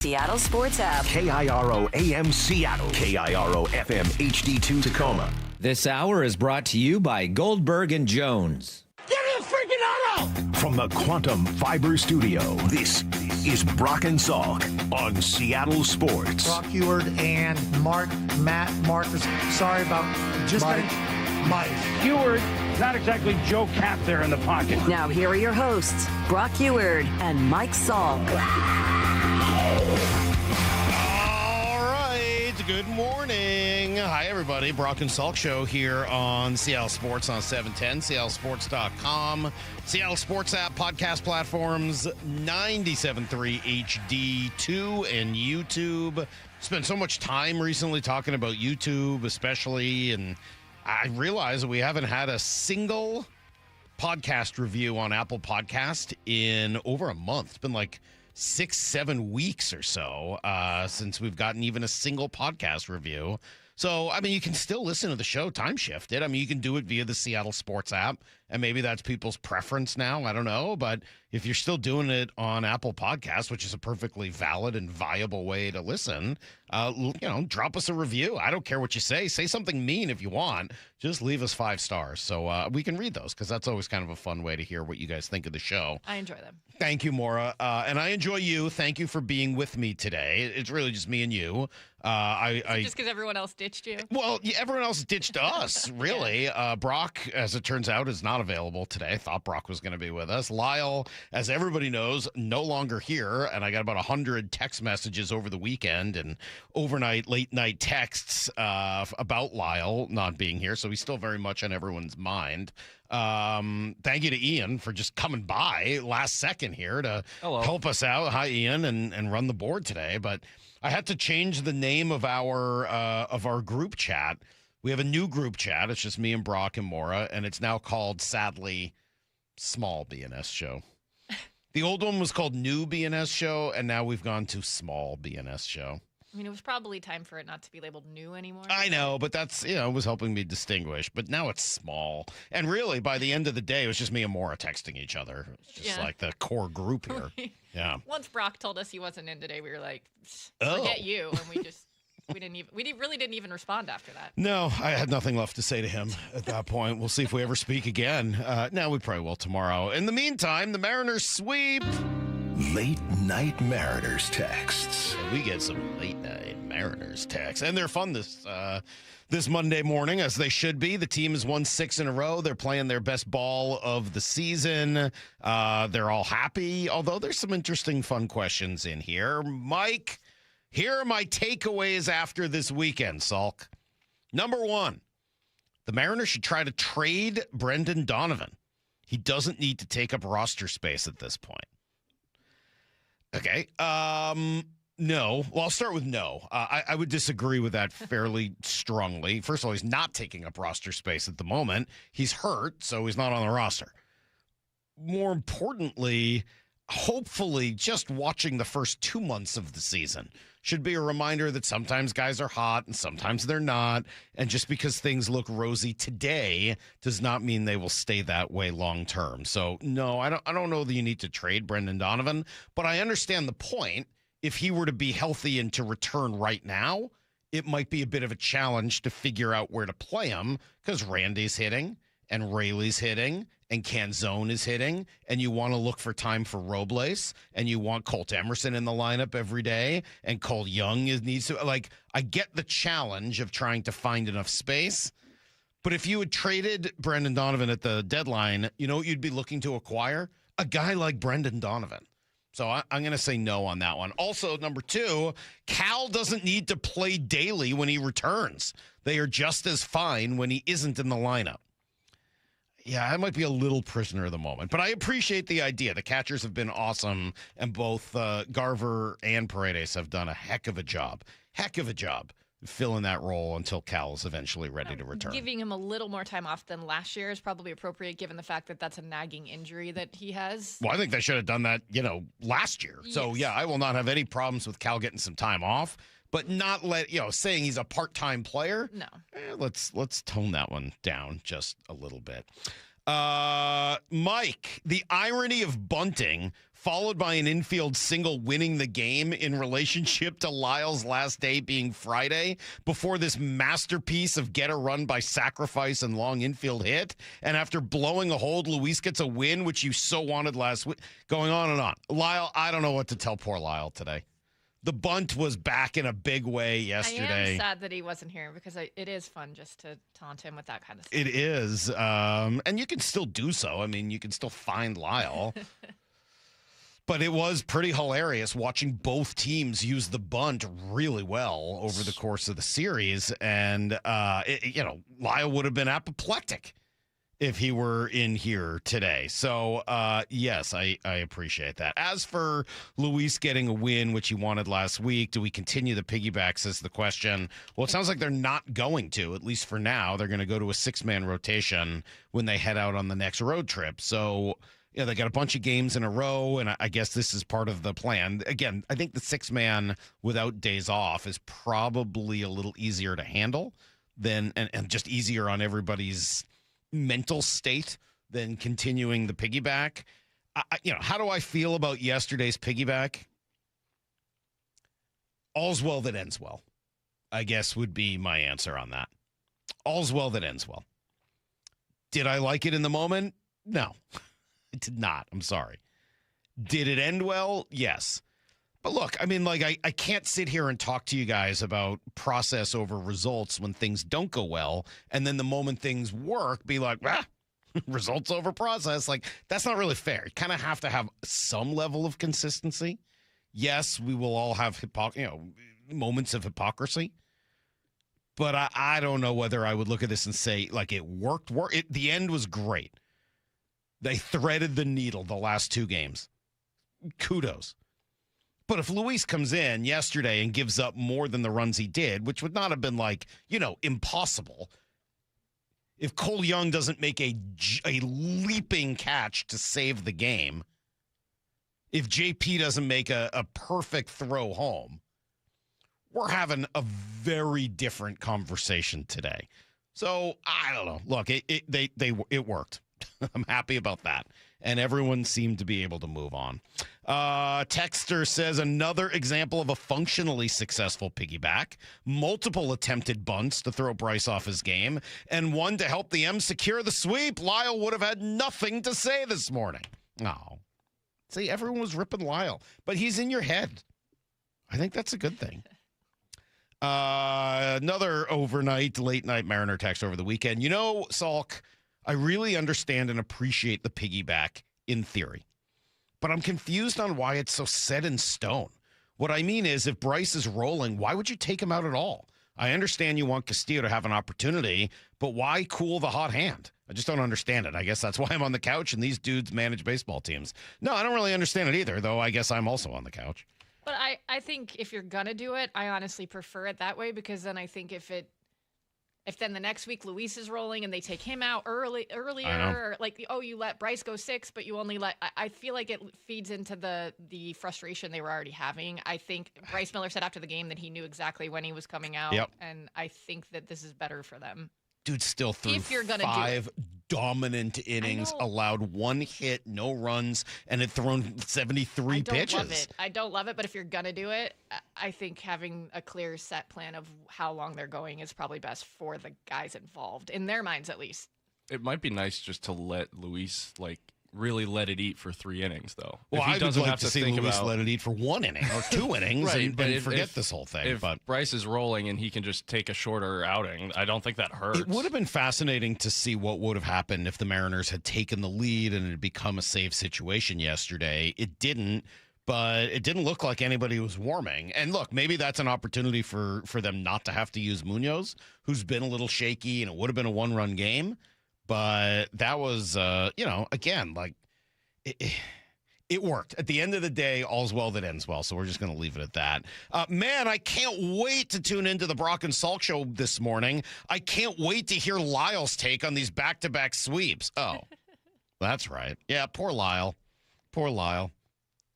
Seattle Sports App. KIRO AM Seattle. KIRO FM HD2 Tacoma. This hour is brought to you by Goldberg and Jones. Give me a freaking auto! From the Quantum Fiber Studio, this is Brock and Salk on Seattle Sports. Brock Eward and Matt Marcus. Sorry about just Mike. Eward, not exactly Joe Cap there in the pocket. Now here are your hosts, Brock Eward and Mike Salk. All right, good morning. Hi, everybody. Brock and Salk Show here on Seattle Sports on 710, seattlesports.com, Seattle Sports App, podcast platforms, 97.3 HD2, and YouTube. Spent so much time recently talking about YouTube, especially, and I realize that we haven't had a single podcast review on Apple Podcast in over a month. It's been like 6-7 weeks or so since we've gotten even a single podcast review. So, I mean, you can still listen to the show time shifted. I mean, you can do it via the Seattle Sports app, and maybe that's people's preference now. I don't know. But if you're still doing it on Apple Podcasts, which is a perfectly valid and viable way to listen, drop us a review. I don't care what you say. Say something mean if you want. Just leave us 5 stars so we can read those, because that's always kind of a fun way to hear what you guys think of the show. I enjoy them. Thank you, Maura. And I enjoy you. Thank you for being with me today. It's really just me and you. Just because everyone else ditched you? Well, everyone else ditched us, really. Yeah. Brock, as it turns out, is not available today. I thought Brock was going to be with us. Lyle, as everybody knows, no longer here. And I got about 100 text messages over the weekend and overnight, late-night texts about Lyle not being here. So he's still very much on everyone's mind. Thank you to Ian for just coming by last second here to help us out. Hi, Ian, and run the board today. But I had to change the name of our group chat. We have a new group chat. It's just me and Brock and Maura, and it's now called, sadly, Small BNS Show. The old one was called New BNS Show, and now we've gone to Small BNS Show. I mean, it was probably time for it not to be labeled new anymore. I know, but that's, it was helping me distinguish. But now it's small. And really, by the end of the day, it was just me and Maura texting each other. It's just like the core group here. Yeah. Once Brock told us he wasn't in today, we were like, forget you. And we really didn't even respond after that. No, I had nothing left to say to him at that point. We'll see if we ever speak again. No, we probably will tomorrow. In the meantime, the Mariners sweep. Late Night Mariners texts. And we get some Late Night Mariners texts. And they're fun this Monday morning, as they should be. The team has won 6 in a row. They're playing their best ball of the season. They're all happy, although there's some interesting, fun questions in here. Mike, here are my takeaways after this weekend, Salk. Number 1, the Mariners should try to trade Brendan Donovan. He doesn't need to take up roster space at this point. Okay. No. Well, I'll start with no. I would disagree with that fairly strongly. First of all, he's not taking up roster space at the moment. He's hurt, so he's not on the roster. More importantly, hopefully just watching the first 2 months of the season should be a reminder that sometimes guys are hot and sometimes they're not. And just because things look rosy today does not mean they will stay that way long term. So, no, I don't know that you need to trade Brendan Donovan, but I understand the point. If he were to be healthy and to return right now, it might be a bit of a challenge to figure out where to play him, because Randy's hitting and Rayleigh's hitting and Canzone is hitting, and you want to look for time for Robles, and you want Colt Emerson in the lineup every day, and Cole Young needs to, I get the challenge of trying to find enough space, but if you had traded Brendan Donovan at the deadline, you know what you'd be looking to acquire? A guy like Brendan Donovan. So I'm going to say no on that one. Also, number 2, Cal doesn't need to play daily when he returns. They are just as fine when he isn't in the lineup. Yeah, I might be a little prisoner of the moment, but I appreciate the idea. The catchers have been awesome, and both Garver and Paredes have done a heck of a job filling that role until Cal is eventually ready to return. Giving him a little more time off than last year is probably appropriate, given the fact that that's a nagging injury that he has. Well, I think they should have done that, last year. Yes. So, yeah, I will not have any problems with Cal getting some time off. But not saying he's a part-time player. No. Let's tone that one down just a little bit. Mike, the irony of bunting followed by an infield single winning the game in relationship to Lyle's last day being Friday, before this masterpiece of get a run by sacrifice and long infield hit. And after blowing a hold, Luis gets a win, which you so wanted last week. Going on and on. Lyle, I don't know what to tell poor Lyle today. The bunt was back in a big way yesterday. I am sad that he wasn't here because it is fun just to taunt him with that kind of stuff. It is. And you can still do so. I mean, you can still find Lyle. But it was pretty hilarious watching both teams use the bunt really well over the course of the series. And, Lyle would have been apoplectic if he were in here today. So, yes, I appreciate that. As for Luis getting a win, which he wanted last week, do we continue the piggybacks is the question. Well, it sounds like they're not going to, at least for now. They're going to go to a 6-man rotation when they head out on the next road trip. So, they got a bunch of games in a row, and I guess this is part of the plan. Again, I think the 6-man without days off is probably a little easier to handle than and just easier on everybody's mental state than continuing the piggyback. How do I feel about yesterday's piggyback? All's well that ends well, I guess would be my answer on that. All's well that ends well. Did I like it in the moment? No, I did not. I'm sorry. Did it end well? Yes. But look, I mean, I can't sit here and talk to you guys about process over results when things don't go well. And then the moment things work, be like, results over process. That's not really fair. You kind of have to have some level of consistency. Yes, we will all have moments of hypocrisy. But I don't know whether I would look at this and say, it worked. The end was great. They threaded the needle the last 2 games. Kudos. But if Luis comes in yesterday and gives up more than the runs he did, which would not have been impossible. If Cole Young doesn't make a leaping catch to save the game, if JP doesn't make a perfect throw home, we're having a very different conversation today. So I don't know. Look, it worked. I'm happy about that. And everyone seemed to be able to move on. Texter says another example of a functionally successful piggyback. Multiple attempted bunts to throw Bryce off his game, and one to help the M's secure the sweep. Lyle would have had nothing to say this morning. Oh. See, everyone was ripping Lyle, but he's in your head. I think that's a good thing. Another overnight, late-night Mariner text over the weekend. Salk, I really understand and appreciate the piggyback in theory, but I'm confused on why it's so set in stone. What I mean is, if Bryce is rolling, why would you take him out at all? I understand you want Castillo to have an opportunity, but why cool the hot hand? I just don't understand it. I guess that's why I'm on the couch and these dudes manage baseball teams. No, I don't really understand it either, though I guess I'm also on the couch. But I think if you're going to do it, I honestly prefer it that way, because then I think if then the next week Luis is rolling and they take him out earlier, or you let Bryce go 6, but you only I feel like it feeds into the frustration they were already having. I think Bryce Miller said after the game that he knew exactly when he was coming out. Yep. And I think that this is better for them. Dude still threw 5 dominant innings, allowed 1 hit, no runs, and had thrown 73 pitches. I don't love it, but if you're going to do it, I think having a clear set plan of how long they're going is probably best for the guys involved, in their minds at least. It might be nice just to let Luis, really let it eat for 3 innings, though. Well, I would like to see Luis let it eat for 1 inning or 2 innings right, and forget this whole thing. If Bryce is rolling and he can just take a shorter outing, I don't think that hurts. It would have been fascinating to see what would have happened if the Mariners had taken the lead and it had become a save situation yesterday. It didn't, but it didn't look like anybody was warming. And look, maybe that's an opportunity for them not to have to use Munoz, who's been a little shaky, and it would have been a 1-run game. But that was, again, it worked. At the end of the day, all's well that ends well. So we're just going to leave it at that. Man, I can't wait to tune into the Brock and Salk Show this morning. I can't wait to hear Lyle's take on these back-to-back sweeps. Oh, that's right. Yeah, poor Lyle. Poor Lyle.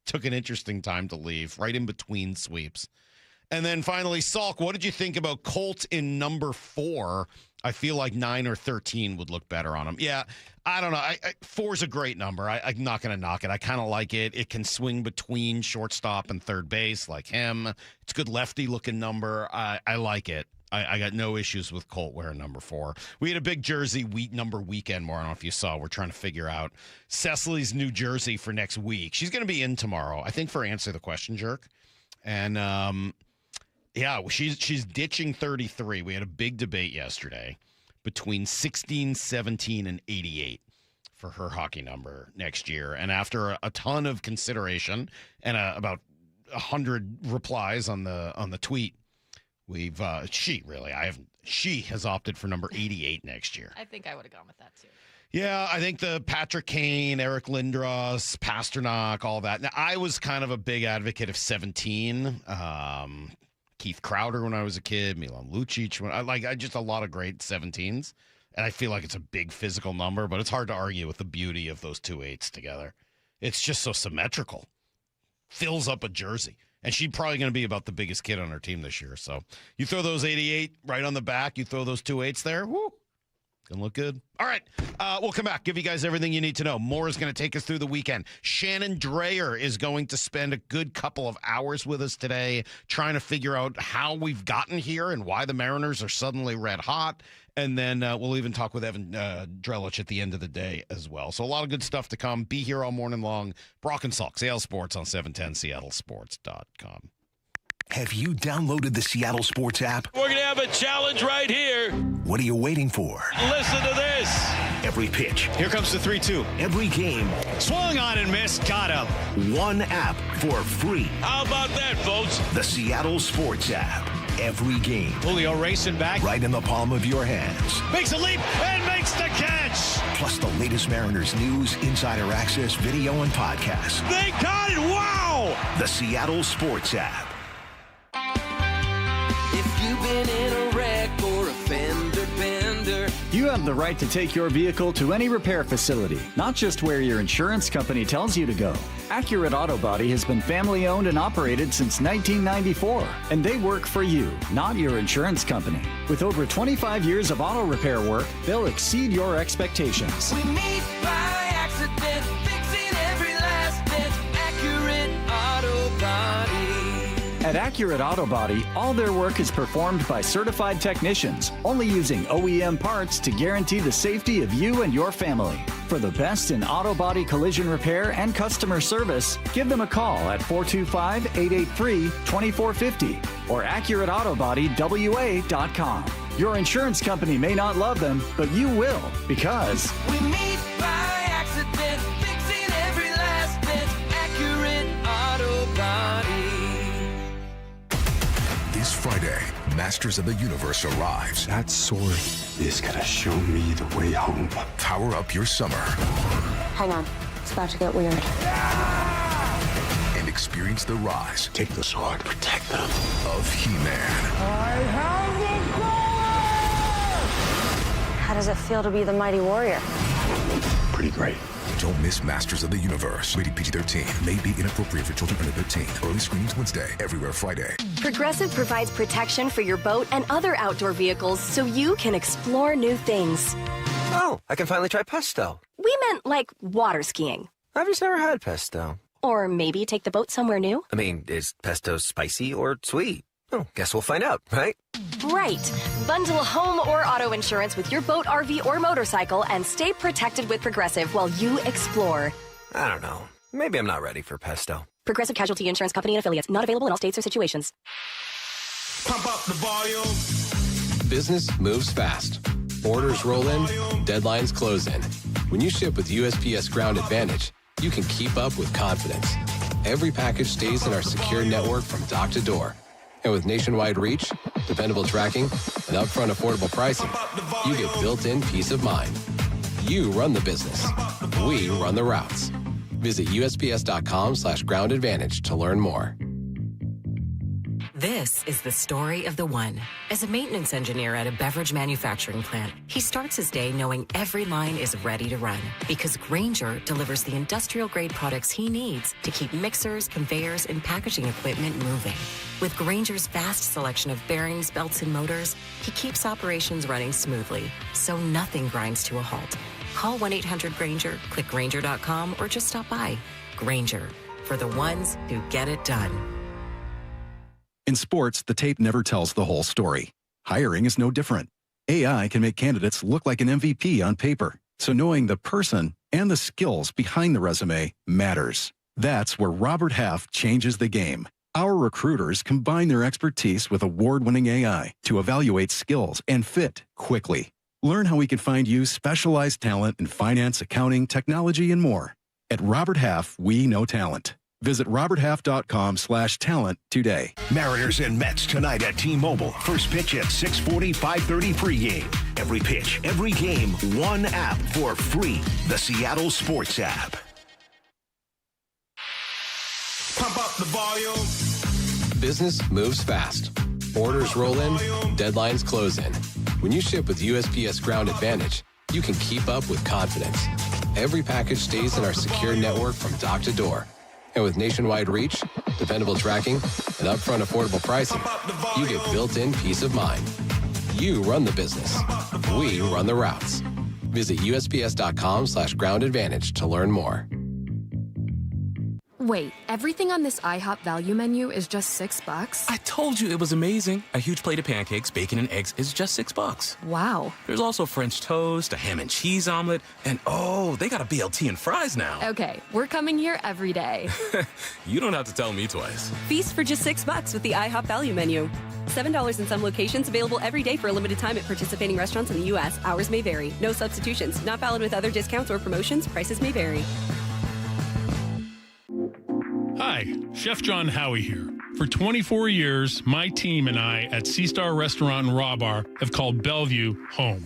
Took an interesting time to leave, right in between sweeps. And then finally, Salk, what did you think about Colt in number 4? I feel like 9 or 13 would look better on him. Yeah, I don't know. 4's a great number. I'm not going to knock it. I kind of like it. It can swing between shortstop and third base like him. It's a good lefty-looking number. I like it. I got no issues with Colt wearing number 4. We had a big jersey number weekend, more. I don't know if you saw. We're trying to figure out Cecily's new jersey for next week. She's going to be in tomorrow, I think, for Answer the Question, Jerk. And, yeah, she's ditching 33. We had a big debate yesterday between 16, 17, and 88 for her hockey number next year. And after a ton of consideration and about 100 replies on the tweet, she has opted for number 88 next year. I think I would have gone with that too. Yeah, I think the Patrick Kane, Eric Lindros, Pasternak, all that. Now, I was kind of a big advocate of 17. Keith Crowder when I was a kid, Milan Lucic. I just a lot of great 17s. And I feel like it's a big physical number, but it's hard to argue with the beauty of those 2 8s together. It's just so symmetrical. Fills up a jersey. And she's probably going to be about the biggest kid on her team this year. So you throw those 88 right on the back, you throw those 2 8s there, whoo. Gonna look good. All right, we'll come back, give you guys everything you need to know. More is going to take us through the weekend. Shannon Dreyer is going to spend a good couple of hours with us today trying to figure out how we've gotten here and why the Mariners are suddenly red hot. And then we'll even talk with Evan Drellich at the end of the day as well. So a lot of good stuff to come. Be here all morning long. Brock and Salk, Seattle Sports on 710 seattlesports.com. Have you downloaded the Seattle Sports app? We're going to have a challenge right here. What are you waiting for? Listen to this. Every pitch. Here comes the 3-2. Every game. Swung on and missed. Got him. One app for free. How about that, folks? The Seattle Sports app. Every game. Julio racing back. Right in the palm of your hands. Makes a leap and makes the catch. Plus the latest Mariners news, insider access, video, and podcasts. They got it. Wow. The Seattle Sports app. If you've been in a wreck or a fender bender, you have the right to take your vehicle to any repair facility, not just where your insurance company tells you to go. Accurate Auto Body has been family owned and operated since 1994, and they work for you, not your insurance company. With over 25 years of auto repair work, they'll exceed your expectations. we meet by accident, fixing every last dent. Accurate Auto Body. At Accurate Auto Body, all their work is performed by certified technicians, only using OEM parts to guarantee the safety of you and your family. For the best in auto body collision repair and customer service, give them a call at 425-883-2450 or AccurateAutoBodyWA.com. Your insurance company may not love them, but you will, because we meet by accident, fixing every last dent. Accurate Auto Body. This Friday, Masters of the Universe arrives. That sword is gonna show me the way home. Power up your summer. Hang on, it's about to get weird. And experience the rise. Take the sword, protect them. Of He-Man. I have the How does it feel to be the mighty warrior? Pretty great. Don't miss Masters of the Universe. Rated PG-13. May be inappropriate for children under 13. Early screenings Wednesday. Everywhere Friday. Progressive provides protection for your boat and other outdoor vehicles so you can explore new things. Oh, I can finally try pesto. We meant like water skiing. I've just never had pesto. Or maybe take the boat somewhere new. I mean, is pesto spicy or sweet? Oh, guess we'll find out, right? Right. Bundle home or auto insurance with your boat, RV, or motorcycle and stay protected with Progressive while you explore. I don't know. Maybe I'm not ready for pesto. Progressive Casualty Insurance Company and Affiliates. Not available in all states or situations. Pump up the volume. Business moves fast. Orders roll in, deadlines close in. When you ship with USPS Ground Advantage, you can keep up with confidence. Every package stays in our secure network from dock to door. And with nationwide reach, dependable tracking, and upfront affordable pricing, you get built-in peace of mind. You run the business. We run the routes. Visit USPS.com/groundadvantage to learn more. This is the story of the one. As a maintenance engineer at a beverage manufacturing plant, he starts his day knowing every line is ready to run because Grainger delivers the industrial-grade products he needs to keep mixers, conveyors, and packaging equipment moving. With Grainger's vast selection of bearings, belts, and motors, he keeps operations running smoothly, so nothing grinds to a halt. Call 1-800-GRAINGER, click Grainger.com, or just stop by. Grainger, for the ones who get it done. In sports, the tape never tells the whole story. Hiring is no different. AI can make candidates look like an MVP on paper, so knowing the person and the skills behind the resume matters. That's where Robert Half changes the game. Our recruiters combine their expertise with award-winning AI to evaluate skills and fit quickly. Learn how we can find you specialized talent in finance, accounting, technology, and more. At Robert Half, we know talent. Visit roberthalf.com/talent today. Mariners and Mets tonight at T-Mobile. First pitch at 6:40, 5:30 pregame. Every pitch, every game, one app for free. The Seattle Sports app. Pump up the volume. Business moves fast. Orders roll in, deadlines close in. When you ship with USPS Ground Advantage, you can keep up with confidence. Every package stays in our secure network from dock to door. And with nationwide reach, dependable tracking, and upfront affordable pricing, you get built-in peace of mind. You run the business. We run the routes. Visit USPS.com/Ground Advantage to learn more. Wait, everything on this IHOP value menu is just $6? I told you it was amazing. A huge plate of pancakes, bacon, and eggs is just $6. Wow. There's also French toast, a ham and cheese omelet, and oh, they got a BLT and fries now. Okay, we're coming here every day. You don't have to tell me twice. Feast for just $6 with the IHOP value menu. $7 in some locations, available every day for a limited time at participating restaurants in the U.S. Hours may vary. No substitutions. Not valid with other discounts or promotions. Prices may vary. Hi, Chef John Howie here. For 24 years, my team and I at Sea Star Restaurant and Raw Bar have called Bellevue home.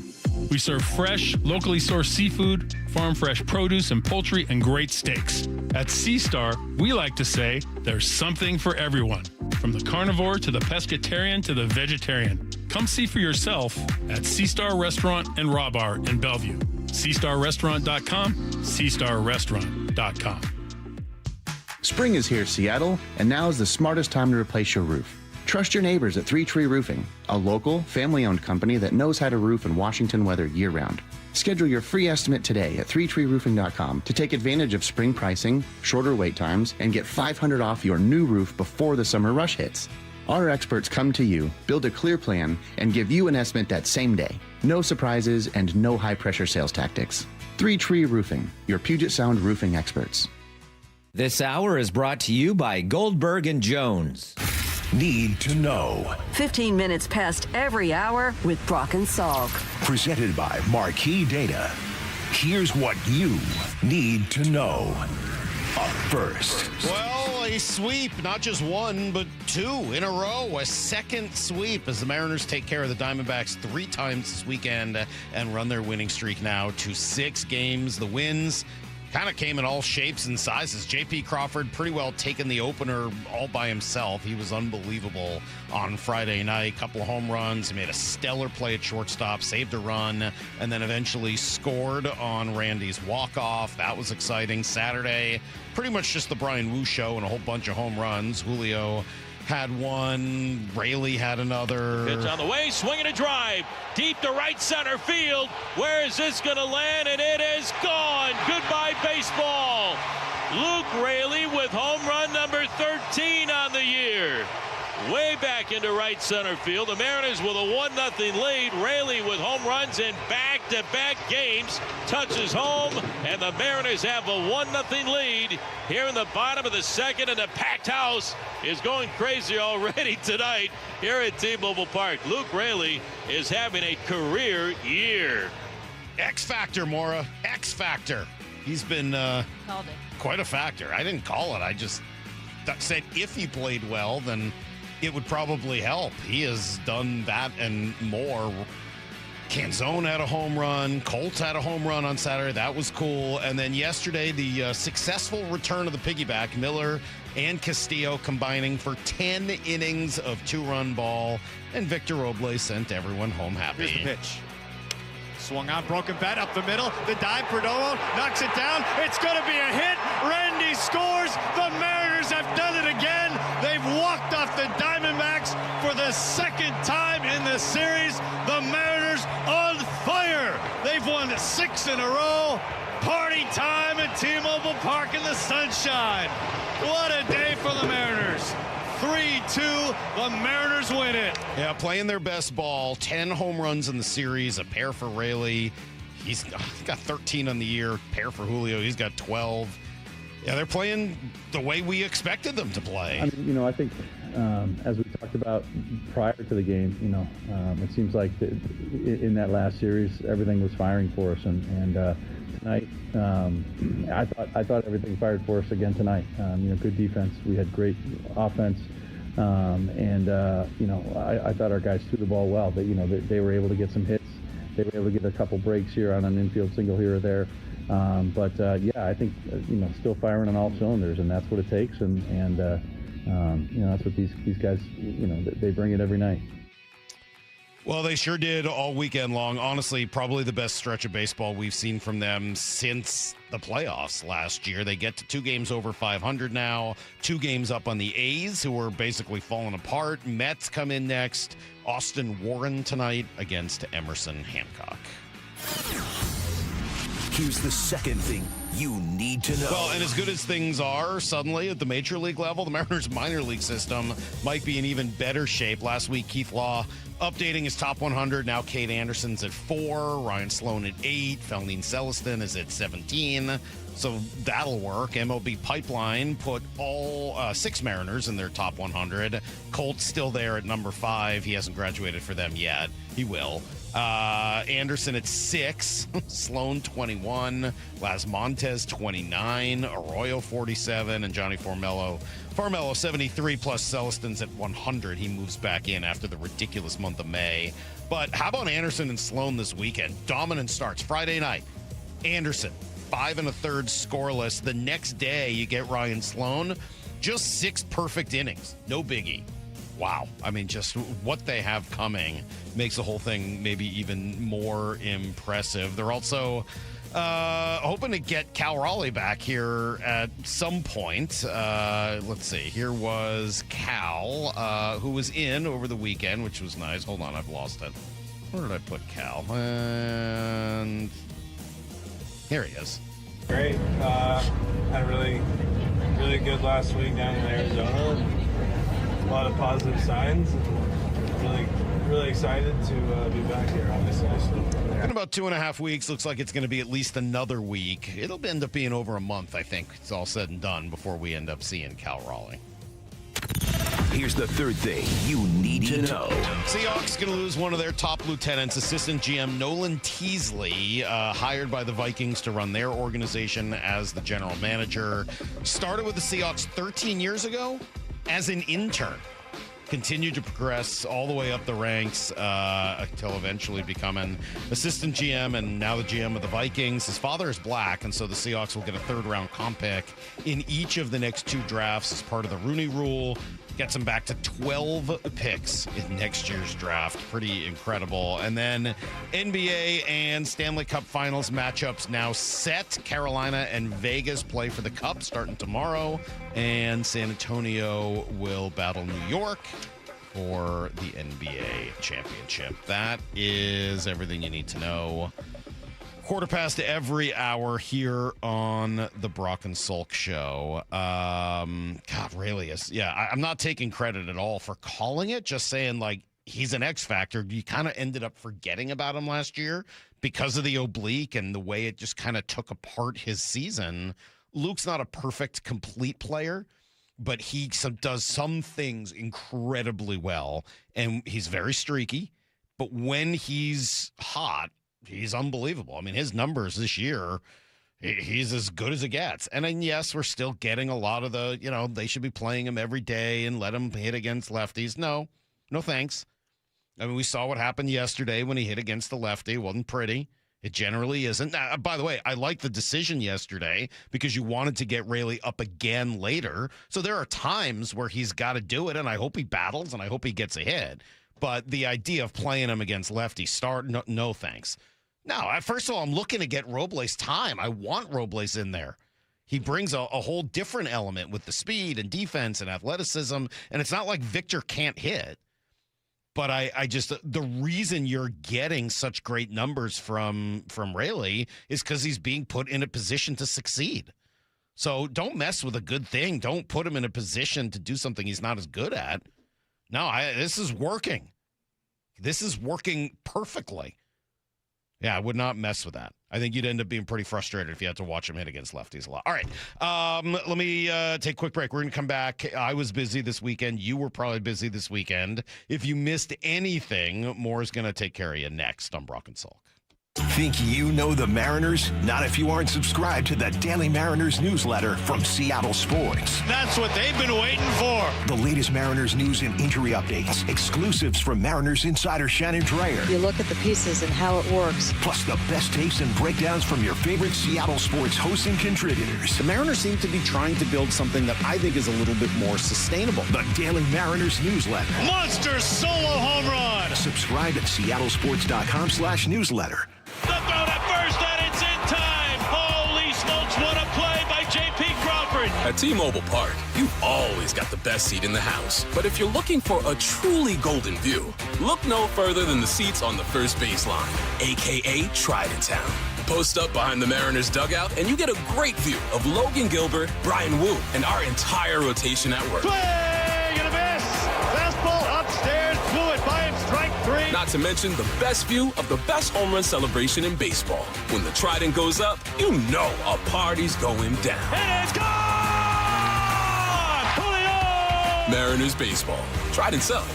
We serve fresh, locally sourced seafood, farm fresh produce and poultry, and great steaks. At Sea Star, we like to say there's something for everyone, from the carnivore to the pescatarian to the vegetarian. Come see for yourself at Sea Star Restaurant and Raw Bar in Bellevue. SeaStarRestaurant.com, SeaStarRestaurant.com. Spring is here, Seattle, and now is the smartest time to replace your roof. Trust your neighbors at 3 Tree Roofing, a local, family-owned company that knows how to roof in Washington weather year-round. Schedule your free estimate today at 3treeroofing.com to take advantage of spring pricing, shorter wait times, and get $500 off your new roof before the summer rush hits. Our experts come to you, build a clear plan, and give you an estimate that same day. No surprises and no high-pressure sales tactics. 3 Tree Roofing, your Puget Sound roofing experts. This hour is brought to you by Goldberg and Jones. Need to know. 15 minutes past every hour with Brock and Salk. Presented by Marquee Data. Here's what you need to know. Up first. Well, a sweep, not just one, but two in a row. A second sweep as the Mariners take care of the Diamondbacks 3 times this weekend and run their winning streak now to 6 games. The wins kind of came in all shapes and sizes. J.P. Crawford pretty well taking the opener all by himself. He was unbelievable on Friday night. Couple of home runs. He made a stellar play at shortstop, saved a run, and then eventually scored on Randy's walk-off. That was exciting. Saturday, pretty much just the Brian Wu show and a whole bunch of home runs. Julio had one. Raley had another. Pitch on the way, swinging a drive deep to right center field. Where is this going to land? And it is gone. Goodbye, baseball. Luke Raley with home run number 13 on the year. Way back into right center field. The Mariners with a 1-0 lead. Raley with home runs in back-to-back games. Touches home, and the Mariners have a 1-0 lead here in the bottom of the second, and the packed house is going crazy already tonight here at T-Mobile Park. Luke Raley is having a career year. X Factor, Maura. X Factor. He's been Called it. quite a factor. I didn't call it. I just said if he played well, then it would probably help. He has done that and more. Canzone had a home run. Colts had a home run on Saturday. That was cool. And then yesterday, the successful return of the piggyback, Miller and Castillo combining for 10 innings of 2-run ball, and Victor Robles sent everyone home happy. Here's the pitch. Swung on, broken bat up the middle. The dive, Perdomo knocks it down. It's going to be a hit. Randy scores. The Mariners have done it again. They've walked off the Diamondbacks for the second time in the series. The Mariners on fire. They've won 6 in a row. Party time at T-Mobile Park in the sunshine. What a day for the Mariners. 3-2, the Mariners win it. Yeah, playing their best ball. 10 home runs in the series, a pair for Raley. He's got 13 on the year. Pair for Julio, he's got 12. Yeah, they're playing the way we expected them to play. I mean, I think as we talked about prior to the game, it seems like in that last series, everything was firing for us, and tonight, I thought everything fired for us again tonight. Good defense. We had great offense, I thought our guys threw the ball well. They were able to get some hits. They were able to get a couple breaks here on an infield single here or there. I think still firing on all cylinders, and that's what it takes. And that's what these guys, they bring it every night. Well, they sure did all weekend long. Honestly, probably the best stretch of baseball we've seen from them since the playoffs last year. They get to 2 games over 500 now, 2 games up on the A's, who are basically falling apart. Mets come in next. Austin Warren tonight against Emerson Hancock. Here's the second thing you need to know. Well, and as good as things are, suddenly at the major league level, the Mariners minor league system might be in even better shape. Last week, Keith Law updating his top 100. Now Kate Anderson's at 4, Ryan Sloan at 8, Felnine Celestin is at 17. So that'll work. MLB Pipeline put all 6 Mariners in their top 100. Colt's still there at number 5. He hasn't graduated for them yet. He will. Anderson at 6, Sloan 21, Las Montes 29, Arroyo 47, and Johnny Formello 73 plus Celestin's at 100. He moves back in after the ridiculous month of May. But how about Anderson and Sloan this weekend? Dominant starts Friday night. Anderson 5 1/3 scoreless. The next day you get Ryan Sloan, just 6 perfect innings, no biggie. Wow. I mean, just what they have coming makes the whole thing maybe even more impressive. They're also hoping to get Cal Raleigh back here at some point. Let's see. Here was Cal, who was in over the weekend, which was nice. Hold on, I've lost it. Where did I put Cal? And here he is. Great. Had a really good last week down in Arizona. A lot of positive signs. Really excited to be back here, obviously. In about 2.5 weeks, looks like it's going to be at least another week. It'll end up being over a month, I think. It's all said and done before we end up seeing Cal Raleigh. Here's the third thing you need to know. Seahawks going to lose one of their top lieutenants, assistant GM Nolan Teasley, hired by the Vikings to run their organization as the general manager. Started with the Seahawks 13 years ago as an intern. Continued to progress all the way up the ranks until eventually becoming assistant GM and now the GM of the Vikings. His father is black, and so the Seahawks will get a 3rd-round comp pick in each of the next 2 drafts as part of the Rooney Rule. Gets them back to 12 picks in next year's draft. Pretty incredible. And then NBA and Stanley Cup Finals matchups now set. Carolina and Vegas play for the Cup starting tomorrow. And San Antonio will battle New York for the NBA championship. That is everything you need to know. 1/4 every hour here on the Brock and Salk Show. God, really is. Yeah, I'm not taking credit at all for calling it, just saying, like, he's an X factor. You kind of ended up forgetting about him last year because of the oblique and the way it just kind of took apart his season. Luke's not a perfect, complete player, but he does some things incredibly well, and he's very streaky. But when he's hot, he's unbelievable. I mean, his numbers this year, he's as good as it gets. And then, yes, we're still getting a lot of the, they should be playing him every day and let him hit against lefties. No thanks. I mean, we saw what happened yesterday when he hit against the lefty. It wasn't pretty. It generally isn't. Now, by the way, I like the decision yesterday because you wanted to get Raley up again later. So there are times where he's got to do it, and I hope he battles, and I hope he gets a hit. But the idea of playing him against lefty start, no thanks. No, first of all, I'm looking to get Robles time. I want Robles in there. He brings a whole different element with the speed and defense and athleticism, and it's not like Victor can't hit. But I just, the reason you're getting such great numbers from Raley is because he's being put in a position to succeed. So don't mess with a good thing. Don't put him in a position to do something he's not as good at. No, this is working. This is working perfectly. Yeah, I would not mess with that. I think you'd end up being pretty frustrated if you had to watch him hit against lefties a lot. All right, let me take a quick break. We're going to come back. I was busy this weekend. You were probably busy this weekend. If you missed anything, more is going to take care of you next on Brock and Salk. Think you know the Mariners? Not if you aren't subscribed to the Daily Mariners newsletter from Seattle Sports. That's what they've been waiting for. The latest Mariners news and injury updates. Exclusives from Mariners insider Shannon Dreyer. You look at the pieces and how it works. Plus the best takes and breakdowns from your favorite Seattle sports hosts and contributors. The Mariners seem to be trying to build something that I think is a little bit more sustainable. The Daily Mariners newsletter. Monster solo home run. Subscribe at seattlesports.com/newsletter. The throw to first, and it's in time. Holy smokes, what a play by J.P. Crawford. At T-Mobile Park, you've always got the best seat in the house. But if you're looking for a truly golden view, look no further than the seats on the first baseline, a.k.a. Trident Town. Post up behind the Mariners dugout, and you get a great view of Logan Gilbert, Brian Wu, and our entire rotation at work. Swing and a miss. Fastball upstairs, blew it by him, strike three. Not to mention the best view of the best home run celebration in baseball. When the Trident goes up, you know a party's going down. And it's gone! Julio! Mariners baseball. Trident South.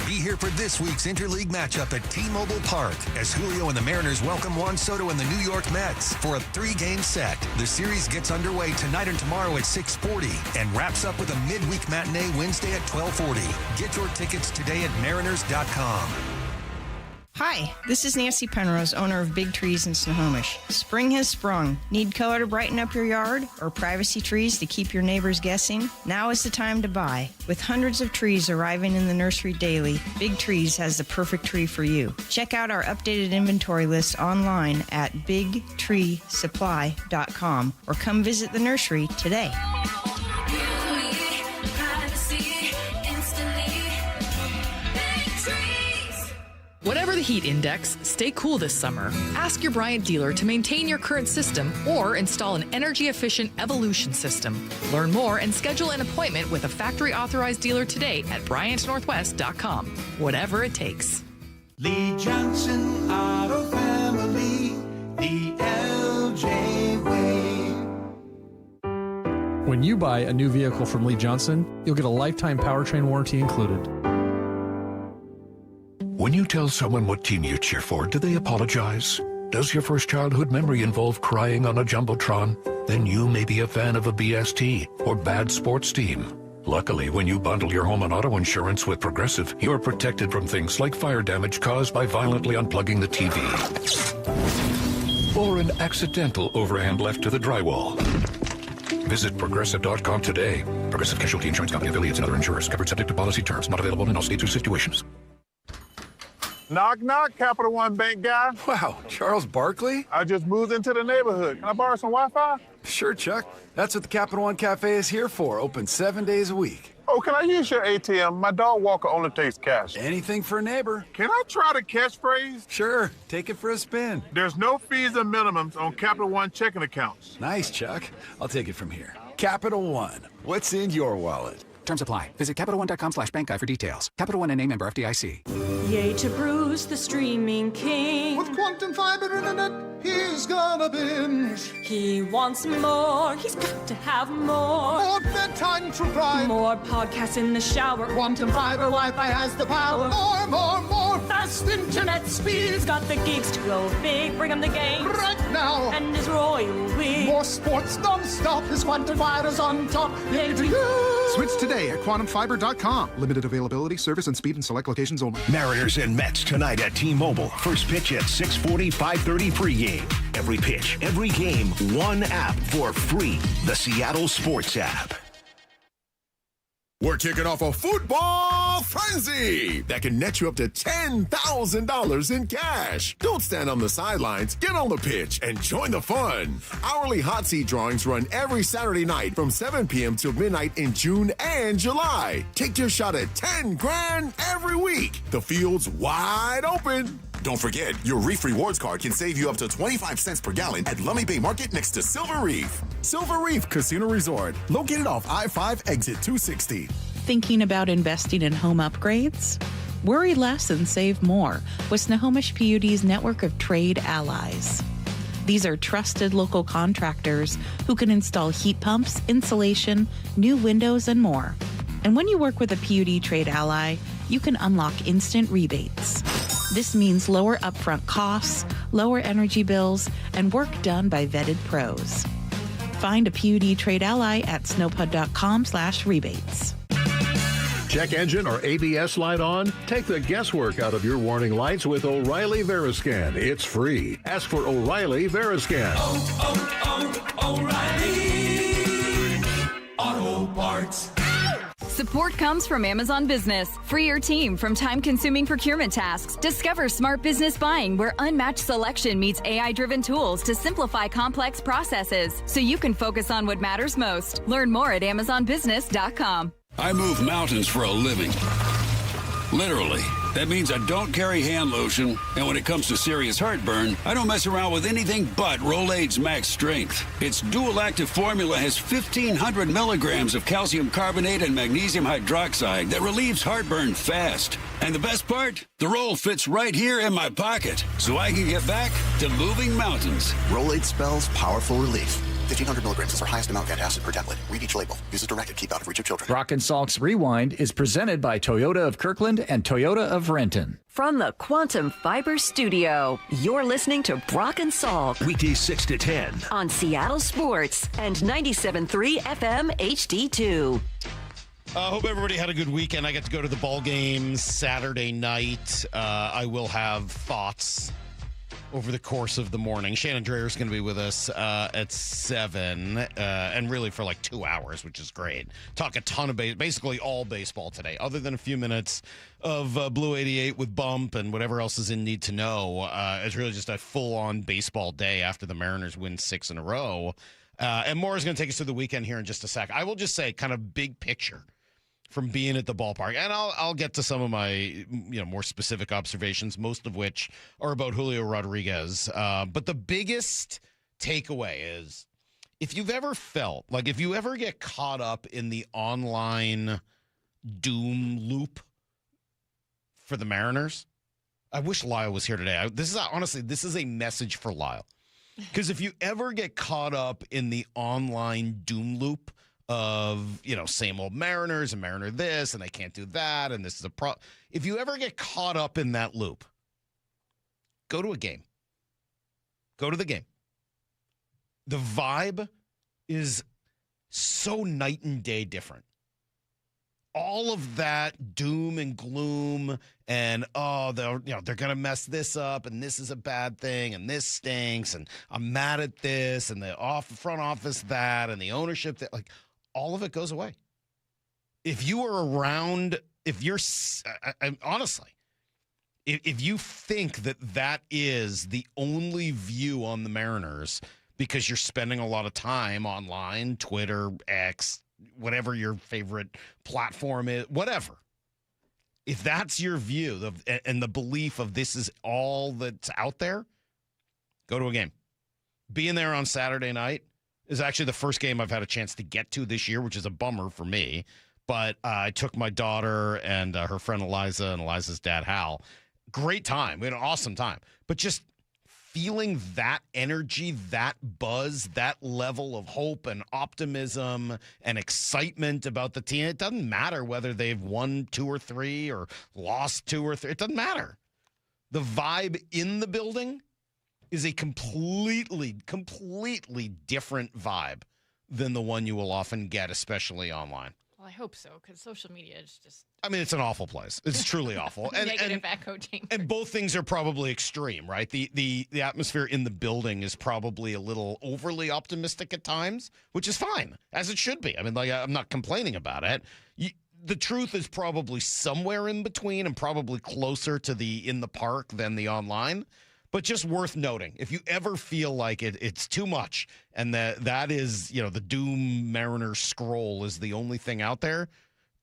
Be here for this week's interleague matchup at T-Mobile Park as Julio and the Mariners welcome Juan Soto and the New York Mets for a 3-game set. The series gets underway tonight and tomorrow at 6:40 and wraps up with a midweek matinee Wednesday at 12:40. Get your tickets today at mariners.com. Hi, this is Nancy Penrose, owner of Big Trees in Snohomish. Spring has sprung. Need color to brighten up your yard or privacy trees to keep your neighbors guessing? Now is the time to buy. With hundreds of trees arriving in the nursery daily, Big Trees has the perfect tree for you. Check out our updated inventory list online at bigtreesupply.com or come visit the nursery today. Whatever the heat index, stay cool this summer. Ask your Bryant dealer to maintain your current system or install an energy-efficient Evolution system. Learn more and schedule an appointment with a factory-authorized dealer today at BryantNorthwest.com. Whatever it takes. Lee Johnson Auto Family, the LJ way. When you buy a new vehicle from Lee Johnson, you'll get a lifetime powertrain warranty included. When you tell someone what team you cheer for, do they apologize? Does your first childhood memory involve crying on a Jumbotron? Then you may be a fan of a BST or bad sports team. Luckily, when you bundle your home and auto insurance with Progressive, you're protected from things like fire damage caused by violently unplugging the TV. Or an accidental overhand left to the drywall. Visit Progressive.com today. Progressive Casualty Insurance Company, affiliates, and other insurers. Covered subject to policy terms. Not available in all states or situations. Knock, knock, Capital One Bank guy. Wow, Charles Barkley? I just moved into the neighborhood. Can I borrow some Wi-Fi? Sure, Chuck. That's what the Capital One Cafe is here for, open 7 days a week. Oh, can I use your ATM? My dog walker only takes cash. Anything for a neighbor. Can I try the catchphrase? Sure, take it for a spin. There's no fees and minimums on Capital One checking accounts. Nice, Chuck. I'll take it from here. Capital One, what's in your wallet? Terms apply. Visit CapitalOne.com/bankguide for details. Capital One NA, member FDIC. Yay to Bruce, the streaming king. With quantum fiber internet, he's gonna binge. He wants more. He's got to have more. More bedtime true crime. More podcasts in the shower. Quantum fiber Wi-Fi has the power. More fast internet speed. He's got the gigs to go big. Bring him the game right now. And his royal we. More sports non-stop. His quantum fiber's on top. Yay to you. Switch today at quantumfiber.com. Limited availability, service and speed in select locations only. Mariners and Mets tonight at T-Mobile. First pitch at 6:40, 5:30 pregame. Every pitch, every game, one app for free. The Seattle Sports app. We're kicking off a football frenzy that can net you up to $10,000 in cash. Don't stand on the sidelines. Get on the pitch and join the fun. Hourly hot seat drawings run every Saturday night from 7 p.m. till midnight in June and July. Take your shot at $10,000 every week. The field's wide open. Don't forget, your Reef Rewards card can save you up to 25 cents per gallon at Lummi Bay Market next to Silver Reef. Silver Reef Casino Resort, located off I-5 exit 260. Thinking about investing in home upgrades? Worry less and save more with Snohomish PUD's network of trade allies. These are trusted local contractors who can install heat pumps, insulation, new windows, and more. And when you work with a PUD trade ally, you can unlock instant rebates. This means lower upfront costs, lower energy bills, and work done by vetted pros. Find a PUD trade ally at snowpud.com/rebates. Check engine or ABS light on? Take the guesswork out of your warning lights with O'Reilly Veriscan. It's free. Ask for O'Reilly Veriscan. O'Reilly Auto Parts. Support comes from Amazon Business. Free your team from time-consuming procurement tasks. Discover smart business buying where unmatched selection meets AI-driven tools to simplify complex processes so you can focus on what matters most. Learn more at amazonbusiness.com. I move mountains for a living. Literally. That means I don't carry hand lotion, and when it comes to serious heartburn, I don't mess around with anything but Rolaids Max Strength. Its dual-active formula has 1,500 milligrams of calcium carbonate and magnesium hydroxide that relieves heartburn fast. And the best part? The roll fits right here in my pocket, so I can get back to moving mountains. Rolaids spells powerful relief. 1,500 milligrams is our highest amount of antacid per tablet. Read each label. Use as directed. Keep out of reach of children. Brock Salk's Rewind is presented by Toyota of Kirkland and Toyota of Renton. From the Quantum Fiber Studio, you're listening to Brock and Salk. Weekdays 6 to 10. On Seattle Sports and 97.3 FM HD2. Hope everybody had a good weekend. I got to go to the ball game Saturday night. I will have thoughts over the course of the morning. Shannon Dreher is going to be with us at 7 and really for like 2 hours, which is great. Talk a ton of basically all baseball today, other than a few minutes of Blue 88 with Bump and whatever else is in Need to Know. It's really just a full-on baseball day after the Mariners win 6 in a row. And more is going to take us through the weekend here in just a sec. I will just say kind of big picture from being at the ballpark. And I'll get to some of my more specific observations, most of which are about Julio Rodriguez. But the biggest takeaway is if you've ever felt, like if you ever get caught up in the online doom loop for the Mariners, I wish Lyle was here today. This is a message for Lyle. Because if you ever get caught up in the online doom loop of, same old Mariners and Mariner this, and they can't do that, and this is a problem. If you ever get caught up in that loop, go to a game. Go to the game. The vibe is so night and day different. All of that doom and gloom and, they're going to mess this up, and this is a bad thing, and this stinks, and I'm mad at this, and the front office that, and the ownership that, all of it goes away. If you are around, honestly, if you think that is the only view on the Mariners because you're spending a lot of time online, Twitter, X, whatever your favorite platform is, whatever. If that's your view and the belief of this is all that's out there, go to a game. Being there on Saturday night is actually the first game I've had a chance to get to this year, which is a bummer for me. But I took my daughter and her friend Eliza and Eliza's dad, Hal. Great time. We had an awesome time. But just feeling that energy, that buzz, that level of hope and optimism and excitement about the team. It doesn't matter whether they've won 2 or 3 or lost 2 or 3. It doesn't matter. The vibe in the building is a completely different vibe than the one you will often get, especially online. Well, Well, I hope so, because social media is just I mean, it's an awful place. It's truly awful. negative echo chamber. And both things are probably extreme, right? The atmosphere in the building is probably a little overly optimistic at times, which is fine, as it should be. I mean, like, I'm not complaining about it. The truth is probably somewhere in between and probably closer to the in the park than the online. But just worth noting, if you ever feel like it's too much and that is, the Doom Mariner scroll is the only thing out there,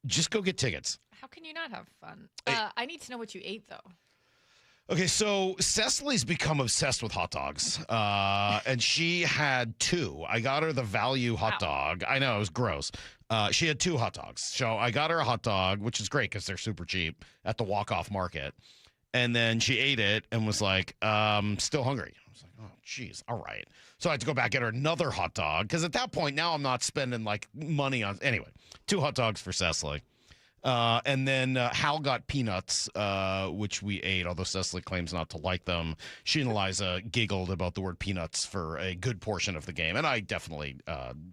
just go get tickets. How can you not have fun? I need to know what you ate, though. Okay, so Cecily's become obsessed with hot dogs, and she had 2. I got her the value hot dog. I know, it was gross. She had 2 hot dogs. So I got her a hot dog, which is great because they're super cheap at the walk-off market. And then she ate it and was like, still hungry. I was like, oh, geez, all right. So I had to go back and get her another hot dog because at that point now I'm not spending like money on. Anyway, 2 hot dogs for Cecily. And then Hal got peanuts, which we ate, although Cecily claims not to like them. She and Eliza giggled about the word peanuts for a good portion of the game, and I definitely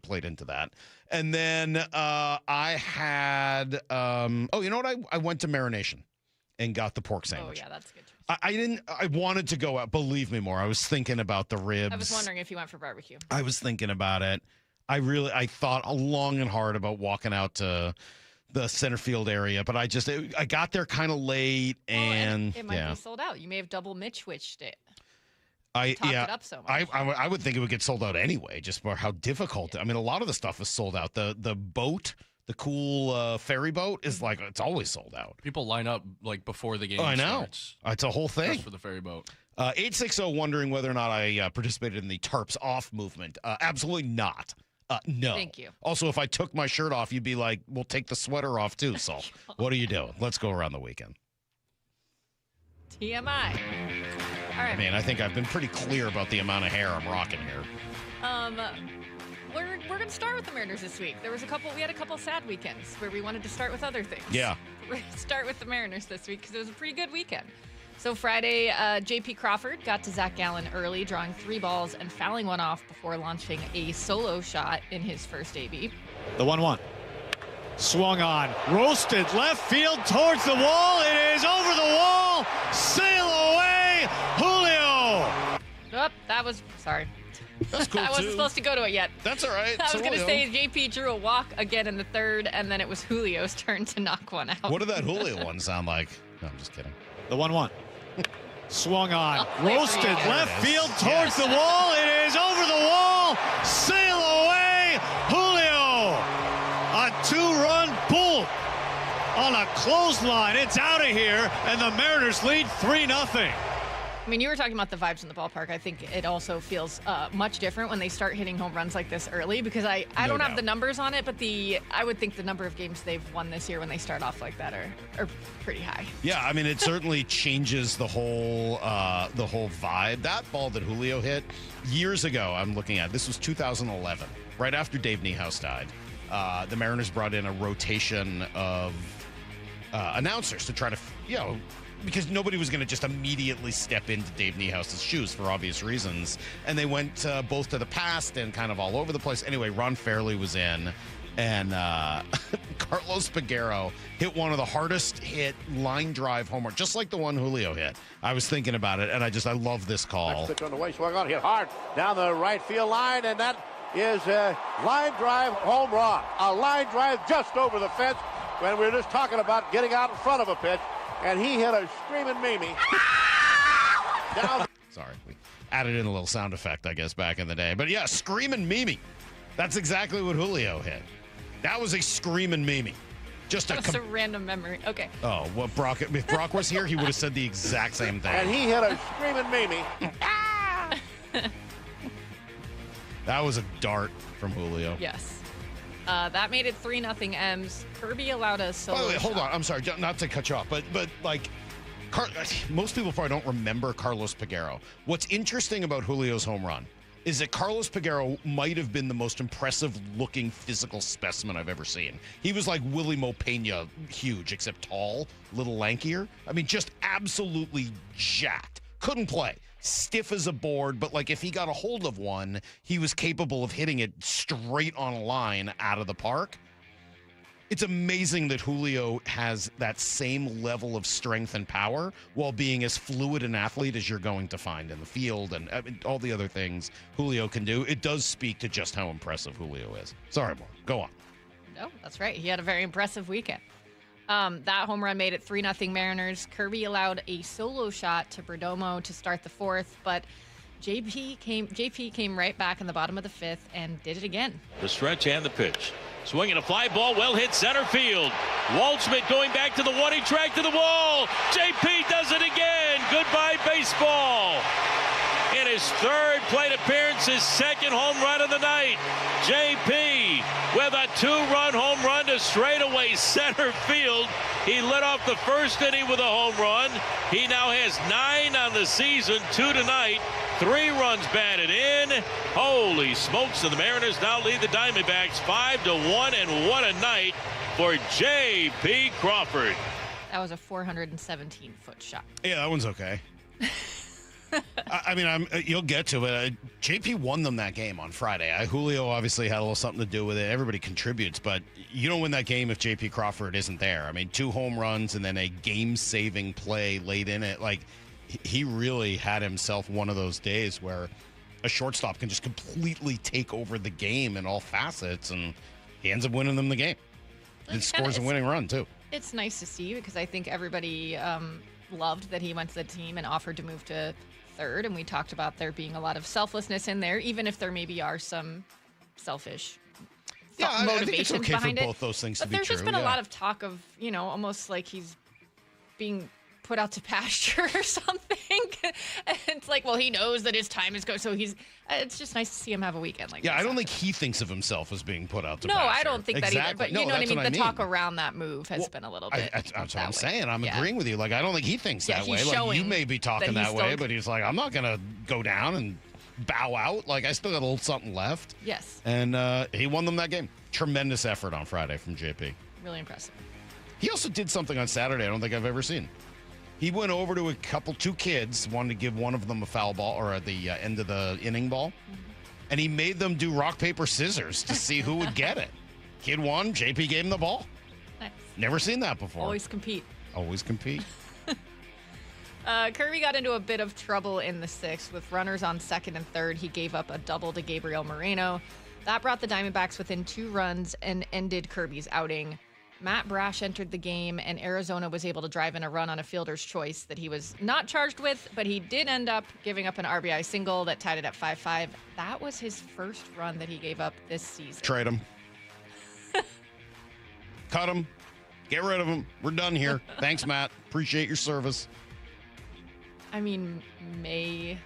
played into that. And then I had, you know what? I went to Marination and got the pork sandwich. Oh, yeah, that's a good choice. I wanted to go out. Believe me more. I was thinking about the ribs. I was wondering if you went for barbecue. I was thinking about it. I thought long and hard about walking out to the center field area, but I got there kind of late and it might be sold out. You may have double Mitch-witched it. It up so much. I would think it would get sold out anyway, just for how difficult. I mean, a lot of the stuff is sold out. The boat, the cool ferry boat, is like it's always sold out. People line up like before the game. I know. Starts. It's a whole thing Just for the ferry boat. 860 wondering whether or not I participated in the tarps off movement. Absolutely not. No. Thank you. Also, if I took my shirt off, you'd be like, "We'll take the sweater off too." So, what are you doing? Let's go around the weekend. TMI. All right. I mean, I think I've been pretty clear about the amount of hair I'm rocking here. We're going to start with the Mariners this week. We had a couple sad weekends where we wanted to start with other things. Yeah. We're going to start with the Mariners this week because it was a pretty good weekend. So Friday, J.P. Crawford got to Zach Gallen early, drawing 3 balls and fouling one off before launching a solo shot in his first AB. The 1-1. Swung on. Roasted left field towards the wall. It is over the wall. Sail away, Julio. Sorry. That's cool, I wasn't supposed to go to it yet. That's all right. I was going to say JP drew a walk again in the 3rd, and then it was Julio's turn to knock one out. What did that Julio one sound like? No, I'm just kidding. The 1-1. Swung on. Roasted left field towards the wall. It is over the wall. Sail away, Julio. A 2-run pull on a clothesline. It's out of here, and the Mariners lead 3-0. I mean, you were talking about the vibes in the ballpark. I think it also feels much different when they start hitting home runs like this early because I don't have the numbers on it, but I would think the number of games they've won this year when they start off like that are pretty high. Yeah, I mean, it certainly changes the whole vibe. That ball that Julio hit years ago, I'm looking at, this was 2011, right after Dave Niehaus died. The Mariners brought in a rotation of announcers to try to, because nobody was going to just immediately step into Dave Niehaus's shoes for obvious reasons. And they went both to the past and kind of all over the place. Anyway, Ron Fairley was in, and Carlos Peguero hit one of the hardest hit line drive home runs, just like the one Julio hit. I was thinking about it, and I love this call. Next pitch on the way, swung on, hit hard down the right field line, and that is a line drive home run. A line drive just over the fence when we were just talking about getting out in front of a pitch. And he hit a screaming Mimi. Sorry, we added in a little sound effect, I guess, back in the day. But yeah, screaming Mimi. That's exactly what Julio hit. That was a screaming Mimi. Just That's a random memory. Okay. Oh, well, if Brock was here, he would have said the exact same thing. And he hit a screaming Mimi. That was a dart from Julio. Yes. That made it 3-0 M's. Kirby allowed a solo By the way, hold shot. on. I'm sorry, not to cut you off, but like, most people probably don't remember Carlos Peguero. What's interesting about Julio's home run is that Carlos Peguero might have been the most impressive-looking physical specimen I've ever seen. He was like Willie Mopena, huge, except tall, little lankier. I mean, just absolutely jacked. Couldn't play. Stiff as a board, but like if he got a hold of one, he was capable of hitting it straight on a line out of the park. It's amazing that Julio has that same level of strength and power while being as fluid an athlete as you're going to find in the field and all the other things Julio can do. It does speak to just how impressive Julio is. Sorry, Mark. Go on. No, that's right. He had a very impressive weekend. That home run made it 3-0 Mariners. Kirby allowed a solo shot to Perdomo to start the fourth, but JP came right back in the bottom of the fifth and did it again. The stretch and the pitch. Swinging a fly ball, well hit center field. Waldschmidt going back to the one, he tracked to the wall. JP does it again. Goodbye, baseball. In his third plate appearance, his second home run of the night. JP with a 2-run home run to straightaway center field. He led off the first inning with a home run. He now has 9 on the season, 2 tonight. 3 runs batted in. Holy smokes, and the Mariners now lead the Diamondbacks 5-1, and what a night for J.P. Crawford. That was a 417-foot shot. Yeah, that one's okay. I mean, you'll get to it. JP won them that game on Friday. Julio obviously had a little something to do with it. Everybody contributes, but you don't win that game if JP Crawford isn't there. I mean, 2 home runs and then a game-saving play late in it. Like, he really had himself one of those days where a shortstop can just completely take over the game in all facets, and he ends up winning them the game. And scores a winning run, too. It's nice to see because I think everybody loved that he went to the team and offered to move to third, and we talked about there being a lot of selflessness in there, even if there maybe are some selfish motivations I think it's okay behind for it. both those things but to be there's true. just been a lot of talk of, almost like he's being put out to pasture or something. And it's like, well, he knows that his time is going, so it's just nice to see him have a weekend like that. Yeah, I don't think he thinks of himself as being put out to No, pasture. I don't think that either. But No, you know what I that's mean? The talk around that move has been a little bit. That's what I'm saying. I'm agreeing with you. Like, I don't think he thinks that way. Like, you may be talking that way, but he's like, I'm not going to go down and bow out. Like, I still got a little something left. Yes. And he won them that game. Tremendous effort on Friday from JP. Really impressive. He also did something on Saturday I don't think I've ever seen. He went over to 2 kids, wanted to give one of them a foul ball or at the end of the inning ball, and he made them do rock, paper, scissors to see who would get it. Kid won, JP gave him the ball. Nice. Never seen that before. Always compete. Always compete. Kirby got into a bit of trouble in the 6th with runners on second and third. He gave up a double to Gabriel Moreno. That brought the Diamondbacks within 2 runs and ended Kirby's outing. Matt Brash entered the game, and Arizona was able to drive in a run on a fielder's choice that he was not charged with, but he did end up giving up an RBI single that tied it at 5-5. That was his first run that he gave up this season. Trade him. Cut him. Get rid of him. We're done here. Thanks, Matt. Appreciate your service. I mean, May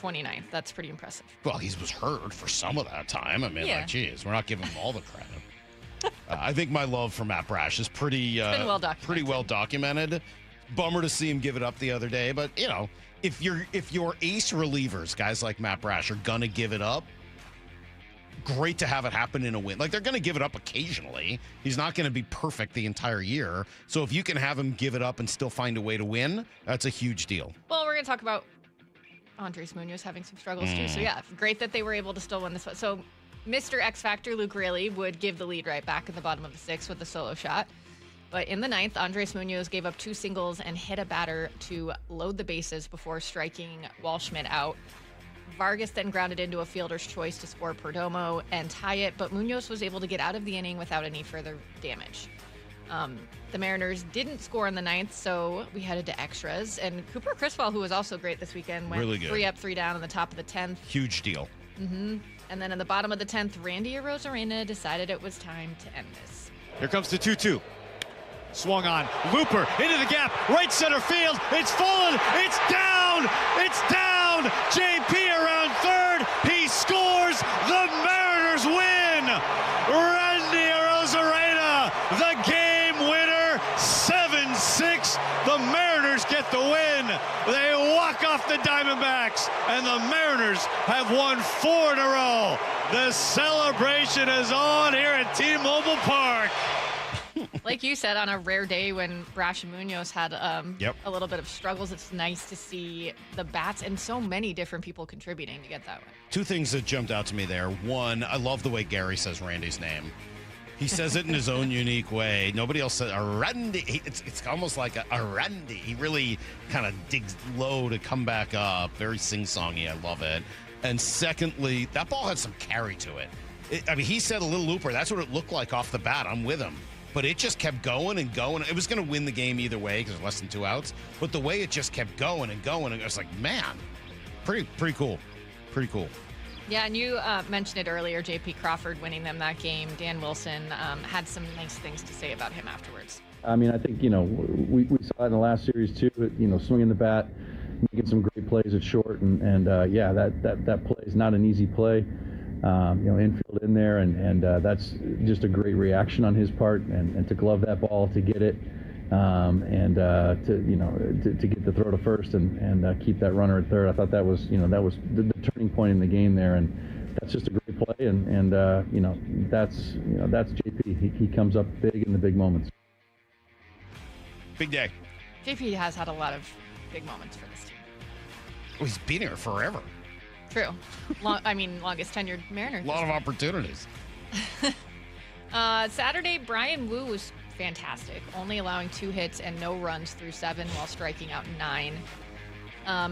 29th. That's pretty impressive. Well, he was hurt for some of that time. I mean, Yeah. like, geez, we're not giving him all the credit. I think my love for Matt Brash is pretty well documented. Bummer to see him give it up the other day, but if your ace relievers, guys like Matt Brash, are gonna give it up, great to have it happen in a win. Like, they're gonna give it up occasionally. He's not gonna be perfect the entire year. So if you can have him give it up and still find a way to win, that's a huge deal. Well, we're gonna talk about Andres Munoz having some struggles too. So yeah, great that they were able to still win this one. So Mr. X Factor Luke Raley would give the lead right back in the bottom of the 6th with a solo shot. But in the 9th, Andres Munoz gave up 2 singles and hit a batter to load the bases before striking Waldschmidt out. Vargas then grounded into a fielder's choice to score Perdomo and tie it, but Munoz was able to get out of the inning without any further damage. The Mariners didn't score in the 9th, so we headed to extras. And Cooper Criswell, who was also great this weekend, went Really good. 3 up, 3 down in the top of the 10th. Huge deal. And then in the bottom of the 10th, Randy Arozarena decided it was time to end this. Here comes the 2-2. Swung on. Looper into the gap. Right center field. It's fallen. It's down. It's down. JP around third. He scores. The Mariners win. Randy Arozarena, the game winner. 7-6. The Mariners get the win. They walk off the Diamondbacks, and the Mariners have won 4 in a row. The celebration is on here at T-Mobile Park. Like you said, on a rare day when Brash and Munoz had a little bit of struggles, it's nice to see the bats and so many different people contributing to get that way. 2 things that jumped out to me there. One, I love the way Gary says Randy's name. He says it in his own unique way. Nobody else says Arandy. It's almost like a Arandy. He really kind of digs low to come back up. Very sing-songy. I love it. And secondly, that ball had some carry to it. He said a little looper. That's what it looked like off the bat. I'm with him. But it just kept going and going. It was going to win the game either way because there's less than 2 outs. But the way it just kept going and going, and I was like, man, pretty cool. Pretty cool. Yeah, and you mentioned it earlier, J.P. Crawford winning them that game. Dan Wilson had some nice things to say about him afterwards. I mean, I think, we saw it in the last series too, swinging the bat, making some great plays at short. And that play is not an easy play. Infield in there, and that's just a great reaction on his part, and to glove that ball, to get it, to get the throw to first and keep that runner at third. I thought that was the turning point in the game there, and that's just a great play, and that's JP. He comes up big in the big moments. Big day. JP has had a lot of big moments for this team. Well, he's been here forever. True. Longest tenured Mariners. A lot of opportunities. Saturday, Brian Wu was fantastic, only allowing 2 hits and no runs through 7 while striking out 9.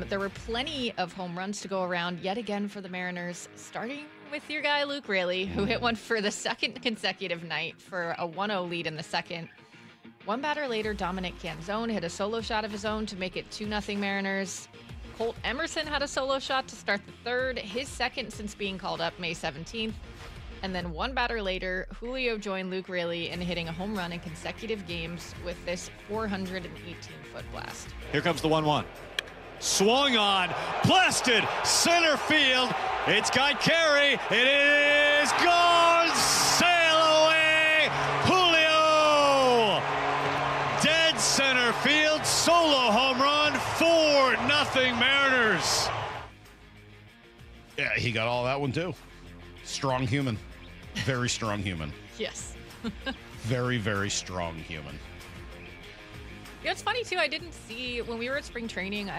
There were plenty of home runs to go around yet again for the Mariners, starting with your guy Luke Raley, who hit one for the second consecutive night for a 1-0 lead in the second. One batter later, Dominic Canzone hit a solo shot of his own to make it 2-0 Mariners. Colt Emerson had a solo shot to start the third, his second since being called up May 17th. And then one batter later, Julio joined Luke Raley in hitting a home run in consecutive games with this 418-foot blast. Here comes the 1-1. Swung on, blasted, center field. It's got carry. It is gone. Sail away, Julio. Dead center field, solo home run, 4-0 Mariners. Yeah, he got all that one too. Strong human. Very strong human. Yes. Very, very strong human. It's funny too. I didn't see when we were at spring training.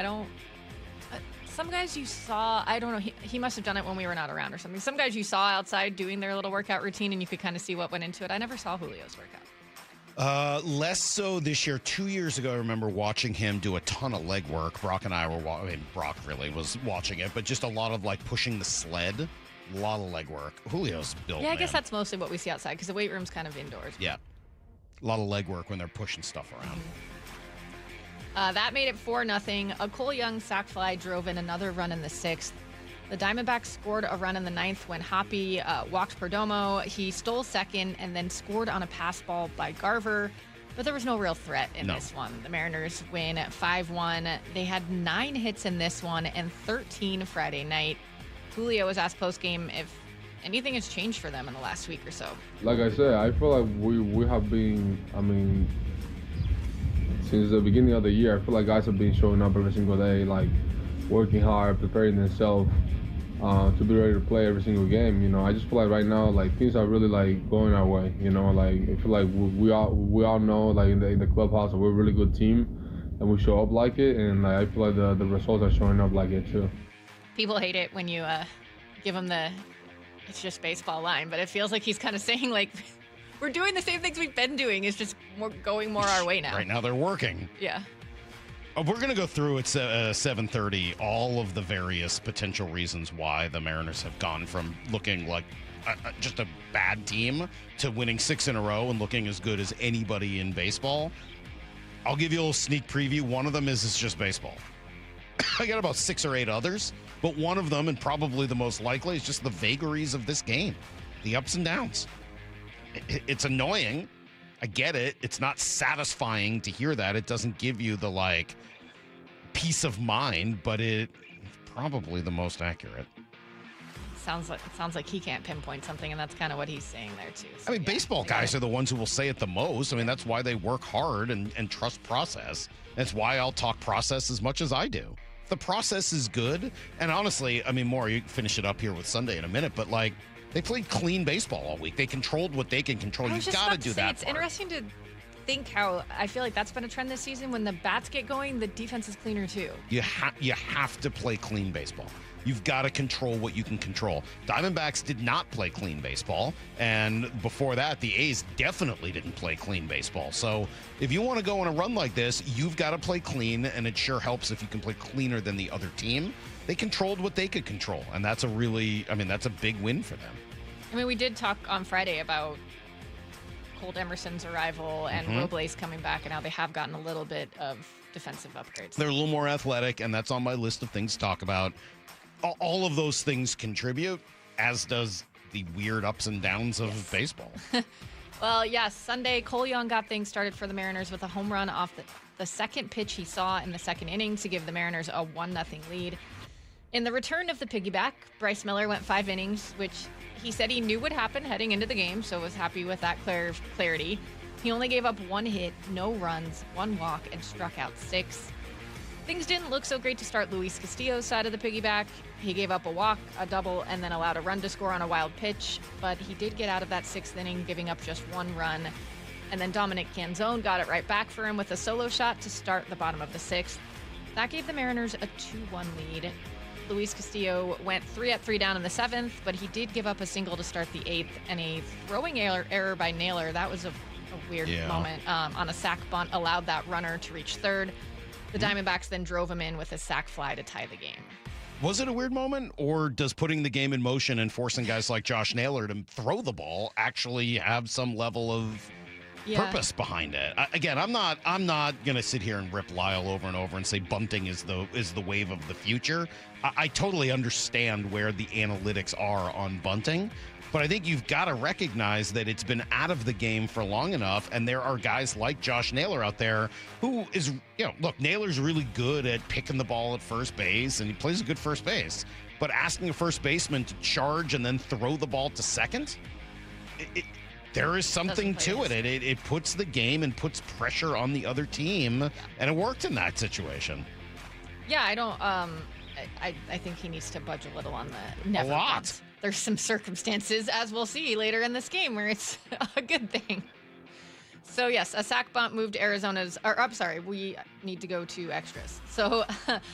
Some guys you saw, I don't know, he must have done it when we were not around or something. Some guys you saw outside doing their little workout routine and you could kind of see what went into it. I never saw Julio's workout. Less so this year. 2 years ago, I remember watching him do a ton of leg work. Brock and I were Brock really was watching it, but just a lot of pushing the sled. A lot of leg work. Julio's built. Yeah, I guess that's mostly what we see outside because the weight room's kind of indoors. Yeah. A lot of leg work when they're pushing stuff around. That made it 4-0. A Cole Young sac fly drove in another run in the 6th. The Diamondbacks scored a run in the 9th when Hoppy walked Perdomo. He stole second and then scored on a pass ball by Garver. But there was no real threat in this one. The Mariners win 5-1. They had 9 hits in this one and 13 Friday night. Julio was asked post-game if anything has changed for them in the last week or so. Like I said, I feel like we have been, since the beginning of the year, I feel like guys have been showing up every single day, working hard, preparing themselves to be ready to play every single game. I just feel like right now, things are really going our way. I feel like we all know, in the clubhouse, that we're a really good team, and we show up like it, and I feel like the results are showing up like it too. People hate it when you give them the "it's just baseball" line, but it feels like he's kind of saying we're doing the same things we've been doing. It's just going more our way now. Right now they're working. Yeah. We're going to go through at 7:30 all of the various potential reasons why the Mariners have gone from looking like just a bad team to winning 6 in a row and looking as good as anybody in baseball. I'll give you a little sneak preview. One of them is it's just baseball. I got about 6 or 8 others, but one of them, and probably the most likely, is just the vagaries of this game, the ups and downs. It's annoying. I get it. It's not satisfying to hear that. It doesn't give you the peace of mind, but it's probably the most accurate. Sounds like he can't pinpoint something, and that's kind of what he's saying there too. So, baseball guys are the ones who will say it the most. That's why they work hard and trust process. That's why I'll talk process as much as I do. The process is good, and honestly, more, you can finish it up here with Sunday in a minute, but they played clean baseball all week. They controlled what they can control. You've got to do that. It's interesting to think how I feel like that's been a trend this season. When the bats get going, the defense is cleaner too. You have to play clean baseball. You've got to control what you can control. Diamondbacks did not play clean baseball, and before that, the A's definitely didn't play clean baseball. So if you want to go on a run like this, you've got to play clean, and it sure helps if you can play cleaner than the other team. They controlled what they could control, and that's that's a big win for them. I mean, we did talk on Friday about Colt Emerson's arrival and Robles coming back, and how they have gotten a little bit of defensive upgrades. They're a little more athletic, and that's on my list of things to talk about. All of those things contribute, as does the weird ups and downs of baseball. Well, yes, Sunday, Cole Young got things started for the Mariners with a home run off the second pitch he saw in the second inning to give the Mariners a 1-0 lead. In the return of the piggyback, Bryce Miller went 5 innings, which he said he knew would happen heading into the game, so was happy with that clarity. He only gave up 1 hit, no runs, 1 walk, and struck out 6. Things didn't look so great to start Luis Castillo's side of the piggyback. He gave up a walk, a double, and then allowed a run to score on a wild pitch, but he did get out of that 6th inning, giving up just 1 run. And then Dominic Canzone got it right back for him with a solo shot to start the bottom of the 6th. That gave the Mariners a 2-1 lead. Luis Castillo went 3-3 down in the 7th, but he did give up a single to start the 8th, and a throwing error by Naylor. That was a weird moment on a sac bunt, allowed that runner to reach 3rd. The Diamondbacks then drove him in with a sac fly to tie the game. Was it a weird moment, or does putting the game in motion and forcing guys like Josh Naylor to throw the ball actually have some level of purpose behind it? Again, I'm not going to sit here and rip Lyle over and over and say bunting is the wave of the future. I totally understand where the analytics are on bunting, but I think you've got to recognize that it's been out of the game for long enough, and there are guys like Josh Naylor out there who is, look, Naylor's really good at picking the ball at first base, and he plays a good first base, but asking a first baseman to charge and then throw the ball to second, there is something to it. It puts the game and puts pressure on the other team, and it worked in that situation. Yeah, I don't. I think he needs to budge a little on the never. A lot. Bunt. There's some circumstances, as we'll see later in this game, where it's a good thing. So yes, a sac bunt moved Arizona's. We need to go to extras. So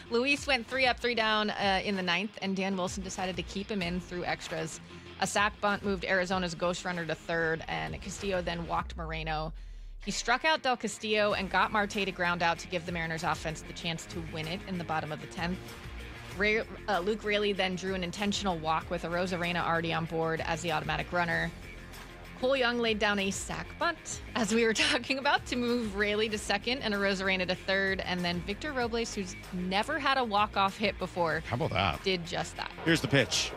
Luis went 3-3 down in the 9th, and Dan Wilson decided to keep him in through extras. A sac bunt moved Arizona's ghost runner to 3rd, and Castillo then walked Moreno. He struck out Del Castillo and got Marte to ground out to give the Mariners offense the chance to win it in the bottom of the 10th. Luke Raley then drew an intentional walk with Arozarena already on board as the automatic runner. Cole Young laid down a sac bunt, as we were talking about, to move Raley to 2nd and Arozarena to 3rd, and then Victor Robles, who's never had a walk-off hit before, how about that? Did just that. Here's the pitch.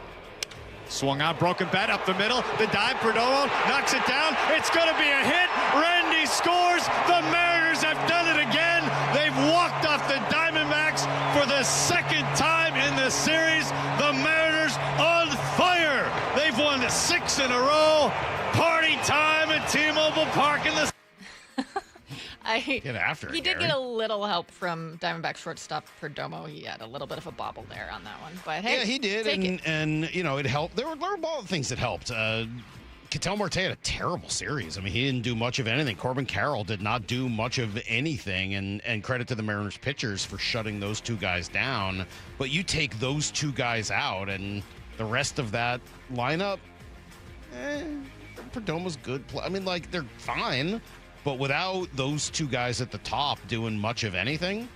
Swung on, broken bat up the middle. The dive, Perdomo knocks it down. It's going to be a hit. Randy scores. The Mariners have done it again. They've walked off the Diamondbacks for the 2nd time in the series. The Mariners on fire. They've won 6 in a row. Party time at T-Mobile Park in the... Get after it, He did Gary. get a little help from Diamondback shortstop Perdomo. He had a little bit of a bobble there on that one. But hey, yeah, he did, and it helped. There were all the things that helped. Ketel Marte had a terrible series. I mean, he didn't do much of anything. Corbin Carroll did not do much of anything, and credit to the Mariners pitchers for shutting those 2 guys down. But you take those 2 guys out, and the rest of that lineup, Perdomo's good. I mean, they're fine. But without those 2 guys at the top doing much of anything,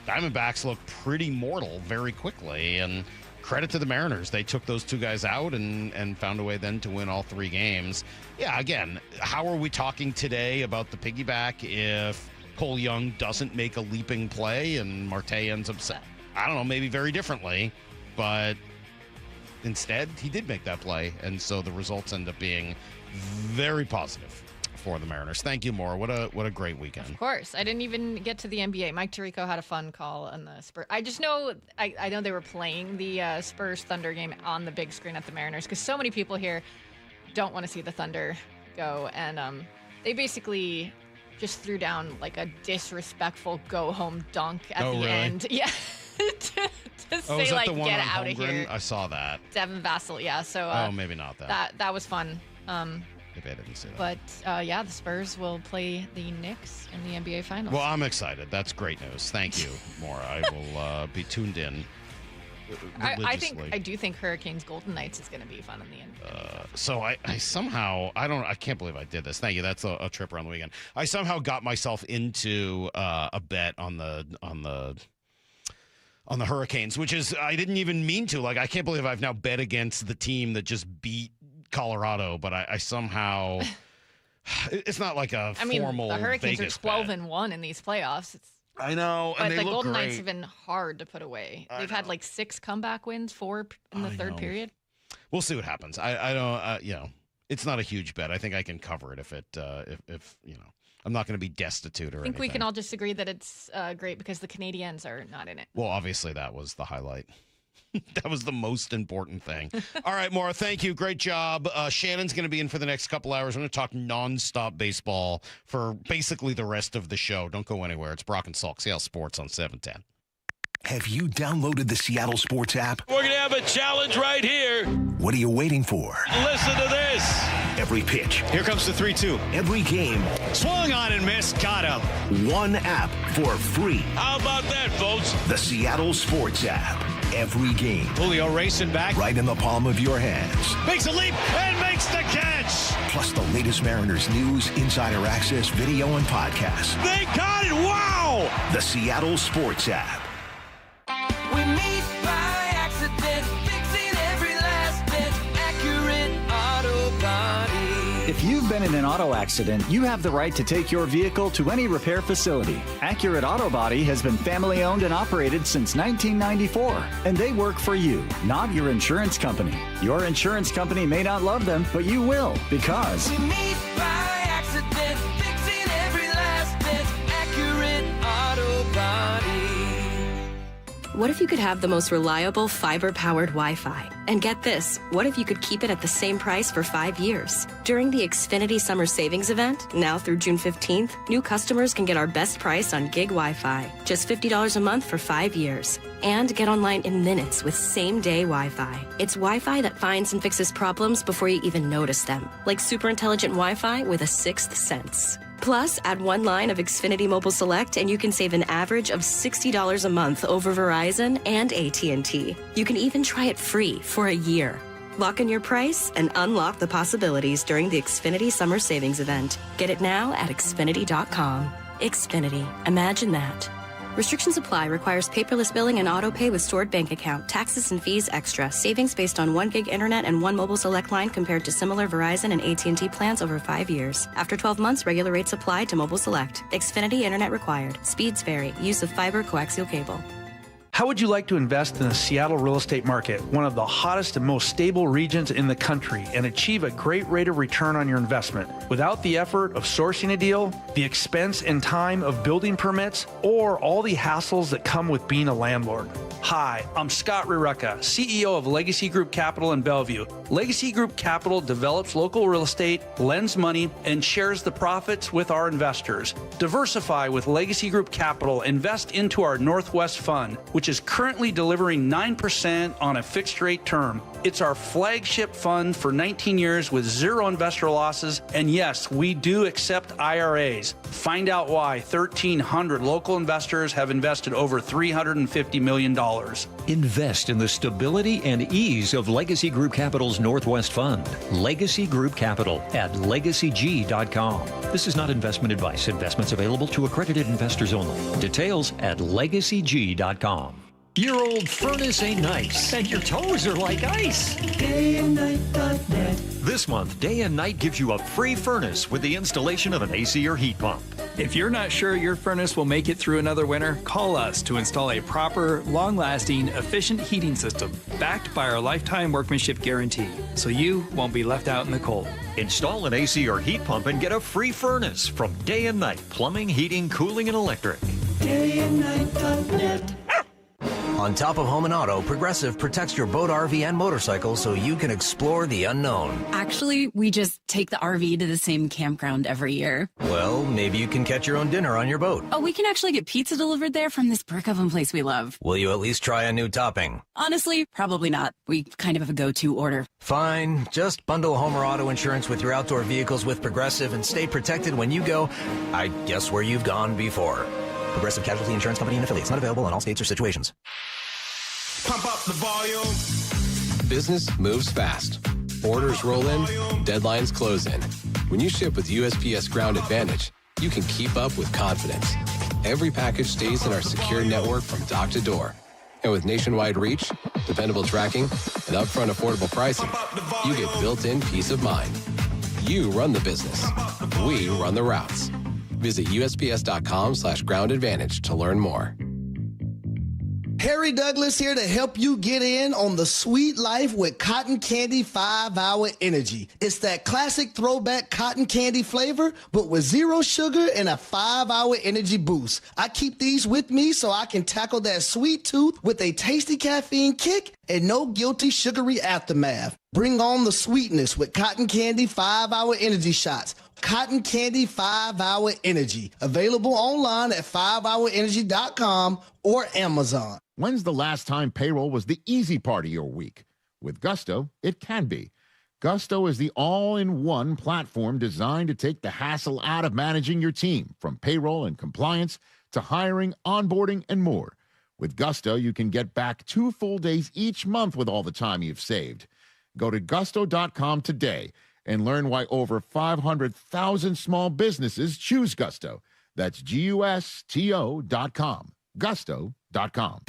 Diamondbacks look pretty mortal very quickly. And credit to the Mariners. They took those 2 guys out and found a way then to win all 3 games. Yeah, again, how are we talking today about the piggyback if Cole Young doesn't make a leaping play and Marte ends up, I don't know, maybe very differently. But instead, he did make that play. And so the results end up being very positive for the Mariners. Thank you, Maura. What a great weekend. Of course. I didn't even get to the NBA. Mike Tirico had a fun call on the Spurs. I just know, I know they were playing the Spurs Thunder game on the big screen at the Mariners, because so many people here don't want to see the Thunder go. And they basically just threw down like a disrespectful go-home dunk at the end. Yeah. to say, like, get out of here. I saw that. Devin Vassell, yeah. So maybe not that. That was fun. Maybe I didn't see that. But, yeah, the Spurs will play the Knicks in the NBA Finals. Well, I'm excited. That's great news. Thank you, Maura. I will be tuned in religiously. I do think Hurricanes Golden Knights is going to be fun in the end. So I somehow, I can't believe I did this. Thank you. That's a trip around the weekend. I somehow got myself into a bet on the Hurricanes, which is, I didn't even mean to. Like, I can't believe I've now bet against the team that just beat Colorado, but I somehow, it's not like a formal the Hurricanes Vegas are 12-1 in these playoffs. I know, but and they the look Golden great. Knights have been hard to put away. They've had like 6 comeback wins, 4 in the third period. We'll see what happens. I don't, it's not a huge bet. I think I can cover it if I'm not going to be destitute or anything. I think we can all just agree that it's great because the Canadiens are not in it. Well, obviously that was the highlight. That was the most important thing. All right, Maura, thank you. Great job. Shannon's going to be in for the next couple hours. We're going to talk nonstop baseball for basically the rest of the show. Don't go anywhere. It's Brock and Salk, Seattle Sports on 710. Have you downloaded the Seattle Sports app? We're going to have a challenge right here. What are you waiting for? Listen to this. Every pitch. Here comes the 3-2. Every game. Swung on and missed. Got him. One app for free. How about that, folks? The Seattle Sports app. Every game. Julio racing back. Right in the palm of your hands. Makes a leap and makes the catch. Plus the latest Mariners news, insider access, video, and podcasts. They got it. Wow. The Seattle Sports app. We meet by accident, fixing every last bit. Accurate Auto Body. If you've been in an auto accident, you have the right to take your vehicle to any repair facility. Accurate Auto Body has been family owned and operated since 1994, and they work for you, not your insurance company. Your insurance company may not love them, but you will, because We meet by accident, fixing every last bit. Accurate Auto Body. What if you could have the most reliable fiber-powered Wi-Fi? And get this, what if you could keep it at the same price for 5 years? During the Xfinity Summer Savings Event, now through June 15th, new customers can get our best price on gig Wi-Fi, just $50 a month for 5 years. And get online in minutes with same-day Wi-Fi. It's Wi-Fi that finds and fixes problems before you even notice them, like super intelligent Wi-Fi with a sixth sense. Plus, add 1 line of Xfinity Mobile Select and you can save an average of $60 a month over Verizon and AT&T. You can even try it free for a year. Lock in your price and unlock the possibilities during the Xfinity Summer Savings Event. Get it now at Xfinity.com. Xfinity. Imagine that. Restrictions apply. Requires paperless billing and auto pay with stored bank account. Taxes and fees extra. Savings based on 1 gig internet and 1 mobile select line compared to similar Verizon and AT&T plans over 5 years. After 12 months, regular rates apply to mobile select. Xfinity internet required. Speeds vary. Use of fiber coaxial cable. How would you like to invest in the Seattle real estate market, one of the hottest and most stable regions in the country, and achieve a great rate of return on your investment without the effort of sourcing a deal, the expense and time of building permits, or all the hassles that come with being a landlord? Hi, I'm Scott Rireka, CEO of Legacy Group Capital in Bellevue. Legacy Group Capital develops local real estate, lends money, and shares the profits with our investors. Diversify with Legacy Group Capital. Invest into our Northwest Fund, which is currently delivering 9% on a fixed rate term. It's our flagship fund for 19 years with 0 investor losses. And yes, we do accept IRAs. Find out why 1,300 local investors have invested over $350 million. Invest in the stability and ease of Legacy Group Capital's Northwest Fund. Legacy Group Capital at legacyg.com. This is not investment advice. Investments available to accredited investors only. Details at legacyg.com. Your old furnace ain't nice, and your toes are like ice. DayandNight.net. This month, Day and Night gives you a free furnace with the installation of an AC or heat pump. If you're not sure your furnace will make it through another winter, call us to install a proper, long-lasting, efficient heating system backed by our lifetime workmanship guarantee, so you won't be left out in the cold. Install an AC or heat pump and get a free furnace from Day and Night Plumbing, Heating, Cooling, and Electric. DayandNight.net. On top of home and auto, Progressive protects your boat, RV, and motorcycle so you can explore the unknown. Actually, we just take the RV to the same campground every year. Well, maybe you can catch your own dinner on your boat. Oh, we can actually get pizza delivered there from this brick oven place we love. Will you at least try a new topping? Honestly, probably not. We kind of have a go-to order. Fine. Just bundle home or auto insurance with your outdoor vehicles with Progressive and stay protected when you go, I guess, where you've gone before. Progressive Casualty Insurance Company and affiliates. Not available in all states or situations. Pump up the volume. Business moves fast. Orders roll in, deadlines close in. When you ship with USPS Ground Advantage, you can keep up with confidence. Every package stays in our secure network from dock to door. And with nationwide reach, dependable tracking, and upfront affordable pricing, you get built-in peace of mind. You run the business. We run the routes. Visit USPS.com/Ground Advantage to learn more. Harry Douglas here to help you get in on the sweet life with Cotton Candy 5-Hour Energy. It's that classic throwback cotton candy flavor, but with 0 sugar and a 5-hour energy boost. I keep these with me so I can tackle that sweet tooth with a tasty caffeine kick and no guilty sugary aftermath. Bring on the sweetness with Cotton Candy 5-Hour Energy Shots. Cotton Candy 5-Hour Energy. Available online at 5hourenergy.com or Amazon. When's the last time payroll was the easy part of your week? With Gusto, it can be. Gusto is the all-in-one platform designed to take the hassle out of managing your team, from payroll and compliance to hiring, onboarding, and more. With Gusto, you can get back 2 full days each month with all the time you've saved. Go to gusto.com today and learn why over 500,000 small businesses choose Gusto. That's GUSTO.com. Gusto.com.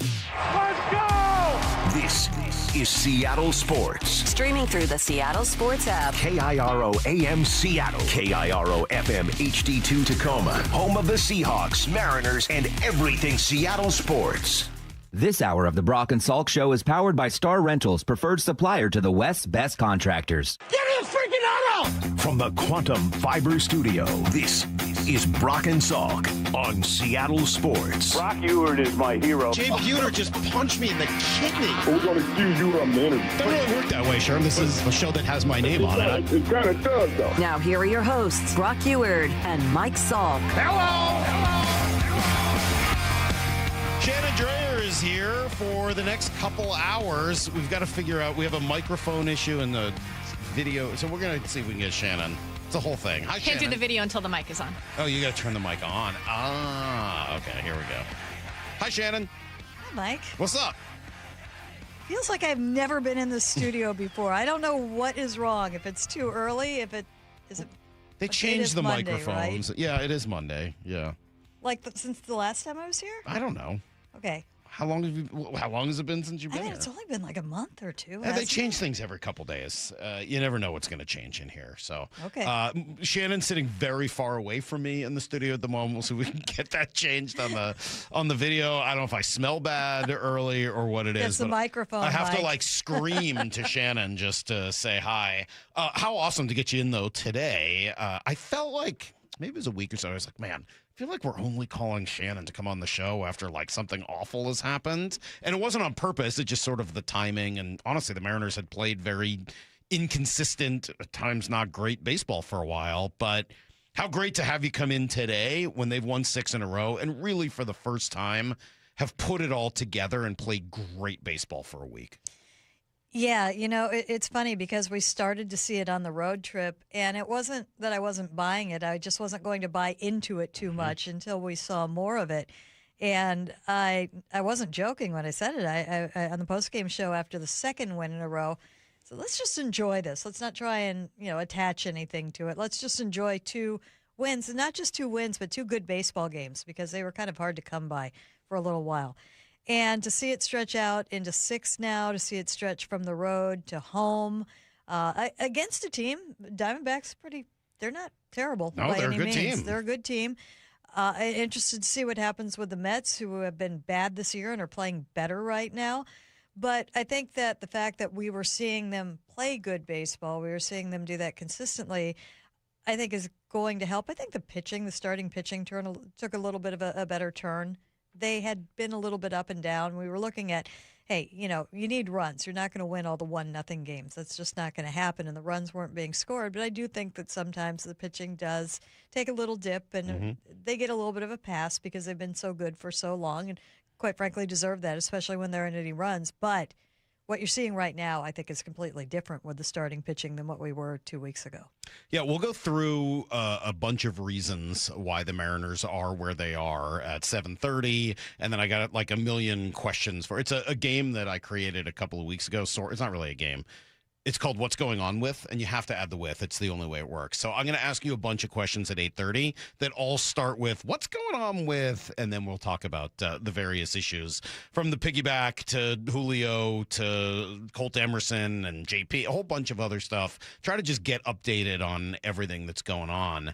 Let's go! This is Seattle Sports. Streaming through the Seattle Sports app. KIRO AM Seattle. KIRO FM HD2 Tacoma. Home of the Seahawks, Mariners, and everything Seattle sports. This hour of the Brock and Salk Show is powered by Star Rentals, preferred supplier to the West's best contractors. Give me a freaking auto! From the Quantum Fiber Studio, this is Brock and Salk on Seattle Sports. Brock Ewert is my hero. Jay Buhner just punched me in the kidney. We're going to accuse you of manager. Doesn't really work that way, Sherm. This is a show that has my name on it. It kind of does, though. Now here are your hosts, Brock Ewert and Mike Salk. Hello! Shannon Dreyer is here for the next couple hours. We've got to figure out, we have a microphone issue in the video, so we're going to see if we can get Shannon. It's a whole thing. Hi, Can't Shannon. do the video until the mic is on. Oh, you got to turn the mic on. Okay, here we go. Hi, Shannon. Hi, Mike. What's up? Feels like I've never been in the studio before. I don't know what is wrong. If it's too early, if it is it. They changed the Monday, microphones. right? Yeah, it is Monday. Yeah. Like since the last time I was here? I don't know. Okay. How long has it been since you've been here? It's only been like a month or two. They change things every couple days. You never know what's going to change in here. So, okay. Shannon's sitting very far away from me in the studio at the moment, so we can get that changed on the video. I don't know if I smell bad early or what it is. It's the microphone. I have Mike. to like scream to Shannon just to say hi. How awesome to get you in though today. I felt like maybe it was a week or so. I was like, man, I feel like we're only calling Shannon to come on the show after like something awful has happened. And it wasn't on purpose. It just sort of the timing. And honestly, the Mariners had played very inconsistent, at times not great baseball for a while. But how great to have you come in today when they've won 6 in a row and really for the first time have put it all together and played great baseball for a week. Yeah, it's funny because we started to see it on the road trip, and it wasn't that I wasn't buying it. I just wasn't going to buy into it too much until we saw more of it. And I wasn't joking when I said it. I on the postgame show after the second win in a row, so let's just enjoy this. Let's not try and attach anything to it. Let's just enjoy 2 wins, and not just 2 wins, but 2 good baseball games because they were kind of hard to come by for a little while. And to see it stretch out into 6 now, to see it stretch from the road to home against a team, Diamondbacks, they're not terrible by any means. Team. They're a good team. Interested to see what happens with the Mets, who have been bad this year and are playing better right now. But I think that the fact that we were seeing them play good baseball, we were seeing them do that consistently, I think is going to help. I think the starting pitching took a little bit of a better turn. They had been a little bit up and down. We were looking at, hey, you need runs. You're not going to win all the 1-0 games. That's just not going to happen, and the runs weren't being scored. But I do think that sometimes the pitching does take a little dip, and they get a little bit of a pass because they've been so good for so long and, quite frankly, deserve that, especially when there aren't any runs. But what you're seeing right now, I think, is completely different with the starting pitching than what we were 2 weeks ago. Yeah, we'll go through a bunch of reasons why the Mariners are where they are at 7:30, and then I got like a million questions for. It's a game that I created a couple of weeks ago. So it's not really a game. It's called What's Going On With, and you have to add the with. It's the only way it works. So I'm going to ask you a bunch of questions at 8:30 that all start with what's going on with, and then we'll talk about the various issues from the piggyback to Julio to Colt Emerson and JP, a whole bunch of other stuff. Try to just get updated on everything that's going on.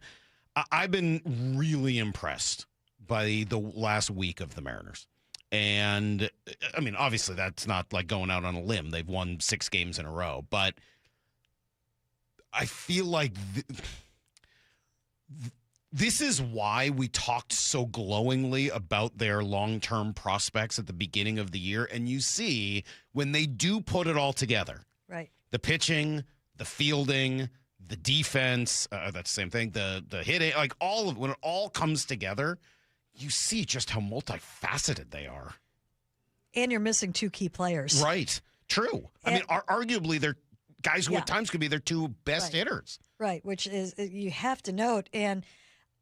I've been really impressed by the last week of the Mariners. And, I mean, obviously that's not like going out on a limb. They've won 6 games in a row. But I feel like this is why we talked so glowingly about their long-term prospects at the beginning of the year. And you see when they do put it all together. Right. The pitching, the fielding, the defense, that's the same thing, the hitting, like all of when it all comes together, you see just how multifaceted they are. And you're missing 2 key players. Right. True. I mean, arguably, they're guys who at times could be their 2 best hitters. Right, which is, you have to note. And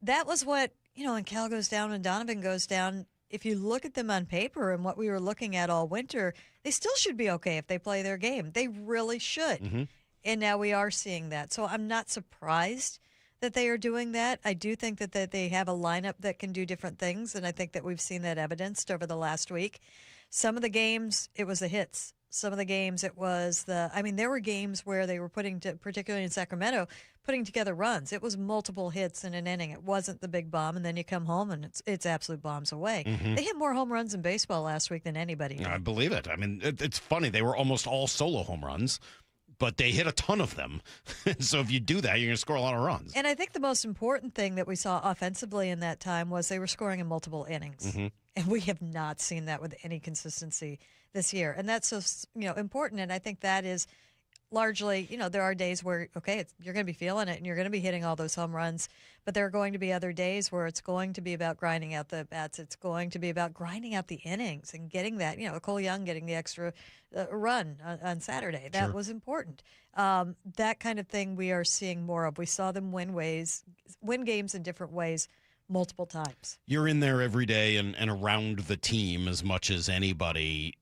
that was what, when Cal goes down and Donovan goes down, if you look at them on paper and what we were looking at all winter, they still should be okay if they play their game. They really should. Mm-hmm. And now we are seeing that. So I'm not surprised that they are doing that. I do think that they have a lineup that can do different things, and I think that we've seen that evidenced over the last week. Some of the games, it was the hits. Some of the games, it was there were games where they were particularly in Sacramento, putting together runs. It was multiple hits in an inning. It wasn't the big bomb, and then you come home and it's absolute bombs away. Mm-hmm. They hit more home runs in baseball last week than anybody did. I believe it. I mean, it's funny. They were almost all solo home runs, but they hit a ton of them. So if you do that, you're going to score a lot of runs. And I think the most important thing that we saw offensively in that time was they were scoring in multiple innings. Mm-hmm. And we have not seen that with any consistency this year. And that's so important. And I think that is largely, there are days where, you're going to be feeling it and you're going to be hitting all those home runs. But there are going to be other days where it's going to be about grinding out the bats. It's going to be about grinding out the innings and getting that, Cole Young getting the extra run on Saturday. That was important. That kind of thing we are seeing more of. We saw them win games in different ways multiple times. You're in there every day and around the team as much as anybody.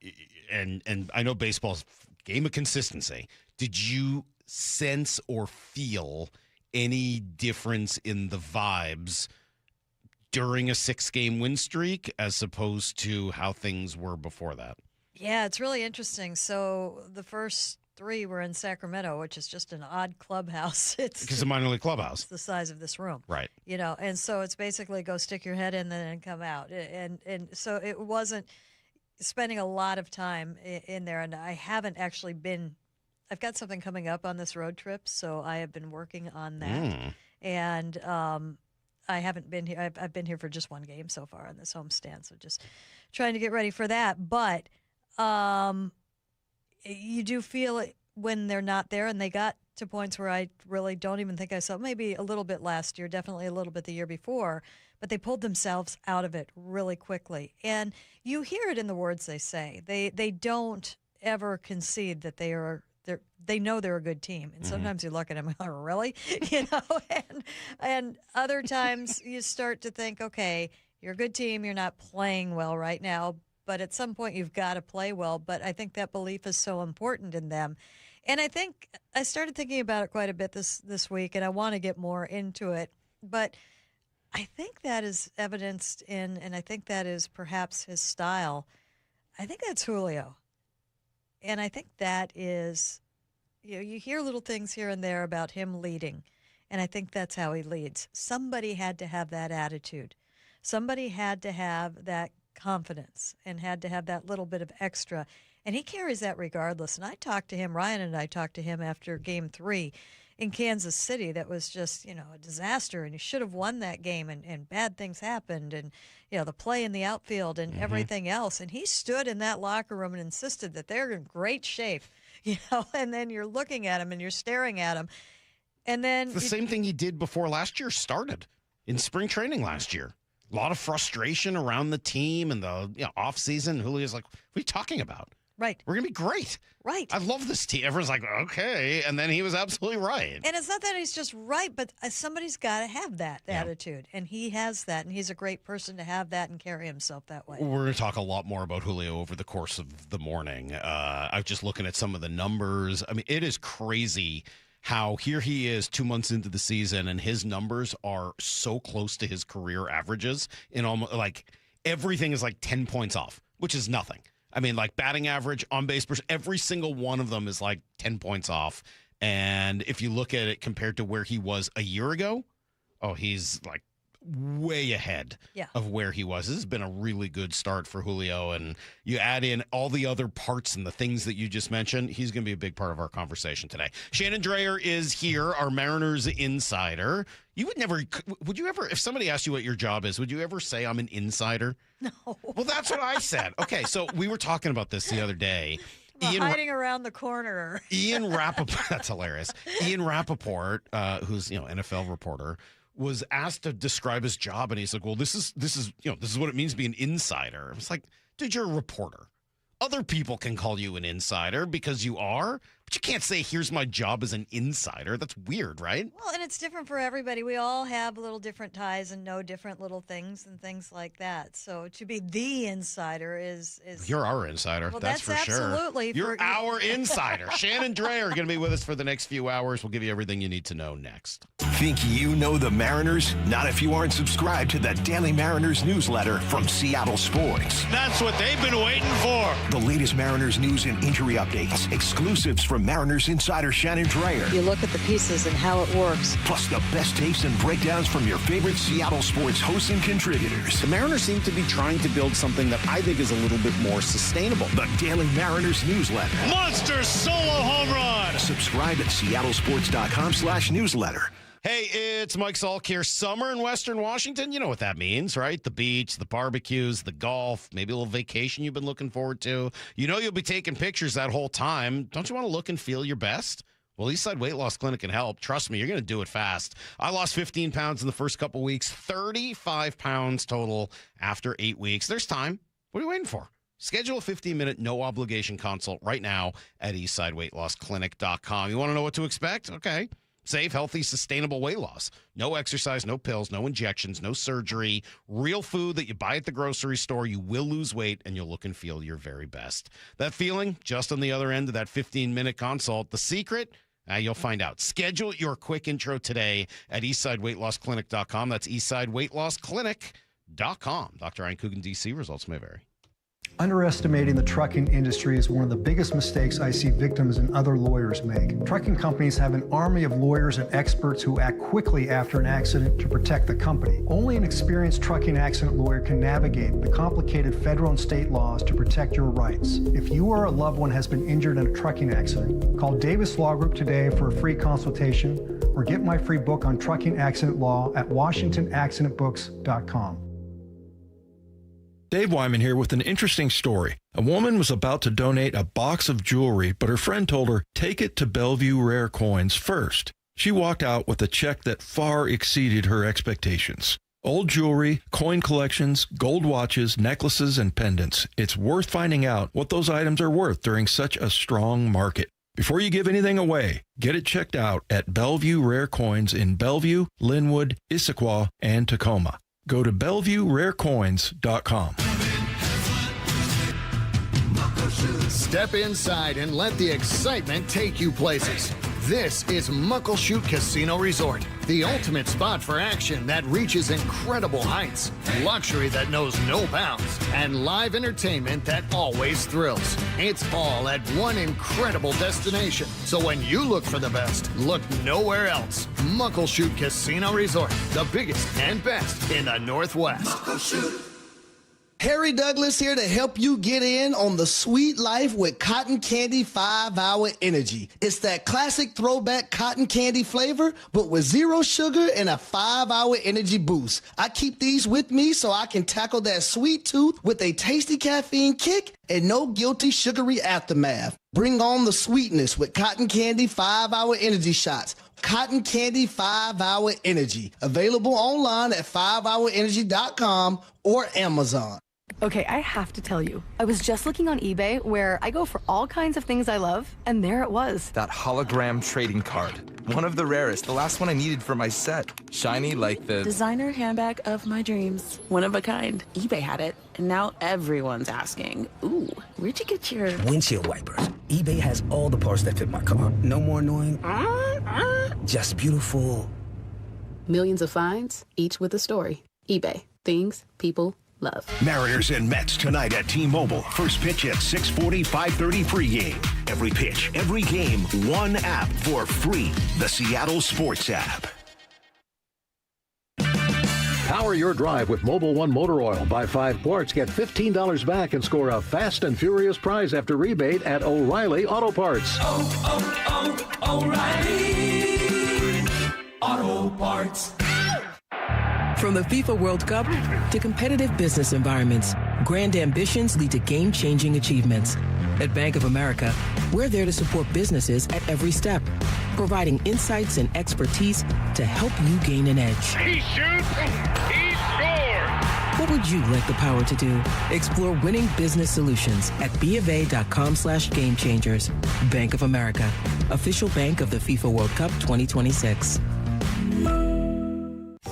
And I know baseball's a game of consistency. Did you sense or feel any difference in the vibes during a 6-game win streak as opposed to how things were before that? Yeah, it's really interesting. So the first 3 were in Sacramento, which is just an odd clubhouse. It's a minor league clubhouse. It's the size of this room. Right. And so it's basically go stick your head in and come out. And so it wasn't spending a lot of time in there. And I haven't actually been – I've got something coming up on this road trip, so I have been working on that. And I haven't been here. I've been here for just 1 game so far on this homestand, so just trying to get ready for that. But you do feel it when they're not there, and they got to points where I really don't even think I saw, maybe a little bit last year, definitely a little bit the year before, but they pulled themselves out of it really quickly. And you hear it in the words they say. They don't ever concede that they know they're a good team. And sometimes you look at them, oh, really? And other times you start to think, okay, you're a good team, you're not playing well right now, but at some point you've got to play well. But I think that belief is so important in them. And I think I started thinking about it quite a bit this week, and I want to get more into it. But I think that is evidenced in, and I think that is perhaps his style. I think that's Julio. And I think that is, you hear little things here and there about him leading, and I think that's how he leads. Somebody had to have that attitude. Somebody had to have that confidence and had to have that little bit of extra. And he carries that regardless. And I talked to him, Ryan and I talked to him after Game 3 in Kansas City. That was just, a disaster. And he should have won that game. And bad things happened. And, the play in the outfield and everything else. And he stood in that locker room and insisted that they're in great shape. And then you're looking at him and you're staring at him. And then the same thing he did before last year started in spring training last year. A lot of frustration around the team and the off season. Julio's like, what are you talking about? Right. We're going to be great. Right. I love this team. Everyone's like, okay. And then he was absolutely right. And it's not that he's just right, but somebody's got to have that attitude. And he has that. And he's a great person to have that and carry himself that way. We're going to talk a lot more about Julio over the course of the morning. I'm just looking at some of the numbers. I mean, it is crazy how here he is 2 months into the season and his numbers are so close to his career averages in almost like everything is like 10 points off, which is nothing. I mean, like batting average, on base percentage, every single one of them is like 10 points off. And if you look at it compared to where he was a year ago, he's like way ahead of where he was. This has been a really good start for Julio. And you add in all the other parts and the things that you just mentioned, he's going to be a big part of our conversation today. Shannon Dreyer is here, our Mariners insider. Would you ever, if somebody asked you what your job is, would you ever say I'm an insider? No. Well, that's what I said. Okay, so we were talking about this the other day. Hiding around the corner. Ian Rappaport, that's hilarious. Ian Rappaport, who's NFL reporter, was asked to describe his job, and he's like, "Well, this is what it means to be an insider." I was like, "Dude, you're a reporter. Other people can call you an insider because you are, but you can't say, here's my job as an insider. That's weird, right?" Well, and it's different for everybody. We all have little different ties and know different little things and things like that. So to be the insider is You're our insider. Well, that's for sure. Absolutely. You're our insider. Shannon Dreyer going to be with us for the next few hours. We'll give you everything you need to know next. Think you know the Mariners? Not if you aren't subscribed to the Daily Mariners newsletter from Seattle Sports. That's what they've been waiting for. The latest Mariners news and injury updates, exclusives from Mariners insider Shannon Dreyer. You look at the pieces and how it works. Plus the best takes and breakdowns from your favorite Seattle sports hosts and contributors. The Mariners seem to be trying to build something that I think is a little bit more sustainable. The Daily Mariners newsletter. Monster solo home run. Subscribe at seattlesports.com/newsletter. Hey, it's Mike Salk here. Summer in Western Washington, you know what that means, right? The beach, the barbecues, the golf, maybe a little vacation you've been looking forward to. You know you'll be taking pictures that whole time. Don't you want to look and feel your best? Well, Eastside Weight Loss Clinic can help. Trust me, you're going to do it fast. I lost 15 pounds in the first couple weeks, 35 pounds total after 8 weeks. There's time. What are you waiting for? Schedule a 15-minute no-obligation consult right now at eastsideweightlossclinic.com. You want to know what to expect? Okay. Safe, healthy, sustainable weight loss. No exercise, no pills, no injections, no surgery. Real food that you buy at the grocery store. You will lose weight, and you'll look and feel your very best. That feeling, just on the other end of that 15-minute consult. The secret? You'll find out. Schedule your quick intro today at eastsideweightlossclinic.com. That's eastsideweightlossclinic.com. Dr. Ryan Coogan, D.C. Results may vary. Underestimating the trucking industry is one of the biggest mistakes I see victims and other lawyers make. Trucking companies have an army of lawyers and experts who act quickly after an accident to protect the company. Only an experienced trucking accident lawyer can navigate the complicated federal and state laws to protect your rights. If you or a loved one has been injured in a trucking accident, call Davis Law Group today for a free consultation or get my free book on trucking accident law at WashingtonAccidentBooks.com. Dave Wyman here with an interesting story. A woman was about to donate a box of jewelry, but her friend told her, take it to Bellevue Rare Coins first. She walked out with a check that far exceeded her expectations. Old jewelry, coin collections, gold watches, necklaces, and pendants. It's worth finding out what those items are worth during such a strong market. Before you give anything away, get it checked out at Bellevue Rare Coins in Bellevue, Linwood, Issaquah, and Tacoma. Go to BellevueRareCoins.com. Step inside and let the excitement take you places. This is Muckleshoot Casino Resort, the ultimate spot for action that reaches incredible heights, luxury that knows no bounds, and live entertainment that always thrills. It's all at one incredible destination. So when you look for the best, look nowhere else. Muckleshoot Casino Resort, the biggest and best in the Northwest. Muckleshoot. Harry Douglas here to help you get in on the sweet life with Cotton Candy 5-Hour Energy. It's that classic throwback cotton candy flavor, but with 0 sugar and a 5-hour energy boost. I keep these with me so I can tackle that sweet tooth with a tasty caffeine kick and no guilty sugary aftermath. Bring on the sweetness with Cotton Candy 5-Hour Energy Shots. Cotton Candy 5-Hour Energy. Available online at 5hourenergy.com or Amazon. Okay, I have to tell you, I was just looking on eBay where I go for all kinds of things I love, and there it was. That hologram trading card. One of the rarest, the last one I needed for my set. Shiny like the... designer handbag of my dreams. One of a kind. eBay had it, and now everyone's asking, ooh, where'd you get your... windshield wipers. eBay has all the parts that fit my car. No more annoying... just beautiful. Millions of finds, each with a story. eBay. Things people love. Mariners and Mets tonight at T-Mobile. First pitch at 6:40, 5:30 pregame. Every pitch, every game, one app for free. The Seattle Sports app. Power your drive with Mobil 1 motor oil. Buy 5 quarts, get $15 back, and score a fast and furious prize after rebate at O'Reilly Auto Parts. O'Reilly Auto Parts. From the FIFA World Cup to competitive business environments, grand ambitions lead to game-changing achievements. At Bank of America, we're there to support businesses at every step, providing insights and expertise to help you gain an edge. He shoots, he scores! What would you like the power to do? Explore winning business solutions at BofA.com/gamechangers. Bank of America, official bank of the FIFA World Cup 2026.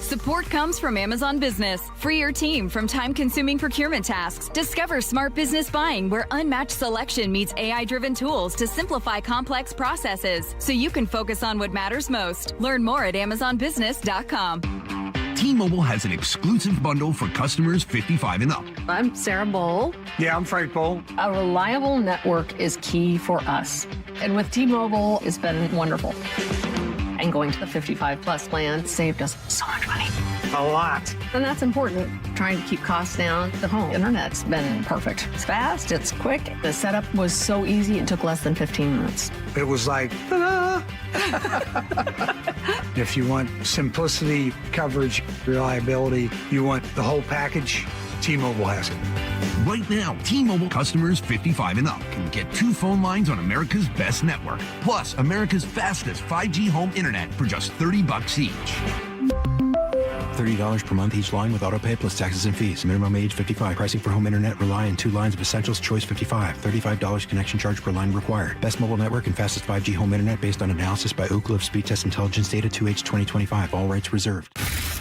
Support comes from Amazon Business. Free your team from time-consuming procurement tasks. Discover smart business buying where unmatched selection meets AI-driven tools to simplify complex processes so you can focus on what matters most. Learn more at amazonbusiness.com. T-Mobile has an exclusive bundle for customers 55 and up. I'm Sarah Bowl. Yeah, I'm Frank Bowl. A reliable network is key for us. And with T-Mobile, it's been wonderful. And going to the 55 plus plan saved us so much money. A lot. And that's important. Trying to keep costs down. The home internet's been perfect. It's fast, it's quick. The setup was so easy, it took less than 15 minutes. It was like, ta-da! If you want simplicity, coverage, reliability, you want the whole package, T-Mobile has it. Right now, T-Mobile customers 55 and up can get 2 phone lines on America's best network, plus America's fastest 5G home internet for just $30 each. $30 per month each line with autopay plus taxes and fees. Minimum age 55. Pricing for home internet rely on 2 lines of essentials. Choice 55. $35 connection charge per line required. Best mobile network and fastest 5G home internet based on analysis by Ookla of Speed Test Intelligence data 2H 2025. All rights reserved.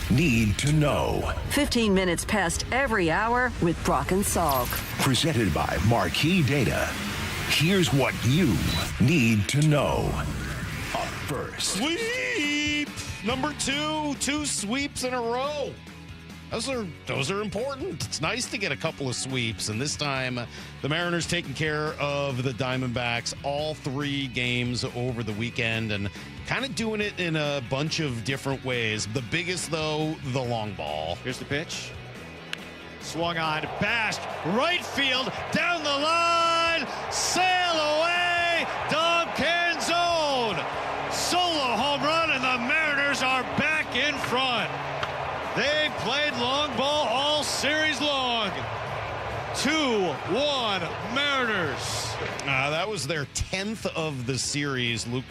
Need to know. 15 minutes past every hour with Brock and Salk. Presented by Marquee Data. Here's what you need to know. Up first. Sweep number 2, 2 sweeps in a row. Those are important. It's nice to get a couple of sweeps, and this time the Mariners taking care of the Diamondbacks all 3 games over the weekend and kind of doing it in a bunch of different ways. The biggest, though, the long ball. Here's the pitch. Swung on, bashed, right field, down the line, sail away, Dom Canzone. Solo home run, and the Mariners are back in front. They've played long ball all series long. 2-1 Mariners. That was their 10th of the series. Luke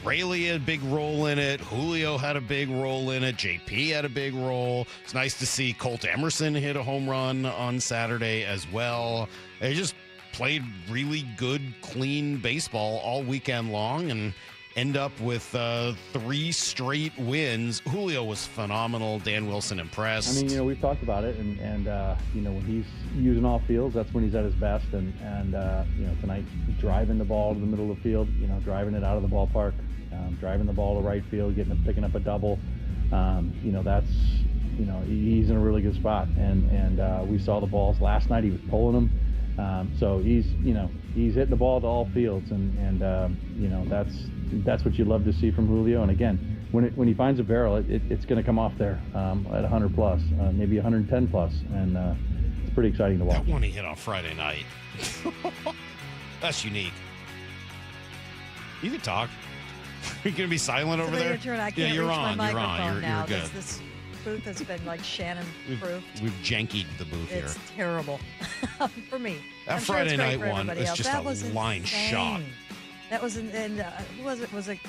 Raley had a big role in it. Julio had a big role in it. JP had a big role. It's nice to see Colt Emerson hit a home run on Saturday as well. They just played really good, clean baseball all weekend long and end up with 3 straight wins. Julio was phenomenal. Dan Wilson impressed. I mean, we've talked about it, and when he's using all fields, that's when he's at his best. And tonight, driving the ball to the middle of the field, driving it out of the ballpark, driving the ball to right field, picking up a double. He's in a really good spot. And we saw the balls last night. He was pulling them. So he's hitting the ball to all fields, and that's what you love to see from Julio. And again, when he finds a barrel, it's going to come off there at 100 plus, maybe 110 plus, and it's pretty exciting to watch. That one he hit on Friday night. That's unique. You can talk. You're going to be silent over there? Turn. I can't yeah, you're reach on. my You're on. microphone now. You're good. This booth has been like Shannon-proof. We've jankied the booth here. It's terrible for me. That I'm Friday sure night for one was else. just that a was line insane. shot. That was who was it? Was it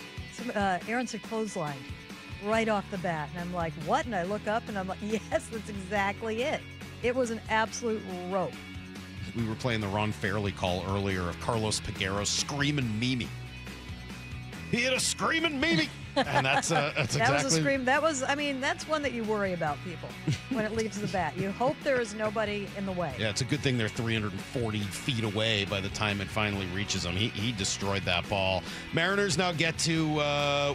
Aaron said clothesline right off the bat, and I'm like, what? And I look up, and I'm like, yes, that's exactly it. It was an absolute rope. We were playing the Ron Fairley call earlier of Carlos Peguero screaming Mimi. He hit a screaming Mimi. And that's exactly. That was a scream. That's one that you worry about, people, when it leaves the bat. You hope there is nobody in the way. Yeah, it's a good thing they're 340 feet away by the time it finally reaches them. He destroyed that ball. Mariners now get to,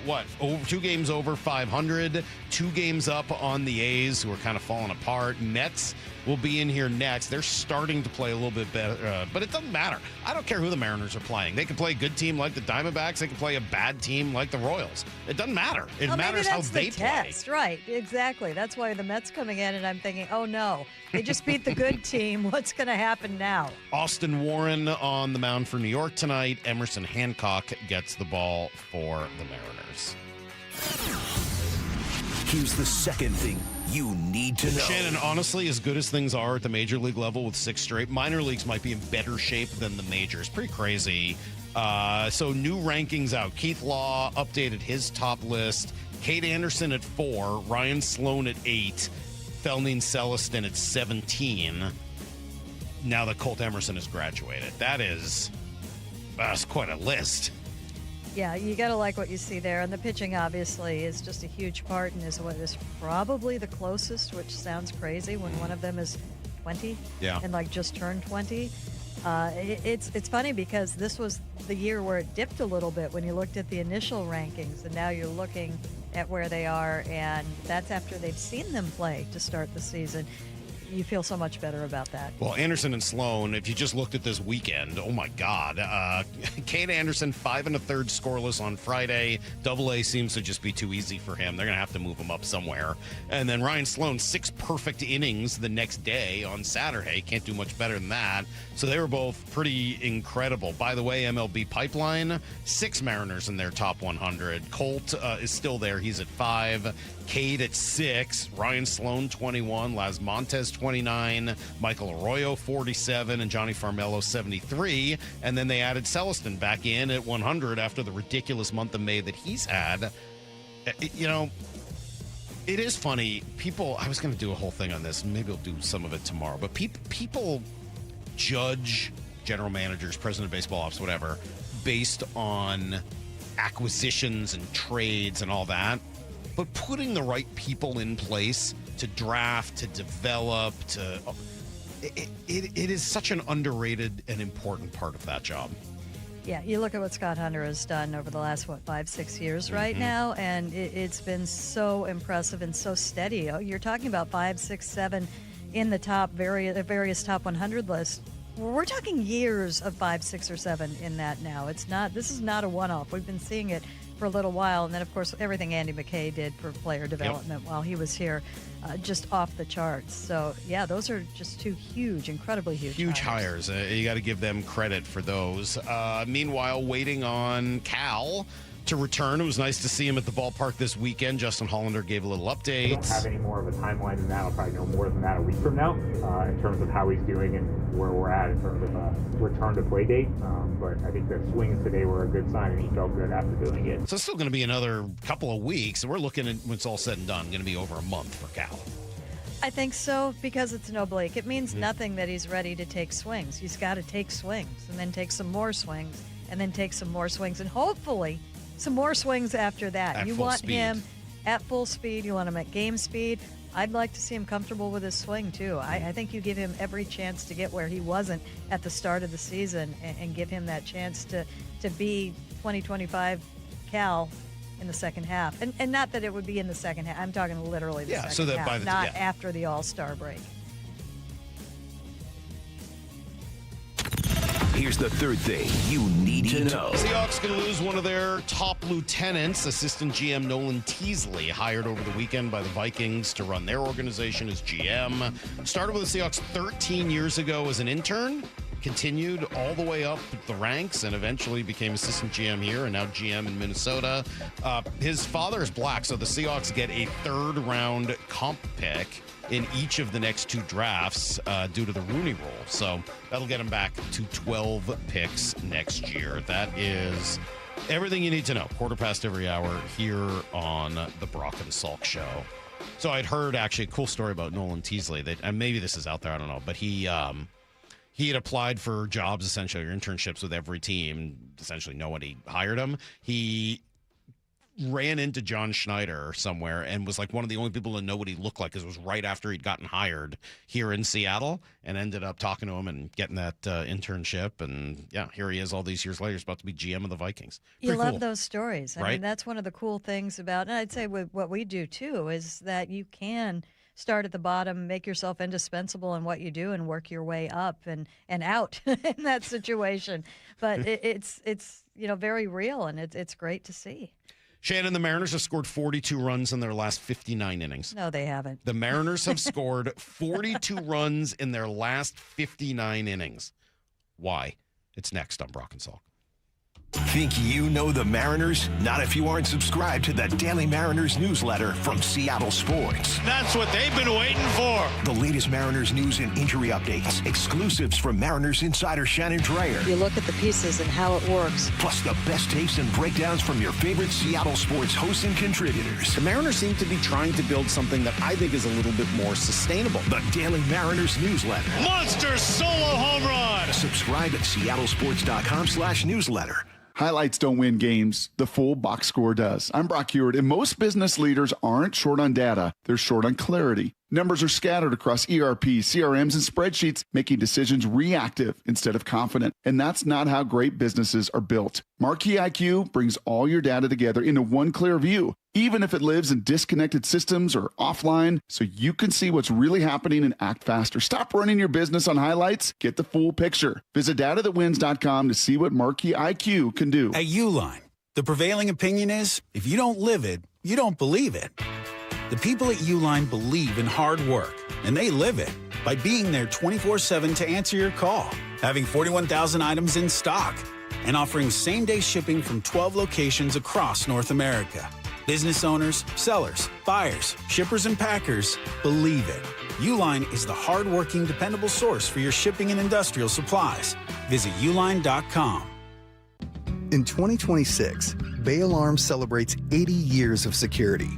2 games over 500, 2 games up on the A's, who are kind of falling apart. Mets will be in here next. They're starting to play a little bit better, but it doesn't matter. I don't care who the Mariners are playing. They can play a good team like the Diamondbacks. They can play a bad team like the Royals. It doesn't matter. It matters how they play. Right, exactly. That's why the Mets coming in, and I'm thinking, oh no, they just beat the good team. What's going to happen now? Austin Warren on the mound for New York tonight. Emerson Hancock gets the ball for the Mariners. Here's the second thing you need to know. Shannon, honestly, as good as things are at the major league level with 6 straight, minor leagues might be in better shape than the majors. Pretty crazy. So new rankings out. Keith Law updated his top list. Kate Anderson at 4, Ryan Sloan at 8, Felnine Celestin at 17. Now that Colt Emerson has graduated. That's quite a list. Yeah, you got to like what you see there. And the pitching, obviously, is just a huge part and is what is probably the closest, which sounds crazy when one of them is 20 and just turned 20. It's funny because this was the year where it dipped a little bit when you looked at the initial rankings, and now you're looking at where they are, and that's after they've seen them play to start the season. You feel so much better about that. Well, Anderson and Sloan, if you just looked at this weekend, oh my God. Kate Anderson, 5 1/3 scoreless on Friday. AA seems to just be too easy for him. They're going to have to move him up somewhere. And then Ryan Sloan, 6 perfect innings the next day on Saturday. Can't do much better than that. So they were both pretty incredible. By the way, MLB Pipeline, 6 Mariners in their top 100. Colt is still there. He's at 5. Cade at 6, Ryan Sloan 21, Las Montes 29, Michael Arroyo 47, and Johnny Farmelo 73. And then they added Celestin back in at 100 after the ridiculous month of May that he's had. It is funny. I was going to do a whole thing on this, and maybe I'll do some of it tomorrow, but people judge general managers, president of baseball ops, whatever, based on acquisitions and trades and all that. But putting the right people in place to draft, to develop, it is such an underrated and important part of that job. Yeah, you look at what Scott Hunter has done over the last, 5-6 years right now, and it's been so impressive and so steady. You're talking about 5, 6, 7 in the top various top 100 lists. We're talking years of 5, 6, or 7 in that now. This is not a one-off. We've been seeing it for a little while, and then of course everything Andy McKay did for player development while he was here, just off the charts. So yeah, those are just 2 incredibly huge hires. You got to give them credit for those. Meanwhile, waiting on Cal to return. It was nice to see him at the ballpark this weekend. Justin Hollander gave a little update. I don't have any more of a timeline than that. I'll probably know more than that a week from now in terms of how he's doing and where we're at in terms of a return to play date. But I think the swings today were a good sign, and he felt good after doing it. So it's still going to be another couple of weeks. And we're looking at, when it's all said and done, going to be over a month for Cal. I think so, because it's an oblique. It means nothing that he's ready to take swings. He's got to take swings and then take some more swings and then take some more swings and hopefully some more swings after that. You want him at full speed. You want him at game speed. I'd like to see him comfortable with his swing, too. I think you give him every chance to get where he wasn't at the start of the season and give him that chance to be 2025 Cal in the second half. And not that it would be in the second half. I'm talking literally the second half, not after the All-Star break. Here's the third thing you need to know. Seahawks going to lose one of their top lieutenants. Assistant GM Nolan Teasley, hired over the weekend by the Vikings to run their organization as GM. Started with the Seahawks 13 years ago as an intern. Continued all the way up the ranks and eventually became assistant GM here and now GM in Minnesota. His father is black, so the Seahawks get a 3rd round comp pick in each of the next 2 drafts due to the Rooney Rule. So that'll get him back to 12 picks next year. That is everything you need to know. 1/4 past every hour here on the Brock and Salk Show. So I'd heard actually a cool story about Nolan Teasley that, and maybe this is out there, I don't know, but he had applied for jobs, essentially, or internships with every team. Essentially, nobody hired him. He ran into John Schneider somewhere and was like one of the only people to know what he looked like, because it was right after he'd gotten hired here in Seattle, and ended up talking to him and getting that internship. And yeah, here he is all these years later. He's about to be GM of the Vikings. You Pretty love cool. those stories. I Right? mean, that's one of the cool things about, and I'd say with what we do too, is that you can start at the bottom, make yourself indispensable in what you do, and work your way up and out in that situation. But it's very real, and it's great to see. Shannon, the Mariners have scored 42 runs in their last 59 innings. No, they haven't. The Mariners have scored 42 runs in their last 59 innings. Why? It's next on Brock and Salk. Think you know the Mariners? Not if you aren't subscribed to the Daily Mariners newsletter from Seattle Sports. That's what they've been waiting for. The latest Mariners news and injury updates, exclusives from Mariners insider Shannon Dreyer. You look at the pieces and how it works. Plus the best takes and breakdowns from your favorite Seattle sports hosts and contributors. The Mariners seem to be trying to build something that I think is a little bit more sustainable. The Daily Mariners newsletter. Monster solo home run. Subscribe at seattlesports.com/newsletter. Highlights don't win games. The full box score does. I'm Brock Hewitt, and most business leaders aren't short on data. They're short on clarity. Numbers are scattered across ERPs, CRMs, and spreadsheets, making decisions reactive instead of confident. And that's not how great businesses are built. Marquee IQ brings all your data together into one clear view, even if it lives in disconnected systems or offline, so you can see what's really happening and act faster. Stop running your business on highlights. Get the full picture. Visit datathatwins.com to see what Marquee IQ can do. At Uline, the prevailing opinion is, if you don't live it, you don't believe it. The people at Uline believe in hard work, and they live it by being there 24/7 to answer your call, having 41,000 items in stock, and offering same-day shipping from 12 locations across North America. Business owners, sellers, buyers, shippers, and packers believe it. Uline is the hard-working, dependable source for your shipping and industrial supplies. Visit uline.com. In 2026, Bay Alarm celebrates 80 years of security.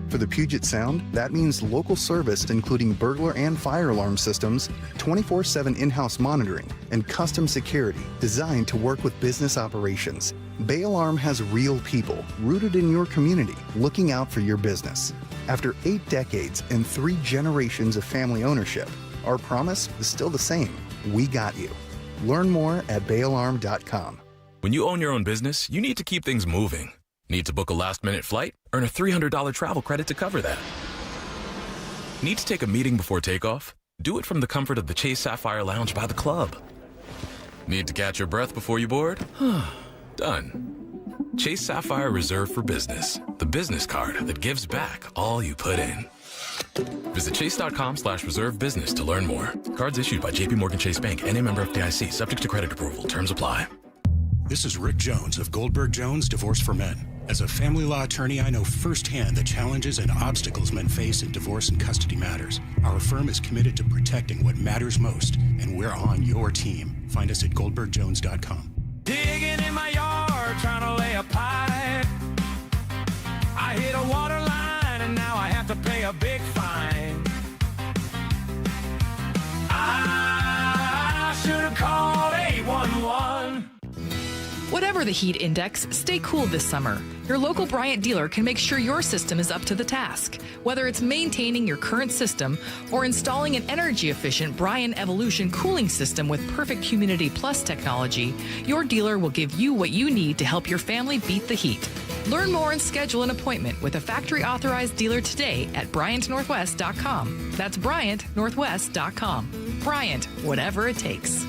For the Puget Sound, that means local service including burglar and fire alarm systems, 24/7 in-house monitoring, and custom security designed to work with business operations. Bay Alarm has real people rooted in your community looking out for your business. After 8 decades and 3 generations of family ownership, our promise is still the same. We got you. Learn more at bayalarm.com. When you own your own business, you need to keep things moving. Need to book a last-minute flight? Earn a $300 travel credit to cover that. Need to take a meeting before takeoff? Do it from the comfort of the Chase Sapphire Lounge by the club. Need to catch your breath before you board? Done. Chase Sapphire Reserve for Business, the business card that gives back all you put in. Visit chase.com/reserve business to learn more. Cards issued by JPMorgan Chase Bank, N.A. member FDIC, subject to credit approval. Terms apply. This is Rick Jones of Goldberg Jones Divorce for Men. As a family law attorney, I know firsthand the challenges and obstacles men face in divorce and custody matters. Our firm is committed to protecting what matters most, and we're on your team. Find us at goldbergjones.com. Digging in my yard, trying to lay a pipe. I hit a water line, and now I have to pay a big fine. I should have called 811. Whatever the heat index, stay cool this summer. Your local Bryant dealer can make sure your system is up to the task. Whether it's maintaining your current system or installing an energy-efficient Bryant Evolution cooling system with perfect Humidity Plus technology, your dealer will give you what you need to help your family beat the heat. Learn more and schedule an appointment with a factory-authorized dealer today at BryantNorthwest.com. That's BryantNorthwest.com. Bryant, whatever it takes.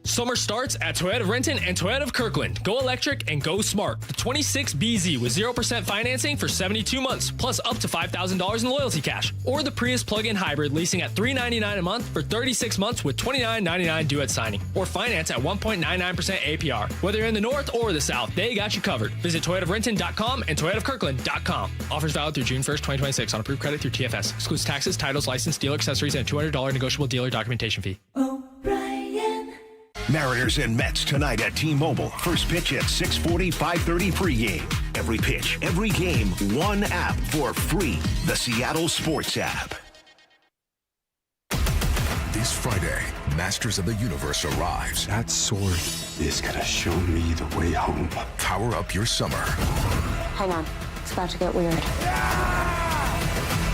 Summer starts at Toyota of Renton and Toyota of Kirkland. Go electric and go smart. The 26BZ with 0% financing for 72 months, plus up to $5,000 in loyalty cash. Or the Prius plug-in hybrid leasing at $399 a month for 36 months with $29.99 due at signing. Or finance at 1.99% APR. Whether you're in the north or the south, they got you covered. Visit ToyotaofRenton.com and ToyotaofKirkland.com. Offers valid through June 1st, 2026 on approved credit through TFS. Excludes taxes, titles, license, dealer accessories, and $200 negotiable dealer documentation fee. Mariners and Mets tonight at T-Mobile. First pitch at 6:40, 5:30 pregame. Every pitch, every game, one app for free. The Seattle Sports app. This Friday, Masters of the Universe arrives. That sword is gonna show me the way home. Power up your summer. Hang on, it's about to get weird.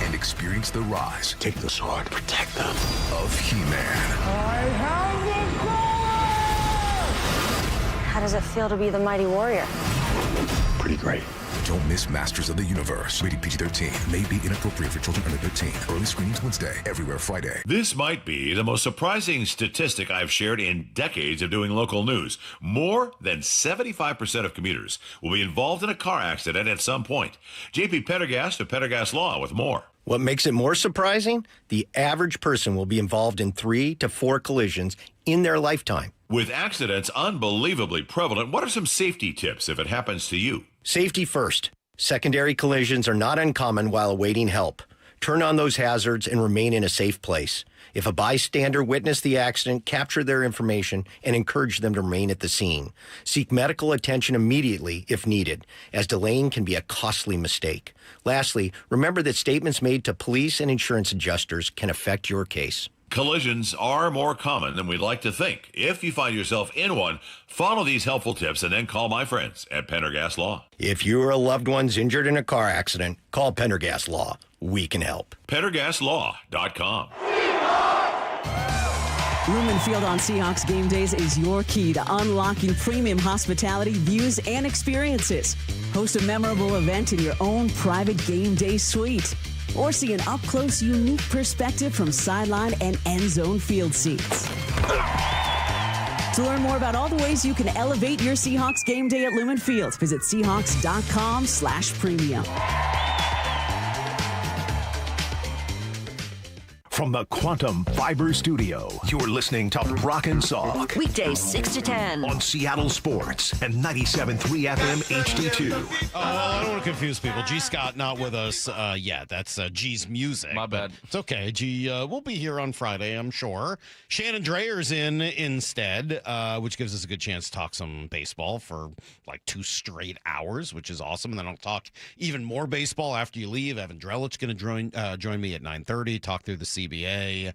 And experience the rise. Take the sword, protect them. Of He-Man. I have the power! How does it feel to be the mighty warrior? Pretty great. Don't miss Masters of the Universe. Rated PG-13. May be inappropriate for children under 13. Early screenings Wednesday. Everywhere Friday. This might be the most surprising statistic I've shared in decades of doing local news. More than 75% of commuters will be involved in a car accident at some point. JP Pendergast of Pendergast Law with more. What makes it more surprising? The average person will be involved in 3 to 4 collisions in their lifetime. With accidents unbelievably prevalent, what are some safety tips if it happens to you? Safety first. Secondary collisions are not uncommon while awaiting help. Turn on those hazards and remain in a safe place. If a bystander witnessed the accident, capture their information and encourage them to remain at the scene. Seek medical attention immediately if needed, as delaying can be a costly mistake. Lastly, remember that statements made to police and insurance adjusters can affect your case. Collisions are more common than we'd like to think. If you find yourself in one, follow these helpful tips and then call my friends at Pendergast Law. If you or a loved one's injured in a car accident, call Pendergast Law. We can help. PendergastLaw.com. Lumen Field on Seahawks game days is your key to unlocking premium hospitality, views, and experiences. Host a memorable event in your own private game day suite. Or see an up-close, unique perspective from sideline and end zone field seats. To learn more about all the ways you can elevate your Seahawks game day at Lumen Field, visit Seahawks.com/premium. From the Quantum Fiber Studio, you're listening to Brock and Salk. Weekdays 6 to 10. On Seattle Sports and 97.3 FM HD2. Oh, well, I don't want to confuse people. G. Scott not with us yet. That's G's music. My bad. It's okay. G will be here on Friday, I'm sure. Shannon Dreyer's in instead, which gives us a good chance to talk some baseball for like 2 straight hours, which is awesome. And then I'll talk even more baseball after you leave. Evan Drellich going to join me at 9:30, talk through the CBA.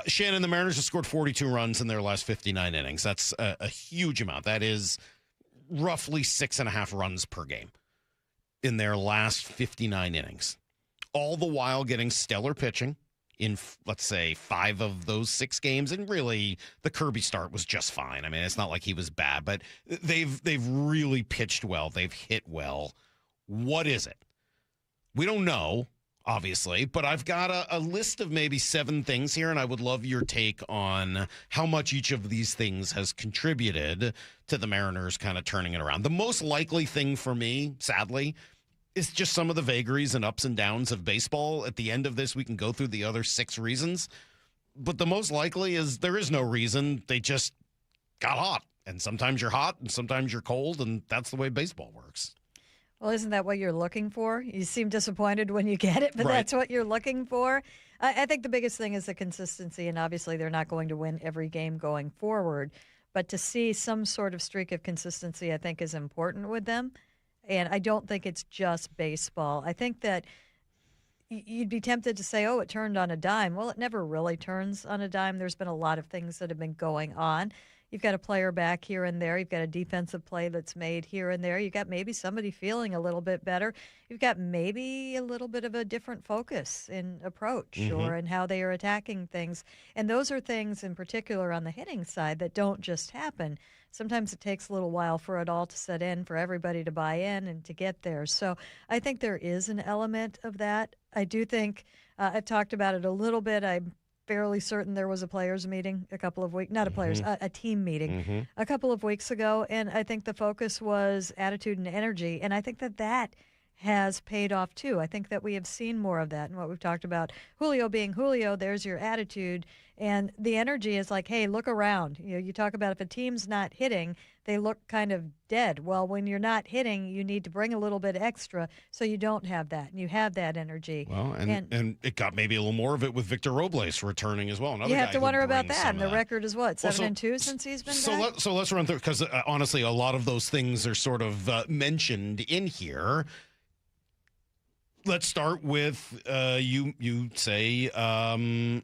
Shannon, the Mariners have scored 42 runs in their last 59 innings. That's a huge amount. That is roughly 6.5 runs per game in their last 59 innings. All the while getting stellar pitching in, let's say, 5 of those 6 games. And really, the Kirby start was just fine. I mean, it's not like he was bad, but they've really pitched well. They've hit well. What is it? We don't know, obviously, but I've got a list of maybe 7 things here, and I would love your take on how much each of these things has contributed to the Mariners kind of turning it around. The most likely thing for me, sadly, is just some of the vagaries and ups and downs of baseball. At the end of this, we can go through the other 6 reasons, but the most likely is there is no reason. They just got hot, and sometimes you're hot, and sometimes you're cold, and that's the way baseball works. Well, isn't that what you're looking for? You seem disappointed when you get it, but Right. That's what you're looking for. I think the biggest thing is the consistency, and obviously they're not going to win every game going forward. But to see some sort of streak of consistency, I think, is important with them. And I don't think it's just baseball. I think that you'd be tempted to say, oh, it turned on a dime. Well, it never really turns on a dime. There's been a lot of things that have been going on. You've got a player back here and there. You've got a defensive play that's made here and there. You've got maybe somebody feeling a little bit better. You've got maybe a little bit of a different focus in approach or in how they are attacking things. And those are things in particular on the hitting side that don't just happen. Sometimes it takes a little while for it all to set in, for everybody to buy in and to get there. So I think there is an element of that. I do think I've talked about it a little bit. I'm fairly certain there was a players meeting a couple of weeks, not a players, a team meeting a couple of weeks ago. And I think the focus was attitude and energy. And I think that has paid off too. I think that we have seen more of that, and what we've talked about. Julio being Julio, there's your attitude, and the energy is like, hey, look around. You talk about if a team's not hitting, they look kind of dead. Well, when you're not hitting, you need to bring a little bit extra so you don't have that, and you have that energy. Well, and it got maybe a little more of it with Victor Robles returning as well. You have to wonder about that, and the record is what, 7-2 since he's been back? So let's run through, because honestly, a lot of those things are sort of mentioned in here. Let's start with you say that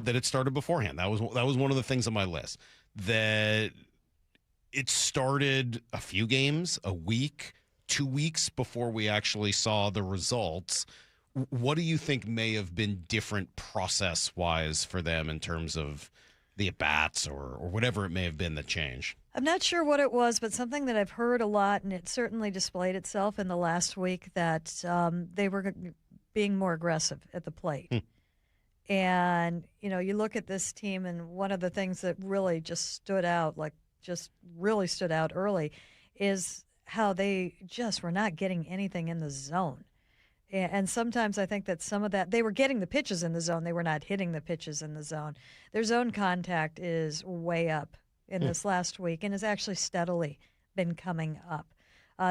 it started beforehand. That was one of the things on my list, that it started a few games, a week, 2 weeks before we actually saw the results. What do you think may have been different process-wise for them in terms of the at-bats or whatever it may have been that changed? I'm not sure what it was, but something that I've heard a lot, and it certainly displayed itself in the last week, that they were being more aggressive at the plate. And, you look at this team, and one of the things that really just stood out, really stood out early, is how they just were not getting anything in the zone. And sometimes I think that some of that, they were getting the pitches in the zone. They were not hitting the pitches in the zone. Their zone contact is way up in this last week and has actually steadily been coming up.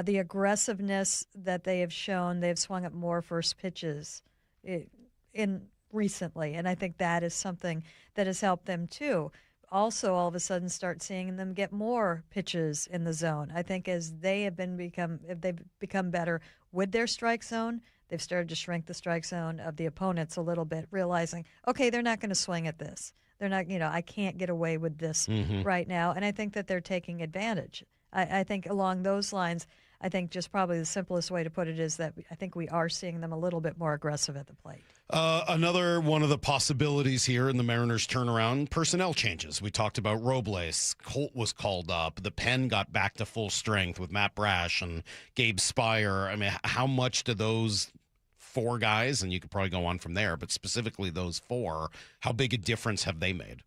The aggressiveness that they have shown, they've swung at more first pitches in recently, and I think that is something that has helped them too. Also, all of a sudden, start seeing them get more pitches in the zone. I think as they've become better with their strike zone, they've started to shrink the strike zone of the opponents a little bit, realizing, okay, they're not going to swing at this. They're not, I can't get away with this right now. And I think that they're taking advantage. I think along those lines, I think just probably the simplest way to put it is that I think we are seeing them a little bit more aggressive at the plate. Another one of the possibilities here in the Mariners' turnaround, personnel changes. We talked about Robles. Colt was called up. The pen got back to full strength with Matt Brash and Gabe Spire. I mean, how much do those four guys, and you could probably go on from there, but specifically those four, how big a difference have they made?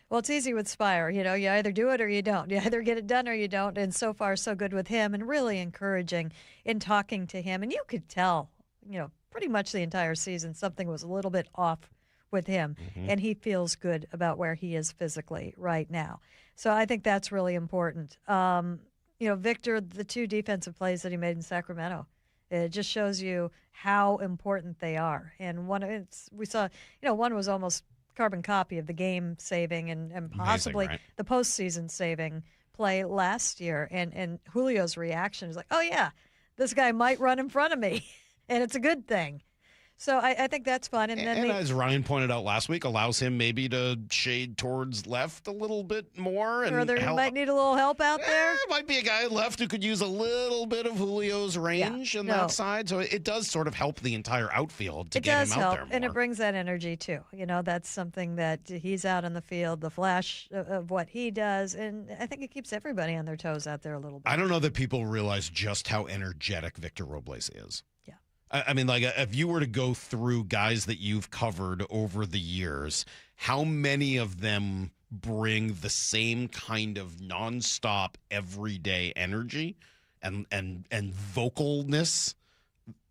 Well, it's easy with Spire. You either do it or you don't. You either get it done or you don't. And so far, so good with him, and really encouraging in talking to him. And you could tell, pretty much the entire season, something was a little bit off with him. And he feels good about where he is physically right now. So I think that's really important. Victor, the two defensive plays that he made in Sacramento, it just shows you how important they are. And we saw, one was almost carbon copy of the game saving and possibly amazing, right? The postseason saving play last year. And Julio's reaction is like, oh, yeah, this guy might run in front of me, and it's a good thing. So I think that's fun. And then as Ryan pointed out last week, allows him maybe to shade towards left a little bit more. And might need a little help out there. Might be a guy left who could use a little bit of Julio's range on that side. So it does sort of help the entire outfield to get him out there more. And it brings that energy too. That's something that he's out in the field, the flash of what he does. And I think it keeps everybody on their toes out there a little bit. I don't know that people realize just how energetic Victor Robles is. I mean, if you were to go through guys that you've covered over the years, how many of them bring the same kind of nonstop, everyday energy and vocalness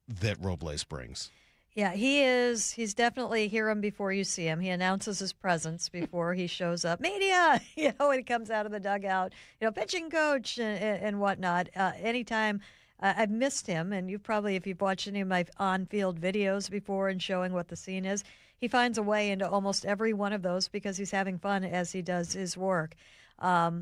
that Robles brings? Yeah, he's definitely hear him before you see him. He announces his presence before he shows up. Media, when he comes out of the dugout, pitching coach and whatnot. Anytime. I've missed him, and if you've watched any of my on-field videos before and showing what the scene is, he finds a way into almost every one of those because he's having fun as he does his work.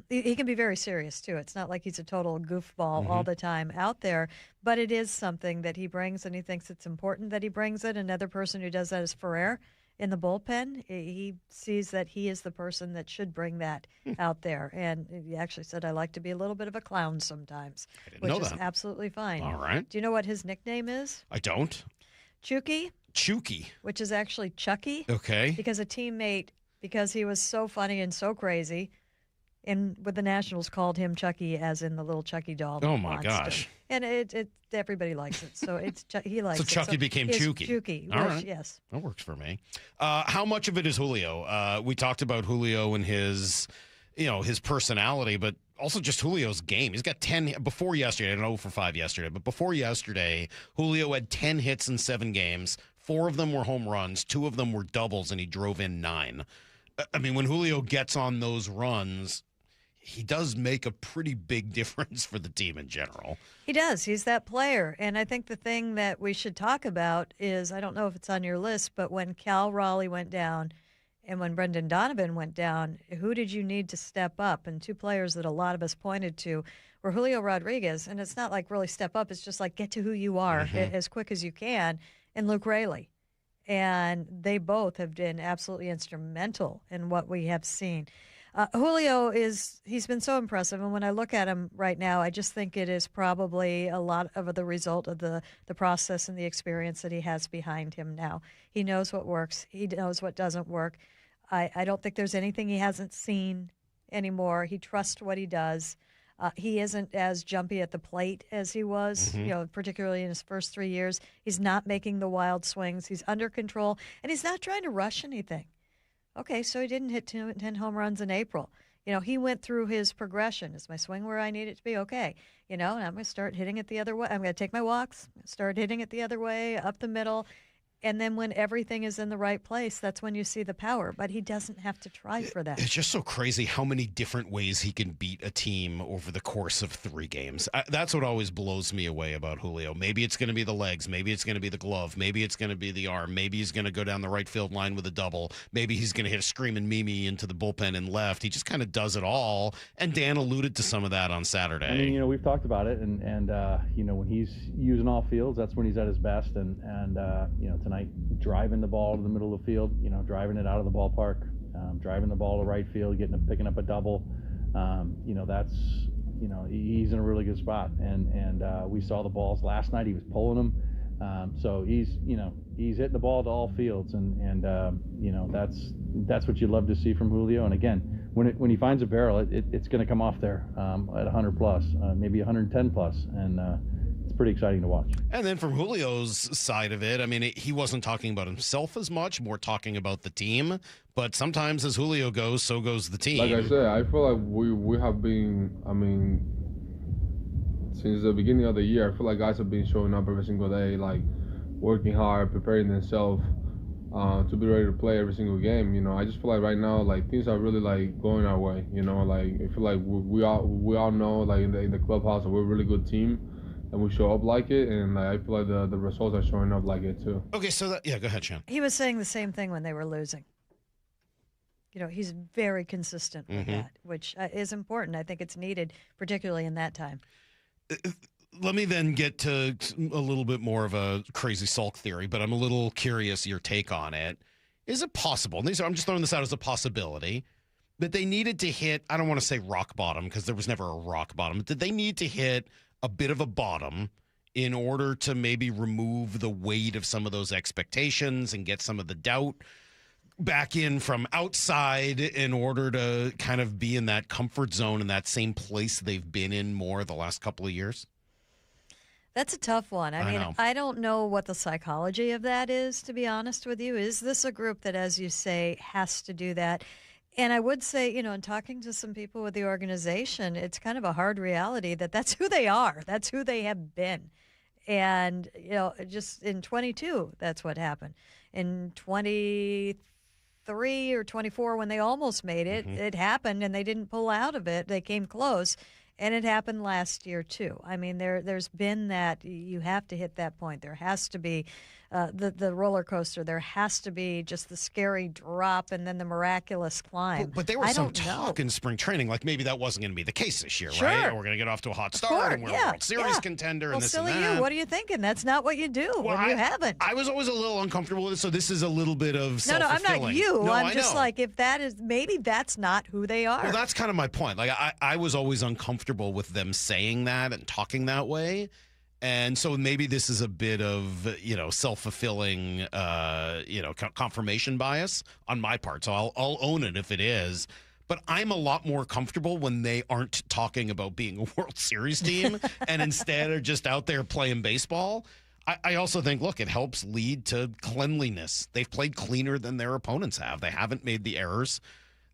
He can be very serious, too. It's not like he's a total goofball all the time out there, but it is something that he brings, and he thinks it's important that he brings it. Another person who does that is Ferrer in the bullpen. He sees that he is the person that should bring that out there. And he actually said, I like to be a little bit of a clown sometimes, which is absolutely fine. All right. Do you know what his nickname is? I don't. Chucky. Chucky. Which is actually Chucky. Okay. Because a teammate, because he was so funny and so crazy, and with the Nationals called him Chucky, as in the little Chucky doll. Oh my gosh! And it everybody likes it, so he likes it. So Chucky became Chucky. Chucky, all right, yes, that works for me. How much of it is Julio? We talked about Julio and his personality, but Also, just Julio's game. He's got 10 before yesterday. I don't know for 5 yesterday, but before yesterday, Julio had 10 hits in 7 games. 4 of them were home runs. 2 of them were doubles, and he drove in 9. I mean, when Julio gets on those runs, he does make a pretty big difference for the team in general. He does. He's that player. And I think the thing that we should talk about is, I don't know if it's on your list, but when Cal Raleigh went down and when Brendan Donovan went down, who did you need to step up? And 2 players that a lot of us pointed to were Julio Rodriguez, and it's not like really step up, it's just like get to who you are as quick as you can, and Luke Raley. And they both have been absolutely instrumental in what we have seen. Julio he's been so impressive, and when I look at him right now, I just think it is probably a lot of the result of the process and the experience that he has behind him now. He knows what works. He knows what doesn't work. I don't think there's anything he hasn't seen anymore. He trusts what he does. He isn't as jumpy at the plate as he was, particularly in his first 3 years. He's not making the wild swings. He's under control, and he's not trying to rush anything. Okay, so he didn't hit 10 home runs in April. He went through his progression. Is my swing where I need it to be? Okay. And I'm going to start hitting it the other way. I'm going to take my walks, start hitting it the other way, up the middle. And then when everything is in the right place, that's when you see the power. But he doesn't have to try for that. It's just so crazy how many different ways he can beat a team over the course of 3 games. That's what always blows me away about Julio. Maybe it's going to be the legs. Maybe it's going to be the glove. Maybe it's going to be the arm. Maybe he's going to go down the right field line with a double. Maybe he's going to hit a screaming Mimi into the bullpen and left. He just kind of does it all. And Dan alluded to some of that on Saturday. I mean, we've talked about it. And when he's using all fields, that's when he's at his best. And tonight, driving the ball to the middle of the field, driving it out of the ballpark, driving the ball to right field, picking up a double. He's in a really good spot. And we saw the balls last night. He was pulling them. So he's hitting the ball to all fields. And that's what you love to see from Julio. And again, when he finds a barrel, it's going to come off there at 100 plus, maybe 110 plus. And it's pretty exciting to watch. And then from Julio's side of it, I mean, he wasn't talking about himself as much, more talking about the team. But sometimes as Julio goes, so goes the team. Like I said, I feel like we have been, since the beginning of the year, I feel like guys have been showing up every single day, like working hard, preparing themselves to be ready to play every single game. I just feel like right now, like things are really like going our way. Like I feel like we all know, like in the clubhouse, that we're a really good team. And we show up like it, and I feel like the results are showing up like it too. Okay, so go ahead, Sean. He was saying the same thing when they were losing. He's very consistent with that, which is important. I think it's needed, particularly in that time. Let me then get to a little bit more of a crazy Salk theory, but I'm a little curious your take on it. Is it possible, and I'm just throwing this out as a possibility, that they needed to hit, I don't want to say rock bottom, because there was never a rock bottom, but did they need to hit a bit of a bottom in order to maybe remove the weight of some of those expectations and get some of the doubt back in from outside in order to kind of be in that comfort zone in that same place they've been in more the last couple of years? That's a tough one. I mean, I don't know what the psychology of that is, to be honest with you. Is this a group that, as you say, has to do that? And I would say, in talking to some people with the organization, it's kind of a hard reality that that's who they are. That's who they have been. And, just in 22, that's what happened. In 23 or 24, when they almost made it, it happened and they didn't pull out of it. They came close. And it happened last year, too. I mean, there's been that you have to hit that point. There has to be the roller coaster. There has to be just the scary drop and then the miraculous climb. But there was some talk in spring training, like maybe that wasn't going to be the case this year, sure. right? We're going to get off to a hot start and we're a World Series contender and this silly and that. You. What are you thinking? That's not what you do when you haven't. I was always a little uncomfortable with it, so this is a little bit of self-fulfilling. No, I'm not you. No, I'm just like, if that is, maybe that's not who they are. Well, that's kind of my point. Like, I was always uncomfortable with them saying that and talking that way. And so maybe this is a bit of, self-fulfilling, confirmation bias on my part. So I'll own it if it is. But I'm a lot more comfortable when they aren't talking about being a World Series team and instead are just out there playing baseball. I also think, look, it helps lead to cleanliness. They've played cleaner than their opponents have. They haven't made the errors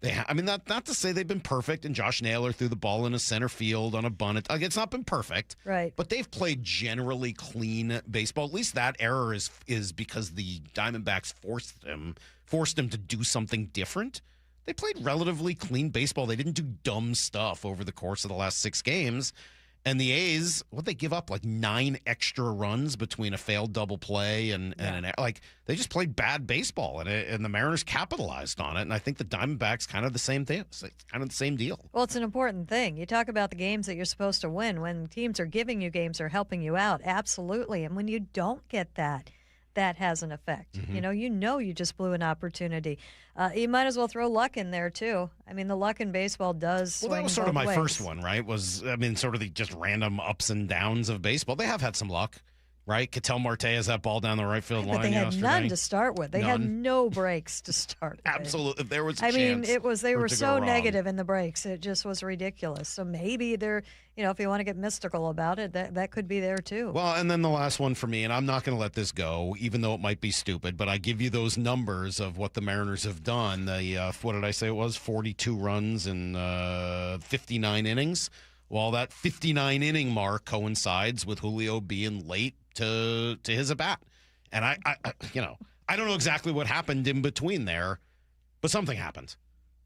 Not to say they've been perfect, and Josh Naylor threw the ball in a center field on a bunt. It's not been perfect. Right. But they've played generally clean baseball. At least that error is because the Diamondbacks forced them to do something different. They played relatively clean baseball. They didn't do dumb stuff over the course of the last 6 games. And the A's, they give up 9 extra runs between a failed double play and they just played bad baseball, and the Mariners capitalized on it. And I think the Diamondbacks kind of the same thing. It's kind of the same deal. Well, it's an important thing. You talk about the games that you're supposed to win. When teams are giving you games or helping you out, absolutely. And when you don't get that has an effect. Mm-hmm. You just blew an opportunity. You might as well throw luck in there, too. I mean, the luck in baseball does swing that was sort of both my ways. first one, right? Sort of the just random ups and downs of baseball. They have had some luck, right? Ketel Marte has that ball down the right field line. But they had yesterday. none to start with. They had no breaks to start with. Absolutely. If there was a I chance mean, they were so wrong. negative in the breaks. It just was ridiculous. So maybe they're, if you want to get mystical about it, that could be there too. Well, and then the last one for me, and I'm not going to let this go, even though it might be stupid, but I give you those numbers of what the Mariners have done. What did I say it was? 42 runs in 59 innings. Well, that 59 inning mark coincides with Julio being late to his at-bat. And I don't know exactly what happened in between there, but something happened.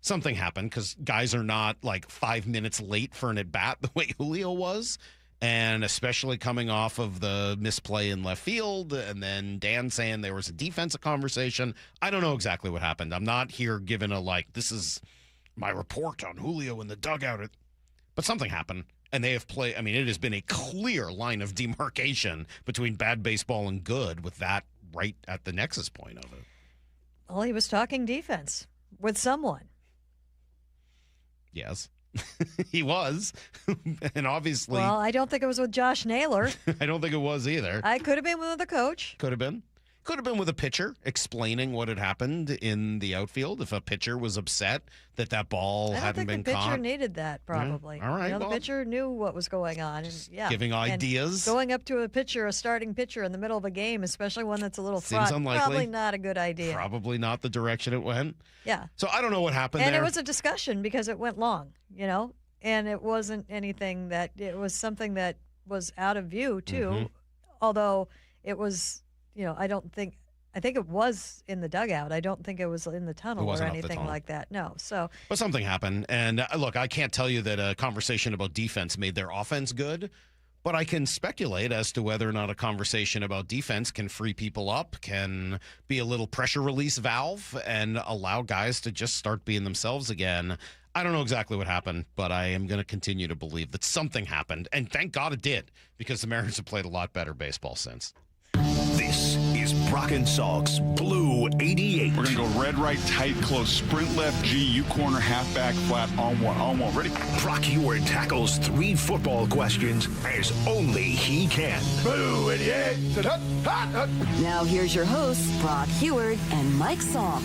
Something happened because guys are not 5 minutes late for an at-bat the way Julio was, and especially coming off of the misplay in left field, and then Dan saying there was a defensive conversation. I don't know exactly what happened. I'm not here giving this is my report on Julio in the dugout. But something happened, and they have played. I mean, it has been a clear line of demarcation between bad baseball and good, with that right at the nexus point of it. Well, he was talking defense with someone. Yes, he was. And obviously. Well, I don't think it was with Josh Naylor. I don't think it was either. I could have been with the coach. Could have been. Could have been with a pitcher explaining what had happened in the outfield. If a pitcher was upset that ball hadn't been caught. I don't think the pitcher needed that, probably. All right. The pitcher knew what was going on. And, giving ideas. And going up to a starting pitcher in the middle of a game, especially one that's a little fraught, unlikely. Probably not a good idea. Probably not the direction it went. Yeah. So I don't know what happened and there. And it was a discussion because it went long, and it wasn't anything it was something that was out of view, too, Mm-hmm. although it was, I think it was in the dugout. I don't think it was in the tunnel or anything like that. No. But something happened. And look, I can't tell you that a conversation about defense made their offense good, but I can speculate as to whether or not a conversation about defense can free people up, can be a little pressure release valve, and allow guys to just start being themselves again. I don't know exactly what happened, but I am going to continue to believe that something happened. And thank God it did, because the Mariners have played a lot better baseball since. This is Brock and Salk's Blue 88. We're going to go red, right, tight, close, sprint left, G, U corner, halfback, flat, on one. Ready? Brock Heward tackles 3 football questions as only he can. Blue 88. Now here's your hosts, Brock Heward and Mike Salk.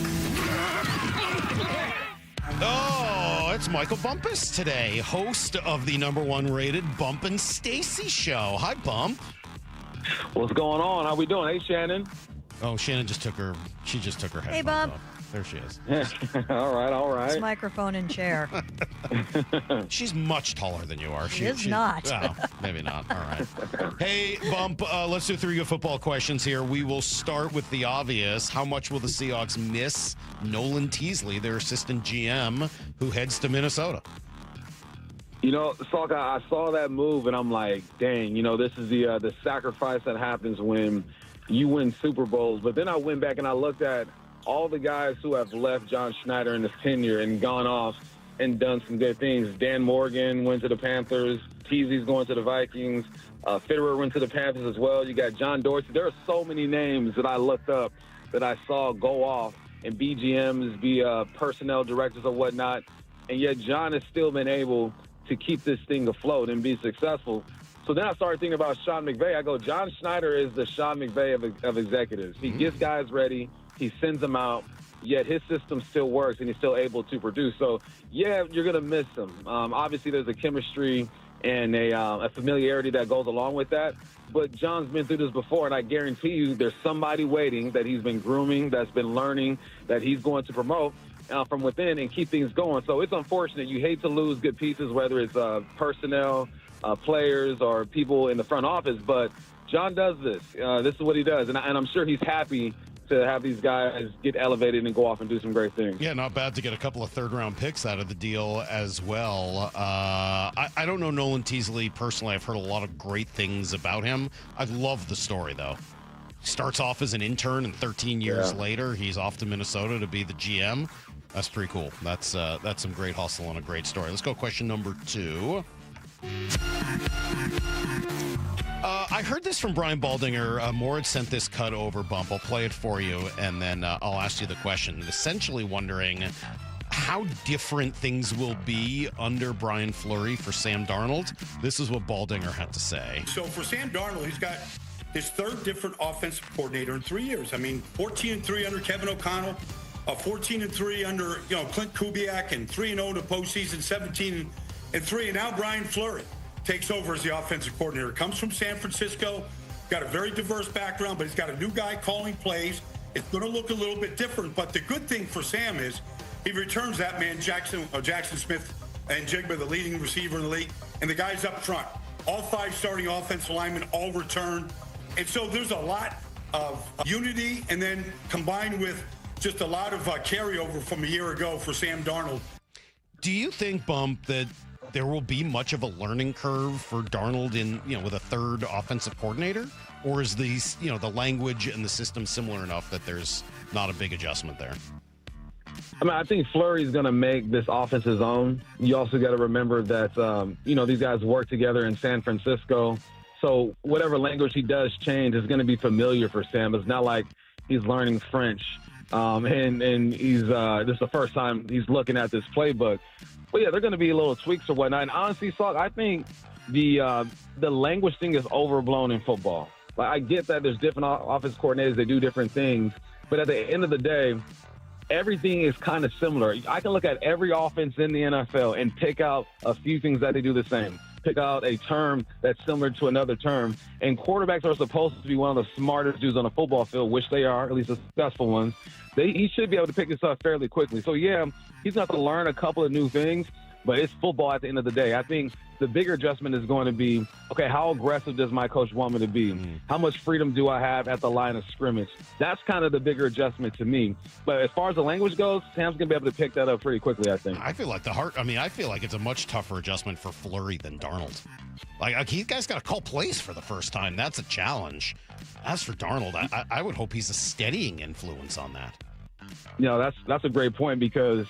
Oh, it's Michael Bumpus today, host of the #1 rated Bump and Stacy show. Hi, Bump. What's going on? How we doing? Hey, Shannon. Oh, Shannon just took her headphones Hey, Bump. off. There she is. All right. It's microphone and chair. She's much taller than you are. She is not. Oh, maybe not. All right. Hey, Bump, let's do 3 good football questions here. We will start with the obvious. How much will the Seahawks miss Nolan Teasley, their assistant GM, who heads to Minnesota? Salk, I saw that move, and I'm like, dang, this is the sacrifice that happens when you win Super Bowls. But then I went back and I looked at all the guys who have left John Schneider in his tenure and gone off and done some good things. Dan Morgan went to the Panthers. Teasley's going to the Vikings. Fitterer went to the Panthers as well. You got John Dorsey. There are so many names that I looked up that I saw go off and be GMs, be personnel directors or whatnot. And yet John has still been able to keep this thing afloat and be successful. So then I started thinking about Sean McVay. I go, John Schneider is the Sean McVay of executives. He gets guys ready. He sends them out, yet his system still works and he's still able to produce. So, yeah, you're going to miss him. Obviously, there's a chemistry and a familiarity that goes along with that. But John's been through this before, and I guarantee you there's somebody waiting that he's been grooming, that's been learning, that he's going to promote. from within and keep things going. So it's unfortunate. You hate to lose good pieces, whether it's personnel, players, or people in the front office. But John does this. This is what he does. And I'm sure he's happy to have these guys get elevated and go off and do some great things. Yeah, not bad to get a couple of third-round picks out of the deal as well. I don't know Nolan Teasley personally. I've heard a lot of great things about him. I love the story, though. Starts off as an intern, and 13 years later, he's off to Minnesota to be the GM. That's pretty cool. That's some great hustle and a great story. Let's go question number 2. I heard this from Brian Baldinger. Mord sent this cut over, Bump. I'll play it for you, and then I'll ask you the question. Essentially wondering how different things will be under Brian Fleury for Sam Darnold. This is what Baldinger had to say. So for Sam Darnold, he's got his third different offensive coordinator in 3 years. I mean, 14-3 under Kevin O'Connell, 14-3 under Clint Kubiak, and 3-0 in the postseason, 17-3, and now Brian Fleury takes over as the offensive coordinator. Comes from San Francisco, got a very diverse background, but he's got a new guy calling plays. It's going to look a little bit different, but the good thing for Sam is he returns that man, Jackson Smith and Jigba, the leading receiver in the league, and the guys up front. All 5 starting offensive linemen all return. And so there's a lot of unity, and then combined with just a lot of carryover from a year ago for Sam Darnold. Do you think, Bump, that there will be much of a learning curve for Darnold with a third offensive coordinator? Or is the language and the system similar enough that there's not a big adjustment there? I mean, I think Fleury's going to make this offense his own. You also got to remember that, these guys work together in San Francisco. So whatever language he does change is going to be familiar for Sam. It's not like he's learning French. And he's this is the first time he's looking at this playbook. But yeah, they're going to be little tweaks or whatnot. And honestly, Salk, I think the language thing is overblown in football. Like, I get that there's different offense coordinators, they do different things, but at the end of the day, everything is kind of similar. I can look at every offense in the NFL and pick out a few things that they do the same. Pick out a term that's similar to another term. And quarterbacks are supposed to be one of the smartest dudes on the football field, which they are, at least the successful ones. He should be able to pick this up fairly quickly. So, yeah, he's going to have to learn a couple of new things, but it's football at the end of the day. I think the bigger adjustment is going to be, okay, how aggressive does my coach want me to be? How much freedom do I have at the line of scrimmage? That's kind of the bigger adjustment to me. But as far as the language goes, Sam's going to be able to pick that up pretty quickly, I think. I feel like it's a much tougher adjustment for Fleury than Darnold. Like, he guys got to call plays for the first time. That's a challenge. As for Darnold, I would hope he's a steadying influence on that. That's a great point, because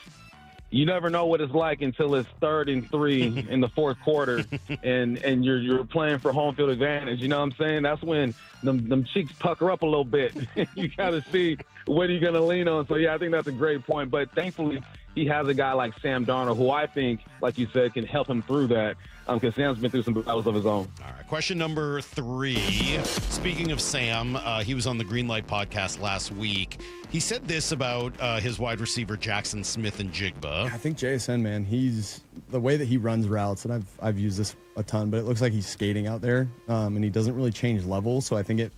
you never know what it's like until it's 3rd and 3 in the fourth quarter and you're playing for home field advantage. You know what I'm saying? That's when them cheeks pucker up a little bit. You got to see what are you going to lean on. So, yeah, I think that's a great point. But thankfully, he has a guy like Sam Darnold, who I think, like you said, can help him through that, because Sam's been through some battles of his own. All right, question number 3. Speaking of Sam, he was on the Greenlight podcast last week. He said this about his wide receiver, Jackson Smith and Jigba. I think JSN, man, he's the way that he runs routes, and I've used this a ton, but it looks like he's skating out there, and he doesn't really change levels. So I think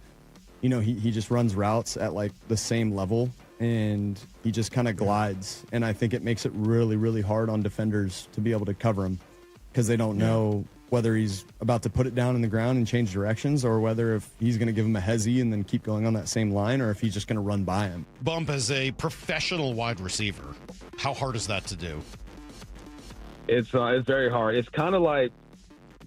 he just runs routes at like the same level, and he just kind of glides. And I think it makes it really, really hard on defenders to be able to cover him, because they don't know whether he's about to put it down in the ground and change directions, or whether if he's going to give him a hezzy and then keep going on that same line, or if he's just going to run by him. Bump, as a professional wide receiver, how hard is that to do? It's very hard. It's kind of like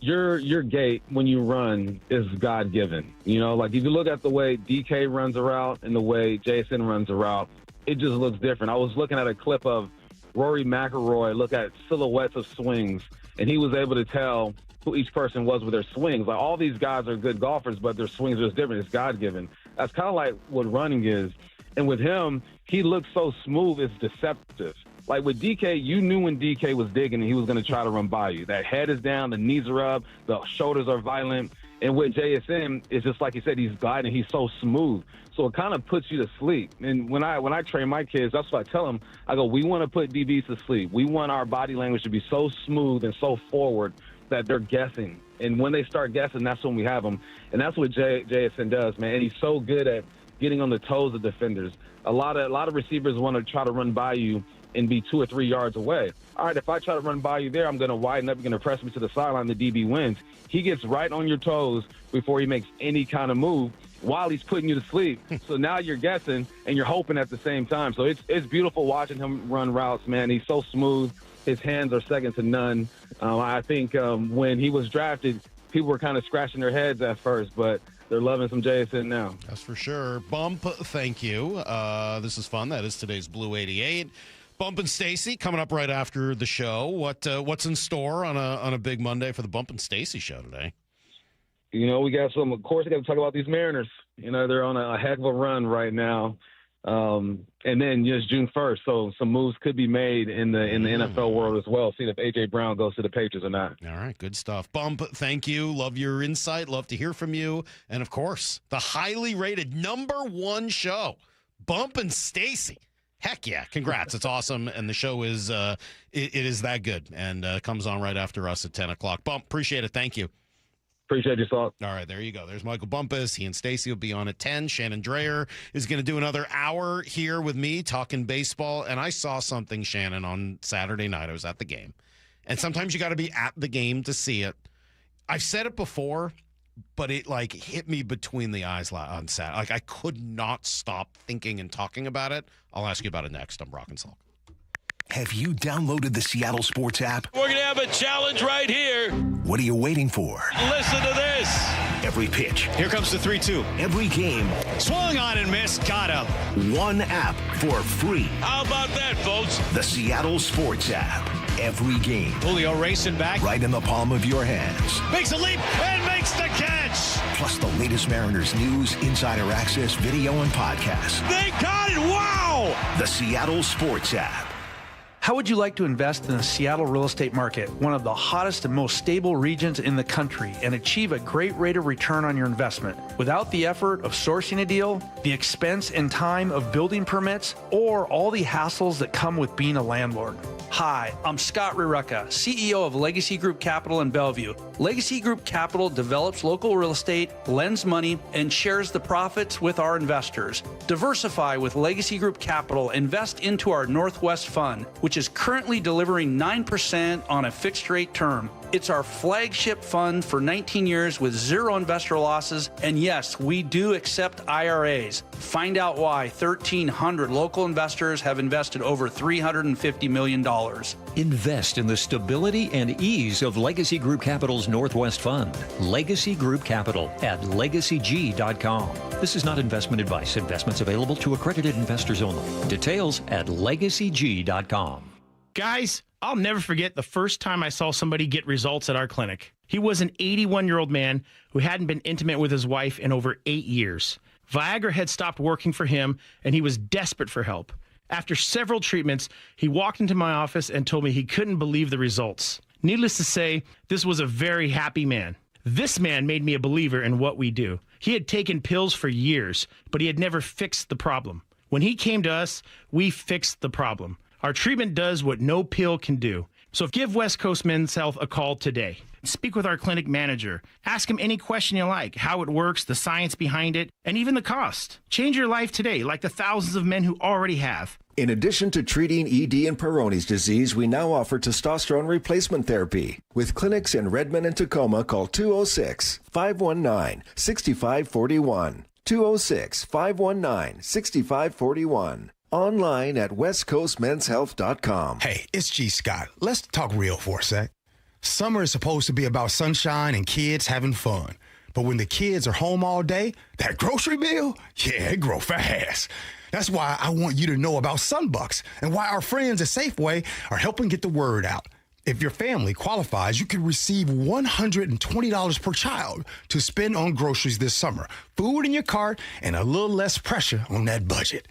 your gait when you run is God-given. Like if you look at the way DK runs a route and the way Jason runs a route, it just looks different. I was looking at a clip of Rory McIlroy look at silhouettes of swings, and he was able to tell who each person was with their swings. Like, all these guys are good golfers, but their swings are just different. It's God-given. That's kind of like what running is. And with him, he looks so smooth, it's deceptive. Like with DK, you knew when DK was digging and he was going to try to run by you. That head is down, the knees are up, the shoulders are violent. And with JSN, it's just like you said, he's gliding, he's so smooth. So it kind of puts you to sleep. And when I train my kids, that's what I tell them. I go, we want to put DBs to sleep. We want our body language to be so smooth and so forward that they're guessing. And when they start guessing, that's when we have them. And that's what JSN does, man. And he's so good at getting on the toes of defenders. A lot of receivers want to try to run by you, and be 2 or 3 yards away. All right, if I try to run by you there, I'm going to widen up, you're going to press me to the sideline, the DB wins. He gets right on your toes before he makes any kind of move while he's putting you to sleep. So now you're guessing and you're hoping at the same time. So it's beautiful watching him run routes, man. He's so smooth. His hands are second to none. I think when he was drafted, people were kind of scratching their heads at first, but they're loving some JSN now. That's for sure. Bump, thank you. This is fun. That is today's Blue 88. Bump and Stacy coming up right after the show. What's in store on a big Monday for the Bump and Stacy show today? You know, we got some. Of course, we got to talk about these Mariners. You know, they're on a heck of a run right now. And then just June 1st, so some moves could be made in the NFL world as well. See if A.J. Brown goes to the Patriots or not. All right, good stuff. Bump, thank you. Love your insight. Love to hear from you. And, of course, the highly rated #1 show, Bump and Stacy. Heck yeah, congrats. It's awesome. And the show is it is that good and comes on right after us at 10 o'clock. Bump, appreciate it. Thank you. Appreciate you, Salk. All right, there you go. There's Michael Bumpus. He and Stacy will be on at 10. Shannon Dreyer is going to do another hour here with me talking baseball. And I saw something, Shannon, on Saturday night. I was at the game. And sometimes you got to be at the game to see it. I've said it before, but it like hit me between the eyes on Saturday. Like I could not stop thinking and talking about it. I'll ask you about it next. I'm Brock Salk. Have you downloaded the Seattle Sports app? We're going to have a challenge right here. What are you waiting for? Listen to this. Every pitch. Here comes the 3-2. Every game. Swung on and missed. Got him. One app for free. How about that, folks? The Seattle Sports app. Every game. Julio racing back. Right in the palm of your hands. Makes a leap and makes the catch. Plus the latest Mariners news, insider access, video, and podcast. They got it. Wow. The Seattle Sports app. How would you like to invest in the Seattle real estate market, one of the hottest and most stable regions in the country, and achieve a great rate of return on your investment without the effort of sourcing a deal, the expense and time of building permits, or all the hassles that come with being a landlord? Hi, I'm Scott Rireka, CEO of Legacy Group Capital in Bellevue. Legacy Group Capital develops local real estate, lends money, and shares the profits with our investors. Diversify with Legacy Group Capital. Invest into our Northwest Fund, which is currently delivering 9% on a fixed rate term. It's our flagship fund for 19 years with zero investor losses. And yes, we do accept IRAs. Find out why 1,300 local investors have invested over $350 million. Invest in the stability and ease of Legacy Group Capital's Northwest Fund. Legacy Group Capital at legacyg.com. This is not investment advice. Investments available to accredited investors only. Details at legacyg.com. Guys, I'll never forget the first time I saw somebody get results at our clinic. He was an 81-year-old man who hadn't been intimate with his wife in over 8 years. Viagra had stopped working for him, and he was desperate for help. After several treatments, he walked into my office and told me he couldn't believe the results. Needless to say, this was a very happy man. This man made me a believer in what we do. He had taken pills for years, but he had never fixed the problem. When he came to us, we fixed the problem. Our treatment does what no pill can do. So give West Coast Men's Health a call today. Speak with our clinic manager. Ask him any question you like, how it works, the science behind it, and even the cost. Change your life today, like the thousands of men who already have. In addition to treating ED and Peyronie's disease, we now offer testosterone replacement therapy. With clinics in Redmond and Tacoma, call 206-519-6541. 206-519-6541. Online at westcoastmenshealth.com. Hey, it's G. Scott. Let's talk real for a sec. Summer is supposed to be about sunshine and kids having fun. But when the kids are home all day, that grocery bill, yeah, it grows fast. That's why I want you to know about Sunbucks and why our friends at Safeway are helping get the word out. If your family qualifies, you can receive $120 per child to spend on groceries this summer, food in your cart, and a little less pressure on that budget.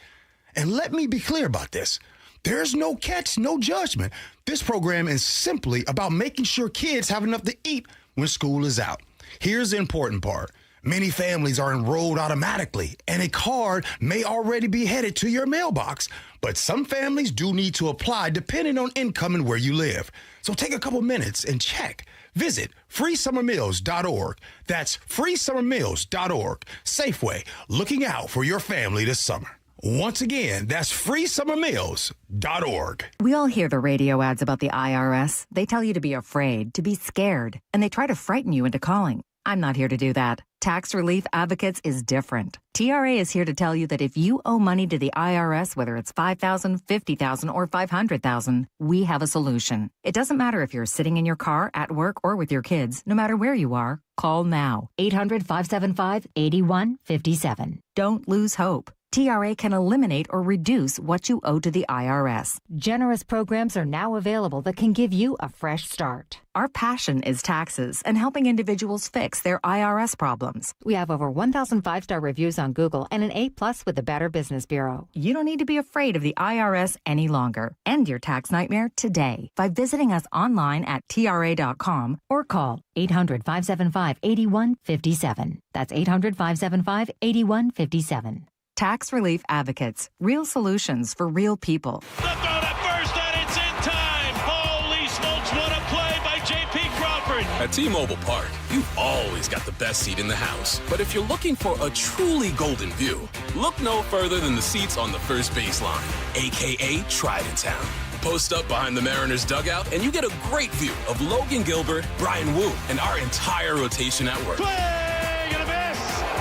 And let me be clear about this. There's no catch, no judgment. This program is simply about making sure kids have enough to eat when school is out. Here's the important part. Many families are enrolled automatically, and a card may already be headed to your mailbox. But some families do need to apply depending on income and where you live. So take a couple minutes and check. Visit freesummermeals.org. That's freesummermeals.org. Safeway, looking out for your family this summer. Once again, that's freesummermeals.org. We all hear the radio ads about the IRS. They tell you to be afraid, to be scared, and they try to frighten you into calling. I'm not here to do that. Tax Relief Advocates is different. TRA is here to tell you that if you owe money to the IRS, whether it's $5,000, $50,000, or $500,000, we have a solution. It doesn't matter if you're sitting in your car, at work, or with your kids. No matter where you are, call now. 800-575-8157. Don't lose hope. TRA can eliminate or reduce what you owe to the IRS. Generous programs are now available that can give you a fresh start. Our passion is taxes and helping individuals fix their IRS problems. We have over 1,000 five-star reviews on Google and an A+ with the Better Business Bureau. You don't need to be afraid of the IRS any longer. End your tax nightmare today by visiting us online at TRA.com or call 800-575-8157. That's 800-575-8157. Tax Relief Advocates. Real solutions for real people. The throw to first, and it's in time. Holy smokes, what a play by J.P. Crawford. At T-Mobile Park, you've always got the best seat in the house. But if you're looking for a truly golden view, look no further than the seats on the first base line, a.k.a. Trident Town. Post up behind the Mariners dugout, and you get a great view of Logan Gilbert, Brian Wu, and our entire rotation at work. Swing and a miss.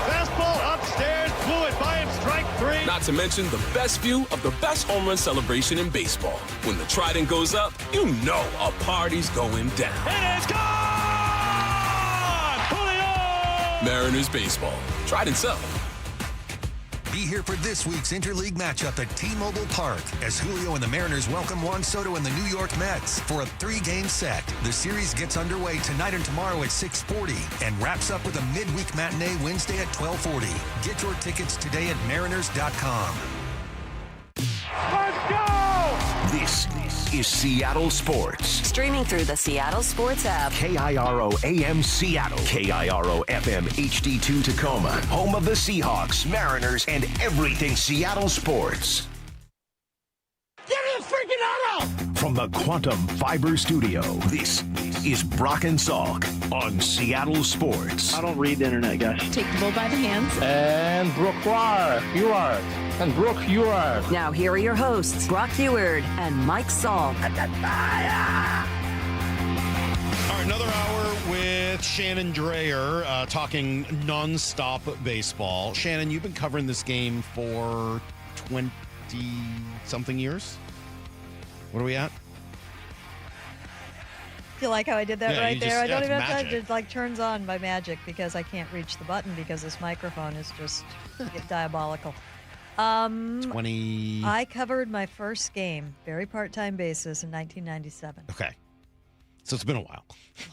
Fastball upstairs, blew it by him, strike three. Not to mention the best view of the best home run celebration in baseball. When the Trident goes up, you know a party's going down. It is gone! Julio! Mariners baseball. Trident's up. Be here for this week's interleague matchup at T-Mobile Park as Julio and the Mariners welcome Juan Soto and the New York Mets for a 3-game set. The series gets underway tonight and tomorrow at 6:40 and wraps up with a midweek matinee Wednesday at 12:40. Get your tickets today at mariners.com. Let's go! This is Seattle Sports. Streaming through the Seattle Sports app. KIRO AM Seattle. KIRO FM HD2 Tacoma. Home of the Seahawks, Mariners, and everything Seattle sports. Get in the freaking auto! From the Quantum Fiber Studio, this is Brock and Salk on Seattle Sports. I don't read the internet, guys. Take the bull by the hands. And Brooke, you are. And Brooke, you are. Now here are your hosts, Brock Heward and Mike Salk. All right, another hour with Shannon Dreyer talking nonstop baseball. Shannon, you've been covering this game for 20-something years. What are we at? You like how I did that right there? I don't even have time. magic. It like turns on by magic because I can't reach the button because this microphone is just diabolical. 20. I covered my first game, very part-time basis, in 1997. Okay. So it's been a while.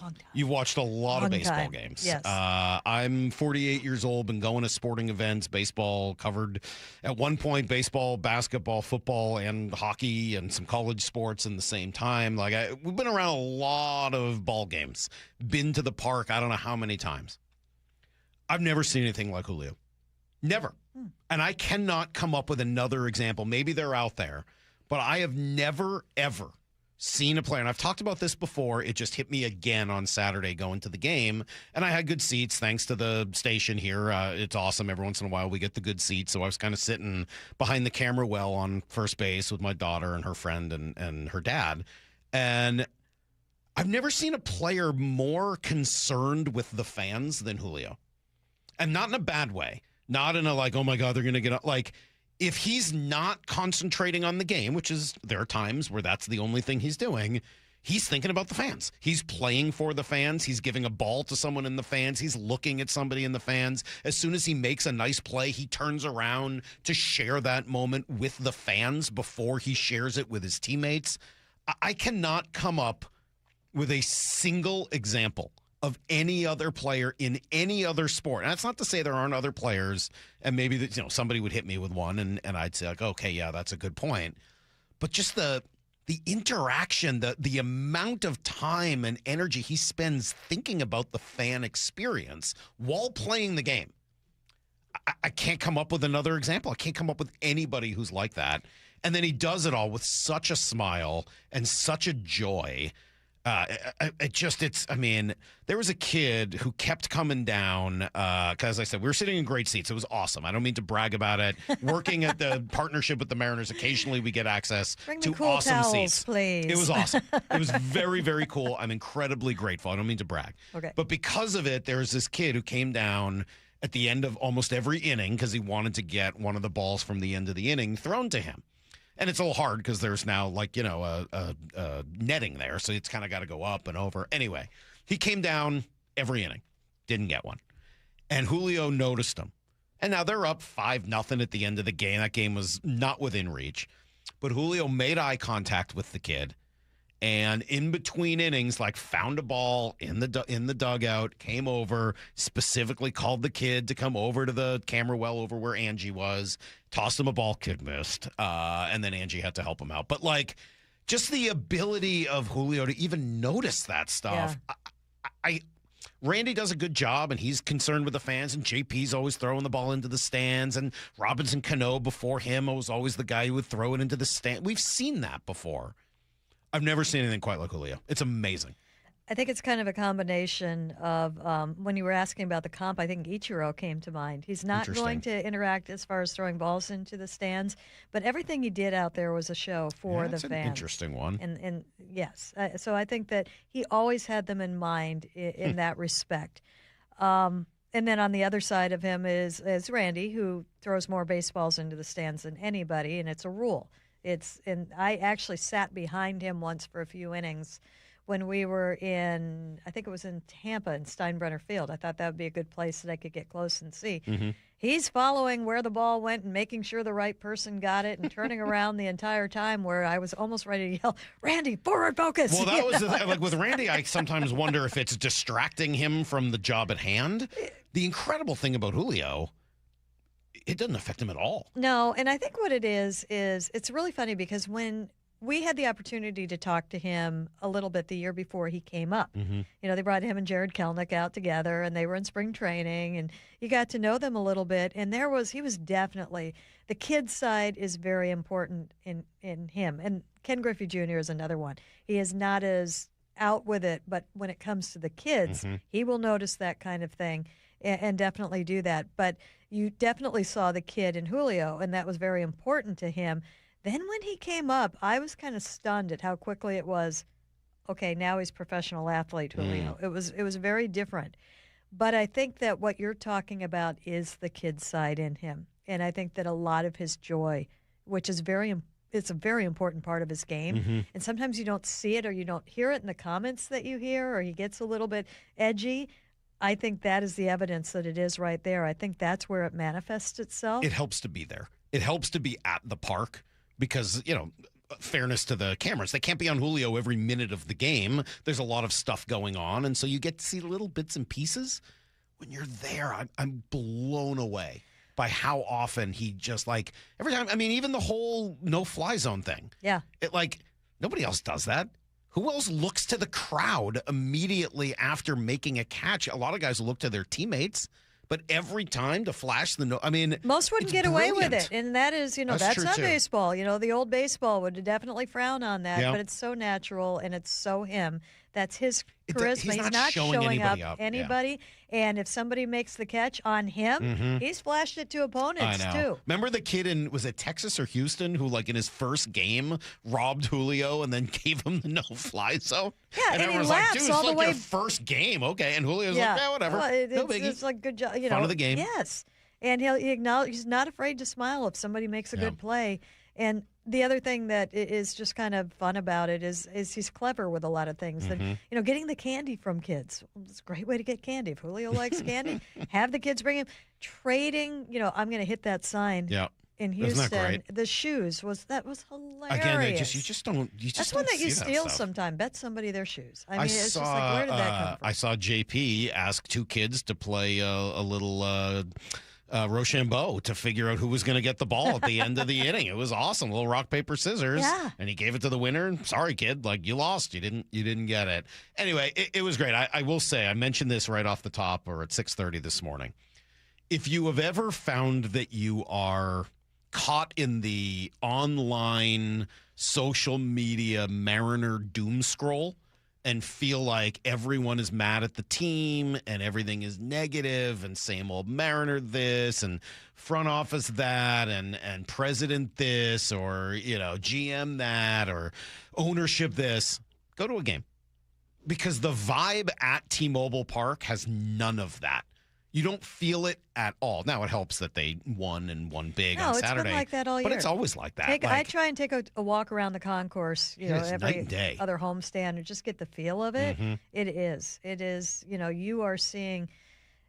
Long time. You've watched a lot of Long baseball time. games. Yes. I'm 48 years old, been going to sporting events, baseball covered at one point, baseball, basketball, football, and hockey, and some college sports in the same time. We've been around a lot of ball games. Been to the park, I don't know how many times. I've never seen anything like Julio. Never. And I cannot come up with another example. Maybe they're out there, but I have never, ever seen a player. And I've talked about this before. It just hit me again on Saturday going to the game. And I had good seats thanks to the station here. It's awesome. Every once in a while we get the good seats. So I was kind of sitting behind the camera well on first base with my daughter and her friend and her dad. And I've never seen a player more concerned with the fans than Julio. And not in a bad way. Not in a like, oh my God, they're going to get up. Like, if he's not concentrating on the game, which is, there are times where that's the only thing he's doing, he's thinking about the fans. He's playing for the fans. He's giving a ball to someone in the fans. He's looking at somebody in the fans. As soon as he makes a nice play, he turns around to share that moment with the fans before he shares it with his teammates. I cannot come up with a single example of any other player in any other sport. And that's not to say there aren't other players, and maybe somebody would hit me with one, and I'd say, like, okay, yeah, that's a good point. But just the interaction, the amount of time and energy he spends thinking about the fan experience while playing the game. I can't come up with another example. I can't come up with anybody who's like that. And then he does it all with such a smile and such a joy. There was a kid who kept coming down because, as I said, we were sitting in great seats. It was awesome. I don't mean to brag about it. Working at the partnership with the Mariners, occasionally we get access Bring to me cool awesome towels, seats. please. It was awesome. It was very, very cool. I'm incredibly grateful. I don't mean to brag. Okay. But because of it, there was this kid who came down at the end of almost every inning because he wanted to get one of the balls from the end of the inning thrown to him. And it's a little hard because there's now, a netting there, so it's kind of got to go up and over. Anyway, he came down every inning, didn't get one. And Julio noticed him. And now they're up 5-0 at the end of the game. That game was not within reach. But Julio made eye contact with the kid, and in between innings, found a ball in the dugout, came over, specifically called the kid to come over to the camera well over where Angie was, tossed him a ball, kid missed, and then Angie had to help him out. But just the ability of Julio to even notice that stuff. Yeah. Randy does a good job, and he's concerned with the fans, and JP's always throwing the ball into the stands, and Robinson Cano before him was always the guy who would throw it into the stand. We've seen that before. I've never seen anything quite like Julio. It's amazing. I think it's kind of a combination of when you were asking about the comp, I think Ichiro came to mind. He's not going to interact as far as throwing balls into the stands, but everything he did out there was a show for the fans. That's an interesting one. And yes, so I think that he always had them in mind in that respect. And then on the other side of him is Randy, who throws more baseballs into the stands than anybody, and it's a rule. And I actually sat behind him once for a few innings when we were in, I think it was in Tampa in Steinbrenner Field. I thought that would be a good place that I could get close and see. Mm-hmm. He's following where the ball went and making sure the right person got it and turning around the entire time where I was almost ready to yell, Randy, forward focus. Well, that was with Randy, I sometimes wonder if it's distracting him from the job at hand. The incredible thing about Julio, it doesn't affect him at all. No, and I think what it is it's really funny because when we had the opportunity to talk to him a little bit the year before he came up. Mm-hmm. They brought him and Jared Kelnick out together, and they were in spring training, and you got to know them a little bit. And he was definitely, the kid side is very important in him. And Ken Griffey Jr. is another one. He is not as out with it, but when it comes to the kids, mm-hmm. he will notice that kind of thing and definitely do that. But you definitely saw the kid in Julio, and that was very important to him. Then when he came up, I was kind of stunned at how quickly it was, okay, now he's a professional athlete, Julio. It was very different. But I think that what you're talking about is the kid side in him. And I think that a lot of his joy, which is it's a very important part of his game. Mm-hmm. And sometimes you don't see it or you don't hear it in the comments that you hear, or he gets a little bit edgy. I think that is the evidence that it is right there. I think that's where it manifests itself. It helps to be there. It helps to be at the park. Because, fairness to the cameras, they can't be on Julio every minute of the game. There's a lot of stuff going on, and so you get to see little bits and pieces. When you're there, I'm blown away by how often he just, every time, even the whole no-fly zone thing. Yeah. Nobody else does that. Who else looks to the crowd immediately after making a catch? A lot of guys look to their teammates. But every time to flash most wouldn't get away with it, and that is, that's not too. baseball. The old baseball would definitely frown on that, yeah. But it's so natural and it's so him. That's his charisma. He's not showing up anybody. Yeah. And if somebody makes the catch on him, mm-hmm. he's flashed it to opponents too. Remember the kid was it Texas or Houston who, in his first game, robbed Julio and then gave him the no-fly zone? Yeah, and everyone he was laughs like, dude, all it's the way. Your first game, okay? And Julio's whatever. Well, no biggie. It's good job. Fun of the game. Yes, and he's not afraid to smile if somebody makes a good play. And the other thing that is just kind of fun about it is he's clever with a lot of things. Mm-hmm. And, getting the candy from kids. It's a great way to get candy. If Julio likes candy, have the kids bring him. Trading, I'm going to hit that sign in Houston. Isn't that great? The shoes was hilarious. Again, you just don't. That's one that you steal sometime. Bet somebody their shoes. It's just where did that come from? I saw JP ask two kids to play a little Rochambeau to figure out who was going to get the ball at the end of the inning. It was awesome. A little rock, paper, scissors. Yeah. And he gave it to the winner. Sorry, kid. You lost. You didn't get it. Anyway, it was great. I will say, I mentioned this right off the top or at 6:30 this morning. If you have ever found that you are caught in the online social media Mariner doom scroll, and feel like everyone is mad at the team and everything is negative and same old Mariner this and front office that and president this or, GM that or ownership this, go to a game. Because the vibe at T-Mobile Park has none of that. You don't feel it at all. Now, it helps that they won big on Saturday. It's been like that all year. But it's always like that. I try and take a walk around the concourse, every other homestand and just get the feel of it. Mm-hmm. It is, you are seeing,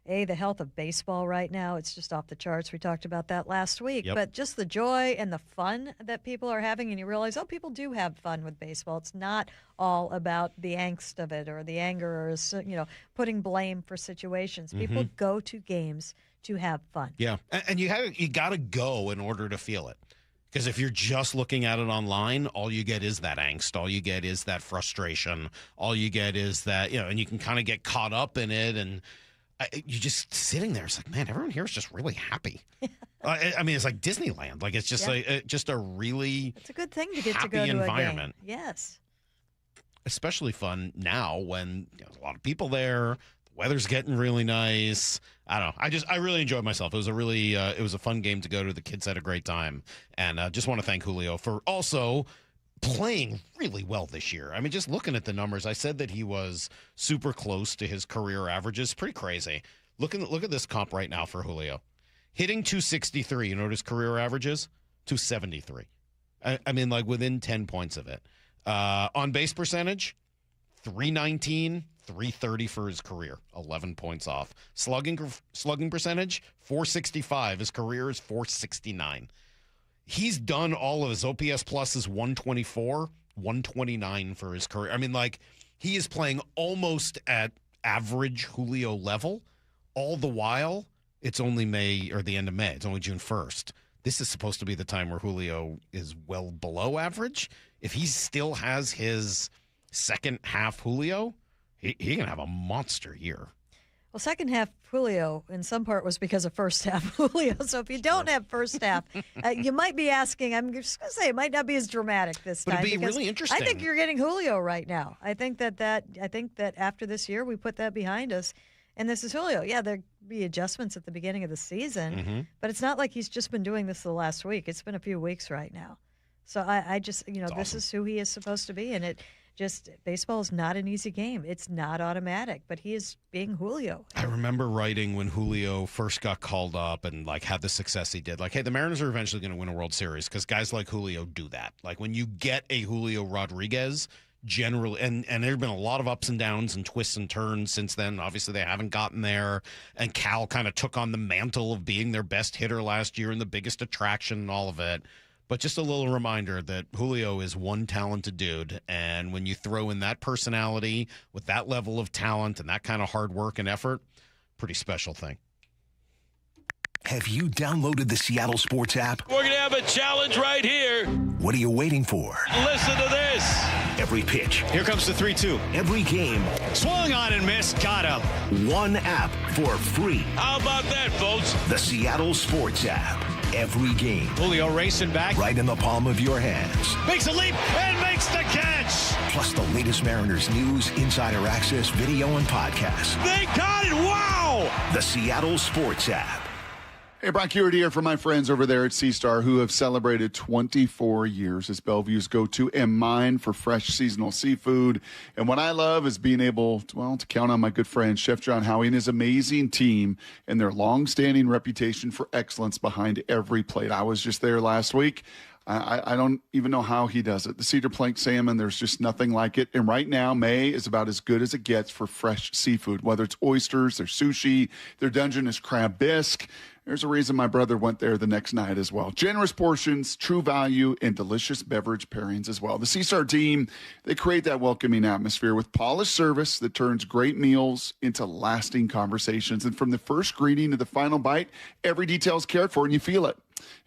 the health of baseball right now. It's just off the charts. We talked about that last week. Yep. But just the joy and the fun that people are having, and you realize, people do have fun with baseball. It's not all about the angst of it or the anger or, putting blame for situations. People go to games to have fun. Yeah, and you got to go in order to feel it. Because if you're just looking at it online, all you get is that angst. All you get is that frustration. All you get is that, and you can kind of get caught up in it and you're just sitting there. It's like, man, everyone here is just really happy. I mean, it's like Disneyland. Like, it's just just a really it's a good thing to get happy to go to environment. A game. Yes. Especially fun now when there's a lot of people there. The weather's getting really nice. I don't know. I really enjoyed myself. It was a fun game to go to. The kids had a great time. And just want to thank Julio for also playing really well this year. I mean, just looking at the numbers, I said that he was super close to his career averages. Pretty crazy. Look at this comp right now for Julio. Hitting 263. You know what his career average is? 273. I mean, like within 10 points of it. On base percentage, 319, 330 for his career, 11 points off. Slugging percentage, 465. His career is 469. He's done all of his OPS pluses 124, 129 for his career. I mean, like, he is playing almost at average Julio level. All the while, it's only May or the end of May. It's only June 1st. This is supposed to be the time where Julio is well below average. If he still has his second half Julio, he can have a monster year. Well, second half Julio, in some part, was because of first half Julio. So if you don't have first half, you might be asking, I'm just going to say, it might not be as dramatic this time. But it'd be really interesting. I think you're getting Julio right now. I think that after this year, we put that behind us, and this is Julio. Yeah, there'll be adjustments at the beginning of the season, but it's not like he's just been doing this the last week. It's been a few weeks right now. So I just, this is who he is supposed to be, and baseball is not an easy game. It's not automatic, but he is being Julio. I remember writing when Julio first got called up and had the success he did. Like, hey, the Mariners are eventually going to win a World Series because guys like Julio do that. Like, when you get a Julio Rodriguez, generally, and there have been a lot of ups and downs and twists and turns since then. Obviously, they haven't gotten there. And Cal kind of took on the mantle of being their best hitter last year and the biggest attraction and all of it. But just a little reminder that Julio is one talented dude, and when you throw in that personality with that level of talent and that kind of hard work and effort, pretty special thing. Have you downloaded the Seattle Sports app? We're going to have a challenge right here. What are you waiting for? Listen to this. Every pitch. Here comes the 3-2. Every game. Swung on and missed. Got him. One app for free. How about that, folks? The Seattle Sports app. Every game. Julio racing back. Right in the palm of your hands. Makes a leap and makes the catch. Plus the latest Mariners news, insider access, video, and podcasts. They got it. Wow. The Seattle Sports app. Hey, Brock Salk here for my friends over there at C-Star who have celebrated 24 years as Bellevue's go-to and mine for fresh seasonal seafood. And what I love is being able to count on my good friend Chef John Howie and his amazing team and their long-standing reputation for excellence behind every plate. I was just there last week. I don't even know how he does it. The cedar plank salmon, there's just nothing like it. And right now, May is about as good as it gets for fresh seafood, whether it's oysters, their sushi, their Dungeness crab bisque. There's a reason my brother went there the next night as well. Generous portions, true value, and delicious beverage pairings as well. The C-Star team, they create that welcoming atmosphere with polished service that turns great meals into lasting conversations. And from the first greeting to the final bite, every detail is cared for and you feel it.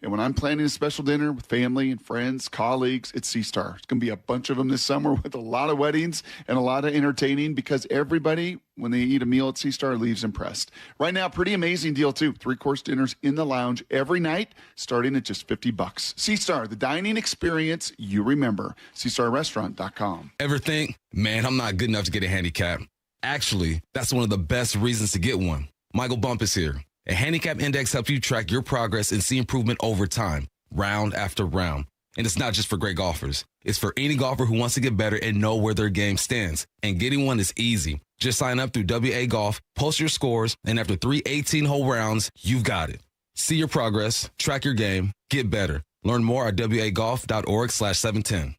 And when I'm planning a special dinner with family and friends, colleagues, it's C-Star. It's going to be a bunch of them this summer with a lot of weddings and a lot of entertaining because everybody, when they eat a meal at C-Star, leaves impressed. Right now, pretty amazing deal, too. 3-course dinners in the lounge every night, starting at just $50. C-Star, the dining experience you remember. CStarRestaurant.com. Ever think, man, I'm not good enough to get a handicap? Actually, that's one of the best reasons to get one. Michael Bump is here. A handicap index helps you track your progress and see improvement over time, round after round. And it's not just for great golfers. It's for any golfer who wants to get better and know where their game stands. And getting one is easy. Just sign up through WA Golf, post your scores, and after 3 18-hole rounds, you've got it. See your progress, track your game, get better. Learn more at wagolf.org/710.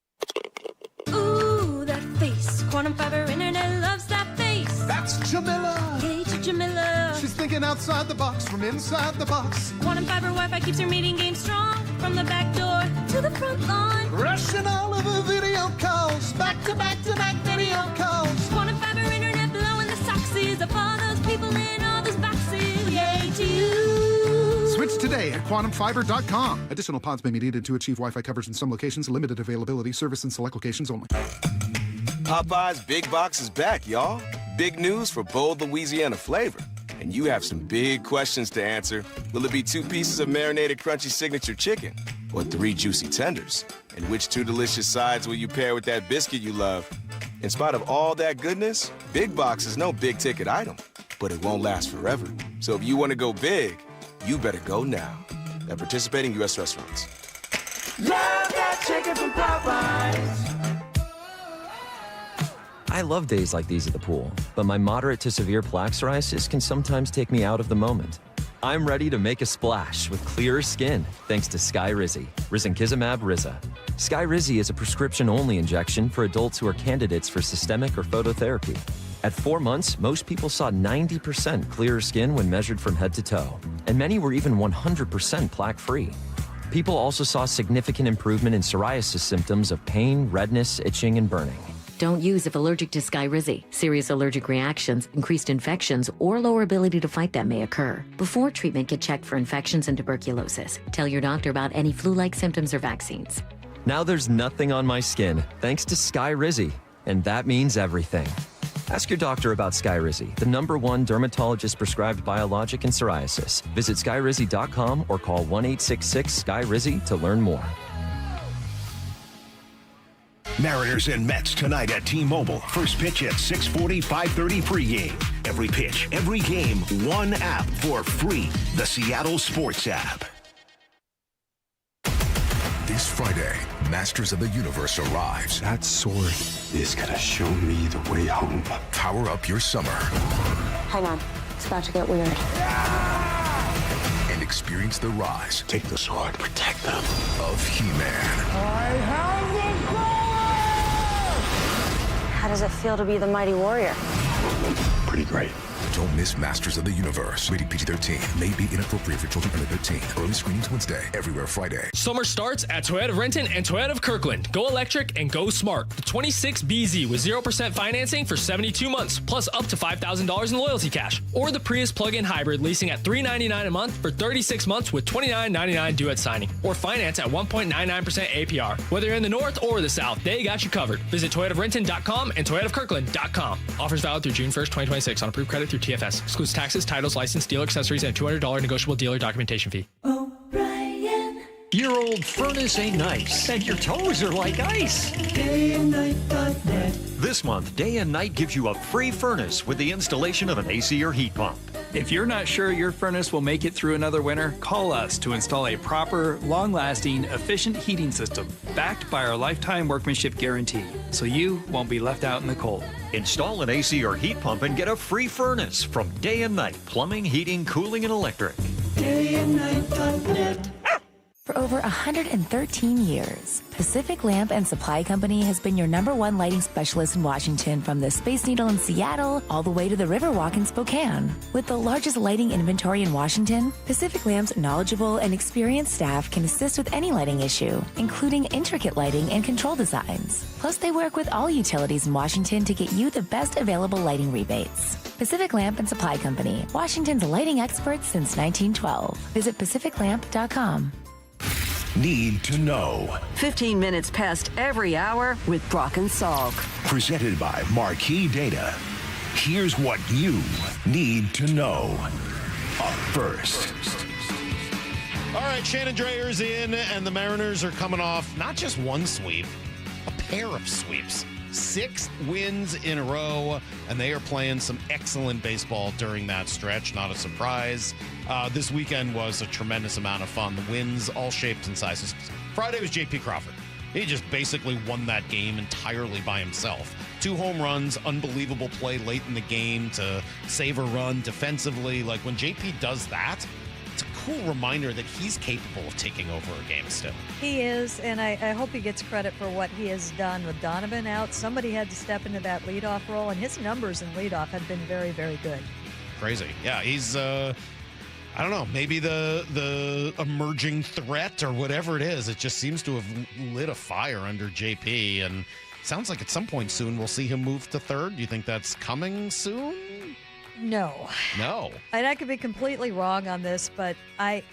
Ooh, that face. Quantum Fiber Internet loves that face. That's Jamila. Hey, Jamila. She's thinking outside the box from inside the box. Quantum Fiber Wi-Fi keeps your meeting game strong. From the back door to the front lawn. Rushing all of the video calls. Back to back to back video calls. Quantum Fiber Internet blowing the soxies up all those people in all those boxes. Yay to you. Switch today at quantumfiber.com. Additional pods may be needed to achieve Wi-Fi coverage in some locations. Limited availability. Service in select locations only. Popeye's Big Box is back, y'all. Big news for bold Louisiana flavor. And you have some big questions to answer. Will it be 2 pieces of marinated crunchy signature chicken? Or 3 juicy tenders? And which 2 delicious sides will you pair with that biscuit you love? In spite of all that goodness, Big Box is no big-ticket item. But it won't last forever. So if you want to go big, you better go now. At participating U.S. restaurants. Love that chicken from Popeyes. I love days like these at the pool, but my moderate to severe plaque psoriasis can sometimes take me out of the moment. I'm ready to make a splash with clearer skin thanks to Skyrizi, risankizumab Riza. Skyrizi is a prescription-only injection for adults who are candidates for systemic or phototherapy. At 4 months, most people saw 90% clearer skin when measured from head to toe, and many were even 100% plaque-free. People also saw significant improvement in psoriasis symptoms of pain, redness, itching, and burning. Don't use if allergic to Skyrizi. Serious allergic reactions, increased infections, or lower ability to fight them may occur. Before treatment, get checked for infections and tuberculosis. Tell your doctor about any flu-like symptoms or vaccines. Now there's nothing on my skin thanks to Skyrizi, and that means everything. Ask your doctor about Skyrizi, the #1 dermatologist-prescribed biologic in psoriasis. Visit Skyrizi.com or call 1-866-SKY-RIZI to learn more. Mariners and Mets tonight at T-Mobile. First pitch at 6:40, 5:30 pregame. Every pitch, every game, one app for free. The Seattle Sports app. This Friday, Masters of the Universe arrives. That sword is gonna show me the way home. Power up your summer. Hang on, it's about to get weird. And experience the rise. Take the sword, protect them. Of He-Man. I have the power! How does it feel to be the mighty warrior? Pretty great. Don't miss Masters of the Universe. Rated PG-13. May be inappropriate for children under 13. Early screenings Wednesday. Everywhere Friday. Summer starts at Toyota of Renton and Toyota of Kirkland. Go electric and go smart. The 26BZ with 0% financing for 72 months, plus up to $5,000 in loyalty cash. Or the Prius plug-in hybrid leasing at $399 a month for 36 months with $29.99 due at signing. Or finance at 1.99% APR. Whether you're in the north or the south, they got you covered. Visit ToyotaofRenton.com and ToyotaofKirkland.com. Offers valid through June 1st, 2026 on approved credit through TFS. Excludes taxes, titles, license, dealer accessories, and a $200 negotiable dealer documentation fee. Your old furnace ain't nice, and your toes are like ice. DayandNight.net. This month, Day and Night gives you a free furnace with the installation of an AC or heat pump. If you're not sure your furnace will make it through another winter, call us to install a proper, long-lasting, efficient heating system backed by our lifetime workmanship guarantee, so you won't be left out in the cold. Install an AC or heat pump and get a free furnace from Day and Night Plumbing, Heating, Cooling, and Electric. DayandNight.net. For over 113 years, Pacific Lamp and Supply Company has been your #1 lighting specialist in Washington, from the Space Needle in Seattle all the way to the Riverwalk in Spokane. With the largest lighting inventory in Washington, Pacific Lamp's knowledgeable and experienced staff can assist with any lighting issue, including intricate lighting and control designs. Plus, they work with all utilities in Washington to get you the best available lighting rebates. Pacific Lamp and Supply Company, Washington's lighting experts since 1912. Visit PacificLamp.com. need to know. 15 minutes past every hour with Brock and Salk. Presented by Marquee Data. Here's what you need to know. Up first. All right, Shannon Drayer's in, and the Mariners are coming off not just one sweep, a pair of sweeps. 6 wins in a row, and they are playing some excellent baseball during that stretch. Not a surprise. This weekend was a tremendous amount of fun. The wins, all shapes and sizes. Friday was J.P. Crawford. He just basically won that game entirely by himself. 2 home runs, unbelievable play late in the game to save a run defensively. Like, when JP does that, it's a cool reminder that he's capable of taking over a game still. He is, and I hope he gets credit for what he has done with Donovan out. Somebody had to step into that leadoff role, and his numbers in leadoff have been very, very good. Crazy. Yeah, he's... I don't know, maybe the emerging threat or whatever it is. It just seems to have lit a fire under JP, and sounds like at some point soon we'll see him move to third. Do you think that's coming soon? No. No. And I could be completely wrong on this, but I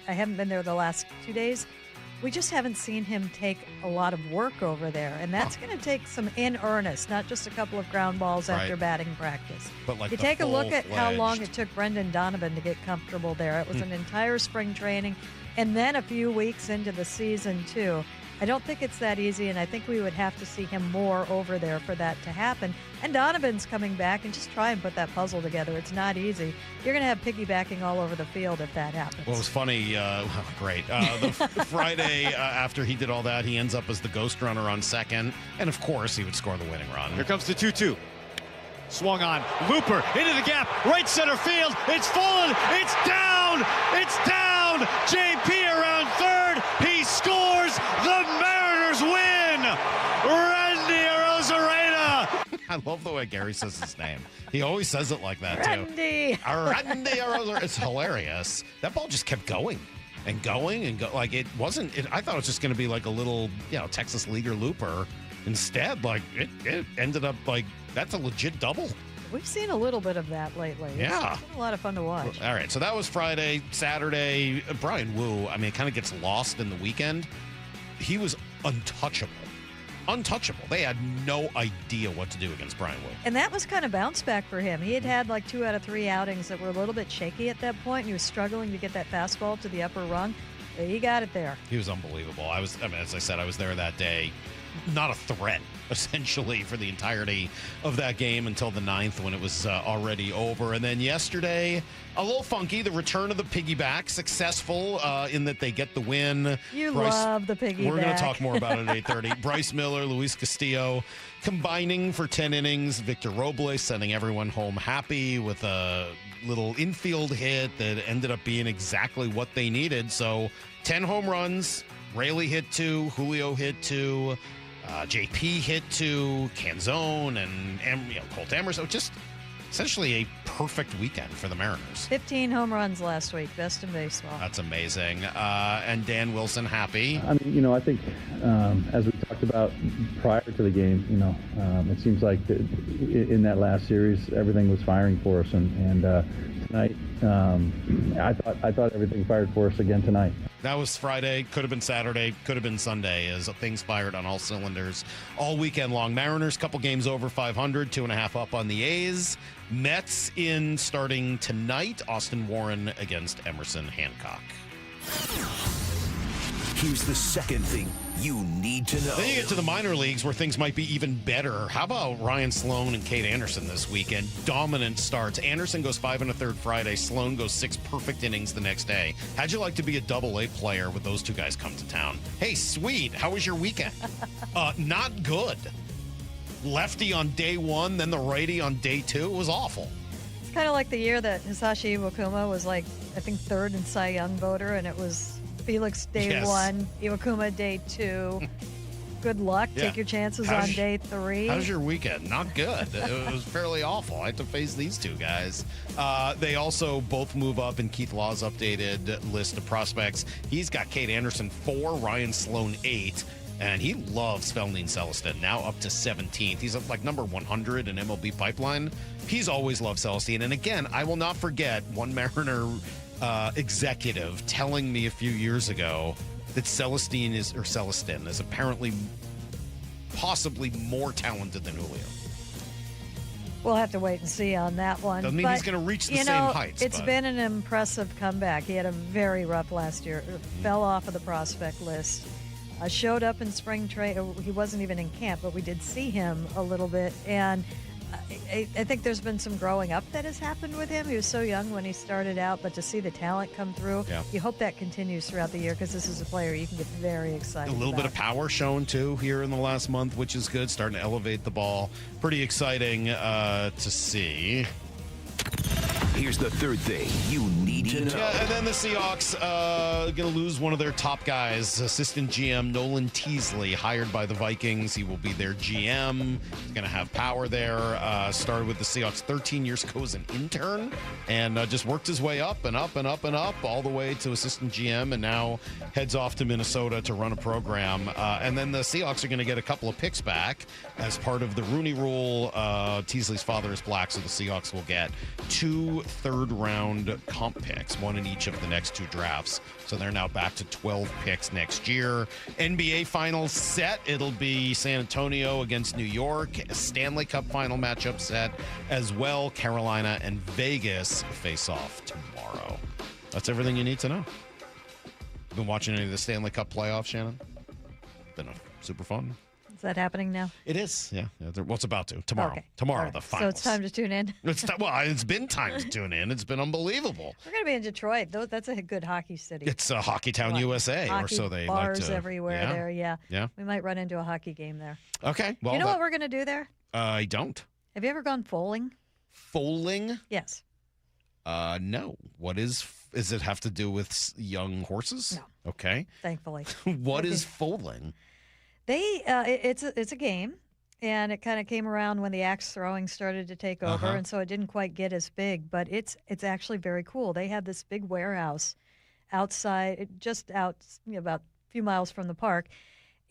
haven't been there the last 2 days. We just haven't seen him take a lot of work over there, and that's going to take some in earnest, not just a couple of ground balls after batting practice. But like you take a look at how long it took Brendan Donovan to get comfortable there. It was an entire spring training, and then a few weeks into the season too. I don't think it's that easy, and I think we would have to see him more over there for that to happen. And Donovan's coming back, and just try and put that puzzle together. It's not easy. You're going to have piggybacking all over the field if that happens. Well, it was funny. Great. The Friday after he did all that, he ends up as the ghost runner on second, and of course he would score the winning run. Here comes the 2-2. Swung on. Looper into the gap. Right center field. It's fallen. It's down. It's down. JP around third. He scores. The Mariners win. Randy Arozarena. I love the way Gary says his name. He always says it like that, too. Randy Arozarena. It's hilarious. That ball just kept going and going and go. Like, it wasn't. I thought it was just going to be like a little, Texas leaguer looper. Instead, like, it ended up like that's a legit double. We've seen a little bit of that lately. Yeah. It's been a lot of fun to watch. All right, so that was Friday. Saturday, Brian Wu, I mean, it kind of gets lost in the weekend. He was untouchable. Untouchable. They had no idea what to do against Brian Wu. And that was kind of bounce back for him. He had like 2 out of 3 outings that were a little bit shaky at that point, and he was struggling to get that fastball to the upper rung. But he got it there. He was unbelievable. As I said, I was there that day. Not a threat, essentially, for the entirety of that game until the 9th when it was already over. And then yesterday, a little funky, the return of the piggyback, successful in that they get the win. You love the piggyback. We're going to talk more about it at 8:30. Bryce Miller, Luis Castillo combining for 10 innings. Victor Robles sending everyone home happy with a little infield hit that ended up being exactly what they needed. So 10 home runs. Raley hit 2, Julio hit 2. JP hit 2, Canzone, and Colt Emerson. Just essentially a perfect weekend for the Mariners. 15 home runs last week, best in baseball. That's amazing. And Dan Wilson happy. I mean, I think as we talked about prior to the game, it seems like in that last series, everything was firing for us, and tonight, I thought everything fired for us again tonight. That was Friday, could have been Saturday, could have been Sunday, as things fired on all cylinders all weekend long. Mariners, couple games over 500, 2.5 up on the A's. Mets in starting tonight. Austin Warren against Emerson Hancock. Here's the second thing you need to know. Then you get to the minor leagues where things might be even better. How about Ryan Sloan and Kate Anderson this weekend? Dominant starts. Anderson goes 5 1/3 Friday. Sloan goes 6 perfect innings the next day. How'd you like to be a Double-A player with those two guys come to town? Hey, sweet. How was your weekend? Not good. Lefty on day 1, then the righty on day 2. It was awful. It's kind of like the year that Hisashi Iwakuma was I think 3rd in Cy Young voter, and it was Felix day 1, Iwakuma day 2. Good luck. Yeah. Take your chances on day 3. How's your weekend? Not good. It was fairly awful. I had to face these two guys. They also both move up in Keith Law's updated list of prospects. He's got Kate Anderson 4, Ryan Sloan 8. And he loves Felnine Celestin, now up to 17th. He's at number 100 in MLB Pipeline. He's always loved Celestin. And again, I will not forget one Mariner executive telling me a few years ago, that Celestin is apparently possibly more talented than Julio. We'll have to wait and see on that one. Doesn't mean he's going to reach the same heights. It's been an impressive comeback. He had a very rough last year. Fell off of the prospect list. Showed up in spring training. He wasn't even in camp, but we did see him a little bit. And I think there's been some growing up that has happened with him. He was so young when he started out, but to see the talent come through, you hope that continues throughout the year because this is a player you can get very excited A little bit of power shown, too, here in the last month, which is good. Starting to elevate the ball. Pretty exciting to see. Here's the third thing you need to know. Yeah, and then the Seahawks going to lose one of their top guys, assistant GM Nolan Teasley, hired by the Vikings. He will be their GM. He's going to have power there. Started with the Seahawks 13 years ago as an intern and just worked his way up and up and up and up all the way to assistant GM, and now heads off to Minnesota to run a program. And then the Seahawks are going to get a couple of picks back as part of the Rooney Rule. Teasley's father is black, so the Seahawks will get 2 third-round comp picks, one in each of the next 2 drafts. So they're now back to 12 picks next year. NBA Finals set. It'll be San Antonio against New York. A Stanley Cup final matchup set as well. Carolina and Vegas face off tomorrow. That's everything you need to know. Been watching any of the Stanley Cup playoffs, Shannon? Been super fun. Is that happening now? It is, yeah. Well, it's about to. Tomorrow. Okay. Tomorrow, Right. the finals. So it's time to tune in. It's been time to tune in. It's been unbelievable. We're going to be in Detroit. That's a good hockey city. It's a Hockey Town, USA, or so they like to. Bars everywhere there, yeah. Yeah. We might run into a hockey game there. Okay. Well, you know what we're going to do there? I don't. Have you ever gone foaling? Foaling? Yes. No. What is it have to do with young horses? No. Okay. Thankfully. What is foaling? It's a game, and it kind of came around when the axe throwing started to take over, and so it didn't quite get as big. But it's actually very cool. They have this big warehouse outside, just out about a few miles from the park,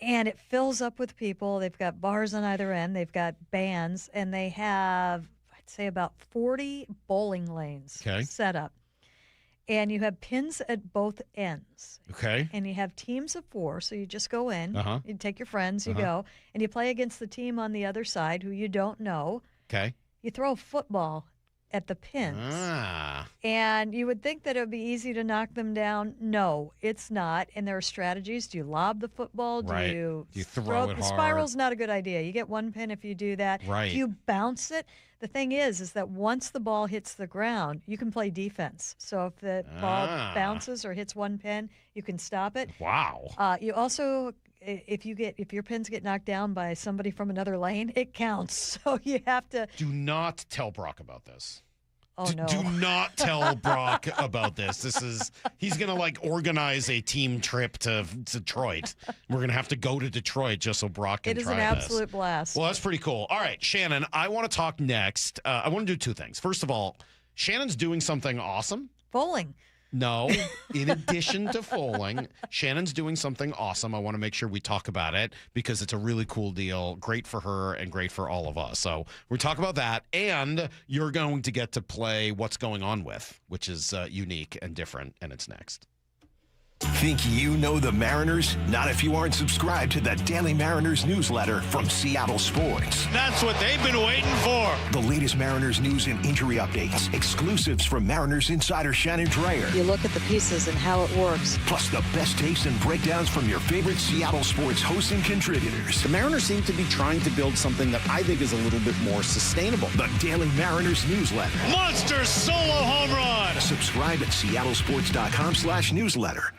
and it fills up with people. They've got bars on either end. They've got bands, and they have, I'd say, about 40 bowling lanes set up. And you have pins at both ends. Okay. And you have teams of 4, so you just go in. Uh-huh. You take your friends, you go, and you play against the team on the other side who you don't know. Okay. You throw a football at the pins. And you would think that it would be easy to knock them down. No, it's not. And there are strategies. Do you lob the football? Do you throw it hard? Spiral's not a good idea. You get 1 pin if you do that. Right. Do you bounce it? The thing is that once the ball hits the ground, you can play defense. So if the ball bounces or hits 1 pin, you can stop it. Wow. You also, if your pins get knocked down by somebody from another lane, it counts. So you have to. Do not tell Brock about this. Oh, no. Do not tell Brock about this. He's going to organize a team trip to Detroit. We're going to have to go to Detroit just so Brock can try this. It is an absolute blast. Well, that's pretty cool. All right, Shannon, I want to talk next. I want to do 2 things. First of all, Shannon's doing something awesome. Bowling. No, in addition to foaling, Shannon's doing something awesome. I want to make sure we talk about it because it's a really cool deal. Great for her and great for all of us. So we're talking about that. And you're going to get to play What's Going On With, which is unique and different. And it's next. Think you know the Mariners? Not if you aren't subscribed to the Daily Mariners newsletter from Seattle Sports. That's what they've been waiting for. The latest Mariners news and injury updates, exclusives from Mariners insider Shannon Dreyer. You look at the pieces and how it works. Plus the best takes and breakdowns from your favorite Seattle sports hosts and contributors. The Mariners seem to be trying to build something that I think is a little bit more sustainable. The Daily Mariners newsletter. Monster solo home run. Subscribe at seattlesports.com/newsletter.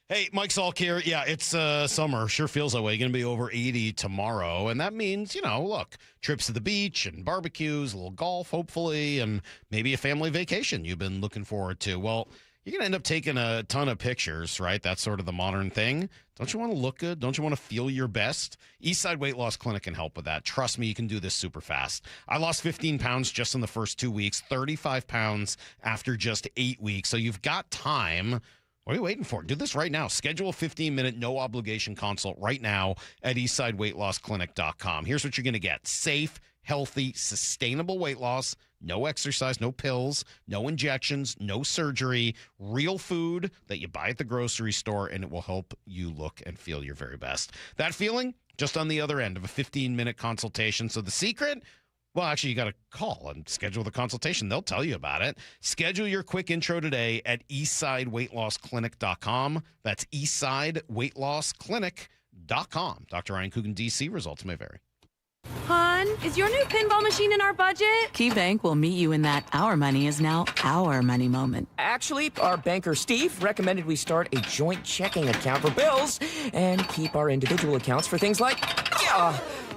Hey, Mike Salk here. Yeah, it's summer. Sure feels that way. Going to be over 80 tomorrow. And that means, look, trips to the beach and barbecues, a little golf, hopefully, and maybe a family vacation you've been looking forward to. Well, you're going to end up taking a ton of pictures, right? That's sort of the modern thing. Don't you want to look good? Don't you want to feel your best? Eastside Weight Loss Clinic can help with that. Trust me, you can do this super fast. I lost 15 pounds just in the first 2 weeks, 35 pounds after just 8 weeks. So you've got time. What are you waiting for? Do this right now. Schedule a 15-minute no-obligation consult right now at eastsideweightlossclinic.com. Here's what you're going to get. Safe, healthy, sustainable weight loss, No exercise, no pills, no injections, no surgery, real food that you buy at the grocery store, and it will help you look and feel your very best. That feeling, just on the other end of a 15-minute consultation. So the secret? Well, actually, you got to call and schedule the consultation. They'll tell you about it. Schedule your quick intro today at eastsideweightlossclinic.com. That's eastsideweightlossclinic.com. Dr. Ryan Coogan, D.C. Results may vary. Hon, is your new pinball machine in our budget? KeyBank will meet you in that our money is now our money moment. Actually, our banker Steve recommended we start a joint checking account for bills and keep our individual accounts for things like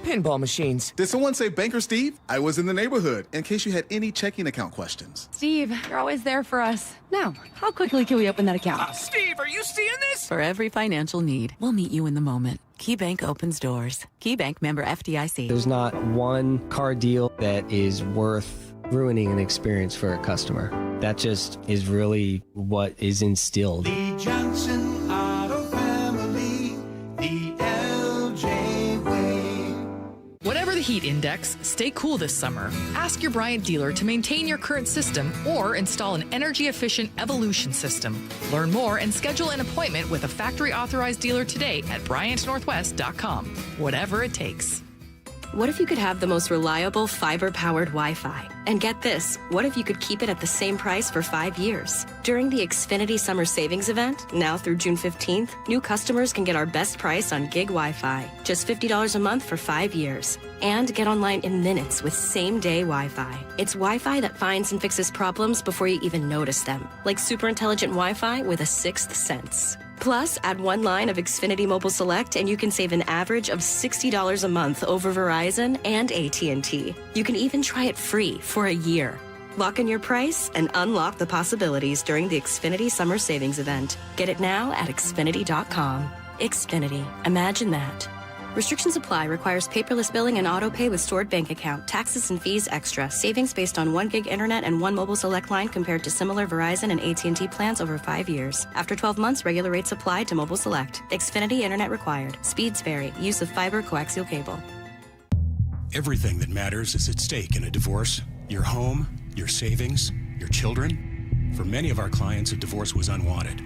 pinball machines. Did someone say Banker Steve? I was in the neighborhood in case you had any checking account questions. Steve, you're always there for us. Now, how quickly can we open that account? Steve, are you seeing this? For every financial need, we'll meet you in the moment. KeyBank opens doors. KeyBank, member FDIC. There's not one car deal that is worth ruining an experience for a customer. That just is really what is instilled. The Johnson Auto Family, the LJ way. Whatever the heat index, stay cool this summer. Ask your Bryant dealer to maintain your current system or install an energy-efficient Evolution system. Learn more and schedule an appointment with a factory-authorized dealer today at BryantNorthwest.com. Whatever it takes. What if you could have the most reliable fiber-powered Wi-Fi? And get this, what if you could keep it at the same price for 5 years? During the Xfinity Summer Savings Event, now through June 15th, new customers can get our best price on gig Wi-Fi, just $50 a month for 5 years. And get online in minutes with same-day Wi-Fi. It's Wi-Fi that finds and fixes problems before you even notice them, like super intelligent Wi-Fi with a sixth sense. Plus, add one line of Xfinity Mobile Select and you can save an average of $60 a month over Verizon and AT&T. You can even try it free for a year. Lock in your price and unlock the possibilities during the Xfinity Summer Savings Event. Get it now at Xfinity.com. Xfinity. Imagine that. Restrictions apply. Requires paperless billing and auto pay with stored bank account. Taxes and fees extra. Savings based on 1 gig internet and 1 mobile select line compared to similar Verizon and AT&T plans over 5 years. After 12 months, regular rates apply to mobile select. Xfinity internet required. Speeds vary. Use of fiber coaxial cable. Everything that matters is at stake in a divorce. Your home, your savings, your children. For many of our clients, a divorce was unwanted.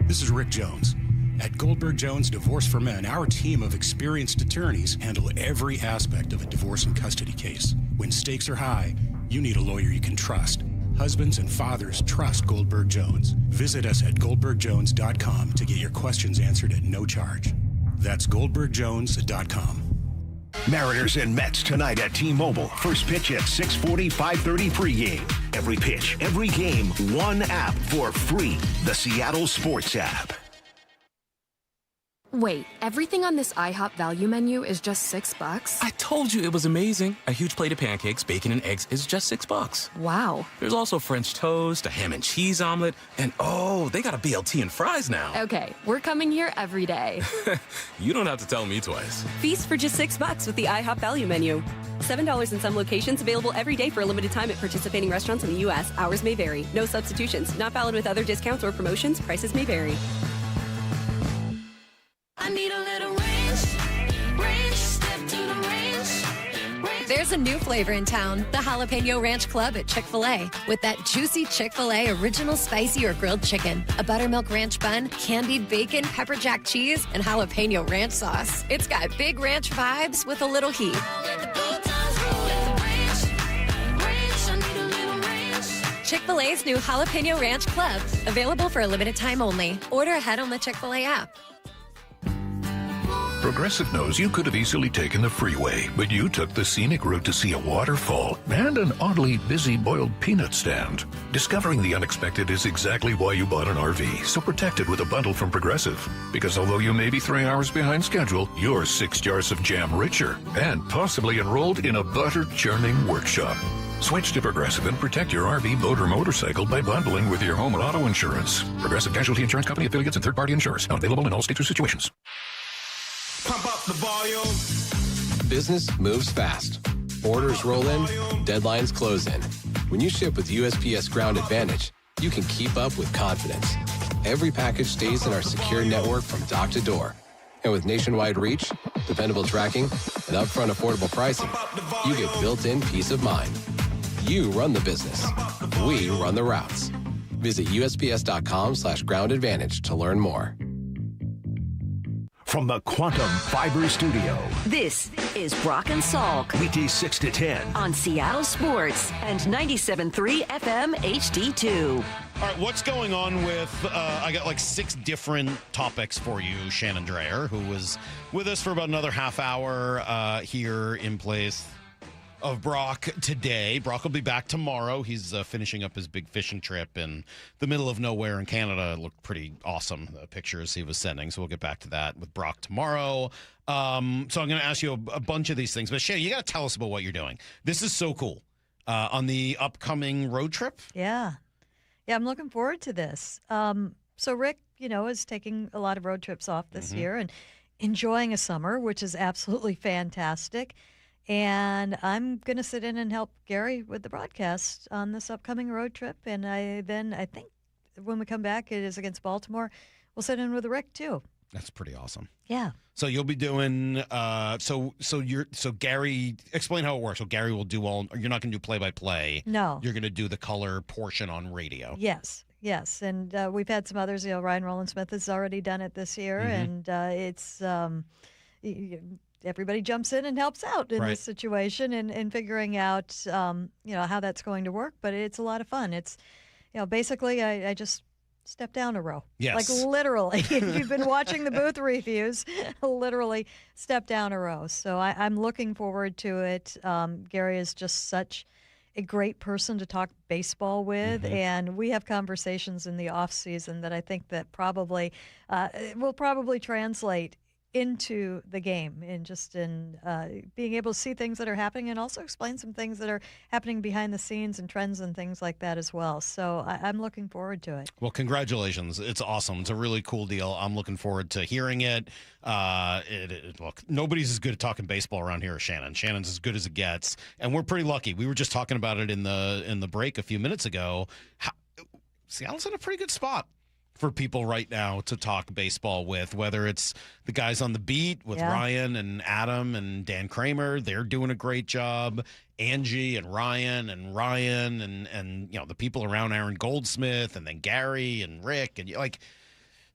This is Rick Jones. At Goldberg Jones Divorce for Men, our team of experienced attorneys handle every aspect of a divorce and custody case. When stakes are high, you need a lawyer you can trust. Husbands and fathers trust Goldberg Jones. Visit us at goldbergjones.com to get your questions answered at no charge. That's goldbergjones.com. Mariners and Mets tonight at T-Mobile. First pitch at 6:40, 5:30 pregame. Every pitch, every game, one app for free. The Seattle Sports app. Wait, everything on this IHOP value menu is just $6? I told you it was amazing. A huge plate of pancakes, bacon, and eggs is just $6. Wow. There's also French toast, a ham and cheese omelet, and oh, they got a BLT and fries now. Okay, we're coming here every day. You don't have to tell me twice. Feast for just $6 with the IHOP value menu. $7 in some locations, available every day for a limited time at participating restaurants in the U.S. Hours may vary. No substitutions. Not valid with other discounts or promotions. Prices may vary. I need a little ranch, step to the ranch. There's a new flavor in town, the Jalapeno Ranch Club at Chick-fil-A. With that juicy Chick-fil-A original spicy or grilled chicken, a buttermilk ranch bun, candied bacon, pepper jack cheese, and jalapeno ranch sauce. It's got big ranch vibes with a little heat. Chick-fil-A's new Jalapeno Ranch Club, available for a limited time only. Order ahead on the Chick-fil-A app. Progressive knows you could have easily taken the freeway, but you took the scenic route to see a waterfall and an oddly busy boiled peanut stand. Discovering the unexpected is exactly why you bought an RV, so protect it with a bundle from Progressive. Because although you may be 3 hours behind schedule, you're 6 jars of jam richer and possibly enrolled in a butter churning workshop. Switch to Progressive and protect your RV, boat, or motorcycle by bundling with your home and auto insurance. Progressive Casualty Insurance Company, affiliates, and third-party insurers. Not available in all states or situations. Pump up the volume. Business moves fast. Orders roll in, deadlines close in. When you ship with USPS Ground Advantage, you can keep up with confidence. Every package stays in our secure network from dock to door. And with nationwide reach, dependable tracking, and upfront affordable pricing, you get built-in peace of mind. You run the business. We run the routes. Visit USPS.com/Ground Advantage to learn more. From the Quantum Fiber Studio. This is Brock and Salk. Weekdays 6 to 10. On Seattle Sports and 97.3 FM HD2. All right, what's going on with, I got like 6 different topics for you, Shannon Dreyer, who was with us for about another half hour here in place of Brock today. Brock will be back tomorrow. He's finishing up his big fishing trip in the middle of nowhere in Canada. It looked pretty awesome, the pictures he was sending. So we'll get back to that with Brock tomorrow. So I'm going to ask you a bunch of these things. But Shannon, you got to tell us about what you're doing. This is so cool. On the upcoming road trip? Yeah. Yeah, I'm looking forward to this. So Rick, is taking a lot of road trips off this year and enjoying a summer, which is absolutely fantastic. And I'm going to sit in and help Gary with the broadcast on this upcoming road trip. And I think when we come back, it is against Baltimore. We'll sit in with Rick, too. That's pretty awesome. Yeah. So you'll be doing so Gary, explain how it works. So Gary will do you're not going to do play-by-play. No. You're going to do the color portion on radio. Yes. And we've had some others. Ryan Rowland-Smith has already done it this year. And it's everybody jumps in and helps out in this situation and figuring out, how that's going to work. But it's a lot of fun. It's, basically I just step down a row. Yes. Like literally. If you've been watching the booth reviews, literally step down a row. So I'm looking forward to it. Gary is just such a great person to talk baseball with, and we have conversations in the off season that I think that probably will probably translate into the game and just in being able to see things that are happening and also explain some things that are happening behind the scenes and trends and things like that as well. So I'm looking forward to it. Well, congratulations. It's awesome. It's a really cool deal. I'm looking forward to hearing it. Look, nobody's as good at talking baseball around here as Shannon. Shannon's as good as it gets, and we're pretty lucky. We were just talking about it in the break a few minutes ago. Seattle's in a pretty good spot for people right now to talk baseball with, whether it's the guys on the beat with Ryan and Adam and Dan Kramer. They're doing a great job. Angie and Ryan and the people around Aaron Goldsmith, and then Gary and Rick, and